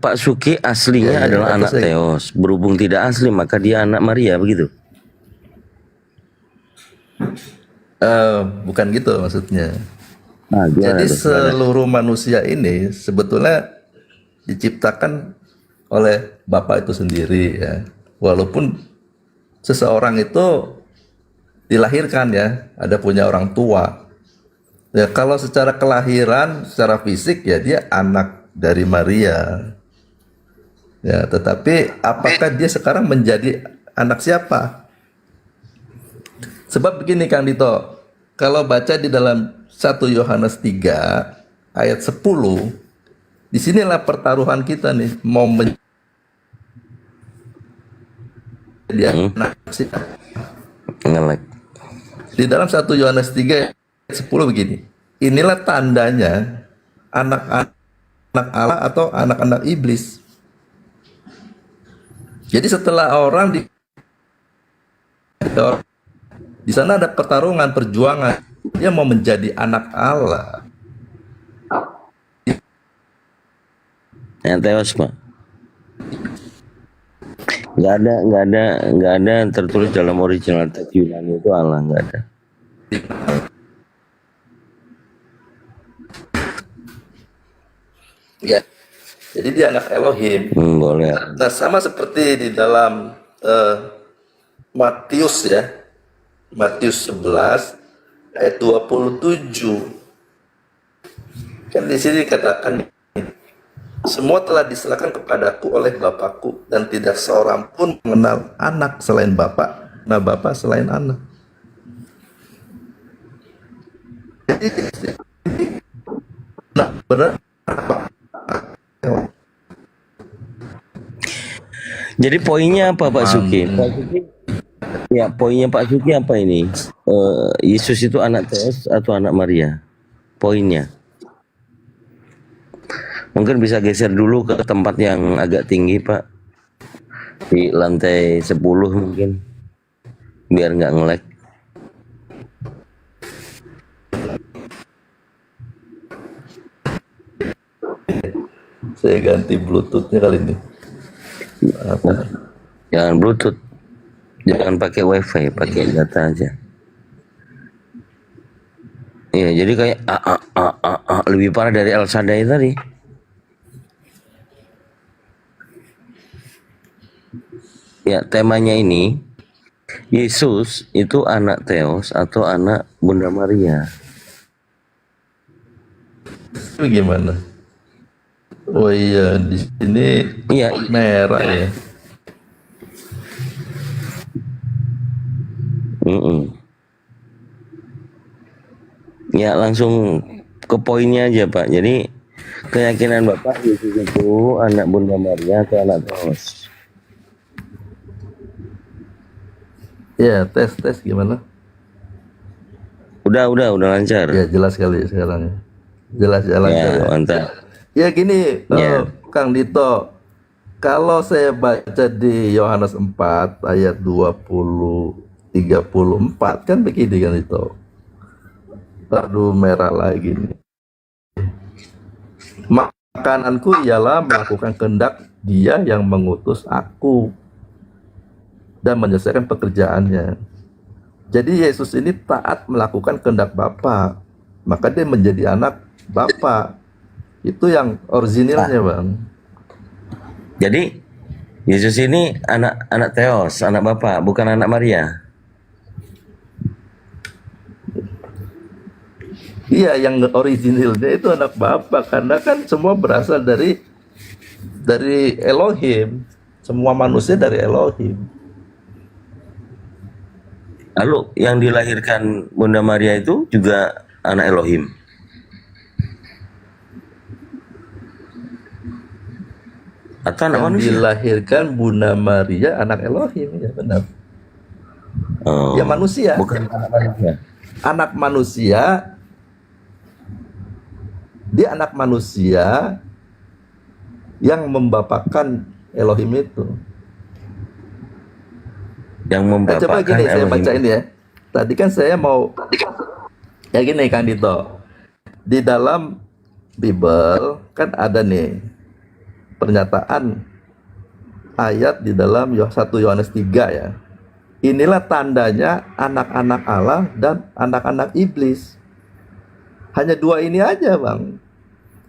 Pak Suki aslinya adalah anak Theos. Berhubung tidak asli maka dia anak Maria, begitu? Bukan gitu maksudnya. Nah, jadi seluruh manusia ini sebetulnya diciptakan oleh Bapa itu sendiri ya. Walaupun seseorang itu dilahirkan ya, ada punya orang tua. Ya kalau secara kelahiran, secara fisik ya dia anak dari Maria. Ya, tetapi apakah dia sekarang menjadi anak siapa? Sebab begini Kang Dito, kalau baca di dalam 1 Yohanes 3 ayat 10, disinilah pertaruhan kita nih, mau menjadi anak siapa? Di dalam 1 Yohanes 3 ayat 10 begini, inilah tandanya anak-anak Allah atau anak-anak iblis. Jadi setelah orang di sana ada pertarungan, perjuangan. Dia mau menjadi anak Allah. Yang Theos, Pak. Nggak ada tertulis dalam original teks Yunani itu Allah, nggak ada. Ya. Jadi dia anak Elohim. Boleh. Nah, sama seperti di dalam Matius ya. Matius 11 ayat 27. Kan di sini dikatakan, semua telah diserahkan kepadaku oleh Bapakku dan tidak seorang pun mengenal anak selain Bapa, nah Bapa selain anak. Nah, benar. Jadi poinnya apa Pak Suki? Pak Suki, ya poinnya Pak Suki apa ini? Yesus itu anak Theos atau anak Maria? Poinnya. Mungkin bisa geser dulu ke tempat yang agak tinggi Pak. Di lantai 10 mungkin. Biar nggak nge-lag. Saya ganti Bluetooth-nya kali ini. Apa? Jangan Bluetooth. Jangan pakai WiFi, pakai data aja. Iya, jadi kayak lebih parah dari El Shaddai tadi. Ya, temanya ini Yesus itu anak Theos atau anak Bunda Maria. Itu gimana? Oh iya, di sini merah ya. Ya, langsung ke poinnya aja Pak. Jadi keyakinan Bapak Yesus itu anak Bunda Maria atau anak Theos? Ya, tes gimana? Udah lancar. Ya, jelas kali sekarang. Jelas ya, ya. mantap. Ya gini, Kang Dito, kalau saya baca di Yohanes 4 ayat 27 34 kan begini kan itu. Aduh, merah lagi nih. Makananku ialah melakukan kehendak Dia yang mengutus aku dan menyelesaikan pekerjaannya. Jadi Yesus ini taat melakukan kehendak Bapa, maka dia menjadi anak Bapa. Itu yang originalnya, Bang. Jadi Yesus ini anak Theos, anak Bapa, bukan anak Maria. Iya, yang originalnya itu anak Bapa, karena kan semua berasal dari Elohim. Semua manusia dari Elohim. Lalu yang dilahirkan Bunda Maria itu juga anak Elohim. Atau anak Yang manusia? dilahirkan Bunda Maria anak Elohim, ya benar. Oh, Ya manusia. bukan anak manusia. Anak manusia, dia anak manusia yang membapakan Elohim itu. Yang membapakan Coba gini, saya Elohim. bacain ya. Tadi kan saya mau, ya gini Kang Dito. Di dalam Bible kan ada nih pernyataan ayat di dalam 1 Yohanes 3 ya. Inilah tandanya anak-anak Allah dan anak-anak iblis. Hanya dua ini aja, Bang.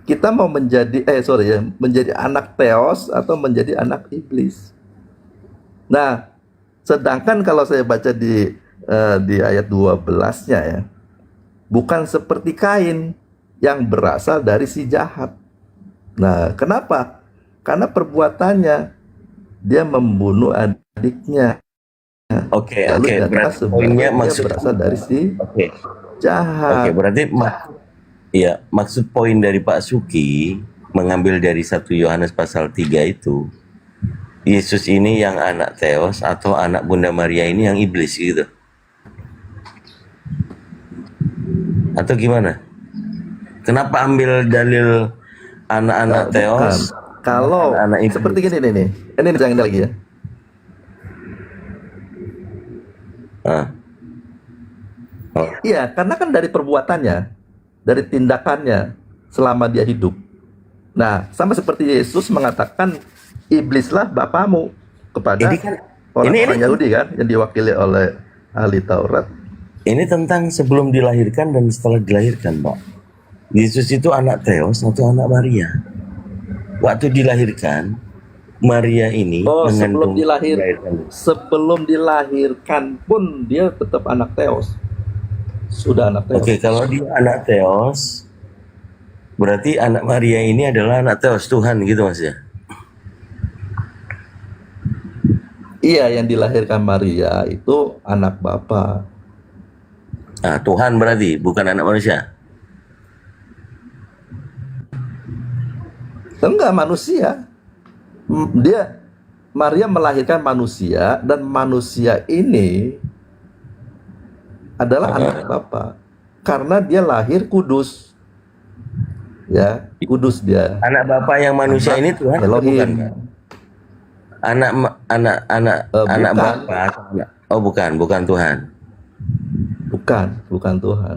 Kita mau menjadi menjadi anak Theos atau menjadi anak iblis. Nah, sedangkan kalau saya baca di ayat 12-nya ya, bukan seperti Kain yang berasal dari si jahat. Nah, kenapa? Karena perbuatannya dia membunuh adiknya. Oke, Lalu oke. ternyata Berarti poinnya sebenarnya maksud berasal dari si Oke. jahat. Oke, berarti iya, maksud poin dari Pak Suki mengambil dari 1 Yohanes pasal 3 itu, Yesus ini yang anak Theos atau anak Bunda Maria ini yang iblis gitu. Atau gimana? Kenapa ambil dalil anak-anak Theos? Kalau anak-anak iblis? seperti gini nih. Ini jangan lagi ya. Iya, karena kan dari perbuatannya, dari tindakannya selama dia hidup. Nah, sama seperti Yesus mengatakan, iblislah bapamu kepada Ini kan- orang-orang ini- Yahudi kan, yang diwakili oleh ahli Taurat. Ini tentang sebelum dilahirkan dan setelah dilahirkan, Pak. Yesus itu anak Theos atau anak Maria? Waktu dilahirkan, Maria ini mengandung sebelum dilahirkan pun dia tetap anak Theos. Sudah anak Theos. Oke, kalau dia anak Theos, berarti anak Maria ini adalah anak Theos Tuhan gitu Mas ya? Iya, yang dilahirkan Maria itu anak Bapa. Nah, Tuhan berarti bukan anak manusia. Enggak, manusia. Maria melahirkan manusia, dan manusia ini adalah anak Bapa karena dia lahir kudus. Ya, kudus dia. Anak Bapa yang manusia ini Tuhan atau bukan? Elohim. Anak Bukan. Bapa. Oh, bukan Tuhan. Bukan Tuhan.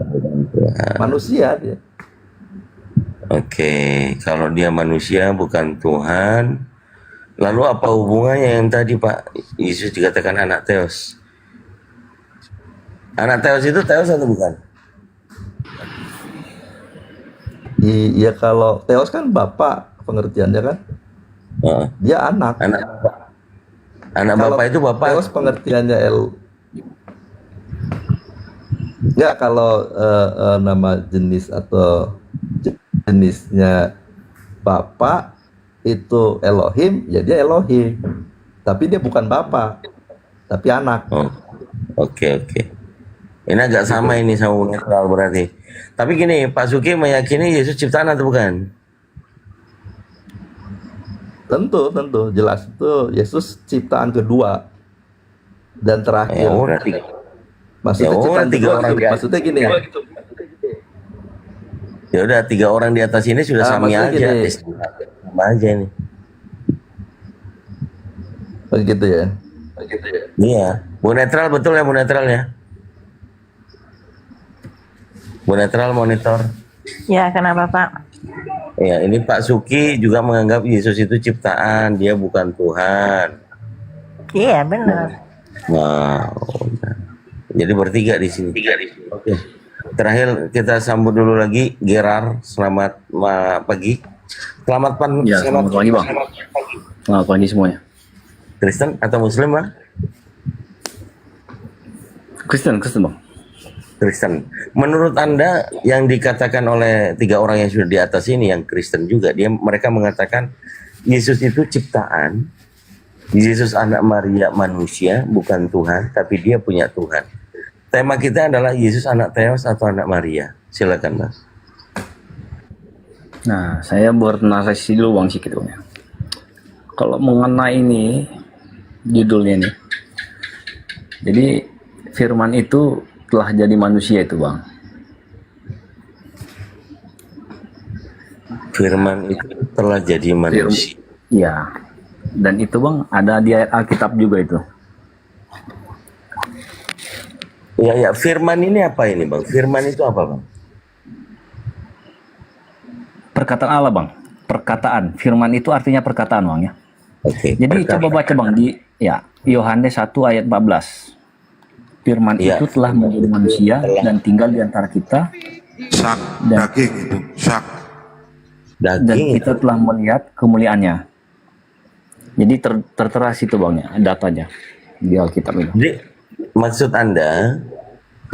Manusia dia. Oke, kalau dia manusia bukan Tuhan. Lalu apa hubungannya yang tadi Pak Yesus dikatakan anak Theos? Anak Theos itu Theos atau bukan? Iya, kalau Theos kan Bapak pengertiannya kan. Dia anak. Anak Kalau Bapak itu Bapak. Theos pengertiannya Enggak, kalau nama jenis atau jenisnya Bapak itu Elohim, ya dia Elohim. Tapi dia bukan Bapak, tapi anak. Oh, oke. Ini agak sama ini sama netral berarti. Tapi gini, Pak Suki meyakini Yesus ciptaan atau bukan? Tentu, jelas itu Yesus ciptaan kedua dan terakhir. Ya udah tiga. Maksudnya Ya udah, ciptaan tiga kedua orang gitu. di atas. Maksudnya gini. Ya udah 3 orang di atas ini sudah sami maksudnya aja. gini. Sama aja ini. Begitu ya. Iya, Bu Netral betul ya Bu Netral ya? Bu Netral monitor. Ya, kenapa Pak? Ya, ini Pak Suki juga menganggap Yesus itu ciptaan, dia bukan Tuhan. Iya, benar. Nah, udah. Jadi bertiga di sini. Oke. Terakhir kita sambut dulu lagi Gerar. Selamat pagi. Selamat pagi Bang. Selamat pagi semuanya. Kristen atau Muslim Bang? Kristen Bang. Kristen. Menurut Anda yang dikatakan oleh 3 orang yang sudah di atas ini yang Kristen juga, mereka mengatakan Yesus itu ciptaan, Yesus anak Maria manusia, bukan Tuhan, tapi dia punya Tuhan. Tema kita adalah Yesus anak Theos atau anak Maria. Silakan Mas. Nah, saya bernarasi dulu Bang sedikit Bang ya. Kalau mengenai ini judulnya nih. Jadi firman itu telah jadi manusia itu Bang. Firman itu telah jadi manusia. Iya. Dan itu Bang ada di ayat Alkitab juga itu. Ya, firman ini apa ini Bang? Firman itu apa Bang? Perkataan Allah Bang. Perkataan. Firman itu artinya perkataan Bang ya. Oke. Jadi coba baca Bang di Yohanes 1 ayat 14. Firman itu telah menjadi manusia dan tinggal di antara kita. Daging itu. Dan kita telah melihat kemuliaannya. Jadi tertera situ Bang ya, datanya di Alkitab ini. Jadi maksud Anda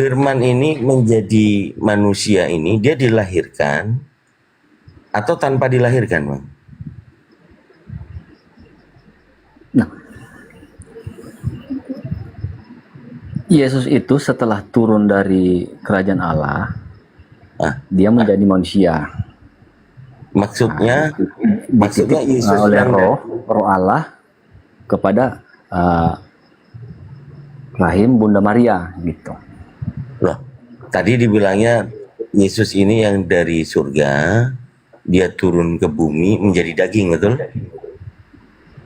firman ini menjadi manusia ini dia dilahirkan atau tanpa dilahirkan Bang? Nah, Yesus itu setelah turun dari kerajaan Allah, dia menjadi manusia. Maksudnya Yesus oleh roh Allah kepada rahim Bunda Maria gitu. Loh, tadi dibilangnya Yesus ini yang dari surga dia turun ke bumi menjadi daging, betul?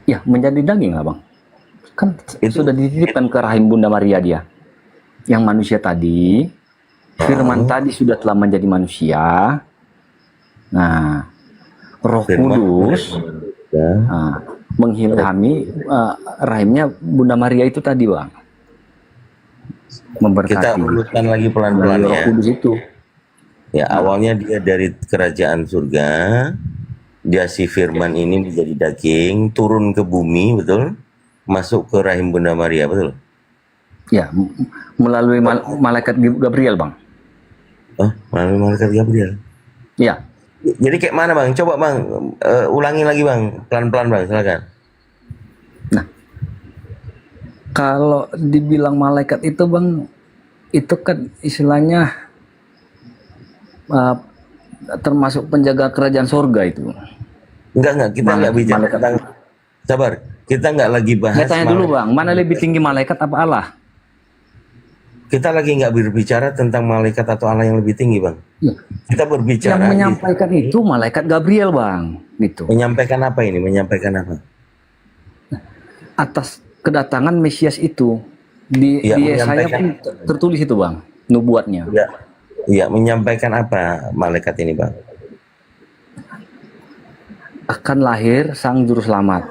Ya, menjadi daging lah Bang. Kan sudah dititipkan ke rahim Bunda Maria dia. Yang manusia tadi, firman tadi sudah telah menjadi manusia. Nah, Roh Kudus mengilhami rahimnya Bunda Maria itu tadi Bang. Memberkati. Kita urutkan lagi pelan-pelan ya. Roh Kudus itu. Ya, awalnya dia dari kerajaan surga, dia si firman ini menjadi daging, turun ke bumi, betul? Masuk ke rahim Bunda Maria, betul? Ya, melalui malaikat Gabriel Bang. Oh, melalui malaikat Gabriel. Ya. Jadi kayak mana Bang? Coba Bang, ulangi lagi Bang, pelan-pelan Bang, silakan. Nah, kalau dibilang malaikat itu Bang, itu kan istilahnya termasuk penjaga kerajaan surga itu. Enggak, kita enggak bicara tentang, sabar, kita enggak lagi bahas. Saya tanya dulu Bang, mana lebih tinggi malaikat apa Allah? Kita lagi nggak berbicara tentang malaikat atau Allah yang lebih tinggi Bang. Ya. Kita berbicara. Yang menyampaikan itu malaikat Gabriel Bang. Gitu. Menyampaikan apa ini? Menyampaikan apa? Atas kedatangan Mesias itu. Di Yesaya pun tertulis itu Bang. Nubuatnya. Iya, menyampaikan apa malaikat ini Bang? Akan lahir sang juru selamat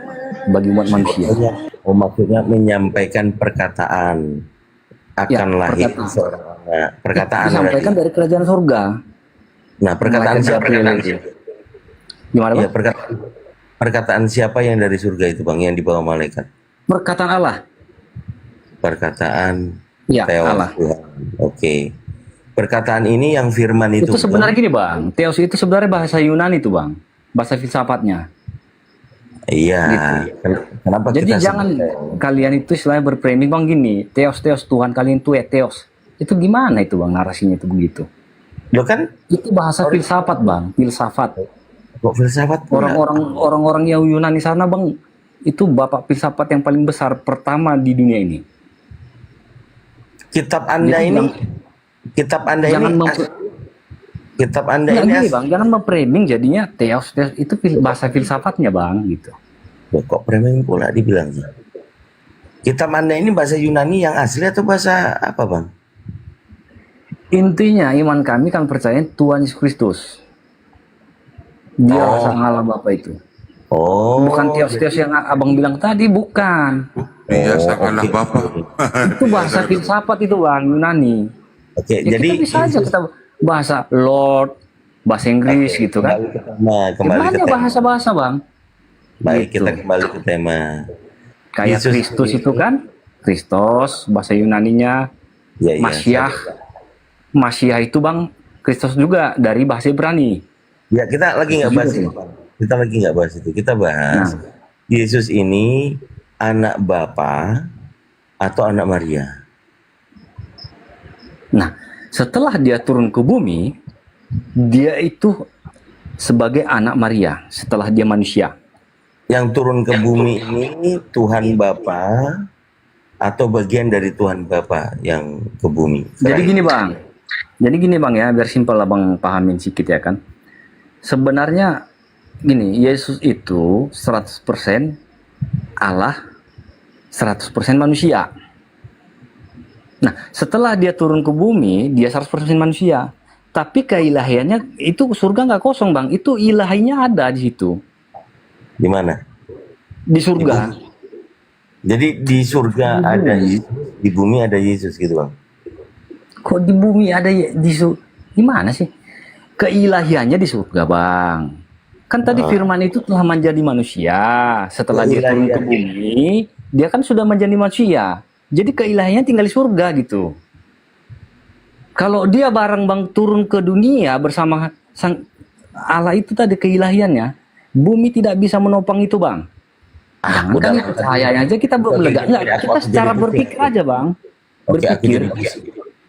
bagi umat manusia. Oh, maksudnya menyampaikan perkataan. Akan lahir seorang anak. Perkataan disampaikan dari kerajaan surga. Nah, perkataan siapa? Gimana Bang? Ya, perkataan siapa yang dari surga itu Bang, yang dibawa malaikat? Perkataan Allah. Perkataan Theos Allah. Tuhan. Oke. Perkataan ini yang firman itu. Itu sebenarnya gini Bang, Theos itu sebenarnya bahasa Yunani itu Bang. Bahasa filsafatnya. Iya. Gitu. Kenapa jadi kita jangan kalian itu istilahnya berframing Bang gini, Theos Tuhan kalian itu Theos. Itu gimana itu Bang narasinya itu begitu? Loh kan itu bahasa filsafat Bang, filsafat. Kok filsafat? Orang-orang yang Yunani sana Bang, itu bapak filsafat yang paling besar pertama di dunia ini. Kitab Anda jadi, ini Bang, kitab Anda jangan ini kitab Anda ini gini, Bang, jangan memframing jadinya Theos itu bahasa filsafatnya Bang gitu. Loh, kok framing pula dibilang? Kitab Anda ini bahasa Yunani yang asli atau bahasa apa, Bang? Intinya iman kami kan percaya Tuhan Yesus Kristus. Dia sang Allah Bapa itu. Oh. Bukan teos-teos yang abang bilang tadi, bukan. Iya, sang Allah Bapa. Itu bahasa filsafat itu bang, Yunani. Oke, Ya, jadi kita bisa aja kita bahasa Lord, bahasa Inggris gitu kan. kembali ke tema. Bahasa-bahasa bang. Baik, Gitu. kita kembali ke tema. Kayak Yesus Kristus ini- itu kan, Kristos bahasa Yunaninya, Ya, ya, Masiah. Masiah itu bang, Kristus juga dari bahasa Ibrani. Ya, kita lagi nggak Itu bahas juga itu. tuh. Bang. Kita lagi nggak bahas itu. Kita bahas Yesus ini anak Bapa atau anak Maria. Nah, setelah dia turun ke bumi, dia itu sebagai anak Maria setelah dia manusia. Yang turun ke bumi ini Tuhan Bapa atau bagian dari Tuhan Bapa yang ke bumi. Jadi gini bang, ya, biar simpel lah bang pahamin sedikit ya kan. Sebenarnya gini, Yesus itu 100% Allah, 100% manusia. Nah, setelah dia turun ke bumi, dia 100% manusia. Tapi keilahiannya itu surga nggak kosong bang, itu ilahinya ada di situ. Di mana? Di surga. Jadi di surga ada Yesus, di bumi ada Yesus gitu, Bang. Kok di bumi ada gimana sih? Keilahiannya di surga bang. Kan tadi firman itu telah menjadi manusia. Setelah dia turun ke bumi, dia kan sudah menjadi manusia. Jadi keilahiannya tinggal di surga gitu. Kalau dia bareng bang turun ke dunia bersama sang Allah itu tadi keilahiannya, bumi tidak bisa menopang itu bang. Jangan kan itu cahayanya aja kita belum lega. Enggak, kita secara berpikir aja bang. Berpikir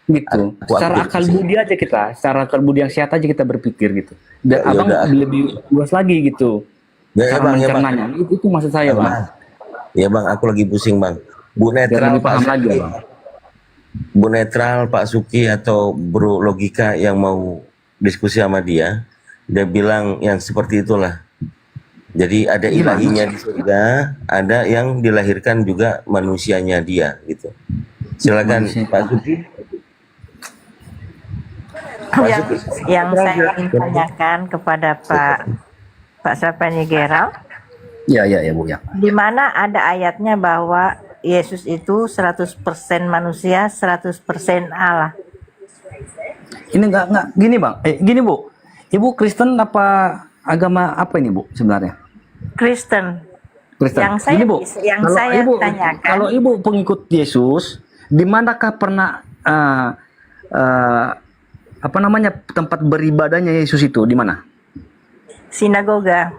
gitu. Secara akal budi aja kita, secara akal budi yang sehat aja kita berpikir gitu. Dan abang lebih luas lagi gitu. Ya, Cara bang, ya, bang. mencernanya. Itu maksud saya bang. Ya bang, aku lagi pusing bang. Bu Netral, lebih paham Pak lagi, Suki, Bang. Bu Netral, Pak Suki atau Bro Logika yang mau diskusi sama dia bilang yang seperti itulah. Jadi ada ilahinya di surga, ada yang dilahirkan juga manusianya dia gitu. Silakan Pak Suki. Yang saya ingin tanyakan kepada Pak Sapani Gerald, Ya Bu ya. di mana ada ayatnya bahwa Yesus itu 100% manusia, 100% Allah. Ini enggak gini bang. Gini Bu. Ibu Kristen apa agama apa ini Bu sebenarnya? Kristen. Kristen. Yang saya Gini, Bu. yang saya Ibu, tanyakan, kalau Ibu pengikut Yesus, di manakah pernah apa namanya tempat beribadahnya Yesus itu di mana? sinagoga.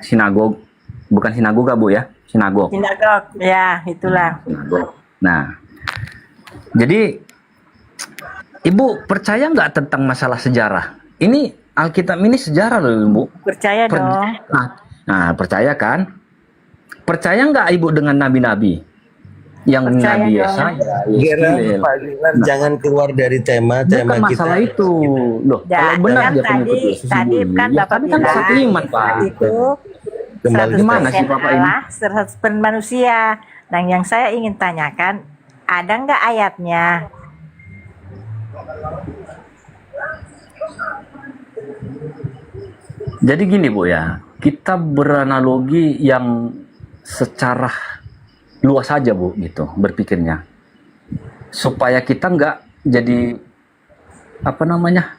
Sinagog, bukan sinagoga Bu ya, sinagog. Sinagog, ya itulah. Nah, jadi Ibu percaya nggak tentang masalah sejarah? Ini Alkitab ini sejarah loh Bu. Percaya dong. Nah, percaya kan? Percaya nggak Ibu dengan nabi-nabi? Yang Percaya Nabi dong. Yesaya, Gerald, Yeskiel. Pak Gerald, jangan keluar dari tema Bukan kita. masalah itu. Loh, kalau benar kan dia pengikut tadi Yesus kan sendiri, Bapak kami kan bilang satu iman, Pak. itu Kembali gimana sih 100% Bapak ini? Allah, 100% manusia. Dan yang saya ingin tanyakan, ada nggak ayatnya? Jadi gini Bu ya, kita beranalogi yang secara luas saja Bu gitu berpikirnya, supaya kita nggak jadi apa namanya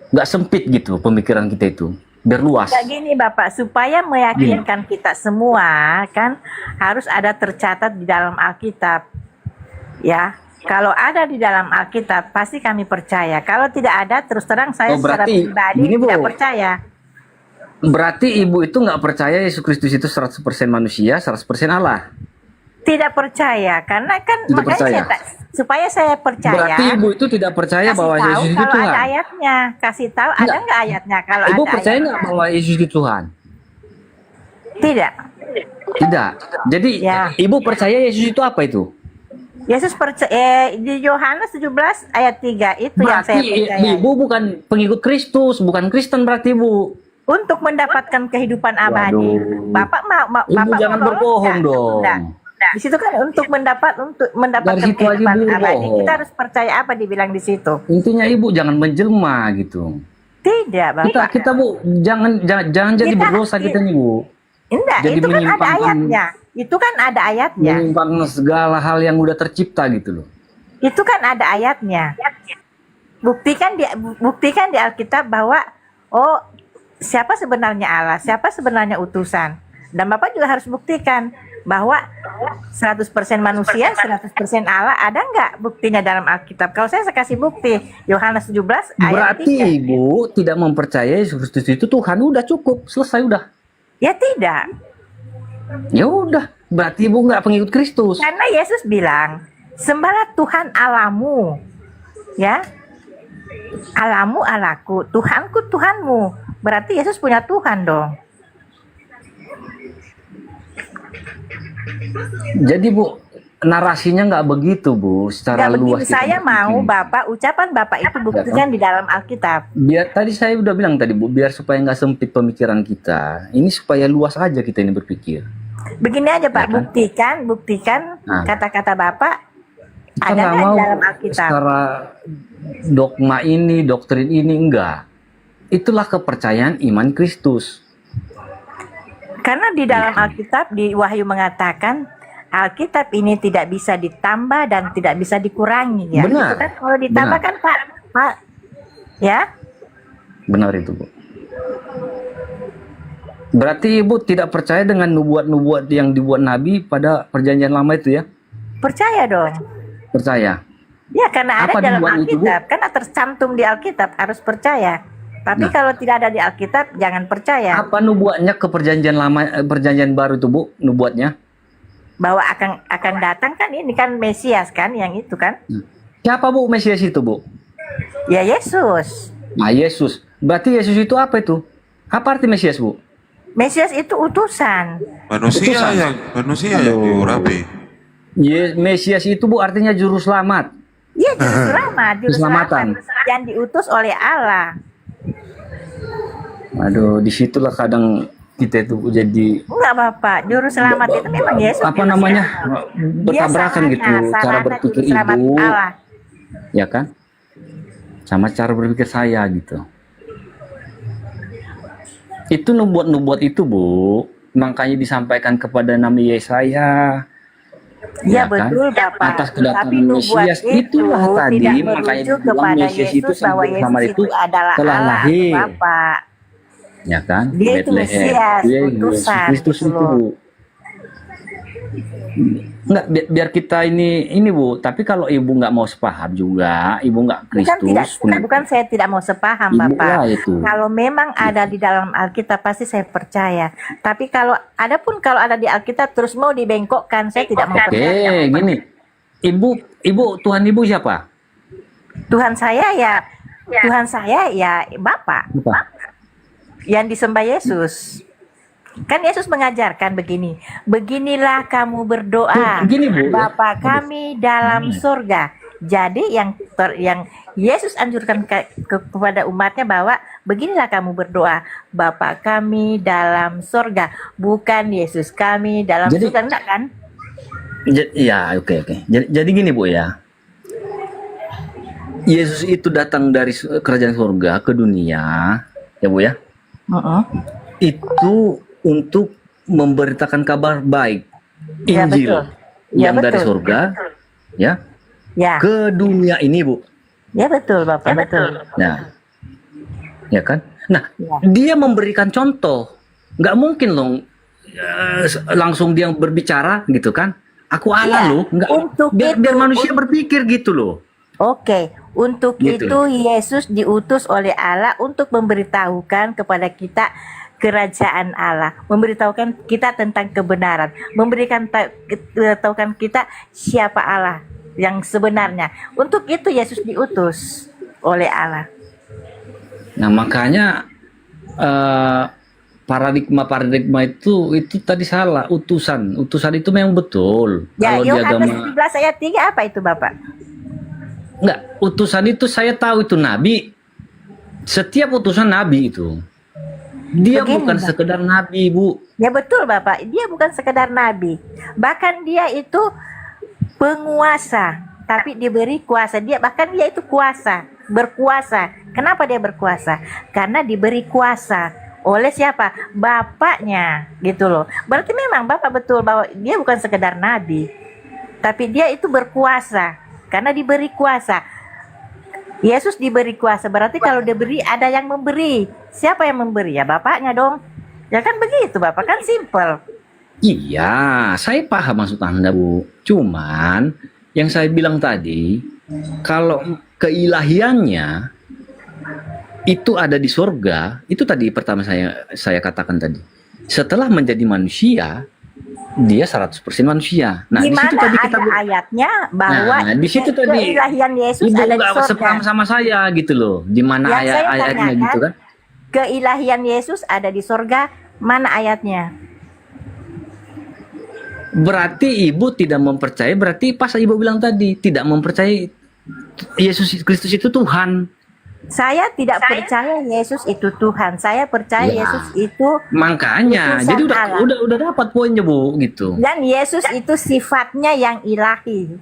nggak sempit gitu pemikiran kita itu, biar luas. Kayak gini Bapak, supaya meyakinkan kita semua kan harus ada tercatat di dalam Alkitab. Ya, kalau ada di dalam Alkitab pasti kami percaya. Kalau tidak ada, terus terang saya Oh, secara berarti pribadi gini, Bu. tidak percaya. Berarti Ibu itu nggak percaya Yesus Kristus itu 100% manusia, 100% Allah. Tidak percaya karena kan Tidak makanya percaya. supaya saya percaya. Berarti Ibu itu tidak percaya kasih bahwa tahu Yesus itu kalau Tuhan. ada ayatnya, kasih tahu ada nggak ayatnya kalau Ibu ada percaya ayatnya. nggak bahwa Yesus itu Tuhan? Tidak. Tidak. Jadi Ya. Ibu percaya Yesus itu apa itu? Yesus percaya di Yohanes 17 ayat 3 itu yang saya Berarti percaya. Ibu bukan pengikut Kristus, bukan Kristen berarti Ibu. Untuk mendapatkan kehidupan abadi. Waduh. Bapak mau Ibu Bapak jangan mau tolong berbohong nggak? dong. Nggak. Di situ kan untuk mendapatkan Dari situ aja kehidupan Bu abadi, bohong. kita harus percaya apa dibilang di situ. Intinya Ibu jangan menjelma gitu. Tidak, Bapak. Kita Bu jangan jadi Kita- berdosa kita nih Bu. Enggak, Jadi itu kan ada menyimpangkan- ayatnya. Itu kan ada ayatnya. Menyimpang segala hal yang udah tercipta gitu loh. Itu kan ada ayatnya. Buktikan di Alkitab bahwa siapa sebenarnya Allah, siapa sebenarnya utusan. Dan Bapak juga harus buktikan bahwa 100% manusia, 100% Allah. Ada nggak buktinya dalam Alkitab? Kalau saya kasih bukti, Yohanes 17 ayat Berarti 3. Ibu tidak mempercayai Yesus Kristus itu Tuhan, udah cukup, selesai udah. Ya tidak. Ya udah, berarti Ibu nggak pengikut Kristus. Karena Yesus bilang, sembahlah Tuhan Allahmu. Ya. Allahmu Allahku, Tuhanku Tuhanmu. Berarti Yesus punya Tuhan dong. Jadi Bu, narasinya nggak begitu Bu, secara Nggak luas. begini, kita saya mau berpikir. Bapak, ucapan Bapak itu buktikan di dalam Alkitab. Biar tadi saya udah bilang tadi Bu, biar supaya nggak sempit pemikiran kita. Ini supaya luas aja kita ini berpikir. Begini aja Pak, Ya kan? buktikan Nah. kata-kata Bapak Kita ada nggak nggak di mau dalam Alkitab. secara dogma ini, doktrin ini enggak. Itulah kepercayaan iman Kristus. Karena di dalam Alkitab di Wahyu mengatakan Alkitab ini tidak bisa ditambah dan tidak bisa dikurangi ya. Benar. Itu kan kalau ditambah Benar. kan Pak, ya. Benar itu Bu. Berarti Ibu tidak percaya dengan nubuat-nubuat yang dibuat Nabi pada perjanjian lama itu ya? Percaya dong. Percaya. Ya karena ada Apa di dalam nubuatnya itu, Bu? Alkitab, karena tercantum di Alkitab harus percaya. Tapi Nah. kalau tidak ada di Alkitab jangan percaya. Apa nubuatnya ke perjanjian lama, perjanjian baru itu Bu? Nubuatnya? Bahwa akan datang kan ini kan Mesias kan yang itu kan? Siapa Bu Mesias itu Bu? Ya Yesus. Nah Yesus. Berarti Yesus itu apa itu? Apa arti Mesias Bu? Mesias itu utusan. Manusia yang diurapi. Mesias itu Bu artinya juru selamat. Iya juru selamat, juru Keselamatan. selamat yang diutus oleh Allah. Aduh, disitulah kadang kita itu jadi Enggak Bapak, juru selamat itu memang Yesus. apa juru namanya selamat. bertabrakan Dia gitu sarana cara berpikir juru selamat Ibu, Allah. ya kan? Sama cara berpikir saya gitu. Itu nubuat-nubuat itu Bu, makanya disampaikan kepada Nabi Yesaya. Iya ya kan? betul Bapak. Atas kedatangan Tapi nubuat Mesias itulah tadi tidak makanya merujuk dibilang kepada Mesias itu Yesus bahwa sama Yesus itu itu adalah telah Allah lahir. Bapak. Ya kan? Dia itu Mesias, Yesus utusan, Kristus gitu itu loh. Bu. Enggak, biar kita ini Bu, tapi kalau Ibu nggak mau sepaham juga, Ibu nggak Kristus, Bukan saya tidak mau sepaham Ibu Bapak. lah itu. Kalau memang ada di dalam Alkitab pasti saya percaya. Tapi kalau ada di Alkitab terus mau dibengkokkan, saya tidak mau Oke, percaya. gini. Ibu, Tuhan Ibu siapa? Tuhan saya ya Bapak. Apa? Yang disembah Yesus. Kan Yesus mengajarkan begini, beginilah kamu berdoa, Begini, Bu. Bapa kami dalam surga. Jadi yang Yesus anjurkan kepada umatnya bahwa beginilah kamu berdoa, Bapa kami dalam surga, bukan Yesus kami dalam Jadi- surga, enggak kan? Iya, oke. Jadi gini Bu ya. Yesus itu datang dari kerajaan surga ke dunia, ya Bu ya. Itu untuk memberitakan kabar baik, Ya, Injil betul. Ya, yang dari betul. surga, ya, Ya. ke dunia ini Bu. Ya betul Bapak, betul. Nah, ya kan? Nah, Ya. dia memberikan contoh. Nggak mungkin loh langsung dia berbicara gitu kan? Aku Allah Iya, loh, nggak. untuk Biar manusia berpikir gitu loh. Oke, untuk Gitu. itu Yesus diutus oleh Allah untuk memberitahukan kepada kita kerajaan Allah, memberitahukan kita tentang kebenaran, memberitahukan kita siapa Allah yang sebenarnya. Untuk itu Yesus diutus oleh Allah. Nah makanya paradigma itu tadi salah. Utusan itu memang betul. Ya, Kalau di Yohanes agama 17 ayat 3 apa itu Bapak? enggak, utusan itu saya tahu itu nabi. Setiap utusan nabi itu. Dia Begini, bukan Bapak. sekedar nabi, Bu. Ya betul Bapak, dia bukan sekedar nabi. Bahkan dia itu penguasa, tapi diberi kuasa. Bahkan dia itu kuasa, berkuasa. Kenapa dia berkuasa? Karena diberi kuasa oleh siapa? Bapaknya, gitu loh. Berarti memang Bapak betul bahwa dia bukan sekedar nabi, tapi dia itu berkuasa karena diberi kuasa. Yesus diberi kuasa, berarti kalau diberi ada yang memberi. Siapa yang memberi? Ya Bapaknya dong. Ya kan begitu Bapak, kan simple. Iya, saya paham maksud Anda, Bu. Cuman yang saya bilang tadi, kalau keilahiannya itu ada di surga, itu tadi pertama saya katakan tadi. Setelah menjadi manusia, dia 100% manusia. Nah, Di di situ mana tadi ada kita ayatnya bahwa Nah, di situ tadi keilahian Yesus Ibu ada di nggak surga. sepaham sama saya gitu loh. Di mana Yang saya ayat-ayatnya tanyakan, gitu kan? keilahian Yesus ada di surga, mana ayatnya? Berarti ibu tidak mempercayai, berarti pas ibu bilang tadi tidak mempercayai Yesus Kristus itu Tuhan. Saya tidak percaya Yesus itu Tuhan. Saya percaya Ya. Yesus itu Makanya, utusan jadi Allah. udah dapat poinnya, Bu, gitu. Dan Yesus itu sifatnya yang ilahi.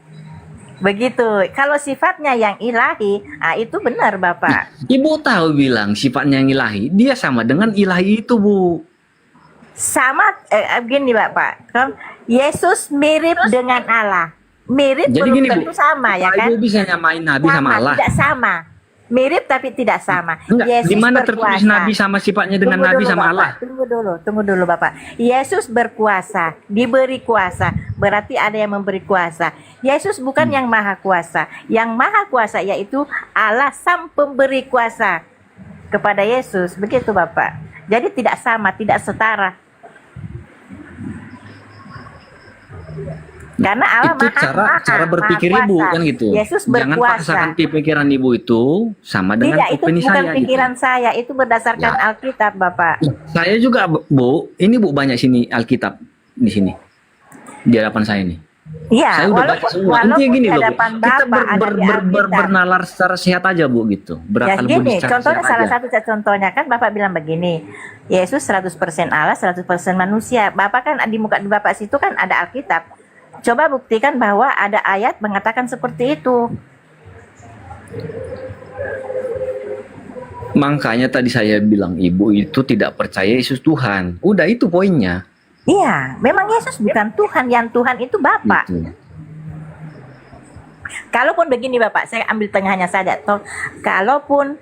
Begitu. Kalau sifatnya yang ilahi, itu benar Bapak. Ibu tahu bilang sifatnya yang ilahi, dia sama dengan ilahi itu, Bu. Sama gini Bapak. Yesus mirip dengan Allah. Mirip Jadi belum gini, Bu. tentu sama ya kan? Ibu bisa nyamain Nabi sama Allah. Tidak sama. Mirip tapi tidak sama. Enggak, Yesus di mana berkuasa. tertulis Nabi sama sifatnya dengan Tunggu Nabi dulu, sama Bapak. Allah? Tunggu dulu Bapak. Yesus berkuasa, diberi kuasa, berarti ada yang memberi kuasa. Yesus bukan yang maha kuasa. Yang maha kuasa yaitu Allah sang pemberi kuasa kepada Yesus. Begitu Bapak. Jadi tidak sama, tidak setara. Karena Allah Itu maha cara berpikir maha ibu kuasa. kan gitu. Yesus Jangan berkuasa. paksakan pikiran ibu itu sama dengan Tidak, itu opini bukan saya pikiran gitu. saya, itu berdasarkan Ya. Alkitab, Bapak. Saya juga, Bu, ini Bu banyak sini Alkitab di sini. Di hadapan saya nih. Iya, Saya udah baca semua. Intinya gini di loh, Bu. hadapan Kita Bapak ada di Alkitab. bernalar secara sehat aja, Bu, gitu. Ya Berakal budi gini, secara contohnya sehat salah aja. satu contohnya kan Bapak bilang begini, Yesus 100% Allah, 100% manusia. Bapak kan di muka di Bapak situ kan ada Alkitab. Coba buktikan bahwa ada ayat mengatakan seperti itu. Makanya tadi saya bilang ibu itu tidak percaya Yesus Tuhan. Udah itu poinnya. Iya, memang Yesus bukan Tuhan, yang Tuhan itu Bapak. Gitu. Kalaupun begini Bapak, saya ambil tengahnya saja. Kalaupun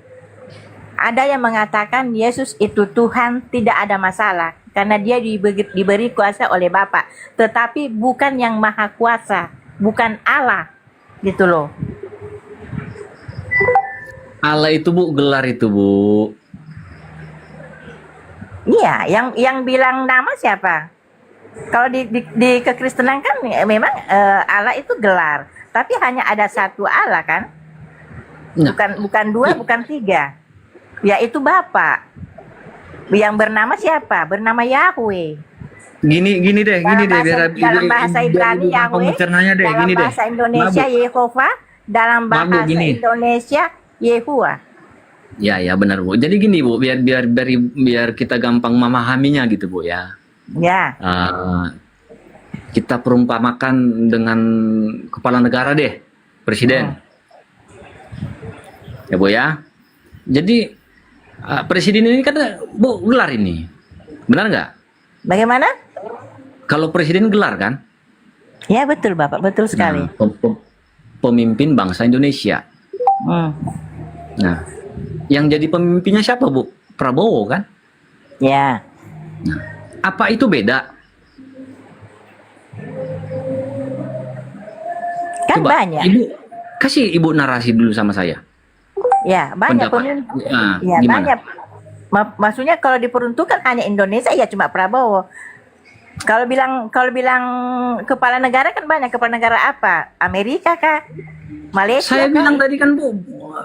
ada yang mengatakan Yesus itu Tuhan, tidak ada masalah. Karena dia diberi kuasa oleh Bapa, tetapi bukan yang maha kuasa, bukan Allah, gitu loh. Allah itu, Bu, gelar itu, Bu. Iya, yang bilang nama siapa? Kalau di kekristenan kan memang Allah itu gelar, tapi hanya ada satu Allah kan? Nah. Bukan dua, bukan tiga, yaitu Bapa. Yang bernama siapa? Bernama Yahweh. Gini deh, Dalam bahasa Ibrani Yahweh, pencernanya deh, dalam gini deh. bahasa Indonesia Mabuk. Yehovah, dalam Mabuk, bahasa gini. Indonesia Yehua. Ya benar, Bu. Jadi gini, Bu, biar kita gampang memahaminya gitu, Bu, ya. Ya. Kita perumpamakan dengan kepala negara deh, presiden. Ya, Bu, ya. Jadi presiden ini kan, Bu, gelar ini. Benar nggak? Bagaimana? Kalau presiden gelar kan? Ya betul Bapak, betul sekali. Nah, pemimpin bangsa Indonesia. Nah, yang jadi pemimpinnya siapa, Bu? Prabowo kan? Ya. Nah, apa itu beda? Kan banyak. Ibu, kasih Ibu narasi dulu sama saya. Ya, banyak Pendapat. pemimpin. Nah, Ya, gimana? banyak. Maksudnya kalau diperuntukkan hanya Indonesia ya cuma Prabowo. Kalau bilang kepala negara kan banyak. Kepala negara apa? Amerika kah? Malaysia Saya kah? bilang tadi kan, Bu,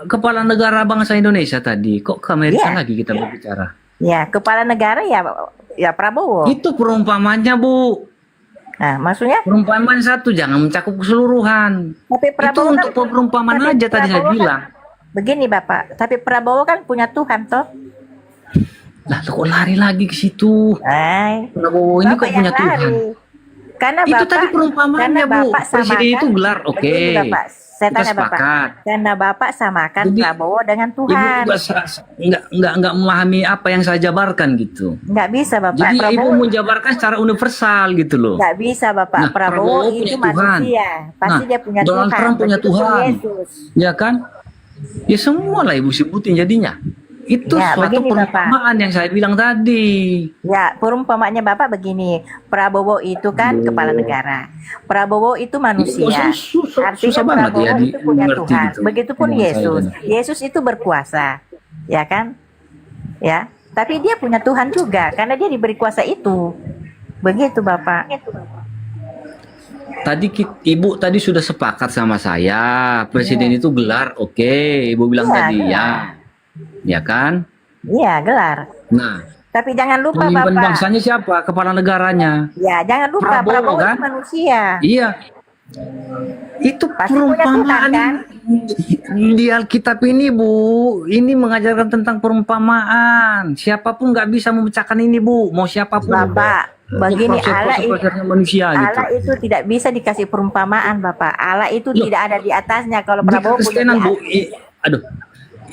kepala negara bangsa Indonesia tadi. Kok ke Amerika Iya. lagi kita berbicara? Ya, kepala negara ya Prabowo. Itu perumpamannya, Bu. Nah, maksudnya? Perumpamaan satu, jangan mencakup keseluruhan. Tapi Itu Prabowo untuk kan- perumpamaan tapi aja tadi saya Prabowo kan- bilang. Begini Bapak, tapi Prabowo kan punya Tuhan toh. Lah kok lari lagi ke situ? Prabowo ini kok Bapak yang punya Tuhan? lari. Karena Itu Bapak, tadi perumpamaannya, karena Bu. Bapak Presiden itu samakan, gelar, oke. begini Bapak, saya Kita tanya Bapak, sepakat. karena Bapak samakan Jadi, Prabowo dengan Ibu Tuhan. nggak memahami apa yang saya jabarkan gitu. Nggak bisa Bapak, Jadi Ibu Prabowo menjabarkan secara universal gitu loh. nggak bisa Bapak. Nah, Prabowo Prabowo itu punya Tuhan. manusia, pasti Nah, dia punya Donald Tuhan. Trump punya Begitupun Tuhan. Yesus. Ya kan? Ya semua lah Ibu sebutin jadinya. Itu Ya, suatu begini, Bapak. perumpamaan yang saya bilang tadi. Ya, perumpamaannya Bapak begini, Prabowo itu kan kepala negara, Prabowo itu manusia, susah artinya banget Prabowo ya itu punya mengerti Tuhan. gitu. Begitupun Omongan saya Yesus, tadi. Yesus itu berkuasa, ya kan? Ya, tapi dia punya Tuhan juga, karena dia diberi kuasa itu. Begitu Bapak. Tadi Ibu tadi sudah sepakat sama saya, Presiden itu gelar, oke, Ibu bilang Iya, tadi gelar. ya. Ya kan? Iya, gelar. Nah, Tapi jangan lupa pemimpin Bapak. bangsanya siapa? Kepala negaranya. Ya, jangan lupa Prabowo kan? itu manusia. Iya. Itu Pasti punya Tuhan perumpamaan kan? di Alkitab ini, Bu. Ini mengajarkan tentang perumpamaan. Siapapun nggak bisa memecahkan ini, Bu. Mau siapapun. Bapak, begini Allah itu, Proses-prosesnya manusia gitu. Allah itu tidak bisa dikasih perumpamaan Bapak. Allah itu tidak ada di atasnya. Kalau Di Prabowo punya Kekristenan, di Bu.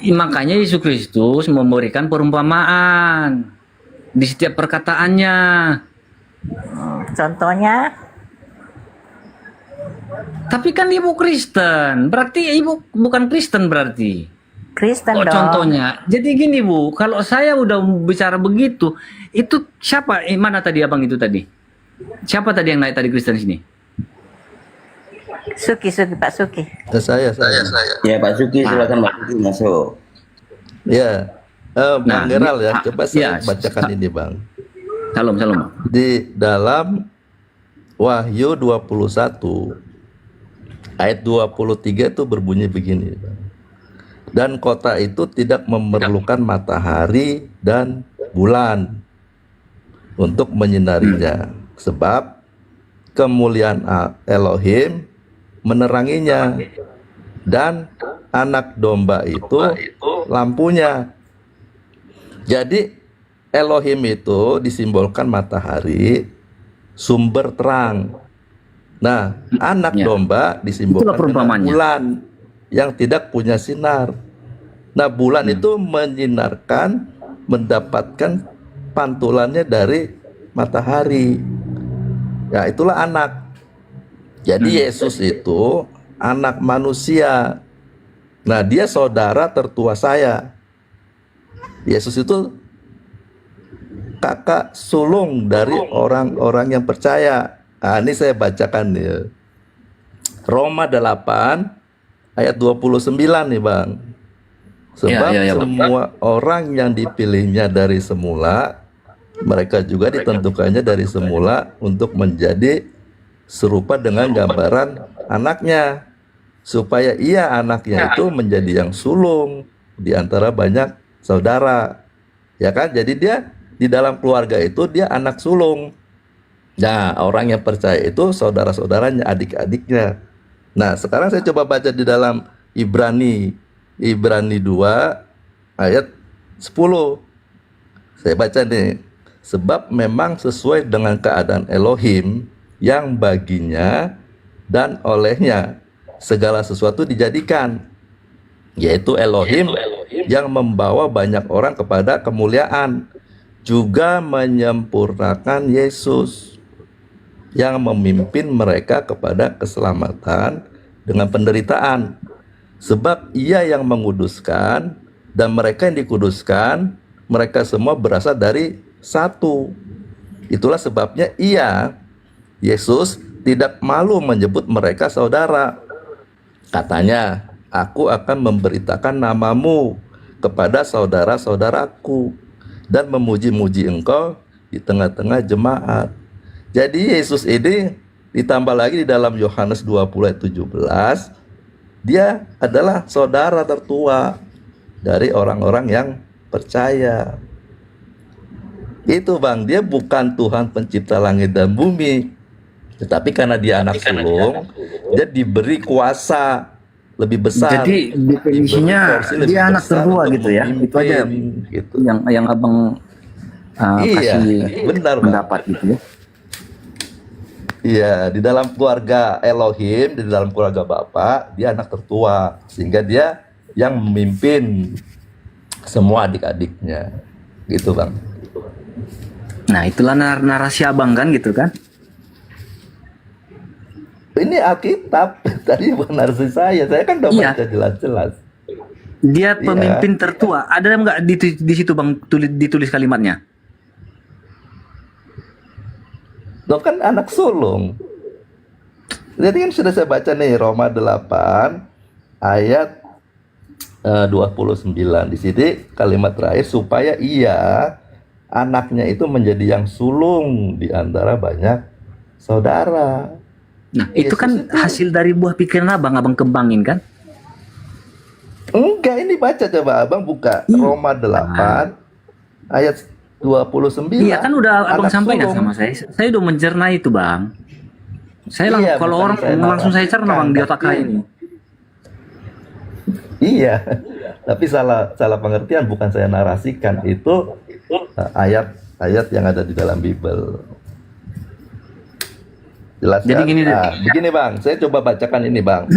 Makanya Yesus Kristus memberikan perumpamaan di setiap perkataannya. Contohnya? Tapi kan Ibu Kristen, berarti Ibu bukan Kristen berarti. Kristen Oh, dong. contohnya. Jadi gini Bu, kalau saya udah bicara begitu, itu siapa? Mana tadi abang itu tadi? Siapa tadi yang naik tadi Kristen sini? Suki, Pak Suki. Saya. Ya Pak Suki, silakan Pak Suki masuk. Ya, Bang Geral ya, coba saya ya, bacakan ini Bang. Salam. Di dalam Wahyu 21 ayat 23 itu berbunyi begini, Bang. Dan kota itu tidak memerlukan matahari dan bulan untuk menyinarinya, sebab kemuliaan Elohim meneranginya, dan anak domba itu lampunya. Jadi Elohim itu disimbolkan matahari, sumber terang. Nah, anak domba disimbolkan Itulah dengan perumpamaannya. bulan yang tidak punya sinar. Nah, bulan itu menyinarkan, mendapatkan pantulannya dari matahari. Ya, itulah anak. Jadi Yesus itu anak manusia. Nah, dia saudara tertua saya. Yesus itu kakak sulung dari orang-orang yang percaya. Nah, ini saya bacakan ya. Roma 8 ayat 29 nih Bang. Sebab Ya, Bang. semua orang yang dipilihnya dari semula, mereka juga ditentukannya dari semula untuk menjadi serupa dengan gambaran anaknya, supaya ia anaknya itu menjadi yang sulung di antara banyak saudara. Ya kan? Jadi dia di dalam keluarga itu dia anak sulung. Nah, orang yang percaya itu saudara-saudaranya, adik-adiknya. Nah, sekarang saya coba baca di dalam Ibrani 2 ayat 10. Saya baca nih. Sebab memang sesuai dengan keadaan Elohim yang baginya dan olehnya segala sesuatu dijadikan, yaitu Elohim yang membawa banyak orang kepada kemuliaan, juga menyempurnakan Yesus yang memimpin mereka kepada keselamatan dengan penderitaan. Sebab ia yang menguduskan, dan mereka yang dikuduskan, mereka semua berasal dari satu. Itulah sebabnya Yesus tidak malu menyebut mereka saudara. Katanya, aku akan memberitakan namamu kepada saudara-saudaraku dan memuji-muji engkau di tengah-tengah jemaat. Jadi Yesus ini ditambah lagi di dalam Yohanes 20 ayat 17, dia adalah saudara tertua dari orang-orang yang percaya. Itu Bang, dia bukan Tuhan pencipta langit dan bumi, tetapi karena dia anak sulung, dia diberi kuasa lebih besar. Jadi definisinya diberi porsi lebih dia anak besar tertua untuk gitu ya. Itu aja memimpin, gitu. yang abang Iya, kasih benar Bang. pendapat gitu ya. Iya, di dalam keluarga Elohim, di dalam keluarga Bapa, dia anak tertua, sehingga dia yang memimpin semua adik-adiknya, gitu Bang. Nah, itulah narasi abang kan gitu kan? Ini Alkitab, tadi bukan narasi saya kan udah Iya. baca jelas-jelas. Dia Iya. pemimpin tertua. Ada nggak di situ bang ditulis kalimatnya? Lo kan anak sulung. Jadi kan sudah saya baca nih Roma 8 ayat 29. Di sini kalimat terakhir supaya ia anaknya itu menjadi yang sulung di antara banyak saudara. Nah, itu kan hasil dari buah pikiran abang kembangin kan? Enggak, ini baca coba Abang buka Roma 8 ayat 29. Iya kan udah abang Anak sampaikan sulung. sama saya. Saya udah mencerna itu bang. Saya Iya, kalau bukan orang saya langsung saya cerna bang di otak saya ini. Iya, tapi salah pengertian, bukan saya narasikan, itu ayat-ayat yang ada di dalam Bible. Jelas Jadi kan? gini deh. Nah, begini Bang, saya coba bacakan ini Bang.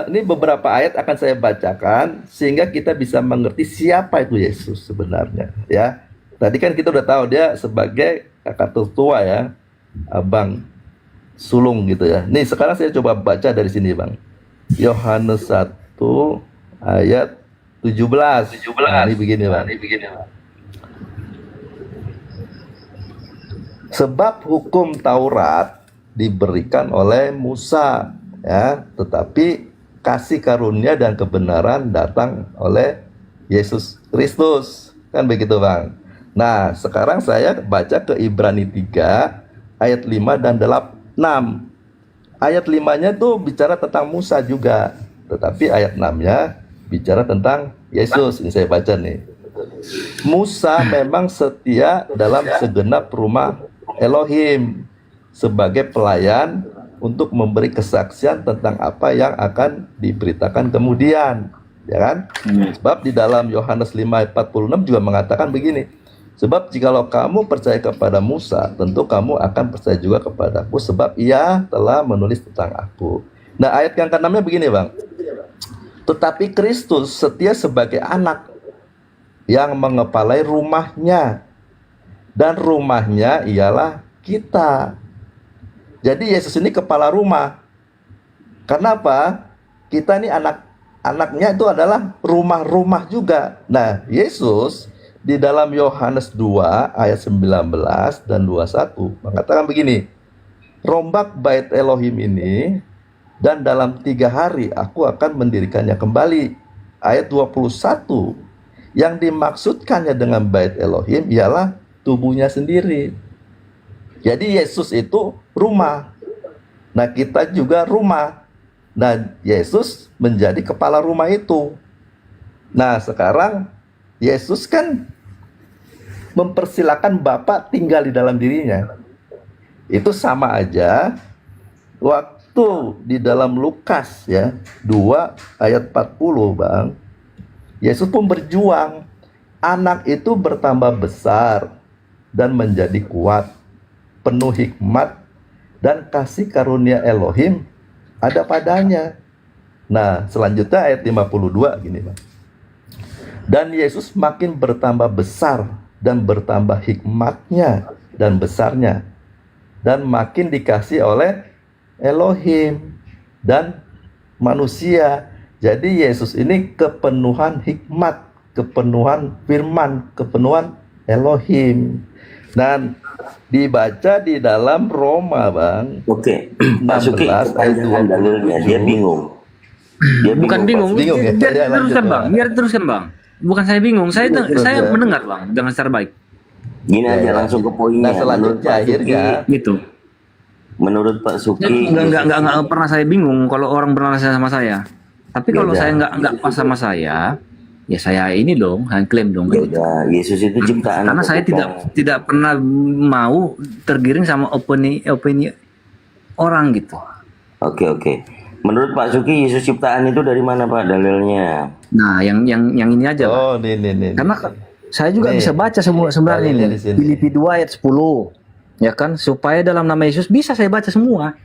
Ini beberapa ayat akan saya bacakan sehingga kita bisa mengerti siapa itu Yesus sebenarnya, ya. Tadi kan kita udah tahu dia sebagai kakak tertua ya, abang sulung gitu ya. Nih sekarang saya coba baca dari sini Bang. Yohanes 1 ayat 17. Nah, ini begini Bang. Sebab hukum Taurat diberikan oleh Musa ya, tetapi kasih karunia dan kebenaran datang oleh Yesus Kristus. Kan begitu Bang. Nah, sekarang saya baca ke Ibrani 3 ayat 5 dan 6. Ayat 5-nya tuh bicara tentang Musa juga, tetapi ayat 6-nya bicara tentang Yesus. Ini saya baca nih. Musa memang setia dalam segenap rumah Elohim sebagai pelayan untuk memberi kesaksian tentang apa yang akan diberitakan kemudian, ya kan? Sebab di dalam Yohanes 5 ayat 46 juga mengatakan begini. Sebab jikalau kamu percaya kepada Musa, tentu kamu akan percaya juga kepadaku, sebab ia telah menulis tentang aku. Nah, ayat yang ke-6-nya begini, Bang. Tetapi Kristus setia sebagai anak yang mengepalai rumahnya, dan rumahnya ialah kita. Jadi Yesus ini kepala rumah. Kenapa? Kita ini anaknya itu adalah rumah-rumah juga. Nah, Yesus di dalam Yohanes 2 ayat 19 dan 21 mengatakan begini. Rombak bait Elohim ini, dan dalam 3 hari aku akan mendirikannya kembali. Ayat 21, yang dimaksudkannya dengan bait Elohim ialah tubuhnya sendiri. Jadi Yesus itu rumah. Nah, kita juga rumah. Nah, Yesus menjadi kepala rumah itu. Nah, sekarang Yesus kan mempersilakan Bapa tinggal di dalam dirinya. Itu sama aja waktu di dalam Lukas ya 2 ayat 40 Bang. Yesus pun berjuang. Anak itu bertambah besar dan menjadi kuat, penuh hikmat dan kasih karunia Elohim ada padanya. Nah, selanjutnya ayat 52 gini Bang. Dan Yesus makin bertambah besar dan bertambah hikmatnya dan besarnya, dan makin dikasih oleh Elohim dan manusia. Jadi Yesus ini kepenuhan hikmat, kepenuhan firman, kepenuhan Elohim. Dan dibaca di dalam Roma Bang. Oke, Pak Suki, 16 ayat 27. dia bingung. Bukan bingung, Bingung ya? biar Ya, lanjut, teruskan bang, Bang. biar teruskan bang. Bukan saya bingung, saya Terus, saya ya. mendengar bang dengan secara baik. Gini Ya, aja ya. langsung ke poinnya. Nah, selanjutnya akhirnya Gitu. Menurut Pak Suki, Enggak pernah saya bingung kalau orang bernarasi sama saya. Tapi kalau Beda. saya enggak pas sama saya, ya saya ini dong, saya klaim dong. Gitu. beda. Yesus itu ciptaan Karena atau saya potong? tidak pernah mau tergiring sama opini orang gitu. Oke. Menurut Pak Suki, Yesus ciptaan itu dari mana Pak dalilnya? Nah, yang ini aja, Pak. Oh, nih. Karena Saya juga Nih, bisa baca semua sebenarnya dalilnya ini. di sini. Filipi 2 ayat 10. Ya kan, supaya dalam nama Yesus bisa saya baca semua.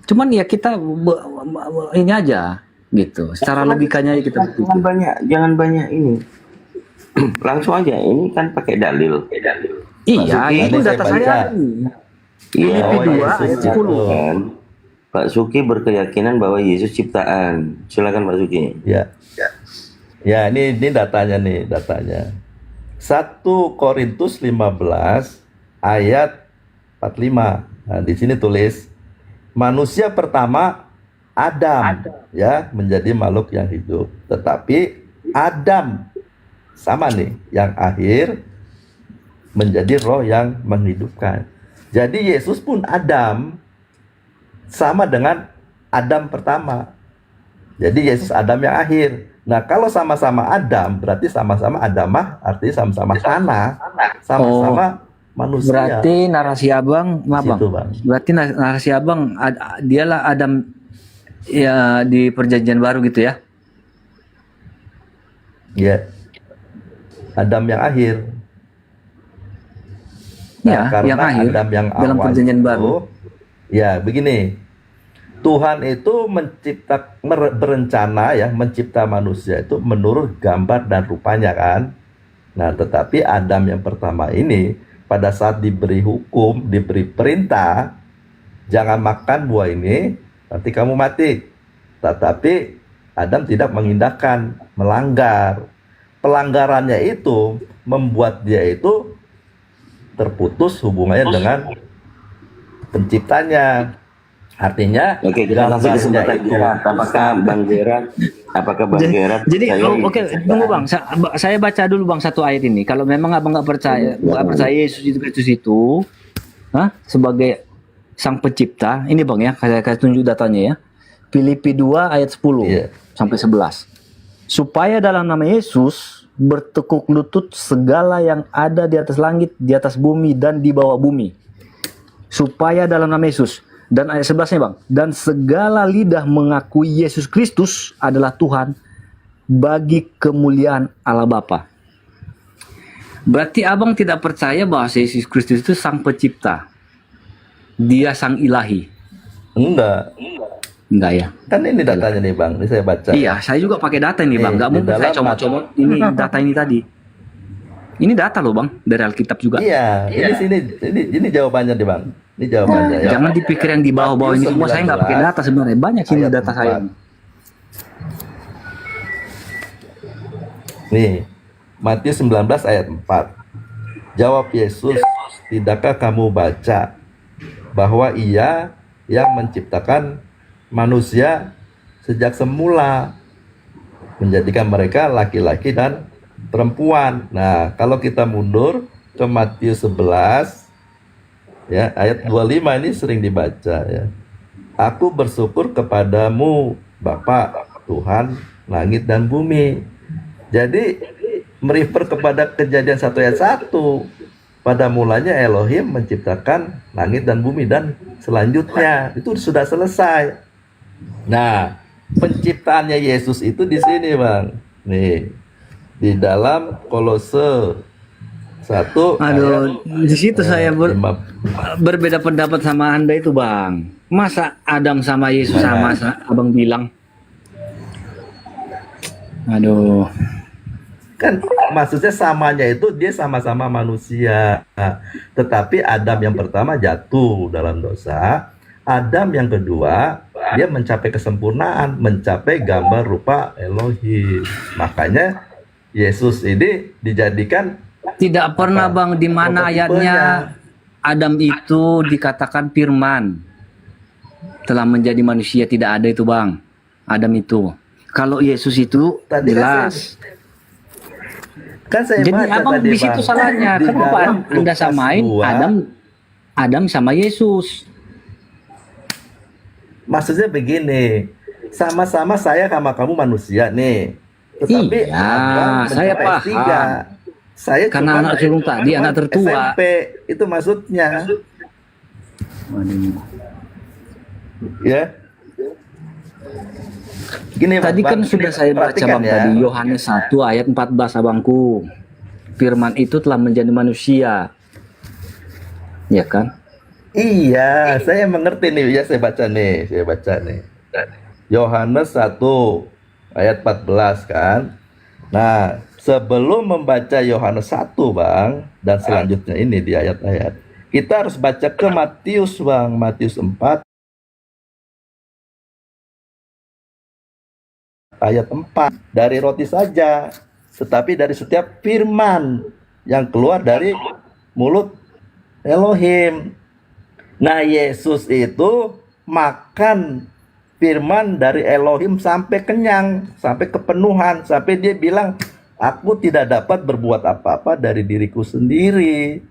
Cuman ya kita ini aja gitu. Secara logikanya aja kita Jangan banyak ini. Langsung aja, ini kan pakai dalil. Iya, Suki, itu ini data saya baca. saya. Iya, Filipi 2 Yesus ayat 10. kan. Pak Suki berkeyakinan bahwa Yesus ciptaan. Silakan Pak Suki. Ya, ini datanya nih, datanya. 1 Korintus 15 ayat 45. Nah, di sini tulis manusia pertama Adam, ya, menjadi makhluk yang hidup. Tetapi Adam sama nih, yang akhir menjadi roh yang menghidupkan. Jadi Yesus pun Adam sama dengan Adam pertama. Jadi Yesus Adam yang akhir. Nah, kalau sama-sama Adam, berarti sama-sama Adamah, artinya sama-sama tanah, sama-sama manusia. Berarti narasi abang, maaf bang. Situ, Bang. Berarti narasi abang, dialah Adam ya di perjanjian baru gitu ya? Ya, Adam yang akhir. Ya, yang akhir Adam yang dalam awal perjanjian itu, baru. ya begini. Tuhan itu berencana ya mencipta manusia itu menurut gambar dan rupanya kan. Nah, tetapi Adam yang pertama ini pada saat diberi hukum, diberi perintah, jangan makan buah ini, nanti kamu mati. Tetapi Adam tidak mengindahkan, melanggar. Pelanggarannya itu membuat dia itu terputus hubungannya dengan penciptanya. Artinya, Oke, kita kasih gambarnya kesempatan itu. bicara. Apakah Bang Gerard Jadi saya oke, tunggu bang, saya baca dulu bang satu ayat ini. Kalau memang abang nggak percaya Yesus itu Kristus itu, sebagai sang pencipta, ini bang ya, saya tunjuk datanya ya. Filipi 2 ayat 10 sampai 11. Supaya dalam nama Yesus bertekuk lutut segala yang ada di atas langit, di atas bumi dan di bawah bumi. Supaya dalam nama Yesus. Dan ayat 11-nya bang, dan segala lidah mengakui Yesus Kristus adalah Tuhan bagi kemuliaan Allah Bapa. Berarti abang tidak percaya bahwa Yesus Kristus itu sang pencipta, dia sang ilahi? Enggak ya. Kan ini datanya nih bang, ini saya baca. Iya, saya juga pakai data ini bang, nggak di mungkin saya dalam comot-comot ini data ini tadi. Ini data loh bang, dari Alkitab juga. Iya, ini jawabannya nih bang. Ini jawabannya ya. Jangan dipikir yang di bawah-bawah ini semua, saya nggak pakai data sebenarnya. Banyak ini Ayat data 4. saya. Nih, Matius 19 ayat 4. Jawab Yesus, tidakkah kamu baca bahwa Ia yang menciptakan manusia sejak semula, menjadikan mereka laki-laki dan perempuan. Nah, kalau kita mundur ke Matius 11 ya, ayat 25 ini sering dibaca ya. Aku bersyukur kepadamu Bapa Tuhan langit dan bumi. Jadi merefer kepada Kejadian 1 ayat 1. Pada mulanya Elohim menciptakan langit dan bumi dan selanjutnya itu sudah selesai. Nah, penciptaannya Yesus itu di sini, Bang. Nih. Di dalam Kolose 1 Aduh, di situ saya berbeda pendapat sama Anda itu, Bang. Masa Adam sama Yesus sama Abang bilang? Aduh. Kan maksudnya samanya itu dia sama-sama manusia. Nah, tetapi Adam yang pertama jatuh dalam dosa. Adam yang kedua dia mencapai kesempurnaan, mencapai gambar rupa Elohim. Makanya Yesus ini dijadikan tidak pernah Bang di mana ayatnya Adam itu dikatakan firman telah menjadi manusia, tidak ada itu Bang. Adam itu. Kalau Yesus itu tadi jelas. Saya jadi baca abang tadi, di situ Bang. salahnya. Di Kenapa dalam Anda Lukas samain 2, Adam sama Yesus? maksudnya begini, sama-sama saya sama kamu manusia nih. Tetapi Iya, saya mencapai paham. S3. Saya Karena cuma anak sulung tadi, anak tertua. SMP, itu maksudnya. Ya. Gini, Tadi Bang, kan sudah saya baca perhatikan Bang ya. tadi Yohanes 1 ayat 14 abangku. Firman itu telah menjadi manusia. Ya kan? Iya, saya mengerti nih, ya saya baca nih. Yohanes 1 ayat 14 kan. Nah, sebelum membaca Yohanes 1 Bang, dan selanjutnya ini di ayat-ayat, kita harus baca ke Matius Bang, Matius 4 ayat 4. Dari roti saja, tetapi dari setiap firman yang keluar dari mulut Elohim. Nah, Yesus itu makan firman dari Elohim sampai kenyang, sampai kepenuhan, sampai dia bilang, aku tidak dapat berbuat apa-apa dari diriku sendiri.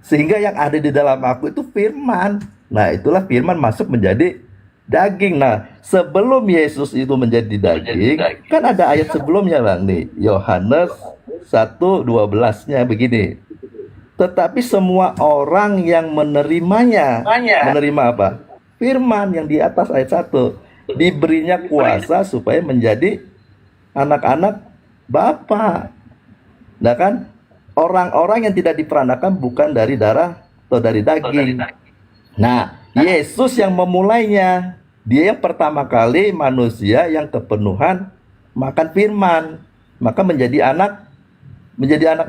Sehingga yang ada di dalam aku itu firman. Nah, itulah firman masuk menjadi daging. Nah, sebelum Yesus itu menjadi daging, kan ada ayat sebelumnya Bang nih, Yohanes 1:12-nya begini. Tetapi semua orang yang menerimanya, menerima apa? Firman yang di atas ayat 1, diberinya kuasa supaya menjadi anak-anak Bapa. Nah kan, orang-orang yang tidak diperanakan bukan dari darah atau dari daging. Nah, Yesus yang memulainya. Dia yang pertama kali manusia yang kepenuhan makan firman, maka menjadi anak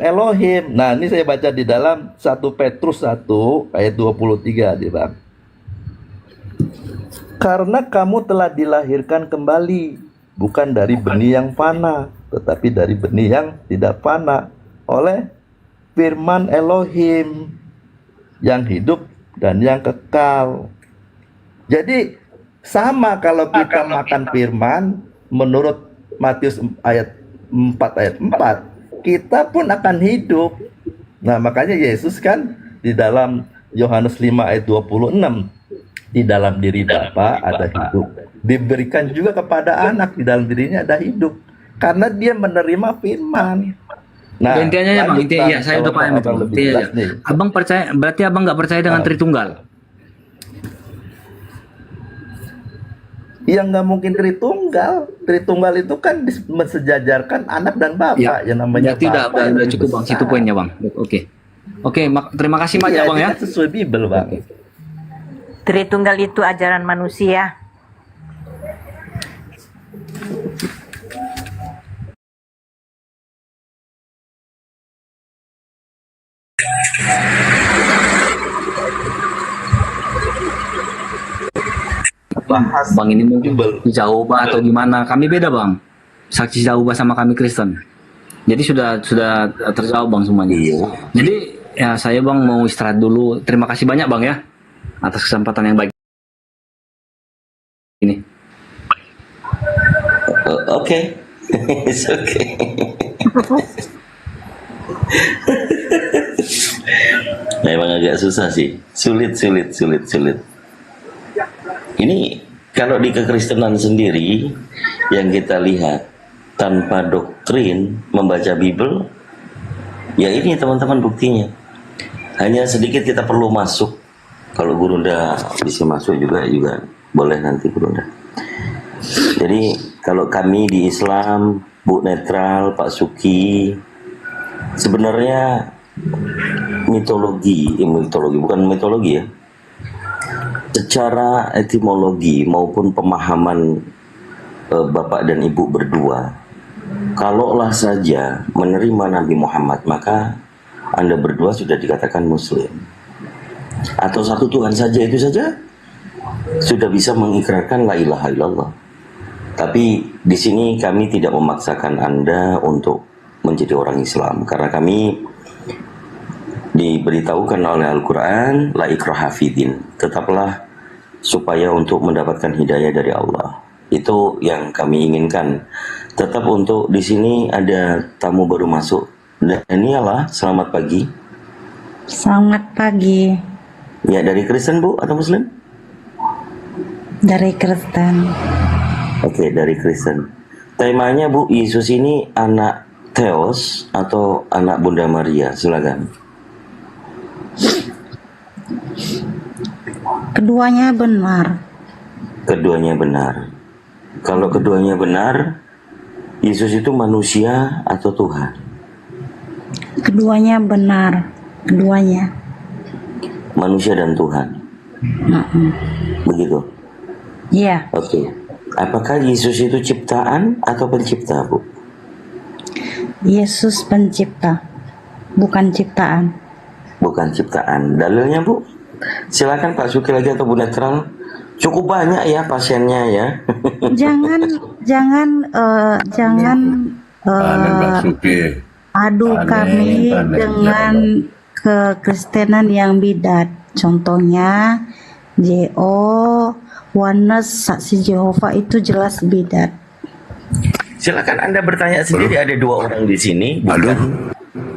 Elohim. Nah, ini saya baca di dalam 1 Petrus 1 ayat 23 di Bang. Karena kamu telah dilahirkan kembali, bukan dari benih yang fana, tetapi dari benih yang tidak fana, oleh firman Elohim yang hidup dan yang kekal. Jadi sama kalau kita makan firman menurut Matius ayat 4 ayat 4, kita pun akan hidup. Nah, makanya Yesus kan di dalam Yohanes 5 ayat 26, di dalam diri Bapa ada hidup, diberikan juga kepada anak, di dalam dirinya ada hidup, karena dia menerima firman. Nah, intinya ya Bang, intinya ya, saya udah paham itu. lebih Intinya jelas ya. nih. Abang percaya, berarti abang nggak percaya dengan Tritunggal? Yang nggak mungkin Tritunggal. Tritunggal itu kan mensejajarkan anak dan Bapa, Ya, yang namanya berarti Bapa udah yang cukup Bang, besar. situ poinnya Bang. Oke. Oke, terima kasih banyak Iya, Bang itu ya. kan sesuai Bible Bang. Tritunggal itu ajaran manusia. Bang ini mungkin Jehovah atau gimana? Kami beda Bang. Saksi Jehovah sama kami Kristen. Jadi sudah terjawab Bang semuanya. Jadi ya saya Bang mau istirahat dulu. Terima kasih banyak Bang ya atas kesempatan yang baik ini. Oke. It's okay. Memang agak susah sih. Sulit. Ini kalau di kekristenan sendiri yang kita lihat tanpa doktrin membaca Bible, ya ini teman-teman buktinya. Hanya sedikit kita perlu masuk. Kalau Gurunda bisa masuk juga boleh nanti Gurunda. Jadi kalau kami di Islam, Bu Netral, Pak Suki, sebenarnya mitologi bukan mitologi ya. Secara etimologi maupun pemahaman Bapak dan Ibu berdua, kalaulah saja menerima Nabi Muhammad, maka Anda berdua sudah dikatakan Muslim. Atau satu Tuhan saja, itu saja sudah bisa mengikrarkan la ilaha illallah. Tapi di sini kami tidak memaksakan Anda untuk menjadi orang Islam, karena kami diberitahukan oleh Al-Quran, la ikraha fidin, tetaplah supaya untuk mendapatkan hidayah dari Allah. Itu yang kami inginkan. Tetap untuk di sini ada tamu baru masuk. Daniela, selamat pagi. Selamat pagi. Ya, dari Kristen Bu atau Muslim? Dari Kristen. Oke, dari Kristen. Temanya Bu, Yesus ini anak Theos atau anak Bunda Maria? Silakan. Keduanya benar. Keduanya benar. Kalau keduanya benar, Yesus itu manusia atau Tuhan? Keduanya benar, keduanya. Manusia dan Tuhan. Begitu. Iya. Oke. Apakah Yesus itu ciptaan atau pencipta, Bu? Yesus pencipta, bukan ciptaan. Bukan ciptaan. Dalilnya, Bu? Silakan Pak Suki lagi atau Bu Netral. Cukup banyak ya pasiennya ya. Jangan adu kami dengan kekristenan yang bidat. Contohnya JO, Oneness, Saksi Jehova itu jelas bidat. Silakan Anda bertanya sendiri. Ada 2 orang di sini bukan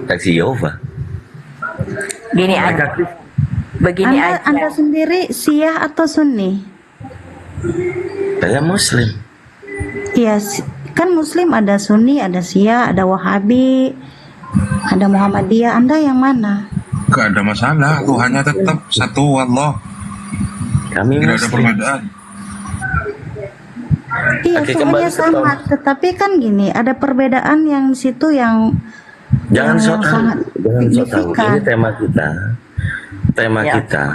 Saksi Yehova. Gini begini Anda, aja. Anda sendiri Syiah atau Sunni? Saya Muslim. Iya, kan Muslim ada Sunni, ada Syiah, ada Wahabi, ada Muhammadiyah. Anda yang mana? Gak ada masalah, Tuhannya tetap satu Allah. Kami tidak ada Muslim. perbedaan. Iya, Oke, Tuhannya kembali ke sama. Tetapi kan gini, ada perbedaan yang di situ yang Jangan yang so tahu. sangat Jangan so tahu. signifikan. Ini tema kita. Tema Ya. kita.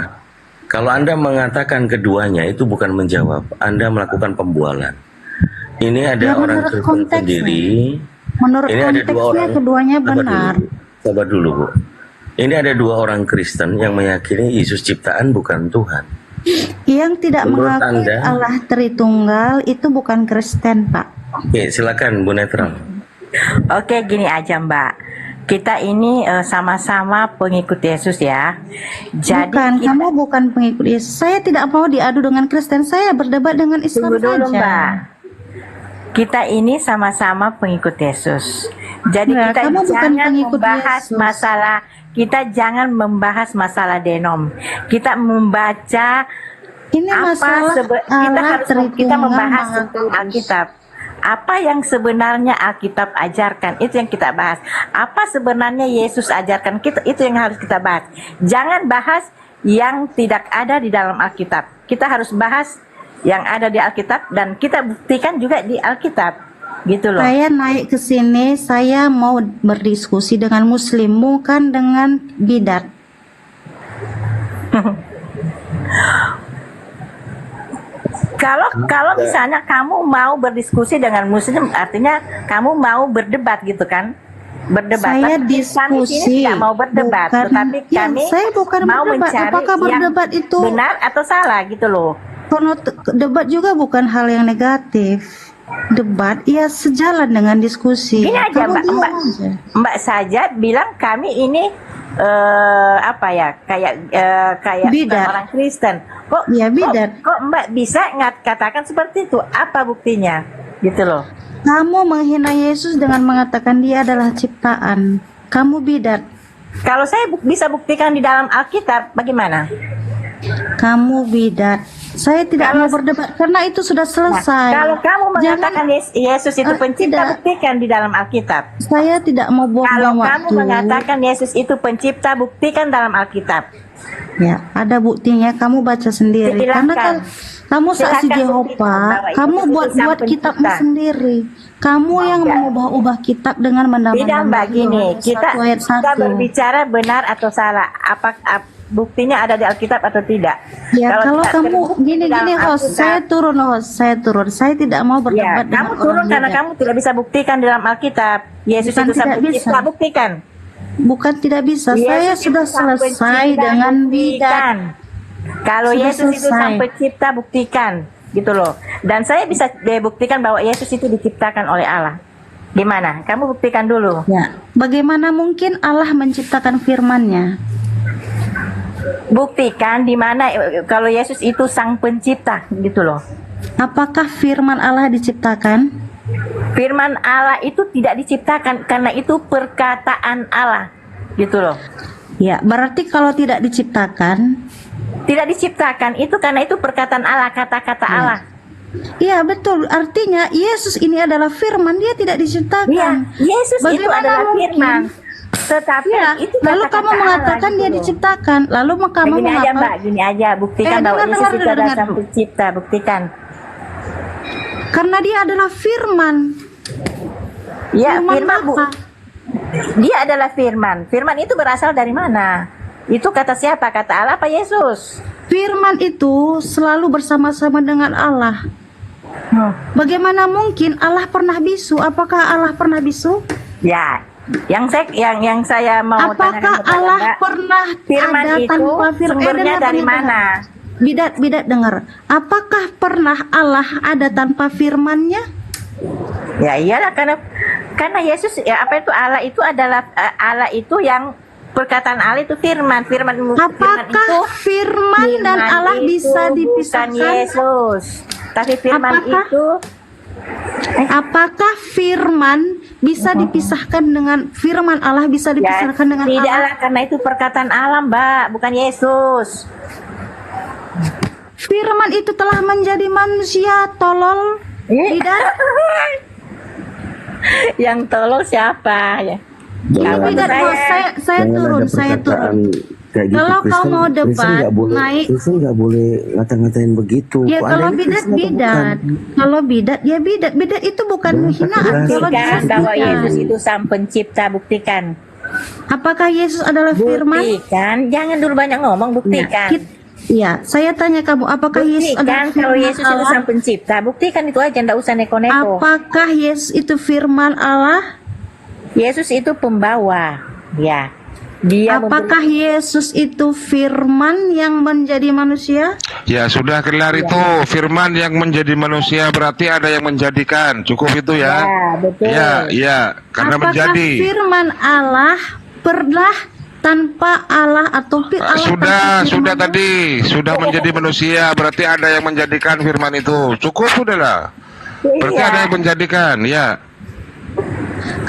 Kalau Anda mengatakan keduanya itu bukan menjawab, Anda melakukan pembualan. Ini ada Ya, orang menurut Kristen konteksnya. sendiri. Menurut Ini ada 2 konteksnya orang. keduanya Sabar benar. dulu, Bu. Sabar dulu, Bu. Ini ada 2 orang Kristen yang meyakini Yesus ciptaan bukan Tuhan. Yang tidak Menurut mengakui Anda? Allah Tritunggal itu bukan Kristen, Pak. Oke, silakan Bu Netral. Oke, gini aja Mbak. Kita ini sama-sama pengikut Yesus ya. Jadi Bukan, kamu bukan pengikut Yesus. Saya tidak mau diadu dengan Kristen. Saya berdebat dengan Islam Tunggu dulu saja. Mbak. Kita ini sama-sama pengikut Yesus. Jadi Nah, kita kamu bukan jangan pengikut membahas Yesus. masalah, kita jangan membahas masalah denom. Kita membaca Ini masalah kita Allah harus kita Tritunggal membahas Maha tentang Kudus. Alkitab. Apa yang sebenarnya Alkitab ajarkan, itu yang kita bahas. Apa sebenarnya Yesus ajarkan, itu yang harus kita bahas. Jangan bahas yang tidak ada di dalam Alkitab. Kita harus bahas yang ada di Alkitab dan kita buktikan juga di Alkitab. Gitu loh. Saya naik ke sini, saya mau berdiskusi dengan Muslim, bukan dengan bidat. Kalau misalnya kamu mau berdiskusi dengan Muslim, artinya kamu mau berdebat gitu kan? Berdebat. Saya Tapi kami sini diskusi, tidak mau berdebat, bukan- tetapi ya, kami saya bukan mau berdebat. mencari Apakah yang berdebat itu benar atau salah gitu loh. Debat juga bukan hal yang negatif. Debat ya sejalan dengan diskusi. Gini aja Kamu Mbak, diam Mbak, aja. Mbak saja bilang kami ini apa ya, kayak Bidat. orang Kristen. Kok Ya, bidat. Kok Mbak bisa katakan seperti itu? Apa buktinya? Gitu loh. Kamu menghina Yesus dengan mengatakan dia adalah ciptaan. Kamu bidat. Kalau saya bisa buktikan di dalam Alkitab, bagaimana? Kamu bidat. Saya tidak mau berdebat karena itu sudah selesai. Nah, kalau kamu mengatakan Yesus itu pencipta, tidak. buktikan di dalam Alkitab. Saya tidak mau Kalau buang-buang kamu waktu. mengatakan Yesus itu pencipta, buktikan dalam Alkitab. Ya, ada buktinya. Kamu baca sendiri. Karena Silakan. kamu saksi Silakan buktikan Jehova, bahwa kamu Yesus itu buat sang kitabmu pencipta. sendiri. Kamu yang mengubah-ubah kitab dengan Tidak menambah-nambah Mbak, gini, kita ayat kita 1. berbicara benar atau salah. Buktinya ada di Alkitab atau tidak? Ya, kalau tidak kamu terbukti di gini-gini dalam host, Alkitab, saya turun. Saya tidak mau ya, berdebat kamu dengan turun orang karena bidat. kamu tidak bisa buktikan di dalam Alkitab. Yesus Bukan itu sang tidak pencipta, bisa. buktikan. Bukan tidak bisa. Saya Yesus sudah itu sang selesai pencipta, dengan bidat. buktikan. Kalau Sudah Yesus itu selesai. sang pencipta, buktikan, gitu loh. Dan saya bisa buktikan bahwa Yesus itu diciptakan oleh Allah. Gimana? Kamu buktikan dulu. Ya, bagaimana mungkin Allah menciptakan firman-Nya? Buktikan di mana kalau Yesus itu sang pencipta, gitu loh. Apakah firman Allah diciptakan? Firman Allah itu tidak diciptakan karena itu perkataan Allah, gitu loh. Ya, berarti kalau tidak diciptakan, Tidak diciptakan itu karena itu perkataan Allah, kata-kata Allah. iya betul. Artinya Yesus ini adalah firman, dia tidak diciptakan. Iya, Yesus itu adalah firman. Tetapi Ya, itu lalu kata-kata kamu Allah, mengatakan gitu dia loh. diciptakan. Lalu kamu Gini aja mengapa? Mbak, gini aja, buktikan bahwa dengar, Yesus dengar, itu dengar, adalah dengar. sang pencipta, buktikan. Karena dia adalah firman. Ya, Firman firman apa? Dia adalah firman. Firman itu berasal dari mana? Itu kata siapa? Kata Allah apa Yesus? Firman itu selalu bersama-sama dengan Allah. Bagaimana mungkin Allah pernah bisu? Apakah Allah pernah bisu? Ya, yang saya mau Apakah tanyakan kepada Allah Mbak, pernah firman ada itu tanpa firman? sumbernya dari mana? Bidat dengar. Apakah pernah Allah ada tanpa firman-Nya? Ya iyalah, karena Yesus ya, apa itu Allah itu adalah Allah itu yang perkataan Allah itu firman. Apakah firman dan Allah itu bisa dipisahkan? Bukan Yesus, tapi firman Apakah firman bisa dipisahkan dengan firman Allah bisa dipisahkan dengan Allah? Tidaklah, karena itu perkataan Allah, Mbak, bukan Yesus. Firman itu telah menjadi manusia, tolol. Tidak? Yang tolol siapa ya? Kalau tidak, saya turun. Kalau kau mau debat, naik. Kristen nggak boleh ngata-ngatain begitu. Ya Kok kalau Anda ini bidat, Kristen apa bidat. bukan? Kalau bidat, ya bidat. Bidat itu bukan hinaan. Kalau Buktikan bahwa bukan. Yesus itu sang pencipta, buktikan. Apakah Yesus adalah firman? Buktikan, jangan dulu banyak ngomong, buktikan. Ya, saya tanya kamu, apakah Yesus adalah Buktikan firman kalau Yesus itu Allah? sang pencipta, buktikan itu aja, ndak usah neko-neko. Apakah Yesus itu firman Allah? Yesus itu pembawa, ya. Dia Apakah Yesus itu firman yang menjadi manusia? Ya sudah kelar itu firman yang menjadi manusia berarti ada yang menjadikan. Cukup itu ya. Ya, betul. Ya, karena Apakah menjadi. firman Allah pernah tanpa Allah atau Sudah tadi, sudah menjadi manusia berarti ada yang menjadikan firman itu. Cukup sudahlah. Berarti Iya. ada yang menjadikan, ya.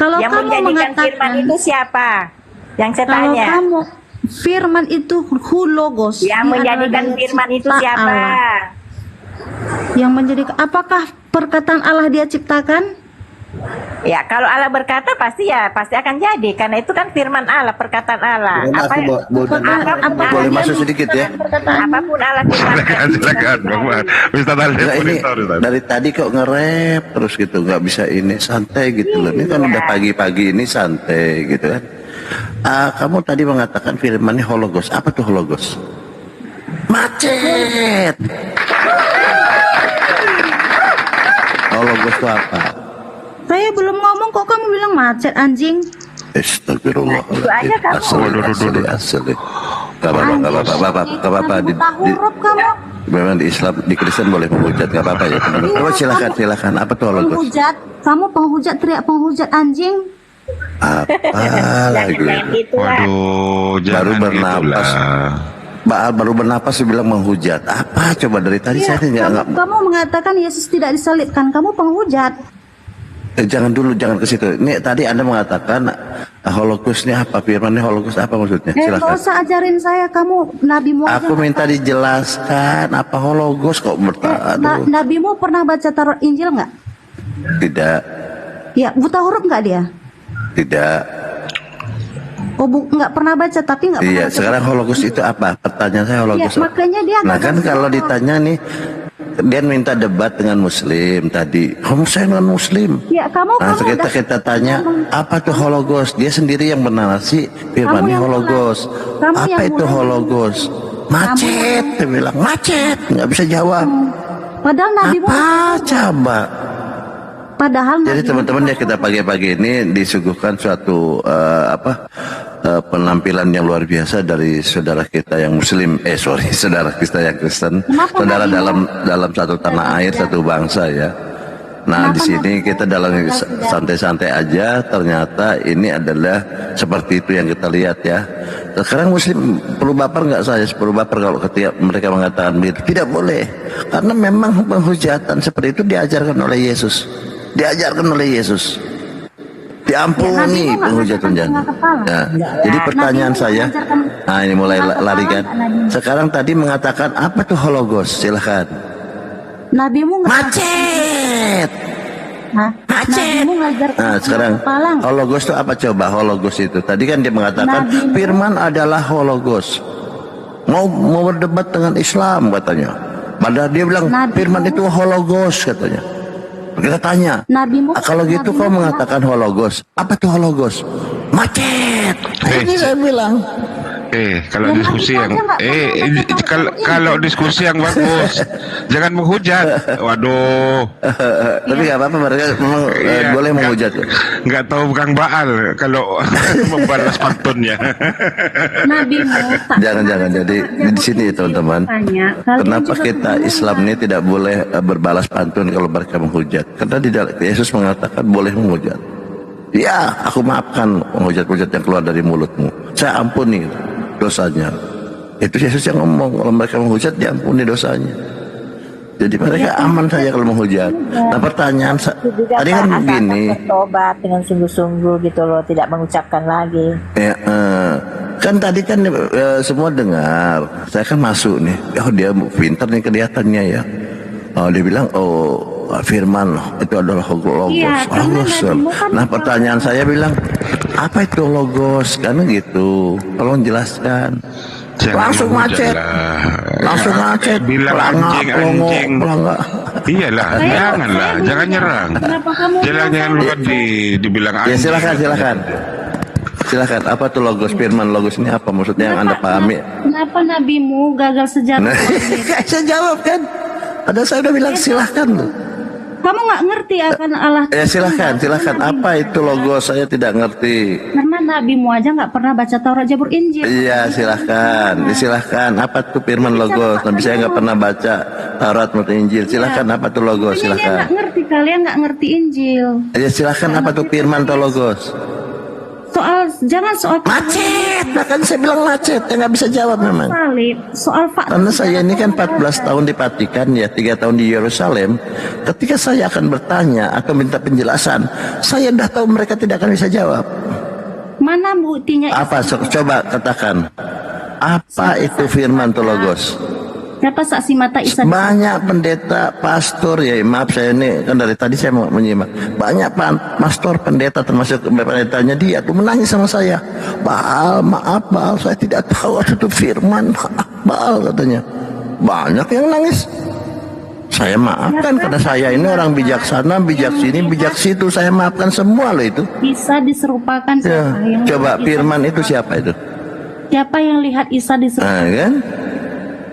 Kalau yang kamu menjadikan mengatakan firman itu siapa? Yang saya kalau tanya. kamu firman itu logos. Yang Dia menjadikan adalah firman itu cipta siapa? Allah. Yang menjadikan, apakah perkataan Allah dia ciptakan? Ya, kalau Allah berkata pasti akan jadi, karena itu kan firman Allah, perkataan Allah. Boleh masuk sedikit ya? Apapun Allah firman. Silakan, Bang. Ustaz Ali, Enggak, ini Ustaz. dari tadi kok nge-rap terus gitu, nggak bisa ini santai gitu loh. Ini kan udah pagi-pagi ini santai gitu kan. Kamu tadi mengatakan firmannya hologos. Apa tuh hologos? Macet. Hologos itu apa? Saya belum ngomong kok kamu bilang macet, anjing. Astagfirullahaladzim. Itu aja kamu. Asli. Gak apa-apa. Tahu huruf kamu. Memang di Islam, di Kristen boleh menghujat, gak apa-apa ya. Oh, silakan. Apa tuh hologos? Penghujat. Kamu penghujat, teriak penghujat, anjing. Apa lagi? Waduh, Baru jangan bernapas. Baru bernapas dia bilang menghujat. Apa coba dari tadi Iya, saya nggak. kamu mengatakan Yesus tidak disalibkan, kamu penghujat. Jangan ke situ. Ini tadi Anda mengatakan hologosnya apa? Firmannya hologos apa maksudnya? Nggak Silakan. usah ajarin saya, kamu Nabi Muhammad. Aku minta dijelaskan apa hologos kok bertanya. Nabimu pernah baca Taurat Injil nggak? Tidak. Ya, buta huruf nggak dia? Tidak. Oh, nggak pernah baca, tapi nggak pernah Iya, baca. sekarang hologos itu apa? Pertanyaan saya hologos. Ya, makanya dia Nah nggak kan ngerti. kalau ditanya nih, dia minta debat dengan Muslim tadi. Kamu saya non Muslim. Ya, kamu Nah, udah- kita tanya apa tuh hologos? Dia sendiri yang bernarasi firmannya yang hologos. mulai. Kamu Apa yang itu mulai. hologos? Macet, dia bilang macet, nggak bisa jawab. Padahal Nabi Apa coba? Padahal Jadi Nabi teman-teman ya, kita pagi-pagi ini disuguhkan suatu penampilan yang luar biasa dari saudara kita yang Muslim, saudara kita yang Kristen, saudara dalam satu tanah air, satu bangsa ya. Nah di sini kita dalam santai-santai aja, ternyata ini adalah seperti itu yang kita lihat ya. Sekarang Muslim perlu baper nggak saya? Perlu baper kalau ketika mereka mengatakan tidak boleh, karena memang penghujatan seperti itu diajarkan oleh Yesus. Diampuni penghujatan jangan. Nah, jadi pertanyaan saya, nah ini mulai lari kan. Sekarang tadi mengatakan apa tuh hologos? Silahkan. Nabimu Macet. Nabimu ngajar Nah sekarang hologos itu apa coba? Hologos itu tadi kan dia mengatakan firman adalah hologos. Mau berdebat dengan Islam katanya. Padahal dia bilang firman itu hologos katanya. Kita tanya, kalau gitu kau mengatakan hologos, apa tuh hologos? macet. Ini saya bilang. Kalau diskusi yang kalau diskusi yang bagus, jangan menghujat. Waduh. Tapi nggak apa-apa, mereka memang boleh menghujat. Nggak tahu Kang Baal kalau membalas pantunnya. Nabi Jangan. Jadi di sini teman-teman, kenapa kita Islam ini tidak boleh berbalas pantun kalau mereka menghujat? Karena di dalam Yesus mengatakan boleh menghujat. Ya, aku maafkan menghujat-hujat yang keluar dari mulutmu. Saya ampuni dosanya. Itu Yesus yang ngomong, kalau mereka menghujat diampuni dosanya. Jadi mereka aman saja kalau menghujat. Nah pertanyaan tadi kan begini, tobat dengan sungguh-sungguh gitu loh, tidak mengucapkan lagi. ya, kan tadi kan semua dengar, saya kan masuk nih, oh dia pintar nih kelihatannya ya. Oh dia bilang, oh firman itu adalah logos. Iya, Logos. Nah pertanyaan saya bilang, apa itu logos? Karena gitu, tolong jelaskan. Langsung macet, langsung macet. Bilang anjing. Iyalah, janganlah, jangan nyerang. Jangan lupa dibilang anjing. Ya silakan. Apa tuh logos? Firman logos ini apa maksudnya yang Anda pahami? Kenapa nabimu gagal sejarah? Saya jawab kan. Ada saya udah bilang silahkan loh. Kamu nggak ngerti akan Allah. Ya silahkan. Apa itu logos? Saya tidak ngerti. Karena nabimu aja nggak pernah baca Taurat, Zabur, Injil. Iya silahkan. Apa tuh firman logos? Nabi saya nggak pernah baca Taurat maupun Injil. Silahkan apa tuh logos? Dia Silahkan. nggak ngerti, kalian nggak ngerti Injil. Ya silahkan apa tuh firman atau logos? Jangan soal macet. Bahkan saya bilang macet, ya nggak bisa jawab memang. Soal fakta. Karena saya ini kan 14 tahun di Vatikan ya, 3 tahun di Yerusalem. Ketika saya akan bertanya atau minta penjelasan, saya udah tahu mereka tidak akan bisa jawab. Mana buktinya? Apa? Coba katakan. Apa itu firman atau logos? Siapa saksi mata Isa? Banyak pendeta, pastor ya, maaf saya ini kan dari tadi saya mau menyimak. Banyak pastor, pendeta termasuk pendetanya dia tuh menangis sama saya. Maaf Baal, saya tidak tahu itu firman. Maaf Baal katanya. Banyak yang nangis. Saya maafkan karena saya ini orang bijaksana, bijak sini, bijak situ. Saya maafkan semua loh itu. Isa diserupakan siapa yang Coba firman itu siapa itu? Siapa yang lihat Isa diserupakan? Nah, kan?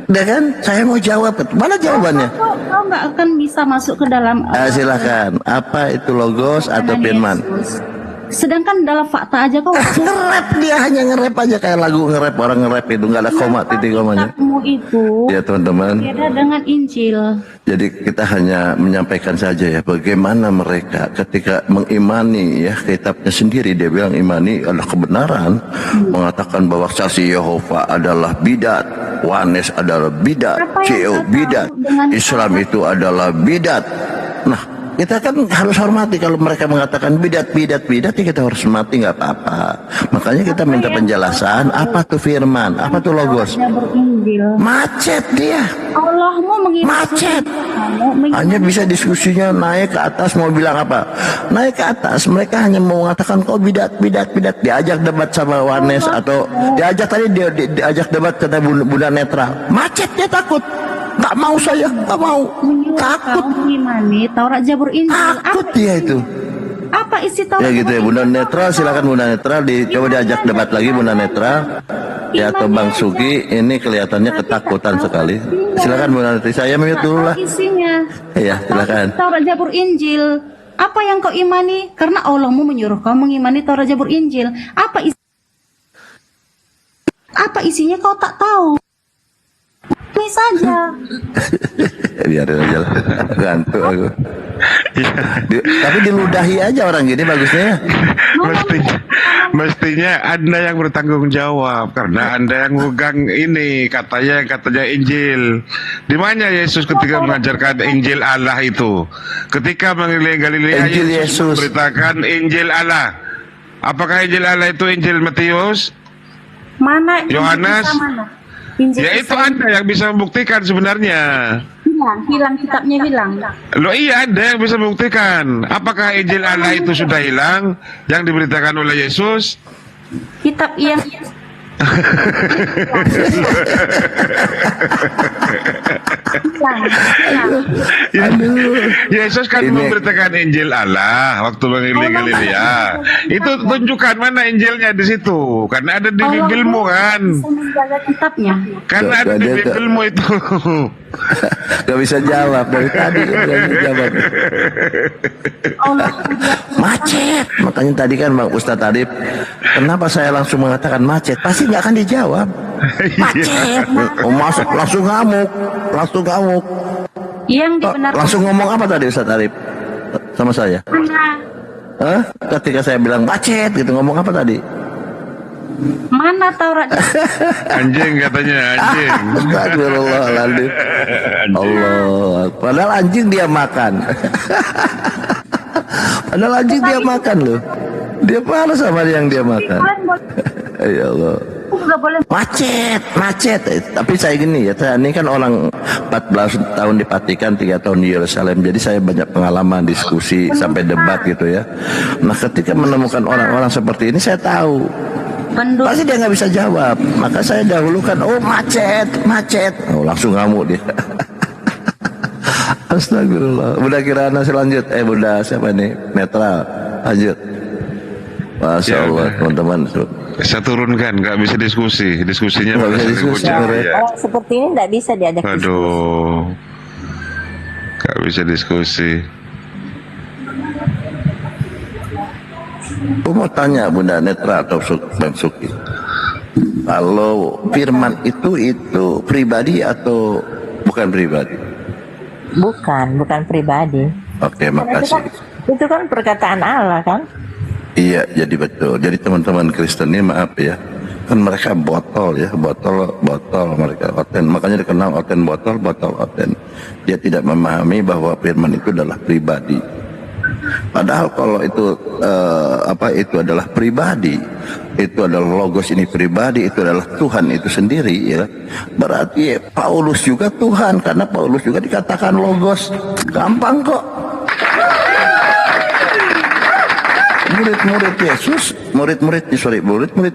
Udah kan? Saya mau jawab. Mana jawabannya? Kau nggak akan bisa masuk ke dalam. Silakan. Apa itu logos atau firman? Sedangkan dalam fakta aja kau nge-rap, dia hanya nge-rap aja kayak lagu nge-rap, orang nge-rap itu nggak ada koma, titik komanya. Kamu itu Ya teman-teman. beda dengan Injil. Jadi kita hanya menyampaikan saja ya bagaimana mereka ketika mengimani ya kitabnya sendiri, dia bilang imani adalah kebenaran, mengatakan bahwa saksi Yehova adalah bidat, Wanes adalah bidat, CEO bidat, Islam itu adalah bidat. Nah kita kan harus hormati kalau mereka mengatakan bidat ya kita harus hormati, nggak apa-apa. Makanya kita minta penjelasan apa tuh firman, apa tuh logos. Macet dia. Allahmu macet. Hanya bisa diskusinya naik ke atas, mau bilang apa? Naik ke atas, mereka hanya mau mengatakan kok bidat. Diajak debat sama Wanes atau diajak tadi diajak debat kata Bunda Netra. Macet dia takut. Nggak mau saya, nggak mau. Takut. Mengimani Taurat, Zabur, Injil. Takut dia itu. Apa isi Taurat? Ya gitu ya, Bunda Netra, silakan Bunda Netra, coba diajak debat lagi Bunda Netra. Ya atau Bang Sugi, ini kelihatannya ketakutan sekali. Silakan Bunda Netra, saya mute dulu lah. Isinya. Ya, silakan. Taurat, Zabur, Injil. Apa yang kau imani? Karena Allahmu menyuruh kau mengimani Taurat, Zabur, Injil. Apa isinya kau tak tahu? Ini saja. Biarin aja lah, gantuk aku. Tapi diludahi aja orang gini bagusnya. Mestinya Anda yang bertanggung jawab karena Anda yang megang ini katanya Injil. Di mana Yesus ketika mengajarkan Injil Allah itu? Ketika mengelilingi Galilea Yesus memberitakan Injil Allah. Apakah Injil Allah itu Injil Matius? Mana? Yohanes? Ya itu Anda yang bisa membuktikan sebenarnya. Hilang kitabnya hilang. Loh iya, Anda yang bisa membuktikan. Apakah Injil Allah itu sudah hilang yang diberitakan oleh Yesus? Kitab yang Yesus kan memberitakan Injil Allah waktu mengelilingi Galilea. Itu tunjukkan mana Injilnya di situ. Karena ada di Bibelmu kan. Bisa menjaga kitabnya. Karena ada di Bibelmu itu. Gak bisa jawab dari tadi, berani jawab. Macet. Makanya tadi kan Bang Ustadz Adib, kenapa saya langsung mengatakan macet? Pasti nggak akan dijawab. Macet. Masuk langsung ngamuk, Yang dibenarkan langsung ngomong apa tadi Ustadz Adib sama saya? Hah? Ketika saya bilang macet gitu, ngomong apa tadi? mana Taurat? Anjing katanya, anjing. Astagfirullahaladzim. Allah. Padahal anjing dia makan. Padahal anjing dia makan loh. Dia panas sama yang dia makan. Ya Allah. Macet. Tapi saya gini ya, saya ini kan orang 14 tahun di Vatikan, 3 tahun di Yerusalem. Jadi saya banyak pengalaman diskusi sampai debat gitu ya. Nah ketika menemukan orang-orang seperti ini, saya tahu pasti dia nggak bisa jawab. Maka saya dahulukan, oh macet. Oh langsung ngamuk dia. Astagfirullah. Bunda Kirana selanjut. Bunda siapa nih? Netral. Lanjut. Masya Allah teman-teman. Saya turunkan, nggak bisa diskusinya nggak bisa diskusi. Orang seperti ini nggak bisa diajak diskusi. Aduh, nggak bisa diskusi. Aku mau tanya Bunda Netra atau Bang Suki, kalau firman itu pribadi atau bukan pribadi? Bukan pribadi. Oke, makasih. Itu kan perkataan Allah kan? Iya, jadi betul. Jadi teman-teman Kristen ini maaf ya, kan mereka botol mereka oten. Makanya dikenal oten botol oten. Dia tidak memahami bahwa firman itu adalah pribadi. Padahal kalau itu itu adalah pribadi, itu adalah logos ini pribadi, itu adalah Tuhan itu sendiri ya. Berarti Paulus juga Tuhan, karena Paulus juga dikatakan logos. Gampang kok. Murid-murid Yesus, murid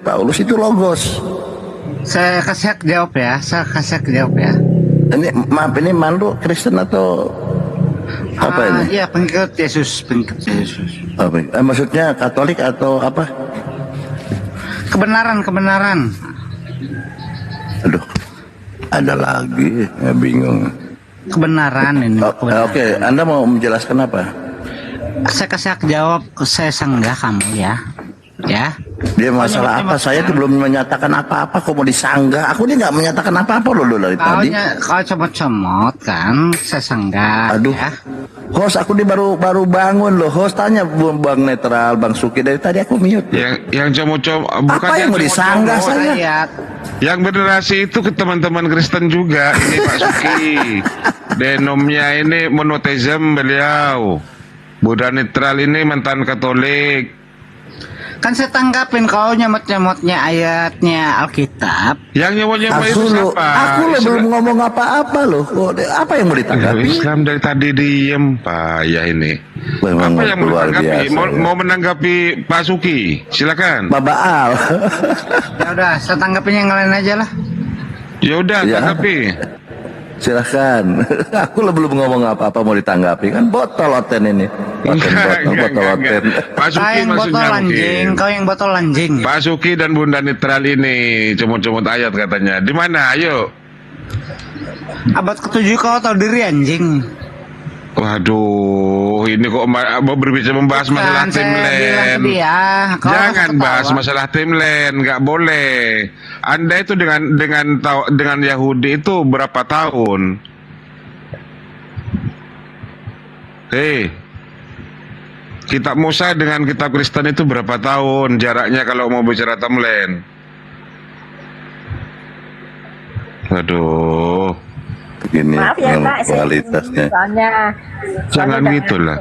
Paulus itu logos. Saya kasih jawab ya. Ini maaf, ini mandu Kristen atau apa ini? Iya, pengikut Yesus. Maksudnya Katolik atau apa? Kebenaran. Aduh, ada lagi, ya bingung. Kebenaran ini. Oke, Anda mau menjelaskan apa? Saya kasih jawab, saya sanggah kamu ya. Dia masalah apa? Saya tuh belum menyatakan apa-apa. Kok mau disanggah? Aku ini nggak menyatakan apa-apa loh dari tadi. Kalau comot-comot kan, saya sanggah. Aduh, ya. Host aku ini baru bangun loh. Host tanya Bang Netral, Bang Suki, dari tadi aku mute. Yang comot-comot bukan apa yang mau disanggah saya? Yang generasi itu ke teman-teman Kristen juga. Ini Pak Suki. Denomnya ini monoteism beliau. Bunda Netral ini mantan Katolik. Kan saya tanggapin kau nyemot-nyemotnya ayatnya Alkitab. Yang nyemot-nyemot itu siapa? Aku lo belum ngomong apa-apa loh. Apa yang mau ditanggapi? Islam dari tadi diem Pak ya ini. Memang apa yang mau luar menanggapi? biasa, Mau menanggapi Pak Suki? Silakan. Baba Al. Ya udah, saya tanggapin yang lain aja lah. Ya udah, tanggapi. Silahkan. Aku lo belum ngomong apa-apa mau ditanggapi, kan botol oten ini. Botol oten. Pak Suki maksudnya kau yang botol anjing. Pak Suki dan Bunda Netral ini comot-comot ayat katanya. Di mana? Ayo. Abad ke-7 kau tahu diri anjing. Waduh, ini kok mau berbicara membahas masalah timeline. Jangan bahas masalah timeline, nggak boleh. Anda itu dengan Yahudi itu berapa tahun? Kitab Musa dengan kitab Kristen itu berapa tahun jaraknya kalau mau bicara timeline? Aduh. Begini Maaf ya Pak, kualitasnya. Jangan gitulah.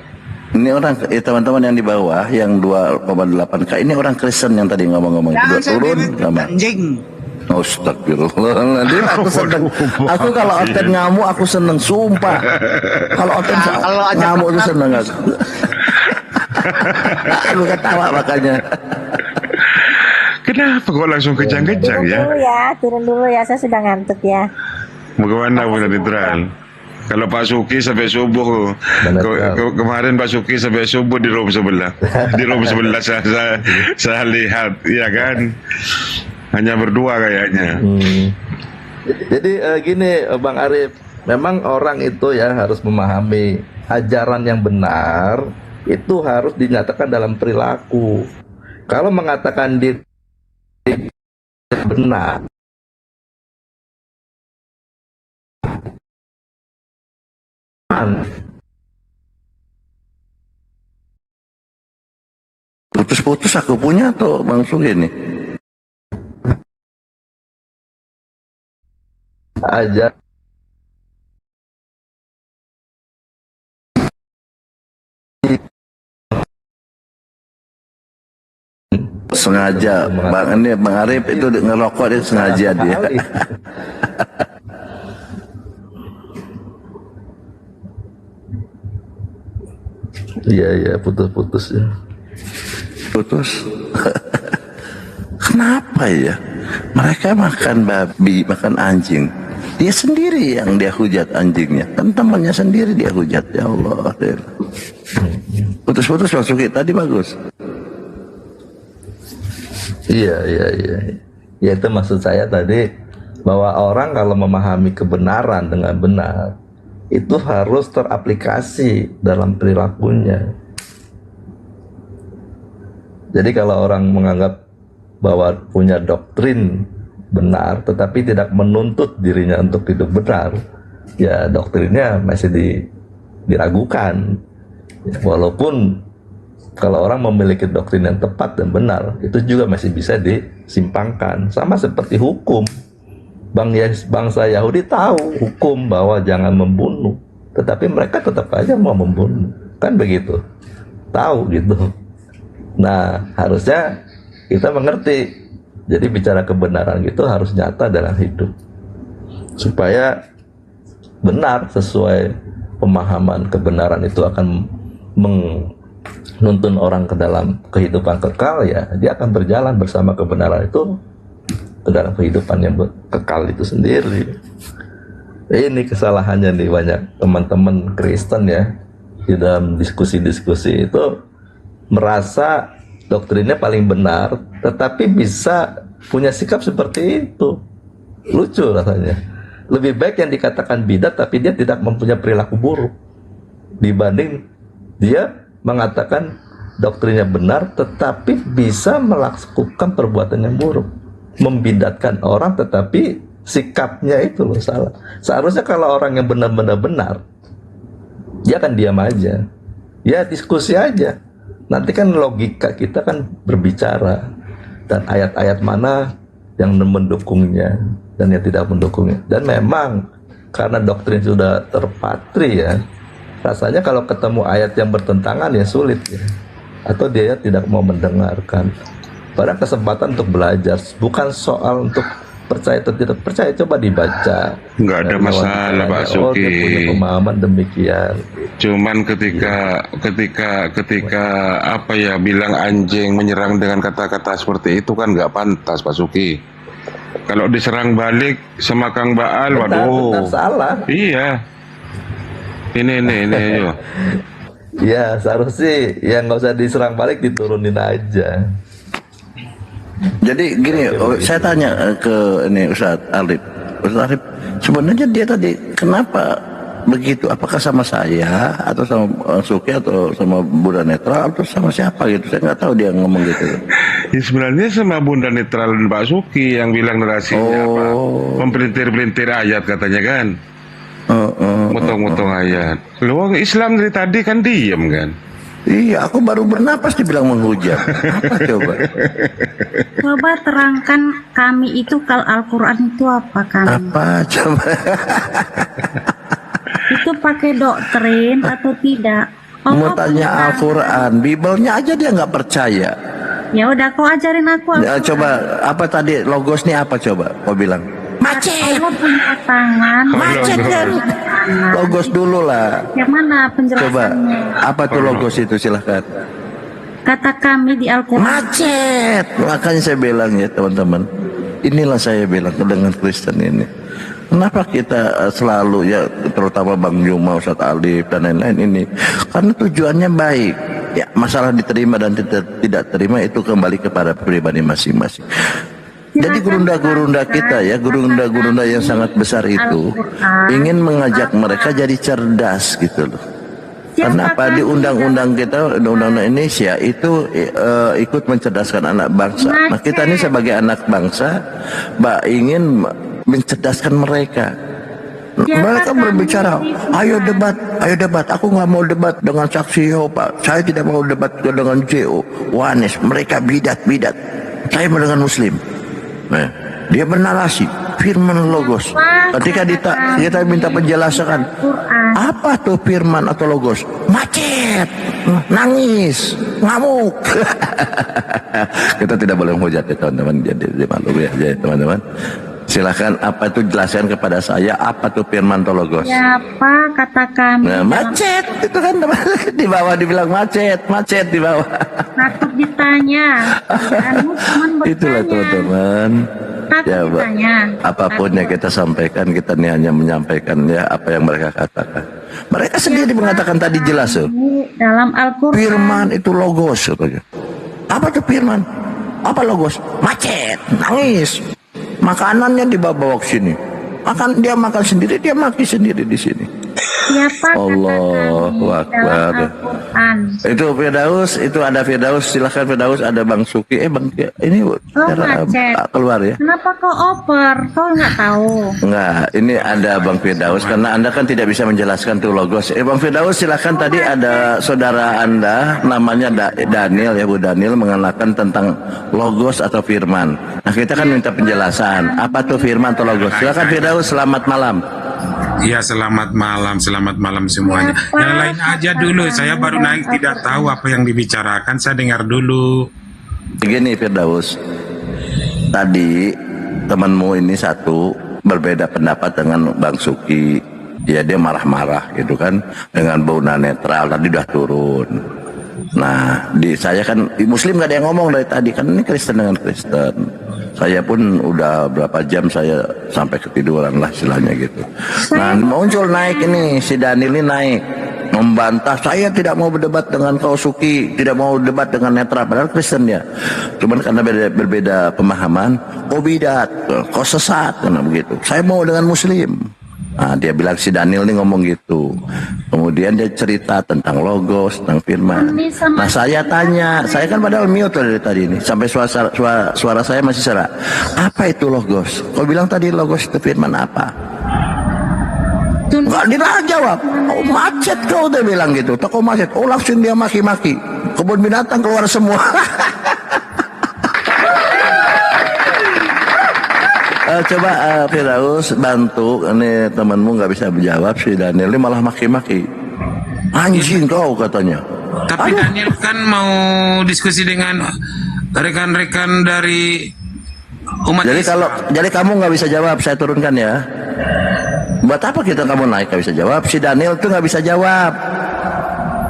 Ini orang teman-teman yang di bawah yang 2,8K ini orang Kristen yang tadi ngomong-ngomong itu turun sama. Anjing. Astagfirullahaladzim, aku seneng. Aku kalau oten ngamuk aku seneng, sumpah. Kalau oten ngamuk itu seneng aku. Aku ketawa makanya. Kenapa kok langsung kejang-kejang ya? Turun dulu ya, saya sudah ngantuk ya. Bagaimana Bunda Netral? Kalau Pak Suki sampai subuh, kemarin Pak Suki sampai subuh di room sebelah, saya lihat, ya kan, hanya berdua kayaknya. Jadi gini Bang Arif, memang orang itu ya harus memahami ajaran yang benar itu harus dinyatakan dalam perilaku. Kalau mengatakan diri benar, putus-putus aku punya tuh Bang Sugi nih. Aja sengaja Bang Arif itu ngerokok dia sengaja dia. Iya putus-putus ya. Putus. Kenapa ya? Mereka makan babi, makan anjing. Dia sendiri yang dia hujat anjingnya. Kan temannya sendiri dia hujat. Ya Allah. Putus-putus Bang Sugi tadi bagus. Iya. Ya itu maksud saya tadi, bahwa orang kalau memahami kebenaran dengan benar itu harus teraplikasi dalam perilakunya. Jadi kalau orang menganggap bahwa punya doktrin benar tetapi tidak menuntut dirinya untuk hidup benar, ya doktrinnya masih diragukan. Walaupun kalau orang memiliki doktrin yang tepat dan benar, itu juga masih bisa disimpangkan. Sama seperti hukum. Bangsa Yahudi tahu hukum bahwa jangan membunuh, tetapi mereka tetap aja mau membunuh. Kan begitu. Tahu gitu. Nah, harusnya kita mengerti. Jadi bicara kebenaran gitu harus nyata dalam hidup. Supaya benar sesuai pemahaman kebenaran itu akan menuntun orang ke dalam kehidupan kekal, ya dia akan berjalan bersama kebenaran itu ke dalam kehidupan yang kekal itu sendiri. Ini kesalahannya nih banyak teman-teman Kristen ya, di dalam diskusi-diskusi itu merasa doktrinnya paling benar tetapi bisa punya sikap seperti itu. Lucu rasanya. Lebih baik yang dikatakan bidat tapi dia tidak mempunyai perilaku buruk dibanding dia mengatakan doktrinnya benar tetapi bisa melakukan perbuatan yang buruk, membidatkan orang tetapi sikapnya itu loh salah. Seharusnya kalau orang yang benar-benar benar, dia akan diam aja, ya diskusi aja. Nanti kan logika kita kan berbicara, dan ayat-ayat mana yang mendukungnya dan yang tidak mendukungnya. Dan memang karena doktrin sudah terpatri ya, rasanya kalau ketemu ayat yang bertentangan ya sulit ya, atau dia tidak mau mendengarkan. Pada kesempatan untuk belajar, bukan soal untuk percaya atau tidak percaya, coba dibaca. Nggak ada masalah Pak Suki. Oh, dia punya pemahaman demikian. Cuman ketika apa ya, bilang anjing menyerang dengan kata-kata seperti itu kan nggak pantas Pak Suki. Kalau diserang balik sama Kang Baal, waduh. Benar, salah. Iya. Ini. Yuk. Ya seharusnya ya nggak usah diserang balik, diturunin aja. Jadi gini, saya tanya ke ini Ustaz Arif, sebenarnya dia tadi kenapa begitu? Apakah sama saya atau sama Suki atau sama Bunda Netral atau sama siapa gitu? Saya nggak tahu dia ngomong gitu. Ya, sebenarnya sama Bunda Netral dan Pak Suki yang bilang narasinya apa? Mempelintir-pelintir ayat katanya kan? Motong-motong ayat. Lu Islam dari tadi kan diem kan? Iya, aku baru bernapas dibilang menghujat. Apa coba? Coba terangkan kami itu kalau Al-Quran itu apa kami? Apa coba? Itu pakai doktrin atau tidak? Mau tanya Al-Quran, Bibelnya aja dia nggak percaya. Ya udah, kau ajarin aku. Ya, coba apa tadi logos nih apa coba? Kau bilang macet. Allah punya tangan. Macet kan? Logos dulu lah. Yang mana penjelasannya? Coba apa tuh logos itu, silahkan. kata kami di Al-Quran. Macet. Makanya saya bilang ya teman-teman, inilah saya bilang dengan Kristen ini. Kenapa kita selalu ya, terutama Bang Juma, Ustadz Alif dan lain-lain ini, karena tujuannya baik. Ya, masalah diterima dan tidak terima itu kembali kepada pribadi masing-masing. Jadi gurunda-gurunda kita ya, gurunda-gurunda yang sangat besar itu ingin mengajak mereka jadi cerdas gitu loh. Karena apa, di undang-undang kita, undang-undang Indonesia itu ikut mencerdaskan anak bangsa. Nah kita ini sebagai anak bangsa, ingin mencerdaskan mereka. Mereka berbicara, ayo debat. Aku nggak mau debat dengan saksi Yehova. Saya tidak mau debat dengan JO, Wanes. Mereka bidat. Saya mau dengan Muslim. Nah, dia bernarasi firman logos. Ketika kita minta penjelasan, apa tuh firman atau logos? Macet, nangis, ngamuk. Kita tidak boleh menghujat ya teman-teman. Jadi maklum ya teman-teman. Silakan apa itu jelaskan kepada saya apa tuh firman atau logos. Siapa kata kami? Nah, macet itu kan teman, di bawah dibilang macet di bawah. Takut ditanya. Itulah teman-teman. Ya, apapun yang kita sampaikan, kita ini hanya menyampaikan ya apa yang mereka katakan. Mereka sendiri mengatakan tadi jelas loh. Dalam Al-Quran. Firman itu logos katanya. Apa tuh firman? Apa logos? Macet, nangis. Makanannya dibawa ke sini. Dia makan sendiri, dia maki sendiri di sini. Siapa Allahu Akbar. Itu Firdaus, itu ada Firdaus, silahkan Firdaus, ada Bang Suki. Bang ini cara keluar ya. Kenapa kau oper? Kau nggak tahu? Enggak, ini ada Bang Firdaus karena Anda kan tidak bisa menjelaskan tuh logos. Bang Firdaus silahkan, tadi ada saudara Anda namanya Daniel ya, Bu Daniel mengenakan tentang logos atau firman. Nah, kita kan minta penjelasan apa tuh firman atau logos. Silakan Firdaus, selamat malam. Ya, selamat malam semuanya. Yang lain aja dulu, saya baru naik tidak tahu apa yang dibicarakan, saya dengar dulu. Begini Firdaus, tadi temanmu ini satu berbeda pendapat dengan Bang Suki. Ya dia marah-marah gitu kan, dengan Bunda netral tadi udah turun. Nah saya kan Muslim gak ada yang ngomong dari tadi, kan ini Kristen dengan Kristen. Saya pun udah berapa jam saya sampai ketiduran lah istilahnya gitu. Nah muncul naik ini, si Daniel ini naik membantah, saya tidak mau berdebat dengan kau Suki, tidak mau debat dengan netral, padahal Kristen ya. Cuman karena berbeda pemahaman, kau bidat, kau sesat, karena begitu. Saya mau dengan Muslim. Nah, dia bilang, si Daniel ini ngomong gitu. Kemudian dia cerita tentang logos, tentang firman. Nah saya tanya, saya kan padahal mute dari tadi ini, sampai suara saya masih serak. Apa itu logos? Kau bilang tadi logos itu firman apa? Enggak, dia jawab, oh macet kau, dia bilang gitu. Tak kau macet, oh langsung dia maki-maki. Kebun binatang keluar semua. Coba Firdaus bantu, ini temanmu nggak bisa menjawab, si Daniel ini malah maki-maki. Anjing kau katanya. Tapi Daniel kan mau diskusi dengan rekan-rekan dari umat Islam. Jadi kamu nggak bisa jawab, saya turunkan ya. Buat apa kita kamu naik nggak bisa jawab? Si Daniel tuh nggak bisa jawab.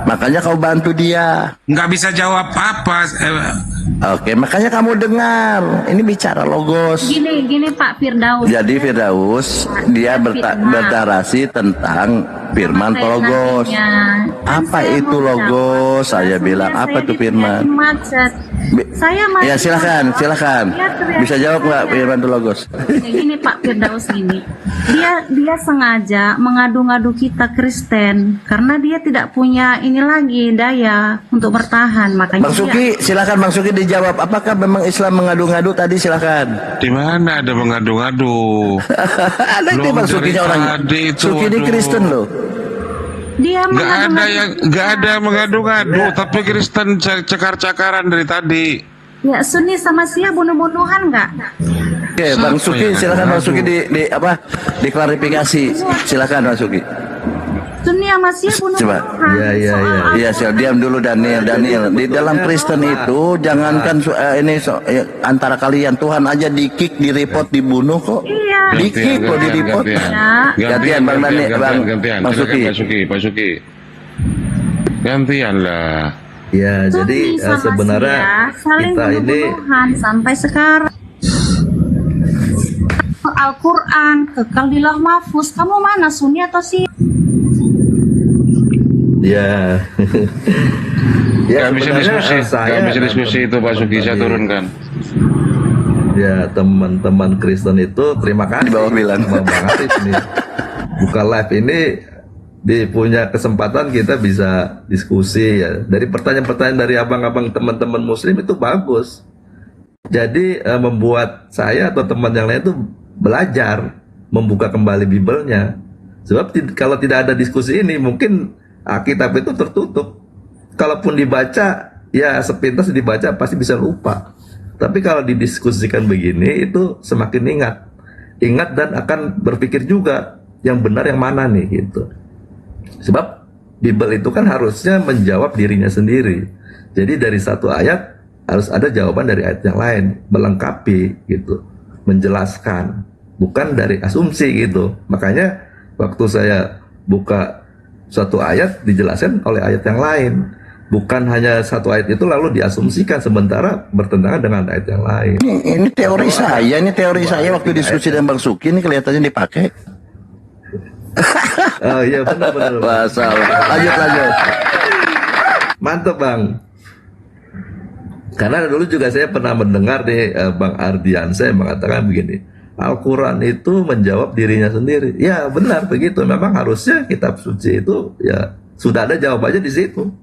Makanya kau bantu dia. Nggak bisa jawab apa. Oke, makanya kamu dengar. Ini bicara logos. Gini Pak Firdaus. Jadi Firdaus dia bernarasi tentang firman atau logos. Apa itu logos? Saya bilang apa itu firman? Ya silakan. Bisa jawab nggak firman itu logos? Gini Pak Firdaus gini. Dia sengaja mengadu-ngadu kita Kristen karena dia tidak punya ini lagi daya untuk bertahan, makanya Bang Suki, silakan Bang Suki dijawab. Apakah memang Islam mengadu-ngadu tadi? Silakan. Di mana ada mengadu-ngadu? Ada ini Bang Suki orang. Suki ini Kristen loh. Dia nggak ada mengadu-ngadu, tapi Kristen cakar-cakaran dari tadi. Ya, Sunni sama Sia bunuh-bunuhan nggak? Oke, Bang Suki, silakan Bang Suki diklarifikasi. Silakan Bang Suki. Sunni sama Sia bunuh-bunuhan. Iya, diam dulu Daniel. Di dalam Kristen itu jangankan antara kalian, Tuhan aja di-kick, di-report, dibunuh kok. Iya. Di-kick kok, di-report. Gantian Bang Daniel, Bang Suki. Pak Suki. Gantian lah. Ya, jadi Suami sama sebenarnya Sia saling kita ini bunuh-bunuhan sampai sekarang. Al-Quran kekal di lauh mahfuz. Kamu mana, Sunni atau Sia? ya ya Gak bisa sebenarnya diskusi, saya gak bisa dan diskusi itu Pak teman-teman Suki, saya tadi, turunkan. ya teman-teman Kristen itu terima kasih sama Bang Arif nih buka live ini punya kesempatan kita bisa diskusi ya. Dari pertanyaan-pertanyaan dari abang-abang teman-teman Muslim itu bagus. Jadi membuat saya atau teman yang lain itu belajar membuka kembali Bibelnya. Sebab kalau tidak ada diskusi ini mungkin Alkitab itu tertutup. Kalaupun dibaca ya sepintas dibaca pasti bisa lupa. Tapi kalau didiskusikan begini itu semakin ingat dan akan berpikir juga yang benar yang mana nih gitu. Sebab Bible itu kan harusnya menjawab dirinya sendiri. Jadi dari satu ayat harus ada jawaban dari ayat yang lain, melengkapi gitu, menjelaskan, bukan dari asumsi gitu. Makanya waktu saya buka suatu ayat dijelaskan oleh ayat yang lain, bukan hanya satu ayat itu lalu diasumsikan sementara bertentangan dengan ayat yang lain. Ini teori saya waktu diskusi dengan Bang Suki ini kelihatannya dipakai. Oh iya benar. Masalah. Lanjut. Mantap Bang. Karena dulu juga saya pernah mendengar nih Bang Ardiansyah mengatakan begini, Al-Quran itu menjawab dirinya sendiri. Ya benar begitu. Memang harusnya kitab suci itu ya sudah ada jawabannya di situ.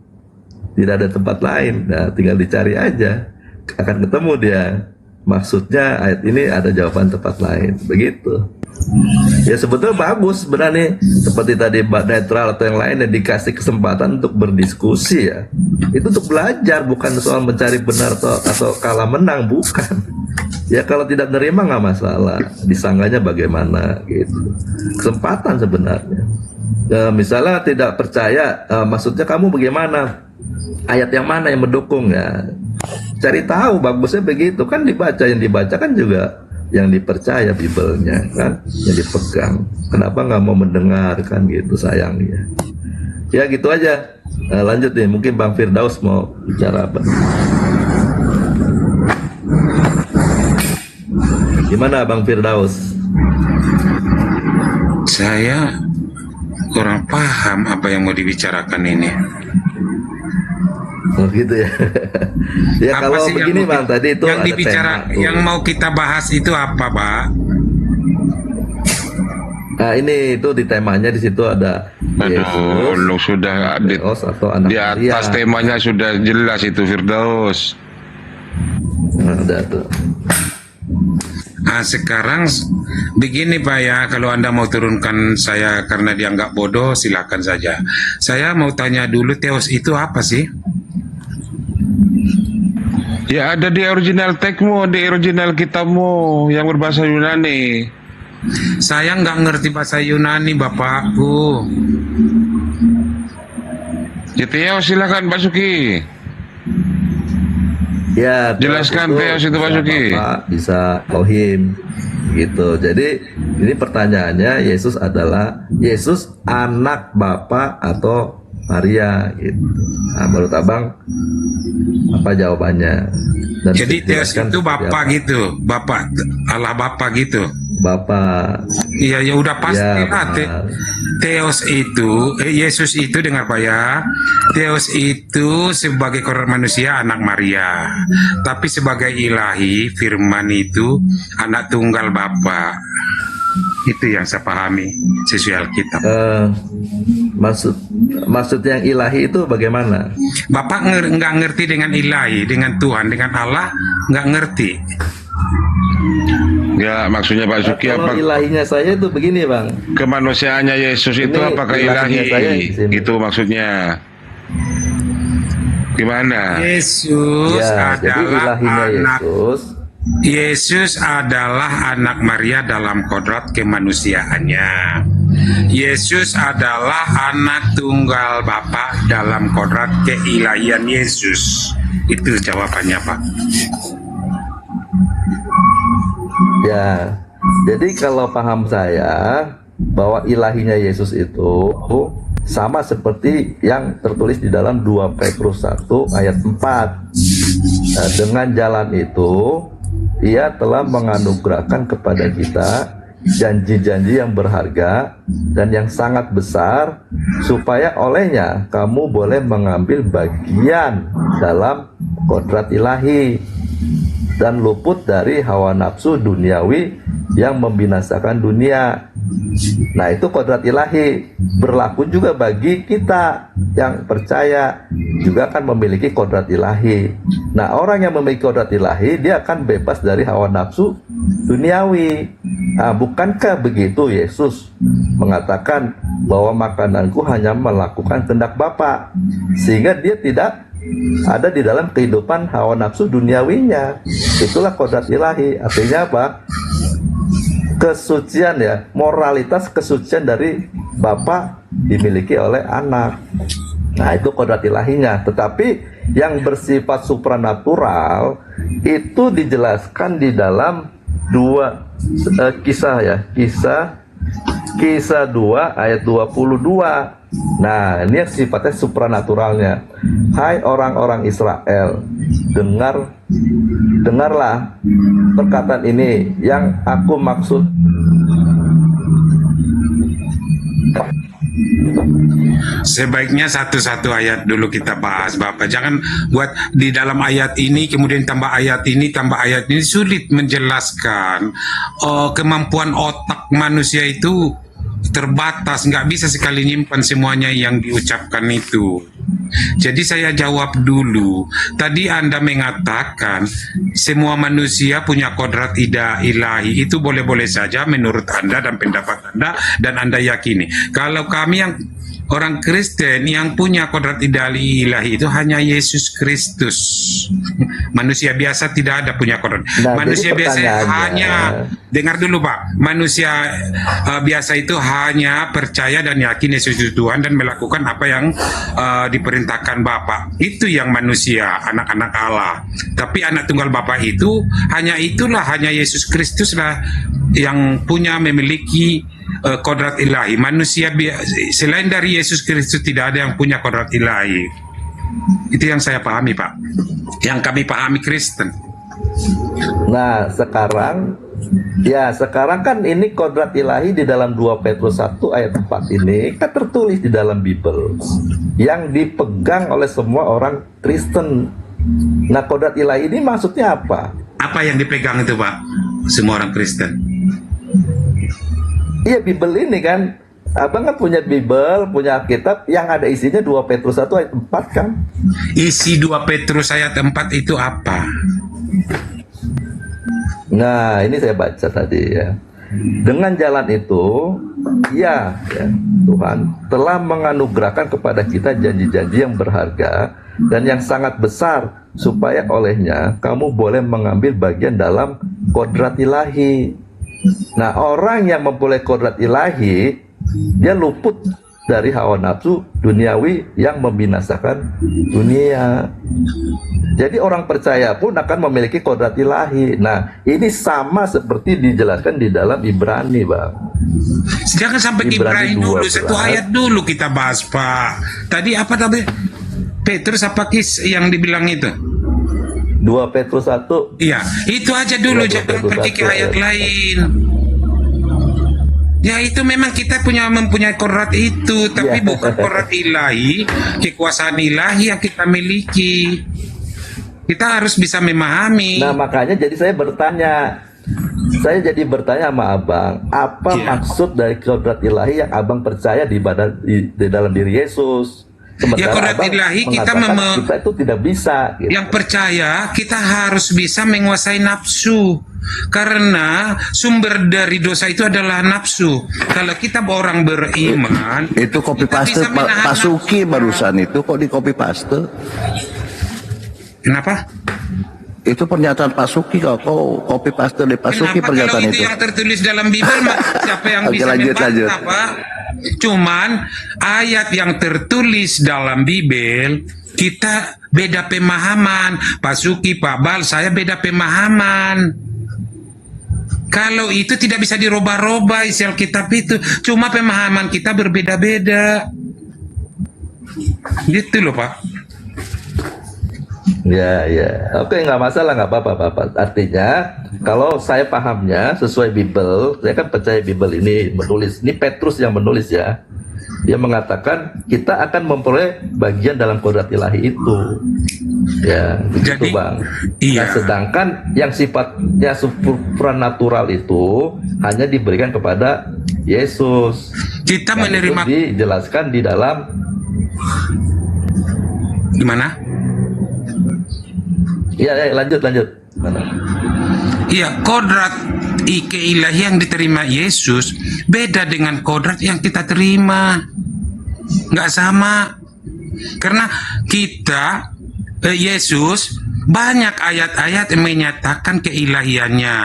Tidak ada tempat lain. Nah tinggal dicari aja. Akan ketemu dia. Maksudnya ayat ini ada jawaban tempat lain. Begitu. Ya sebetulnya bagus sebenarnya seperti tadi netral atau yang lain yang dikasih kesempatan untuk berdiskusi ya. Itu untuk belajar bukan soal mencari benar atau kalah menang, bukan. Ya kalau tidak nerima nggak masalah, disanggahnya bagaimana gitu. Kesempatan sebenarnya. Misalnya tidak percaya, maksudnya kamu bagaimana? Ayat yang mana yang mendukung ya? Cari tahu, bagusnya begitu kan yang dibaca kan juga yang dipercaya Bibelnya kan, yang dipegang. Kenapa nggak mau mendengarkan gitu sayangnya. Ya gitu aja. Lanjut nih, mungkin Bang Firdaus mau bicara apa? Gimana Bang Firdaus? Saya kurang paham apa yang mau dibicarakan ini. Oh gitu ya. Ya Apa kalau sih begini yang Bang, tadi itu yang ada dibicara, tema tuh. yang mau kita bahas itu apa, Pak? Nah ini itu di temanya di situ ada Aduh, lu sudah di atas temanya sudah jelas itu Firdaus. Ada tuh. Nah, sekarang begini Pak ya, kalau Anda mau turunkan saya karena dianggap bodoh, silakan saja. Saya mau tanya dulu, teos itu apa sih? Ya ada di original teksmu, di original kitabmu yang berbahasa Yunani. Saya nggak ngerti bahasa Yunani, Bapakku. Ya Teos silakan Pak Suki. Ya, jelaskan Teos itu Pak Suki. Bapak, bisa Elohim gitu. Jadi ini pertanyaannya, Yesus adalah Yesus anak Bapa atau Maria gitu. Nah, menurut Abang apa jawabannya? Dan jadi Teos itu Bapa gitu, Bapa Allah Bapa gitu. Bapak. Iya ya udah pasti Ya, lah. Teos itu, Yesus itu dengar Pak ya. Teos itu sebagai korban manusia anak Maria, tapi sebagai ilahi Firman itu anak tunggal Bapa. Itu yang saya pahami sesuai Alkitab. Maksud yang ilahi itu bagaimana? Bapak nggak ngerti dengan ilahi, dengan Tuhan, dengan Allah nggak ngerti. Ya maksudnya Pak Suki Kalau apa? ilahinya saya itu begini Bang. Kemanusiaannya Yesus itu Ini apakah ilahinya saya di ilahi? sini. Itu maksudnya. Gimana? Yesus Ya, jadi adalah ilahinya anak Yesus adalah anak Maria dalam kodrat kemanusiaannya. Yesus adalah anak tunggal Bapa dalam kodrat keilahian Yesus. Itu jawabannya, Pak. Ya, jadi kalau paham saya bahwa ilahinya Yesus itu sama seperti yang tertulis di dalam 2 Petrus 1 ayat 4. Nah, dengan jalan itu Ia telah menganugerahkan kepada kita janji-janji yang berharga dan yang sangat besar, supaya olehnya kamu boleh mengambil bagian dalam kodrat ilahi dan luput dari hawa nafsu duniawi yang membinasakan dunia. Nah, itu kodrat ilahi berlaku juga bagi kita yang percaya, juga akan memiliki kodrat ilahi. Nah, orang yang memiliki kodrat ilahi, dia akan bebas dari hawa nafsu duniawi. Nah, bukankah begitu Yesus mengatakan bahwa makananku hanya melakukan kehendak Bapa, sehingga dia tidak ada di dalam kehidupan hawa nafsu duniawinya. Itulah kodrat ilahi. Artinya apa? Kesucian, ya, moralitas kesucian dari Bapa dimiliki oleh anak. Nah, itu kodrat ilahinya. Tetapi yang bersifat supranatural itu dijelaskan di dalam 2 kisah, ya, kisah 2 ayat 22. Nah, ini yang sifatnya supranaturalnya. Hai orang-orang Israel, dengarlah perkataan ini yang aku maksud. Sebaiknya satu-satu ayat dulu kita bahas, Bapak. Jangan buat di dalam ayat ini kemudian tambah ayat ini, sulit menjelaskan. Kemampuan otak manusia itu terbatas, nggak bisa sekali nyimpan semuanya yang diucapkan itu. Jadi saya jawab dulu. Tadi Anda mengatakan semua manusia punya kodrat ilahi. Itu boleh-boleh saja menurut Anda dan pendapat Anda, dan Anda yakini. Kalau kami yang orang Kristen yang punya kodrat ilahi itu hanya Yesus Kristus. Manusia biasa tidak ada punya kodrat. Nah, manusia biasa hanya, dengar dulu Pak, manusia biasa itu hanya percaya dan yakin Yesus itu Tuhan dan melakukan apa yang diperintahkan Bapa. Itu yang manusia, anak-anak Allah. Tapi anak tunggal Bapa itu hanya Yesus Kristus lah yang memiliki kodrat ilahi. Manusia selain dari Yesus Kristus tidak ada yang punya kodrat ilahi. Itu yang saya pahami, Pak. Yang kami pahami Kristen. Nah, sekarang kan ini kodrat ilahi di dalam 2 Petrus 1 ayat 4 ini kan tertulis di dalam Bible yang dipegang oleh semua orang Kristen. Nah, kodrat ilahi ini maksudnya apa? Apa yang dipegang itu, Pak? Semua orang Kristen. Iya, Bible ini kan, Abang kan punya Bible, punya Alkitab yang ada isinya 2 Petrus 1 ayat 4 kan? Isi 2 Petrus ayat 4 itu apa? Nah, ini saya baca tadi, ya. Dengan jalan itu, ya Tuhan telah menganugerahkan kepada kita janji-janji yang berharga dan yang sangat besar, supaya olehnya kamu boleh mengambil bagian dalam kodrat ilahi. Nah, orang yang mempunyai kodrat ilahi, dia luput dari hawa nafsu duniawi yang membinasakan dunia. Jadi orang percaya pun akan memiliki kodrat ilahi. Nah, ini sama seperti dijelaskan di dalam Ibrani, Bang. Jangan sampai Ibrani dulu, 1 ayat dulu kita bahas, Pak. Tadi apa tadi? Petrus apa yang dibilang itu? 2 Petrus 1. Iya, itu aja dulu, jangan pergi ke ayat lain. Ya, itu memang kita mempunyai kodrat itu, tapi bukan kodrat ilahi, kekuasaan ilahi yang kita miliki. Kita harus bisa memahami. Nah, makanya jadi saya bertanya sama Abang, apa maksud dari kodrat ilahi yang Abang percaya di dalam diri Yesus? Sementara kodrat ilahi kita itu tidak bisa. Gitu. Yang percaya kita harus bisa menguasai nafsu, karena sumber dari dosa itu adalah nafsu. Kalau kita orang beriman, itu copy paste Pak Suki barusan itu kok di copy paste? Kenapa? Itu pernyataan Pak Suki kok copy paste dari Pak Suki pernyataan kalau itu yang tertulis dalam Bible, siapa yang bisa membantah, Pak? Cuman ayat yang tertulis dalam Bible kita beda pemahaman. Pak Suki, Pak Bal, saya beda pemahaman. Kalau itu tidak bisa dirubah-rubah isi Alkitab itu, cuma pemahaman kita berbeda-beda. Gitu loh Pak. Ya, ya. Oke, nggak masalah, nggak apa-apa, Bapak. Artinya, kalau saya pahamnya sesuai Bible, saya kan percaya Bible ini menulis. Ini Petrus yang menulis ya. Dia mengatakan kita akan memperoleh bagian dalam kodrat ilahi itu. Ya, begitu Bang. Iya. Nah, sedangkan yang sifatnya supranatural itu hanya diberikan kepada Yesus. Kita Dan menerima itu dijelaskan di dalam gimana? Iya, lanjut. Mana? Iya, kodrat keilahi yang diterima Yesus beda dengan kodrat yang kita terima. Nggak sama. Karena kita, Yesus, banyak ayat-ayat yang menyatakan keilahiannya.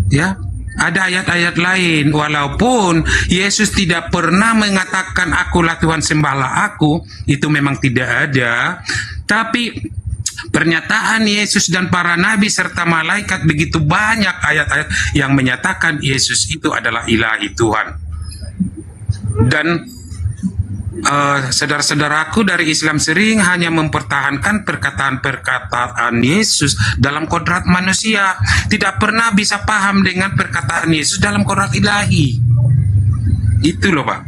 Ya, ada ayat-ayat lain. Walaupun Yesus tidak pernah mengatakan akulah Tuhan sembahlah aku, itu memang tidak ada. Tapi pernyataan Yesus dan para nabi serta malaikat begitu banyak ayat-ayat yang menyatakan Yesus itu adalah ilahi Tuhan. Dan saudara-saudaraku dari Islam sering hanya mempertahankan perkataan-perkataan Yesus dalam kodrat manusia, tidak pernah bisa paham dengan perkataan Yesus dalam kodrat ilahi. Itu loh Pak.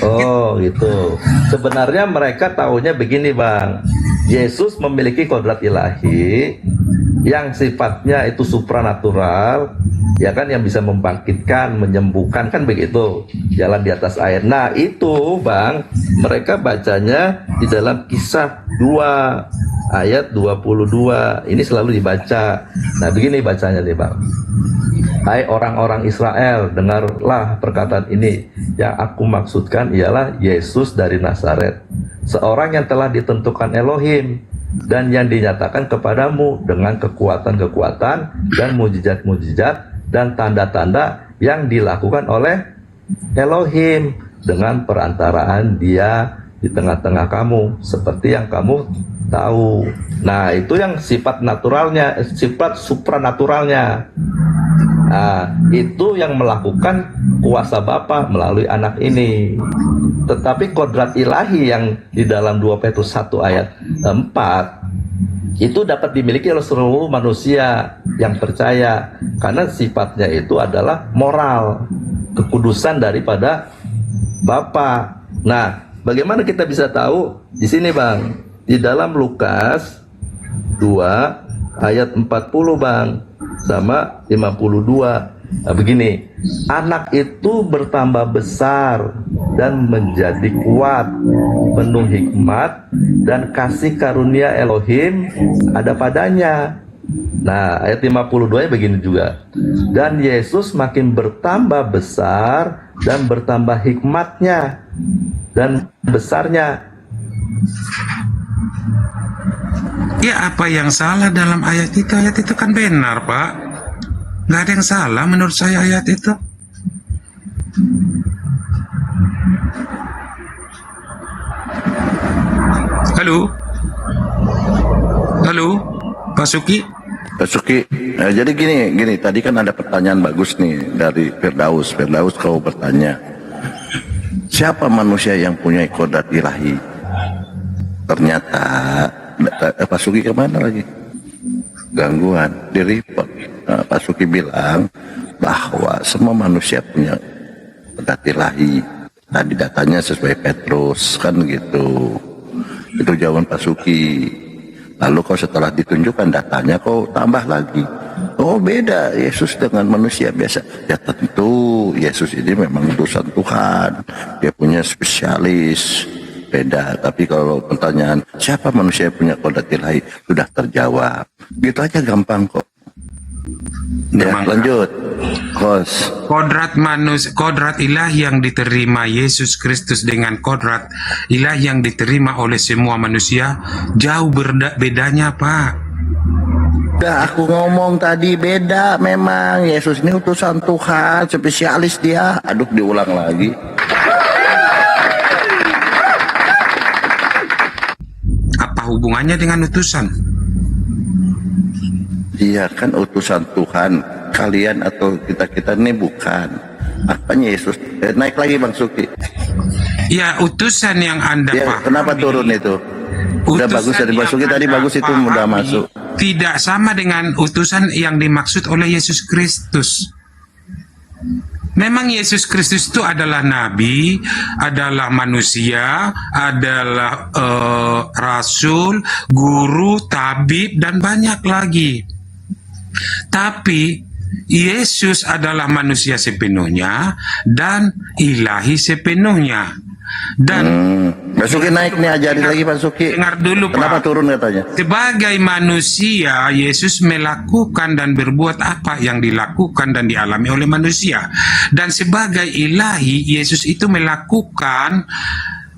Oh gitu. Sebenarnya mereka tahunya begini Bang, Yesus memiliki kodrat ilahi yang sifatnya itu supranatural, ya kan, yang bisa membangkitkan, menyembuhkan, kan begitu, jalan di atas air. Nah itu Bang, mereka bacanya di dalam Kisah 2 ayat 22, ini selalu dibaca. Nah begini bacanya nih Bang. Hai orang-orang Israel, dengarlah perkataan ini. Yang aku maksudkan ialah Yesus dari Nazaret, seorang yang telah ditentukan Elohim dan yang dinyatakan kepadamu dengan kekuatan-kekuatan dan mujizat-mujizat dan tanda-tanda yang dilakukan oleh Elohim dengan perantaraan Dia di tengah-tengah kamu, seperti yang kamu tahu. Nah, itu yang sifat naturalnya, sifat supranaturalnya. Nah, itu yang melakukan kuasa Bapa melalui anak ini. Tetapi kodrat ilahi yang di dalam 2 Petrus 1 ayat 4 itu dapat dimiliki oleh seluruh manusia yang percaya, karena sifatnya itu adalah moral, kekudusan daripada Bapa. Nah, bagaimana kita bisa tahu? Di sini Bang, di dalam Lukas 2 ayat 40 Bang sama 52. Nah, begini, anak itu bertambah besar dan menjadi kuat, penuh hikmat dan kasih karunia Elohim ada padanya. Nah, ayat 52 begini juga. Dan Yesus makin bertambah besar dan bertambah hikmatnya dan besarnya. Ya, apa yang salah dalam ayat itu? Ayat itu kan benar Pak. Nggak ada yang salah menurut saya ayat itu. Halo Pak Suki. Jadi gini, tadi kan ada pertanyaan bagus nih dari Firdaus. Firdaus kau bertanya, siapa manusia yang punya kodrat ilahi? Ternyata Pak Suki kemana lagi? Gangguan, di report. Nah, Pak Suki bilang bahwa semua manusia punya kodrat ilahi. Tadi datanya sesuai Petrus, kan gitu. Itu jawaban Pak Suki. Lalu kau setelah ditunjukkan datanya kau tambah lagi. Oh beda Yesus dengan manusia biasa. Ya tentu Yesus ini memang utusan Tuhan. Dia punya spesialis. Beda. Tapi kalau pertanyaan siapa manusia yang punya kodrat ilahi sudah terjawab. Gitu aja gampang kok. Ya, lanjut. Kodrat ilahi yang diterima Yesus Kristus dengan kodrat ilahi yang diterima oleh semua manusia jauh bedanya Pak. Udah aku ngomong tadi beda memang. Yesus ini utusan Tuhan, spesialis dia. Aduh diulang lagi. Apa hubungannya dengan utusan? Dia kan utusan Tuhan. Kalian atau kita-kita ini bukan. Apanya Yesus? Naik lagi Bang Suki. Ya, utusan yang Anda Ya, pahami. kenapa turun itu? Udah bagus dari Bang Suki tadi bagus itu udah masuk. Tidak sama dengan utusan yang dimaksud oleh Yesus Kristus. Memang Yesus Kristus itu adalah nabi, adalah manusia, adalah rasul, guru, tabib, dan banyak lagi. Tapi Yesus adalah manusia sepenuhnya dan ilahi sepenuhnya. Dan Pak Suki naik nih, ajarin lagi Pak Suki. Dengar dulu Kenapa Pak. turun katanya? Sebagai manusia, Yesus melakukan dan berbuat apa yang dilakukan dan dialami oleh manusia. Dan sebagai ilahi, Yesus itu melakukan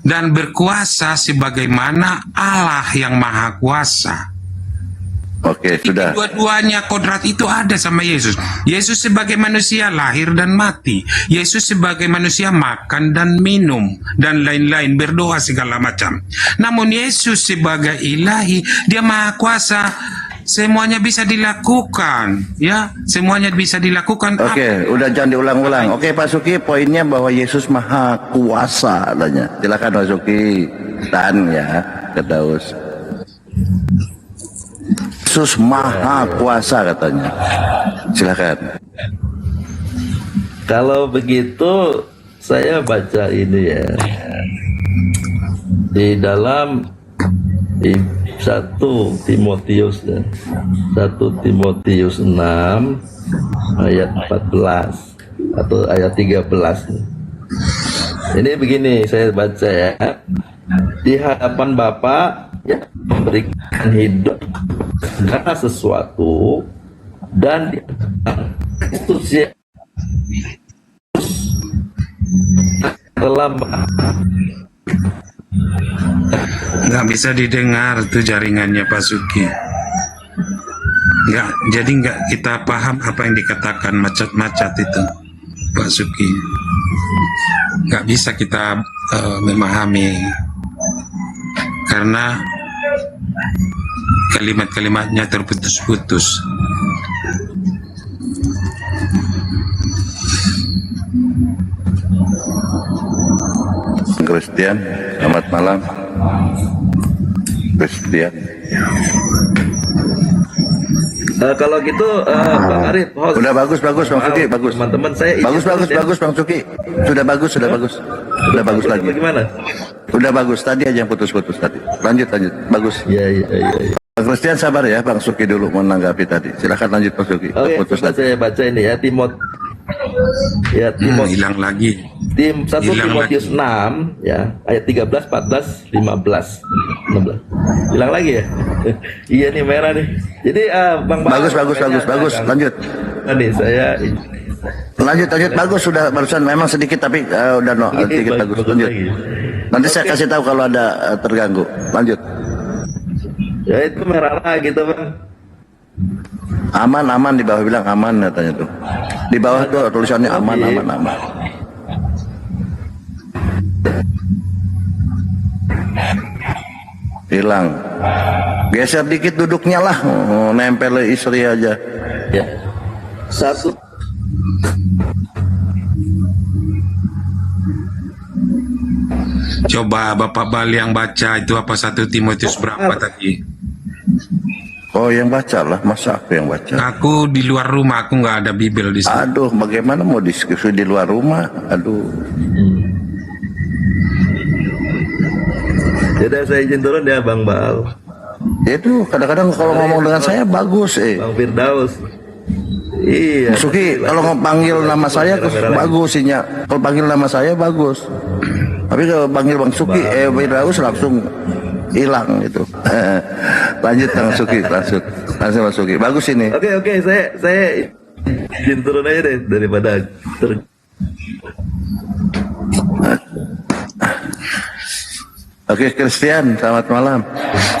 dan berkuasa sebagaimana Allah yang Maha Kuasa. Oke, sudah. Dua-duanya kodrat itu ada sama Yesus. Yesus sebagai manusia lahir dan mati. Yesus sebagai manusia makan dan minum dan lain-lain, berdoa segala macam. Namun Yesus sebagai ilahi, dia maha kuasa. Semuanya bisa dilakukan, ya. Semuanya bisa dilakukan. Oke, udah jangan diulang-ulang. Oke, Pak Suki, poinnya bahwa Yesus maha kuasa katanya. Silakan Pak Suki. Tahan ya, ke Daus. Yesus maha kuasa katanya. Silakan. Kalau begitu saya baca ini ya. Di dalam 1 Timotius ya. 1 Timotius 6 ayat 14 atau ayat 13. Ini begini saya baca ya. Di hadapan Bapa yang memberikan hidup segala sesuatu dan di Kristus ya telah Nggak bisa didengar tuh jaringannya Pak Suki. Jadi nggak kita paham apa yang dikatakan macet-macet itu Pak Suki. Nggak bisa kita memahami karena kalimat-kalimatnya terputus-putus. Christian, selamat malam. Christian. Kalau gitu Bang Arif, host. Udah bagus Bang Suki, bagus. Teman-teman saya bagus Bang Suki. Sudah bagus. Udah bagus lagi. Bagaimana? Udah bagus, tadi aja yang putus-putus tadi. Lanjut. Bagus. Iya. Bang Christian sabar ya, Bang Suki dulu menanggapi tadi. Silakan lanjut Bang Suki. Oke, Putus tadi. saya baca ini ya Hilang lagi. 1 Timotius 6 ya, ayat 13, 14, 15, 16. Hilang lagi ya? Iya nih merah nih. Jadi Bang Bagus. Lanjut. Tadi saya Lanjut bagus, sudah barusan memang sedikit tapi udah sedikit bagus. Lanjut. Nanti saya kasih tahu kalau ada terganggu. Lanjut. Ya itu merah lagi tuh Bang. Aman di bawah bilang aman katanya tuh. Di bawah tuh tulisannya aman. Hilang. Geser dikit duduknya lah. Nempel istri aja. Ya. 1 Coba Bapak Bali yang baca itu apa 1 Timotius berapa tadi? Oh yang baca lah, masa aku yang baca? Aku di luar rumah, aku nggak ada Bible di sini. Aduh, bagaimana mau diskusi di luar rumah? Aduh. Jadi saya izin turun ya Bang Bal. Itu kadang-kadang kalau ngomong dengan saya bagus Bang Firdaus. Iya. Suki kalau panggil nama saya bagus sinya. Kalau panggil nama saya bagus. Tapi kalau panggil Bang Suki, Firdaus langsung hilang itu. Lanjut Bang Suki, langsung Bang Suki. Bagus ini. Oke, saya izin turun aja deh daripada Oke, Christian, selamat malam.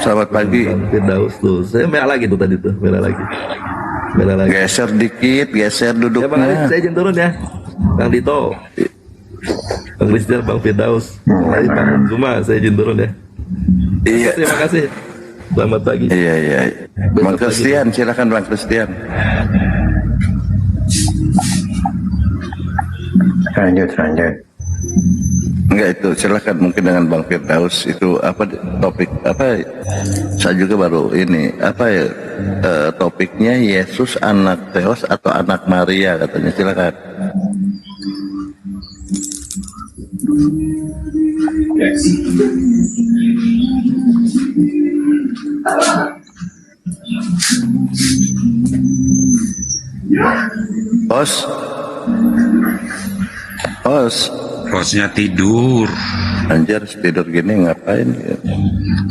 Selamat pagi. Firdaus tuh. Saya merah lagi tuh tadi tuh, merah lagi. Geser dikit, geser duduknya. Ya Bang Arif, saya izin turun ya. Kang Dito. Bang Christian, Bang Firdaus. Bang Zuma, saya izin turun ya. Iya. Terima kasih. Selamat pagi. Iya. Bang Christian, silakan Bang Christian. Lanjut. Enggak, itu silakan mungkin dengan Bang Firdaus itu apa topik apa, saya juga baru ini apa ya, topiknya Yesus anak Theos atau anak Maria katanya, silakan. Hostnya tidur. Anjir, tidur gini ngapain?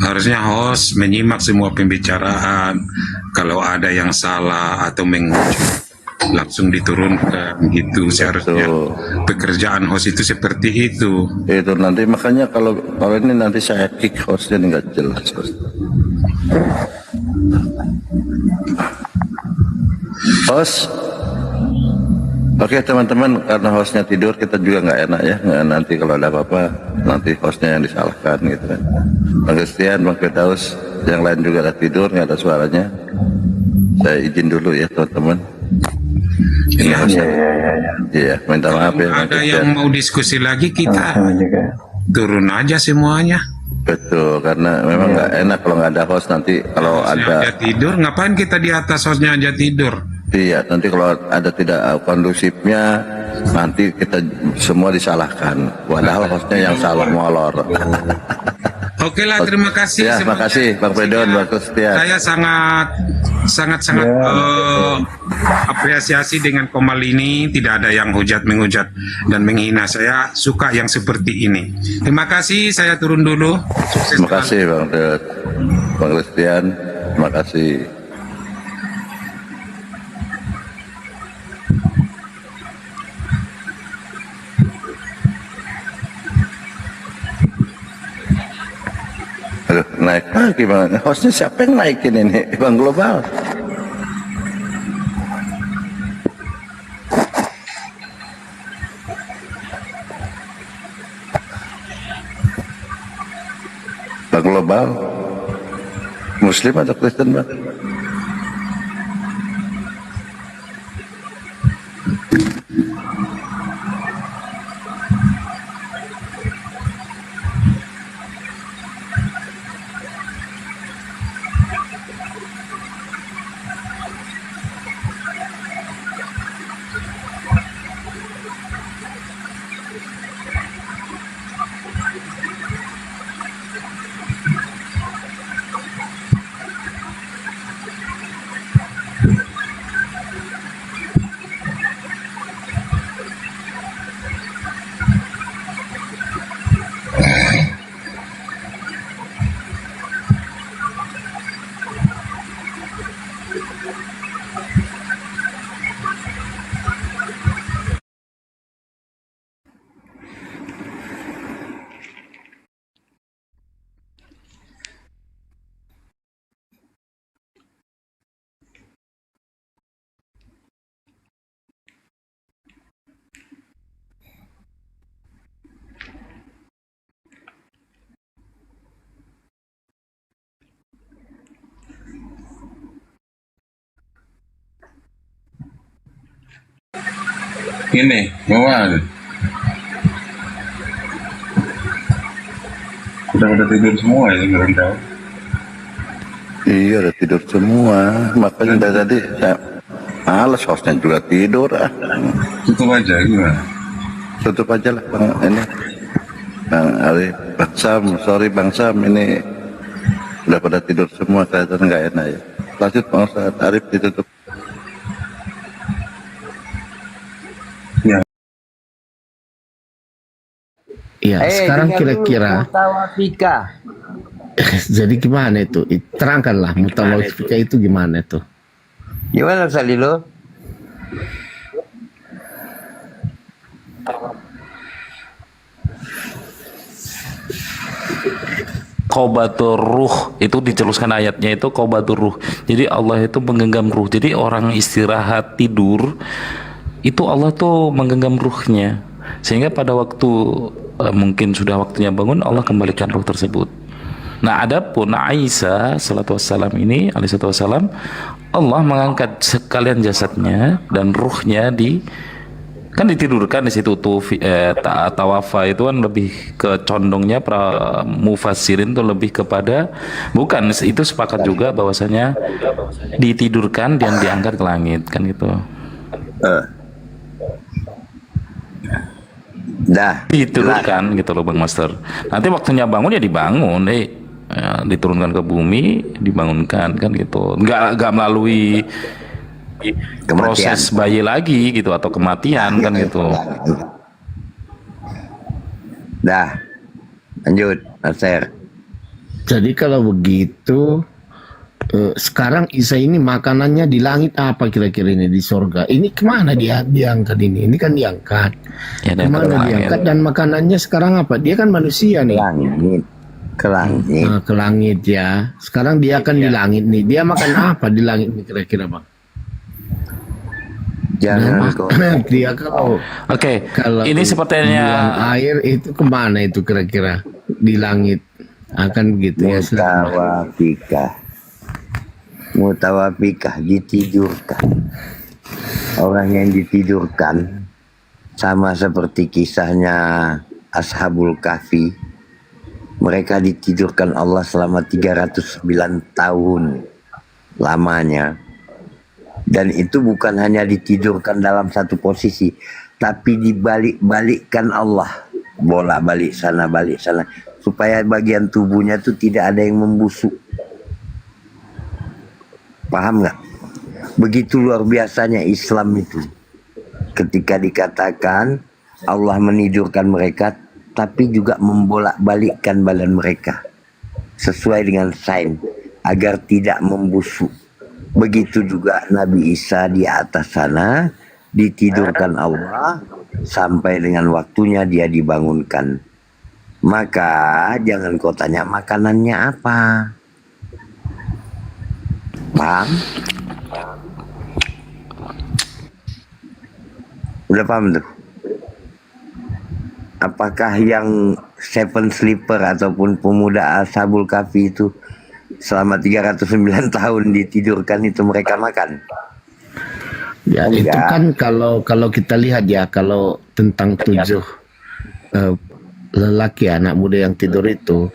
Harusnya host menyimak semua pembicaraan. Kalau ada yang salah atau mengucap, langsung diturunkan gitu. Seharusnya pekerjaan host itu seperti itu. Itu nanti makanya kalau ini nanti saya kick hostnya nggak jelas. Host. Oke teman-teman, karena hostnya tidur kita juga nggak enak ya, nanti kalau ada apa-apa nanti hostnya yang disalahkan gitu kan. Bang Christian, Bang Firdaus, yang lain juga ada tidur, nggak ada suaranya. Saya izin dulu ya teman-teman. Iya, minta maaf ya. Ada yang mau diskusi lagi, kita turun aja semuanya. Betul, karena memang nggak enak kalau nggak ada host, nanti kalau Hostnya ada aja tidur, ngapain kita di atas hostnya aja tidur? iya, nanti kalau ada tidak kondusifnya nanti kita semua disalahkan, padahal hostnya yang salah molor. Oke lah, terima kasih. Ya, terima kasih Bang Pedon, Bang Christian. Saya sangat apresiasi dengan Komal ini. Tidak ada yang hujat-menghujat dan menghina. Saya suka yang seperti ini. Terima kasih, saya turun dulu. Sukses. Terima kasih Bang Pedon, Bang Christian, terima kasih. Aduh, naik lagi Bang. Hostnya siapa yang naikin ini? Bang Global. Bang Global. Muslim atau Kristen Bang? Ini, Mawan. Udah pada tidur semua ya, nggak tahu. Iya, udah tidur semua. Makanya dari tadi saya males, hostnya juga tidur. Tutup aja gimana? Tutup aja lah Bang. Ini Bang Arif, Bang Sam, sorry Bang Sam, ini udah pada tidur semua, saya nggak enak ya. Lanjut Bang Ustaz Arif, ditutup. Ya, sekarang kira-kira Mutawafika. jadi gimana itu? Terangkanlah mutawafika itu gimana itu? Gimana Salilo? Qobatur ruh, itu dijelaskan ayatnya itu qobatur ruh. Jadi Allah itu menggenggam ruh. Jadi orang istirahat tidur itu Allah tuh menggenggam ruhnya, sehingga pada waktu mungkin sudah waktunya bangun, Allah kembalikan ruh tersebut. Nah, adapun Aisyah salatu wassalam ini, alaihissalatu wassalam, Allah mengangkat sekalian jasadnya dan ruhnya Kan ditidurkan di situ tuh tawafa itu kan lebih ke condongnya para mufassirin tuh lebih kepada bukan itu sepakat juga bahwasanya ditidurkan dan diangkat ke langit kan gitu. Ditidurkan gitu loh Bang Master. Nanti waktunya bangun ya dibangun, diturunkan ke bumi, dibangunkan kan gitu. Nggak melalui proses bayi lagi gitu atau kematian kan gitu. Lanjut, Master. Jadi kalau begitu, sekarang Isa ini makanannya di langit apa kira-kira ini di sorga? Ini kemana dia diangkat ini? Ini kan diangkat. Ya, kemana diangkat dan makanannya sekarang apa? Dia kan manusia nih. Ke langit ya. Sekarang dia akan di langit nih. Dia makan apa di langit nih kira-kira Bang? Jangan kok. Dia kalau ini sepertinya air itu kemana itu kira-kira di langit akan begitu ya. Mutawafika ditidurkan. Orang yang ditidurkan sama seperti kisahnya Ashabul Kahfi. Mereka ditidurkan Allah selama 309 tahun lamanya. Dan itu bukan hanya ditidurkan dalam satu posisi, tapi dibalik-balikkan Allah. Bola balik sana, supaya bagian tubuhnya itu tidak ada yang membusuk. Paham nggak? Begitu luar biasanya Islam itu. Ketika dikatakan Allah menidurkan mereka, tapi juga membolak-balikkan badan mereka. Sesuai dengan sains, agar tidak membusuk. Begitu juga Nabi Isa di atas sana ditidurkan Allah sampai dengan waktunya dia dibangunkan. Maka jangan kau tanya makanannya apa. Paham? Udah paham tuh? Apakah yang Seven Sleeper ataupun pemuda Ashabul Kahfi itu selama 309 tahun ditidurkan itu mereka makan? Ya itu kan kalau kita lihat ya, kalau tentang 7 lelaki anak muda yang tidur itu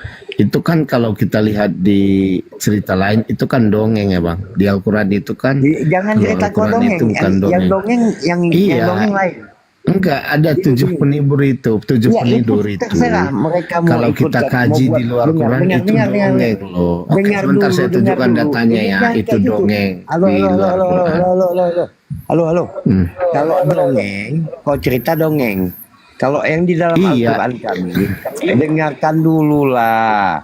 kan kalau kita lihat di cerita lain itu kan dongeng ya Bang. Di Al-Quran itu kan jangan cerita kau dongeng, itu bukan yang dongeng yang dongeng lain. Enggak, ada 7 penibur itu, 7 penidur itu. Kalau kita kaji di luar Quran itu dongeng loh. Oke, sebentar saya tunjukkan datanya ya, itu dongeng di luar Quran. Halo. Kalau dongeng, kau cerita dongeng. Kalau yang di dalam Al-Quran kami, dengarkan dulu lah.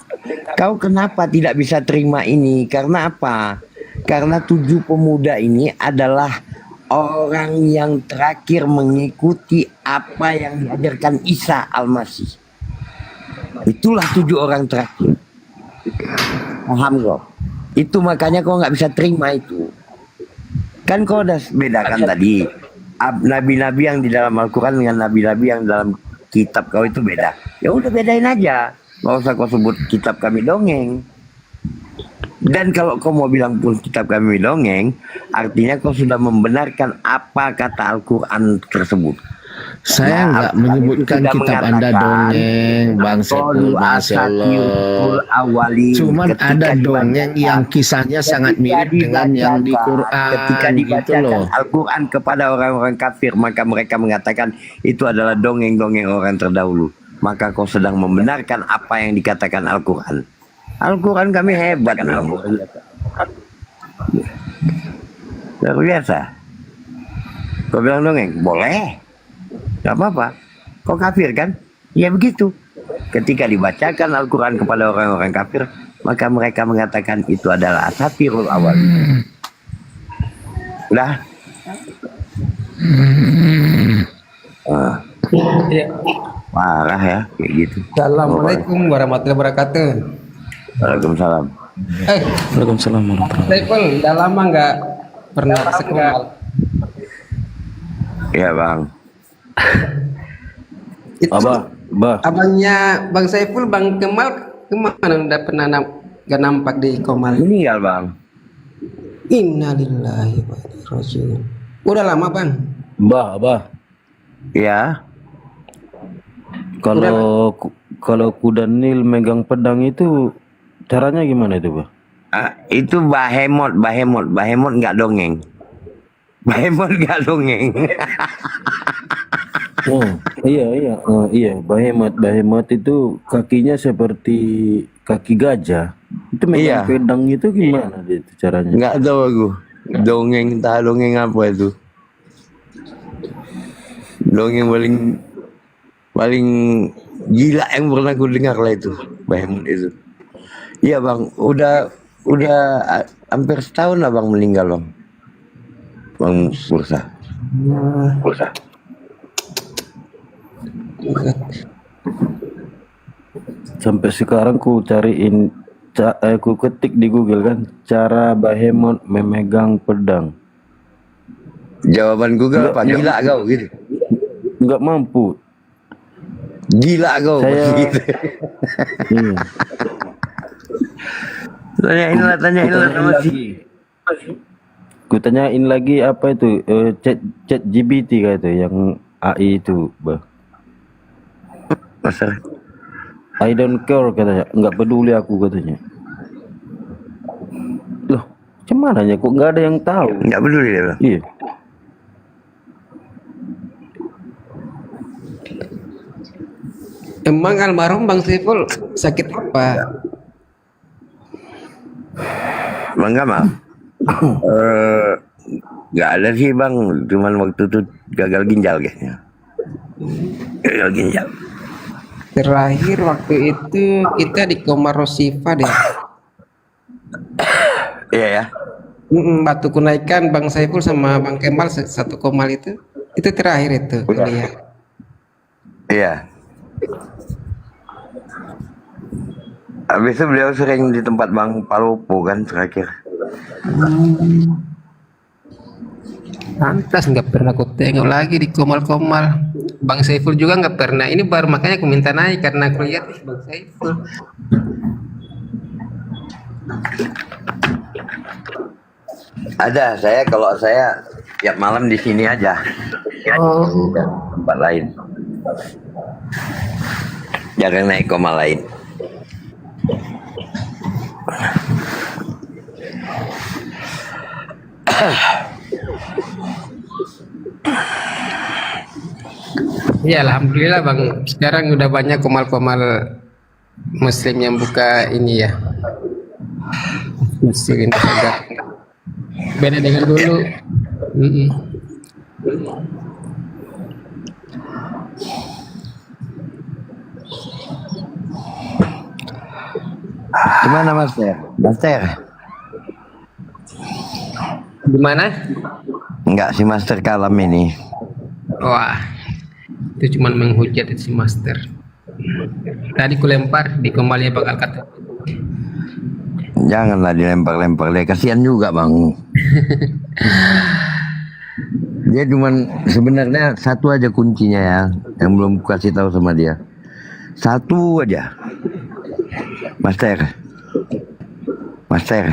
Kau kenapa tidak bisa terima ini? Karena apa? Karena 7 pemuda ini adalah orang yang terakhir mengikuti apa yang diajarkan Isa Al-Masih. Itulah 7 orang terakhir. Paham kok? Itu makanya kau nggak bisa terima itu. Kan kau udah bedakan tadi. Nabi-nabi yang di dalam Al-Quran dengan nabi-nabi yang dalam kitab kau itu beda. Ya udah bedain aja. Nggak usah kau sebut kitab kami dongeng. Dan kalau kau mau bilang pun kitab kami dongeng, artinya kau sudah membenarkan apa kata Al-Quran tersebut. Saya nggak menyebutkan kitab Anda dongeng, Bang Sepul, Masya Allah. Cuman ada dongeng yang kisahnya sangat mirip dengan yang di Quran. Ketika dibacakan Al-Quran kepada orang-orang kafir, maka mereka mengatakan itu adalah dongeng-dongeng orang terdahulu. Maka kau sedang membenarkan apa yang dikatakan Al-Quran. Al-Quran kami hebat. Luar biasa. Kau bilang dongeng? Boleh. Gak apa-apa. Kau kafir kan? Ya begitu. Ketika dibacakan Al-Quran kepada orang-orang kafir, maka mereka mengatakan itu adalah asatirul awal. Udah? Parah ya, kayak gitu. Assalamualaikum warahmatullahi wabarakatuh. Waalaikumsalam. Waalaikumsalam warahmatullahi. Saiful, udah lama nggak pernah sekolah. Iya Bang. Itu abangnya Bang Saiful, Bang Kemal kemana? Udah pernah nggak nampak di Komal? Meninggal Bang. Innalillahi wa inna ilaihi raji'un. Udah lama Bang. Abah. Ya. Kalau kuda Nil megang pedang itu caranya gimana itu, Bah? Itu Bahemot nggak dongeng. Bahemot nggak dongeng. Oh, iya, Behemoth itu kakinya seperti kaki gajah. Itu megang pedang itu gimana itu caranya? Nggak tahu aku. Dongeng apa itu? Dongeng paling gila yang pernah aku dengar lah itu, Behemoth itu. Iya bang, udah hampir setahun lah bang meninggal bang. Bang Bursa. Sampai sekarang ku cariin, ku ketik di Google kan, cara Behemoth memegang pedang. Jawaban Google apa? Gila kau gitu. Nggak mampu. Gila kau. Gitu. Tanyain lah sama si. Ku tanyain lagi apa itu chat GPT kayak itu yang AI itu, Bah. Masalah. I don't care katanya, nggak peduli aku katanya. Loh, cuman ya kok nggak ada yang tahu? Nggak peduli dia bilang. Iya. Emang almarhum Bang Saiful sakit apa? Bang Gamal. Nggak ada sih bang, cuman waktu itu gagal ginjal kayaknya. Gagal ginjal. Terakhir waktu itu kita di koma Rosifa deh. Iya ya. Waktu kunaikan Bang Saiful sama Bang Kemal satu komal itu terakhir itu kuliah. Iya. Habis itu beliau sering di tempat Bang Palopo kan terakhir. Pantas nggak pernah aku tengok lagi di komal-komal. Bang Saiful juga nggak pernah. Ini baru makanya aku minta naik karena aku lihat Bang Saiful. Ada, kalau saya tiap malam di sini aja. Oh. Tempat lain. Jangan naik koma lain. Ya alhamdulillah Bang, sekarang udah banyak komal-komal muslim yang buka ini ya. Muslim ini agak beda dengan dulu. Gimana Master? Gimana? Enggak, si Master Kalam ini. Wah, itu cuman menghujat si Master. Tadi ku lempar di komalnya bakal kata. Janganlah dilempar-lempar, dia kasihan juga bang. Dia cuman sebenarnya satu aja kuncinya ya, yang belum kasih tahu sama dia. Satu aja. Master,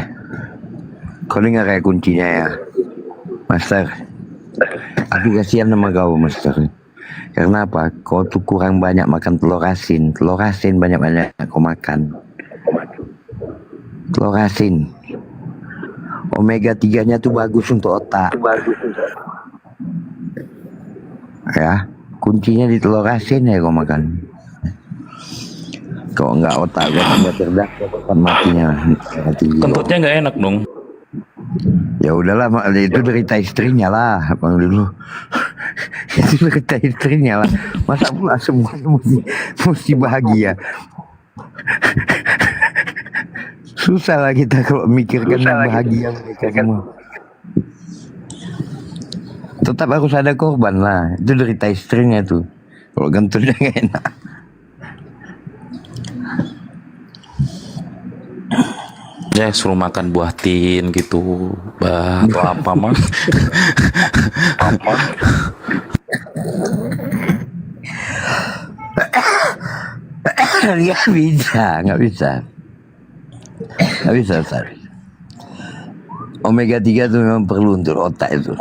kau dengar kayak kuncinya ya, Master. Aku kasihan sama kau, Master. Karena apa? Kau tuh kurang banyak makan telur asin banyak-banyak kau makan. Telur asin, omega 3-nya tuh bagus untuk otak. Ya, kuncinya di telur asin ya kau makan. Kok nggak otak gue tambah cerdas, kapan matinya. Kentutnya nggak enak dong. Ya udahlah, itu derita istrinya lah, bang dulu. Itu derita istrinya lah. Masa pula semuanya mesti bahagia. Susah lah kita kalau mikirkan bahagia mereka semua. Tetap harus ada korban lah. Itu derita istrinya tuh. Kalau gantungnya nggak enak. Ya suruh makan buah tin gitu, bah atau apa mah. Nggak bisa, Ustaz. Omega 3 itu memang perlu untuk otak itu.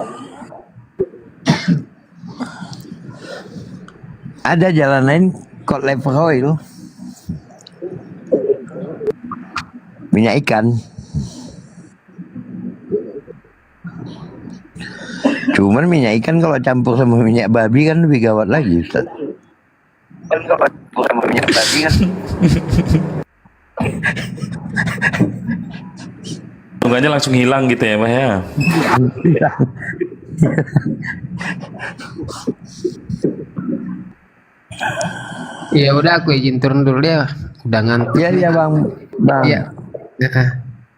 Ada jalan lain cod liver oil. Minyak ikan. Cuman minyak ikan kalau campur sama minyak babi kan lebih gawat lagi, Ustaz. Tunggannya langsung hilang gitu ya, Pak ya. Ya udah, aku izin turun dulu ya. Udah ngantuk. Iya Bang. Iya.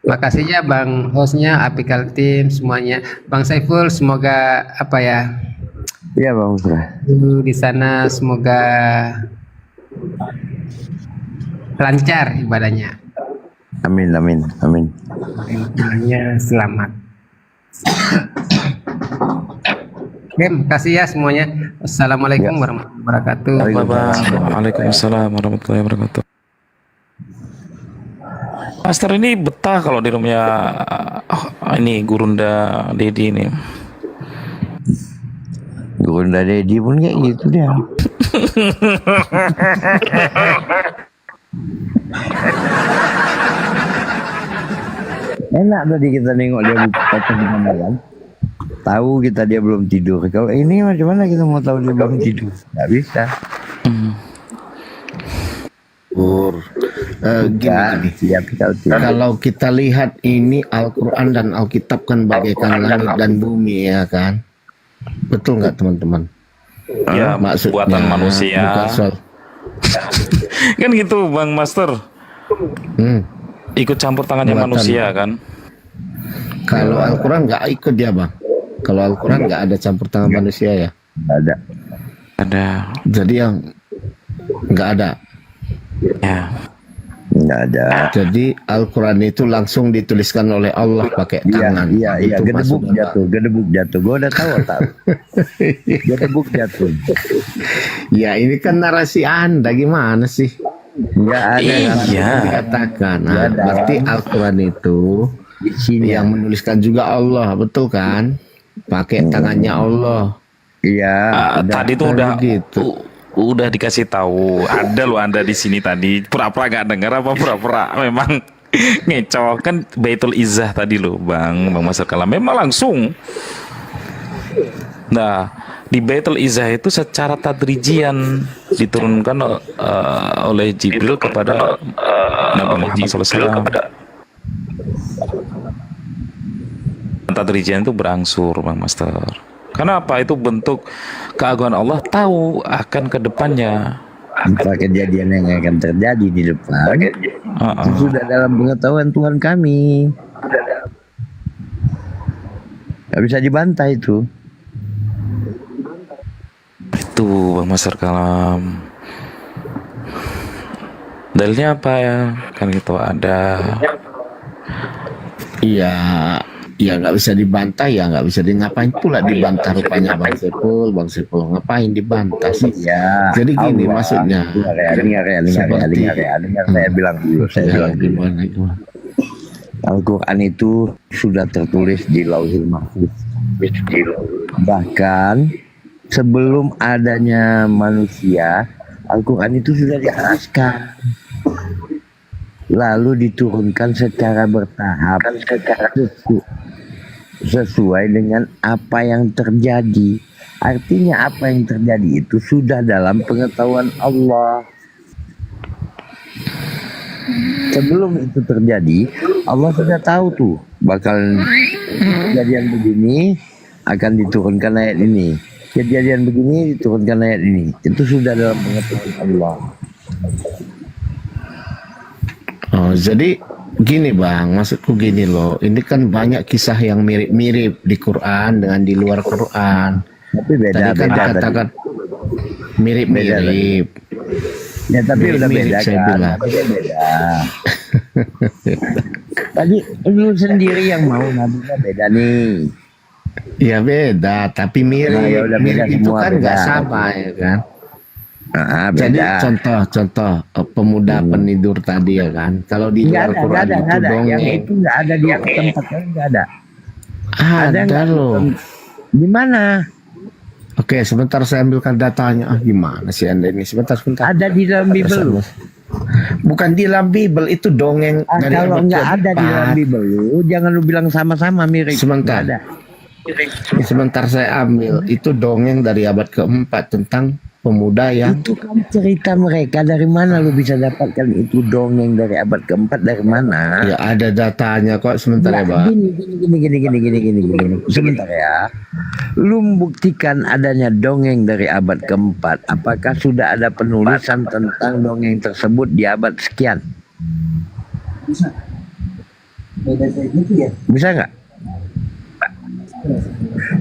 Makasih ya Bang hostnya, Apical Team semuanya. Bang Saiful, semoga apa ya? Iya Bang. Di sana semoga lancar ibadahnya. Amin. Ibadahnya selamat. Oke, makasih ya semuanya. Assalamualaikum warahmatullahi wabarakatuh. Waalaikumsalam warahmatullahi wabarakatuh. Master ini betah kalau di rumahnya ini Gurunda Dedi ini. Gurunda Dedi pun kayak gitu dia. Enak tadi kita nengok dia buka potong di malam. Tahu kita dia belum tidur. Kalau ini macam mana kita mau tahu dia belum tidur? Nggak bisa. Gini. Kalau kita lihat ini Al-Quran dan Alkitab kan bagaikan langit dan bumi ya kan, betul nggak teman-teman? Ya, maksudnya buatan manusia. bukan soal- Kan gitu Bang Master. Ikut campur tangannya Buatan. manusia kan. Kalau Al-Quran nggak ikut dia Bang. Kalau Al-Quran nggak ada campur tangan manusia ya. Ada. Jadi yang nggak ada. Ya. Nggak ada. Jadi Al-Quran itu langsung dituliskan oleh Allah pakai tangan. Iya, Itu gedebuk maksudnya, jatuh. Gue udah tahu. Gedebuk jatuh. Ya ini kan narasi Anda gimana sih? Nggak ada. Iya. Dikatakan. Nggak Nah, ada. berarti Al-Quran itu yang menuliskan juga Allah, betul kan? Pakai tangannya Allah. Iya. Tadi tuh udah dikasih tahu. Ada loh Anda di sini tadi. Pura-pura nggak dengar apa pura-pura memang ngecoh kan Baitul Izzah tadi loh Bang Master Kalam. Memang langsung. Nah, di Baitul Izzah itu secara tadrijian diturunkan oleh Jibril kepada Nabi Muhammad SAW. Tadrijian itu berangsur Bang Master. Karena apa? Itu bentuk keagungan Allah, tahu akan kedepannya. Apa kejadian yang akan terjadi di depan itu sudah dalam pengetahuan Tuhan kami. Gak bisa dibantah itu. Itu Bang Master Kalam. Dalilnya apa ya? Kan gitu ada. Iya, ya nggak bisa dibantah, ya nggak bisa ngapain pula dibantah rupanya Bang Sepul ngapain dibantah sih? Ya. Jadi gini Allah. maksudnya. Dengar saya bilang dulu. Gimana? Al-Quran itu sudah tertulis di Lauhil Mahfuz. Bahkan sebelum adanya manusia, Al-Quran itu sudah diharaskan. Lalu diturunkan secara bertahap sesuai dengan apa yang terjadi. Artinya apa yang terjadi itu sudah dalam pengetahuan Allah. Sebelum itu terjadi, Allah sudah tahu tuh bakal kejadian begini akan diturunkan ayat ini. Kejadian begini diturunkan ayat ini. Itu sudah dalam pengetahuan Allah. Oh, jadi gini Bang, maksudku gini loh. Ini kan banyak kisah yang mirip-mirip di Quran dengan di luar Quran. Tapi beda. Tadi kan dikatakan mirip-mirip. Ya tapi udah beda saya kan. bilang. Tapi beda. Tadi lu sendiri yang mau nabinya beda nih. Ya beda, tapi mirip. Nah, ya udah beda mirip itu semua, kan beda. nggak sama ya kan. Beda. Jadi contoh pemuda penidur tadi ya kan. Kalau di luar Quran itu dongeng. Yang itu nggak ada di tempat lain, nggak ada. Ada nggak? loh. Di mana? Oke, sebentar saya ambilkan datanya. Gimana sih Anda ini? Sebentar. Ada di dalam Bible lu. Bukan di dalam Bible, itu dongeng dari Kalau abad nggak ada di dalam keempat. Bible lu, jangan lu bilang sama-sama mirip. Sebentar. Nggak ada. Sebentar saya ambil. Itu dongeng dari abad keempat tentang pemuda yang Itu kan cerita mereka. Dari mana lu bisa dapatkan itu dongeng dari abad keempat? Dari mana? ya ada datanya kok. Sebentar ya, Pak. Gini. Sebentar ya. Lu membuktikan adanya dongeng dari abad keempat. Apakah sudah ada penulisan tentang dongeng tersebut di abad sekian? Bisa nggak?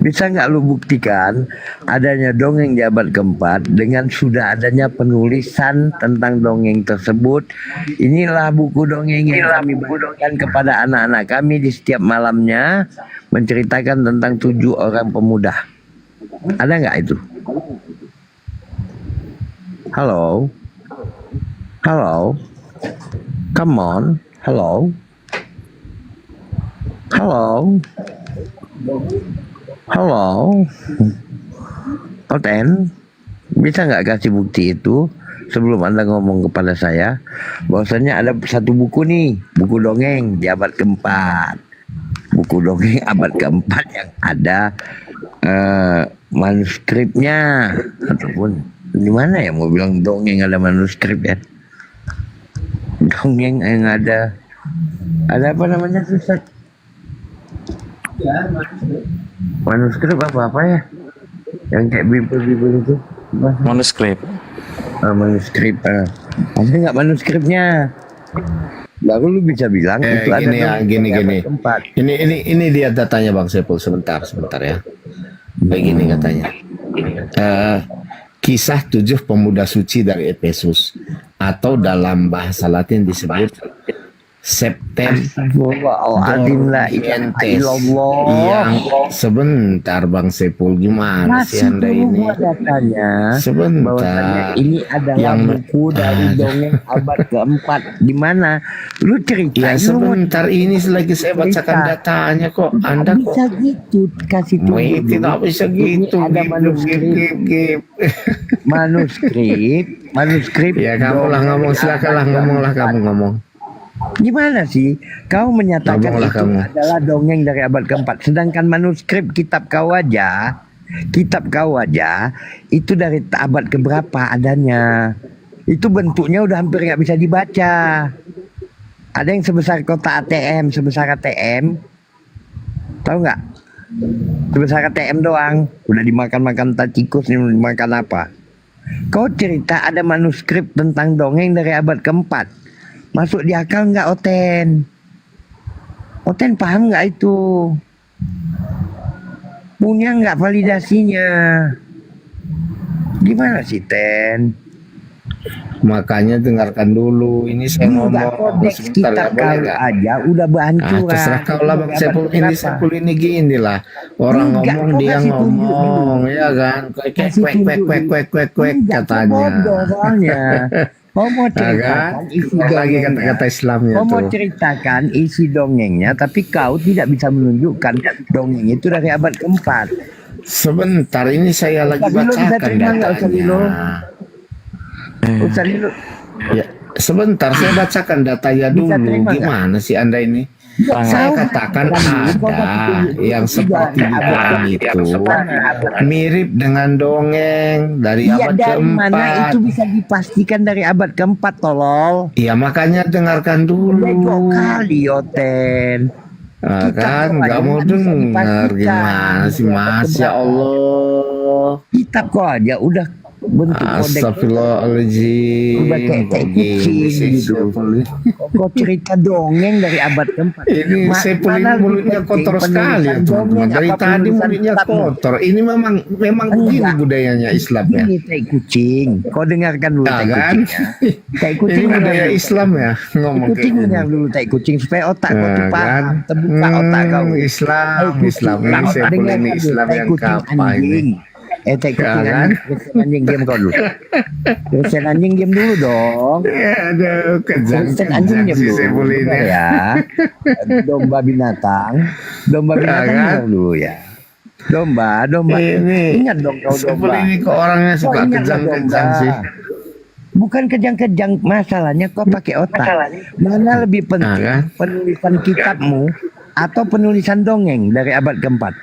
Bisa nggak lu buktikan adanya dongeng di abad keempat dengan sudah adanya penulisan tentang dongeng tersebut? Inilah buku dongeng yang kami bagikan kepada anak-anak kami di setiap malamnya, menceritakan tentang 7 orang pemuda. Ada nggak itu? Halo? Halo? Come on? Halo? Halo? Halo, Oten, bisa nggak kasih bukti itu sebelum Anda ngomong kepada saya bahwasanya ada satu buku nih, buku dongeng di abad keempat, buku dongeng abad keempat yang ada manuskripnya, ataupun di mana ya mau bilang dongeng ada manuskrip ya, dongeng yang ada apa namanya susah. Manuskrip apa ya? Yang kayak Bible itu? Manuskrip. Manuskrip. Ada nggak manuskripnya? Baru lu bisa bilang itu ada gini. tempat. Ini dia datanya Bang Sepul. Sebentar ya. Begini katanya. Kisah 7 pemuda suci dari Efesus, atau dalam bahasa Latin disebut Septemdorientes, yang sebentar Bang Sepul, gimana sih Anda ini? Sebentar. Ini adalah buku dari dongeng abad keempat. Di mana? Lu cerita. Ya sebentar, ini lagi saya bacakan datanya kok. Anda kok bisa gitu kasih tunjuk. tidak bisa gitu. Ada manuskrip. Ya kamu lah ngomong, silakanlah ngomonglah kamu ngomong. Gimana sih kau menyatakan Ngomonglah itu kamu. adalah dongeng dari abad keempat, sedangkan manuskrip kitab kau aja itu dari abad keberapa adanya? Itu bentuknya udah hampir nggak bisa dibaca. Ada yang sebesar kotak ATM, tahu nggak? Sebesar ATM doang, udah dimakan tikus, dimakan apa? Kau cerita ada manuskrip tentang dongeng dari abad keempat. Masuk di akal nggak, Oten? Oten paham nggak itu? Punya nggak validasinya? Gimana sih, Ten? Makanya dengarkan dulu. Ini saya ngomong Kodeks sebentar ya, kitab boleh kau nggak? aja udah berhancuran. Terserah kau lah Bang Sepul. Ini gini lah. Orang Enggak, ngomong kau dia kasih tunjuk ngomong, dulu. ya kan? Kwek Enggak, katanya. bodoh soalnya. Kau mau ceritakan isi Lagi dongengnya. kata-kata Islamnya Kau mau tuh. ceritakan isi dongengnya, tapi kau tidak bisa menunjukkan dongeng itu dari abad keempat. Sebentar, ini saya lagi Ustaz Lilo bisa bacakan terima nggak, Ustaz Lilo? datanya. Ustaz Lilo, Ya, sebentar saya bacakan datanya Bisa dulu. terima nggak? Gimana sih Anda ini? Saya katakan ada yang seperti bukan itu mirip dengan dongeng dari iya, abad dari mana keempat. itu bisa dipastikan dari abad keempat, tolol? Ya makanya dengarkan dulu. Bego kali, Oten. Kan nggak mau dengar, gimana sih Mas? Ya Allah. Kitab kau aja udah bentuk kodeks. Astagfirullahaladzim. Udah kayak kucing gitu. Kok cerita dongeng dari abad keempat? Ini Sepul ini mulutnya kotor sekali ya, teman-teman. Dari tadi mulutnya kotor. Ini memang begini budayanya Islam ya. Ini tai kucing. Kau dengarkan dulu tai Kan? kucingnya. Tai kucing Ini budaya dengar dulu. Islam ya ngomong Tai kucing kayak dengar gini. dulu tai kucing supaya otak kau tuh Kan? paham. Terbuka otak kau. Islam ini Dengarkan Sepul ini dulu, Islam tai yang kucing apa ini? anjing. Tai kucing Kan? anjing diam kau dulu. Kristen anjing diam dulu dong. Ya aduh, Kristen anjing diam si dulu. Sepul ini. Ya. Domba binatang Kan? diam dulu ya. Domba. Ini Ingat dong kau seperti domba. ini kok orangnya Kau suka ingatlah kejang-kejang domba. sih. Bukan kejang-kejang, masalahnya kau pakai otak. Mana lebih penting, kan? penulisan kitabmu atau penulisan dongeng dari abad keempat?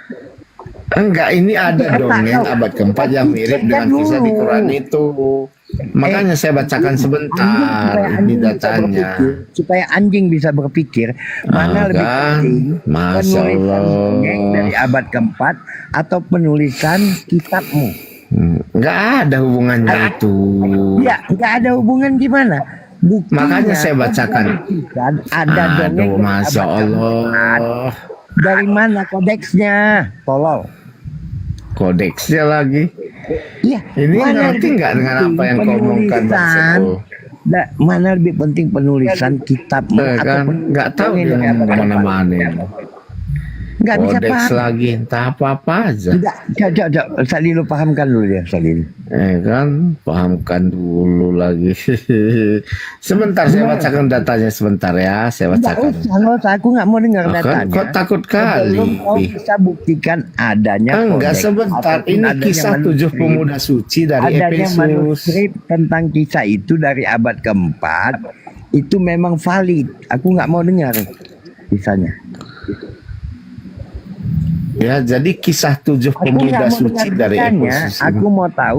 Enggak, ini ada dongeng abad keempat yang mirip dengan kisah di Quran itu. Makanya saya bacakan sebentar ini datanya. Supaya anjing bisa berpikir, mana lebih Kan? penting, Masya penulisan dongeng dari Allah. abad keempat atau penulisan kitabmu? Enggak ada hubungannya itu. Ya, nggak ada hubungan gimana? Buktinya, Makanya saya bacakan. ada dongeng Aduh, dari Masya abad keempat. Allah. Dari mana kodeksnya? Tolol. Kodeksnya lagi. Iya. Ini mana ngerti lebih nggak dengan penting apa yang kau omongkan, Bang penulisan? Seto? Mana lebih penting penulisan kitabmu atau Kan penulisan nggak tahu dongeng dia dari abad ngomong keempat? mana-mana. Nggak bisa Kodeks paham. lagi, entah apa-apa aja. Enggak, coba Salil lu pahamkan dulu ya Salil. Kan, pahamkan dulu lagi. Sebentar saya bacakan datanya sebentar ya, saya bacakan. Nggak usah, aku nggak mau dengar Kan, datanya. kok takut kali. Sebelum kau bisa buktikan adanya Enggak, kodeks sebentar. ataupun Ini adanya kisah 7 manuskrip. pemuda suci dari Adanya Efesus. manuskrip tentang kisah itu dari abad keempat itu memang valid. Aku nggak mau dengar kisahnya. Ya, jadi kisah 7 Aku pemuda nggak mau suci dengar dari kisahnya. Efesus. Aku mau tahu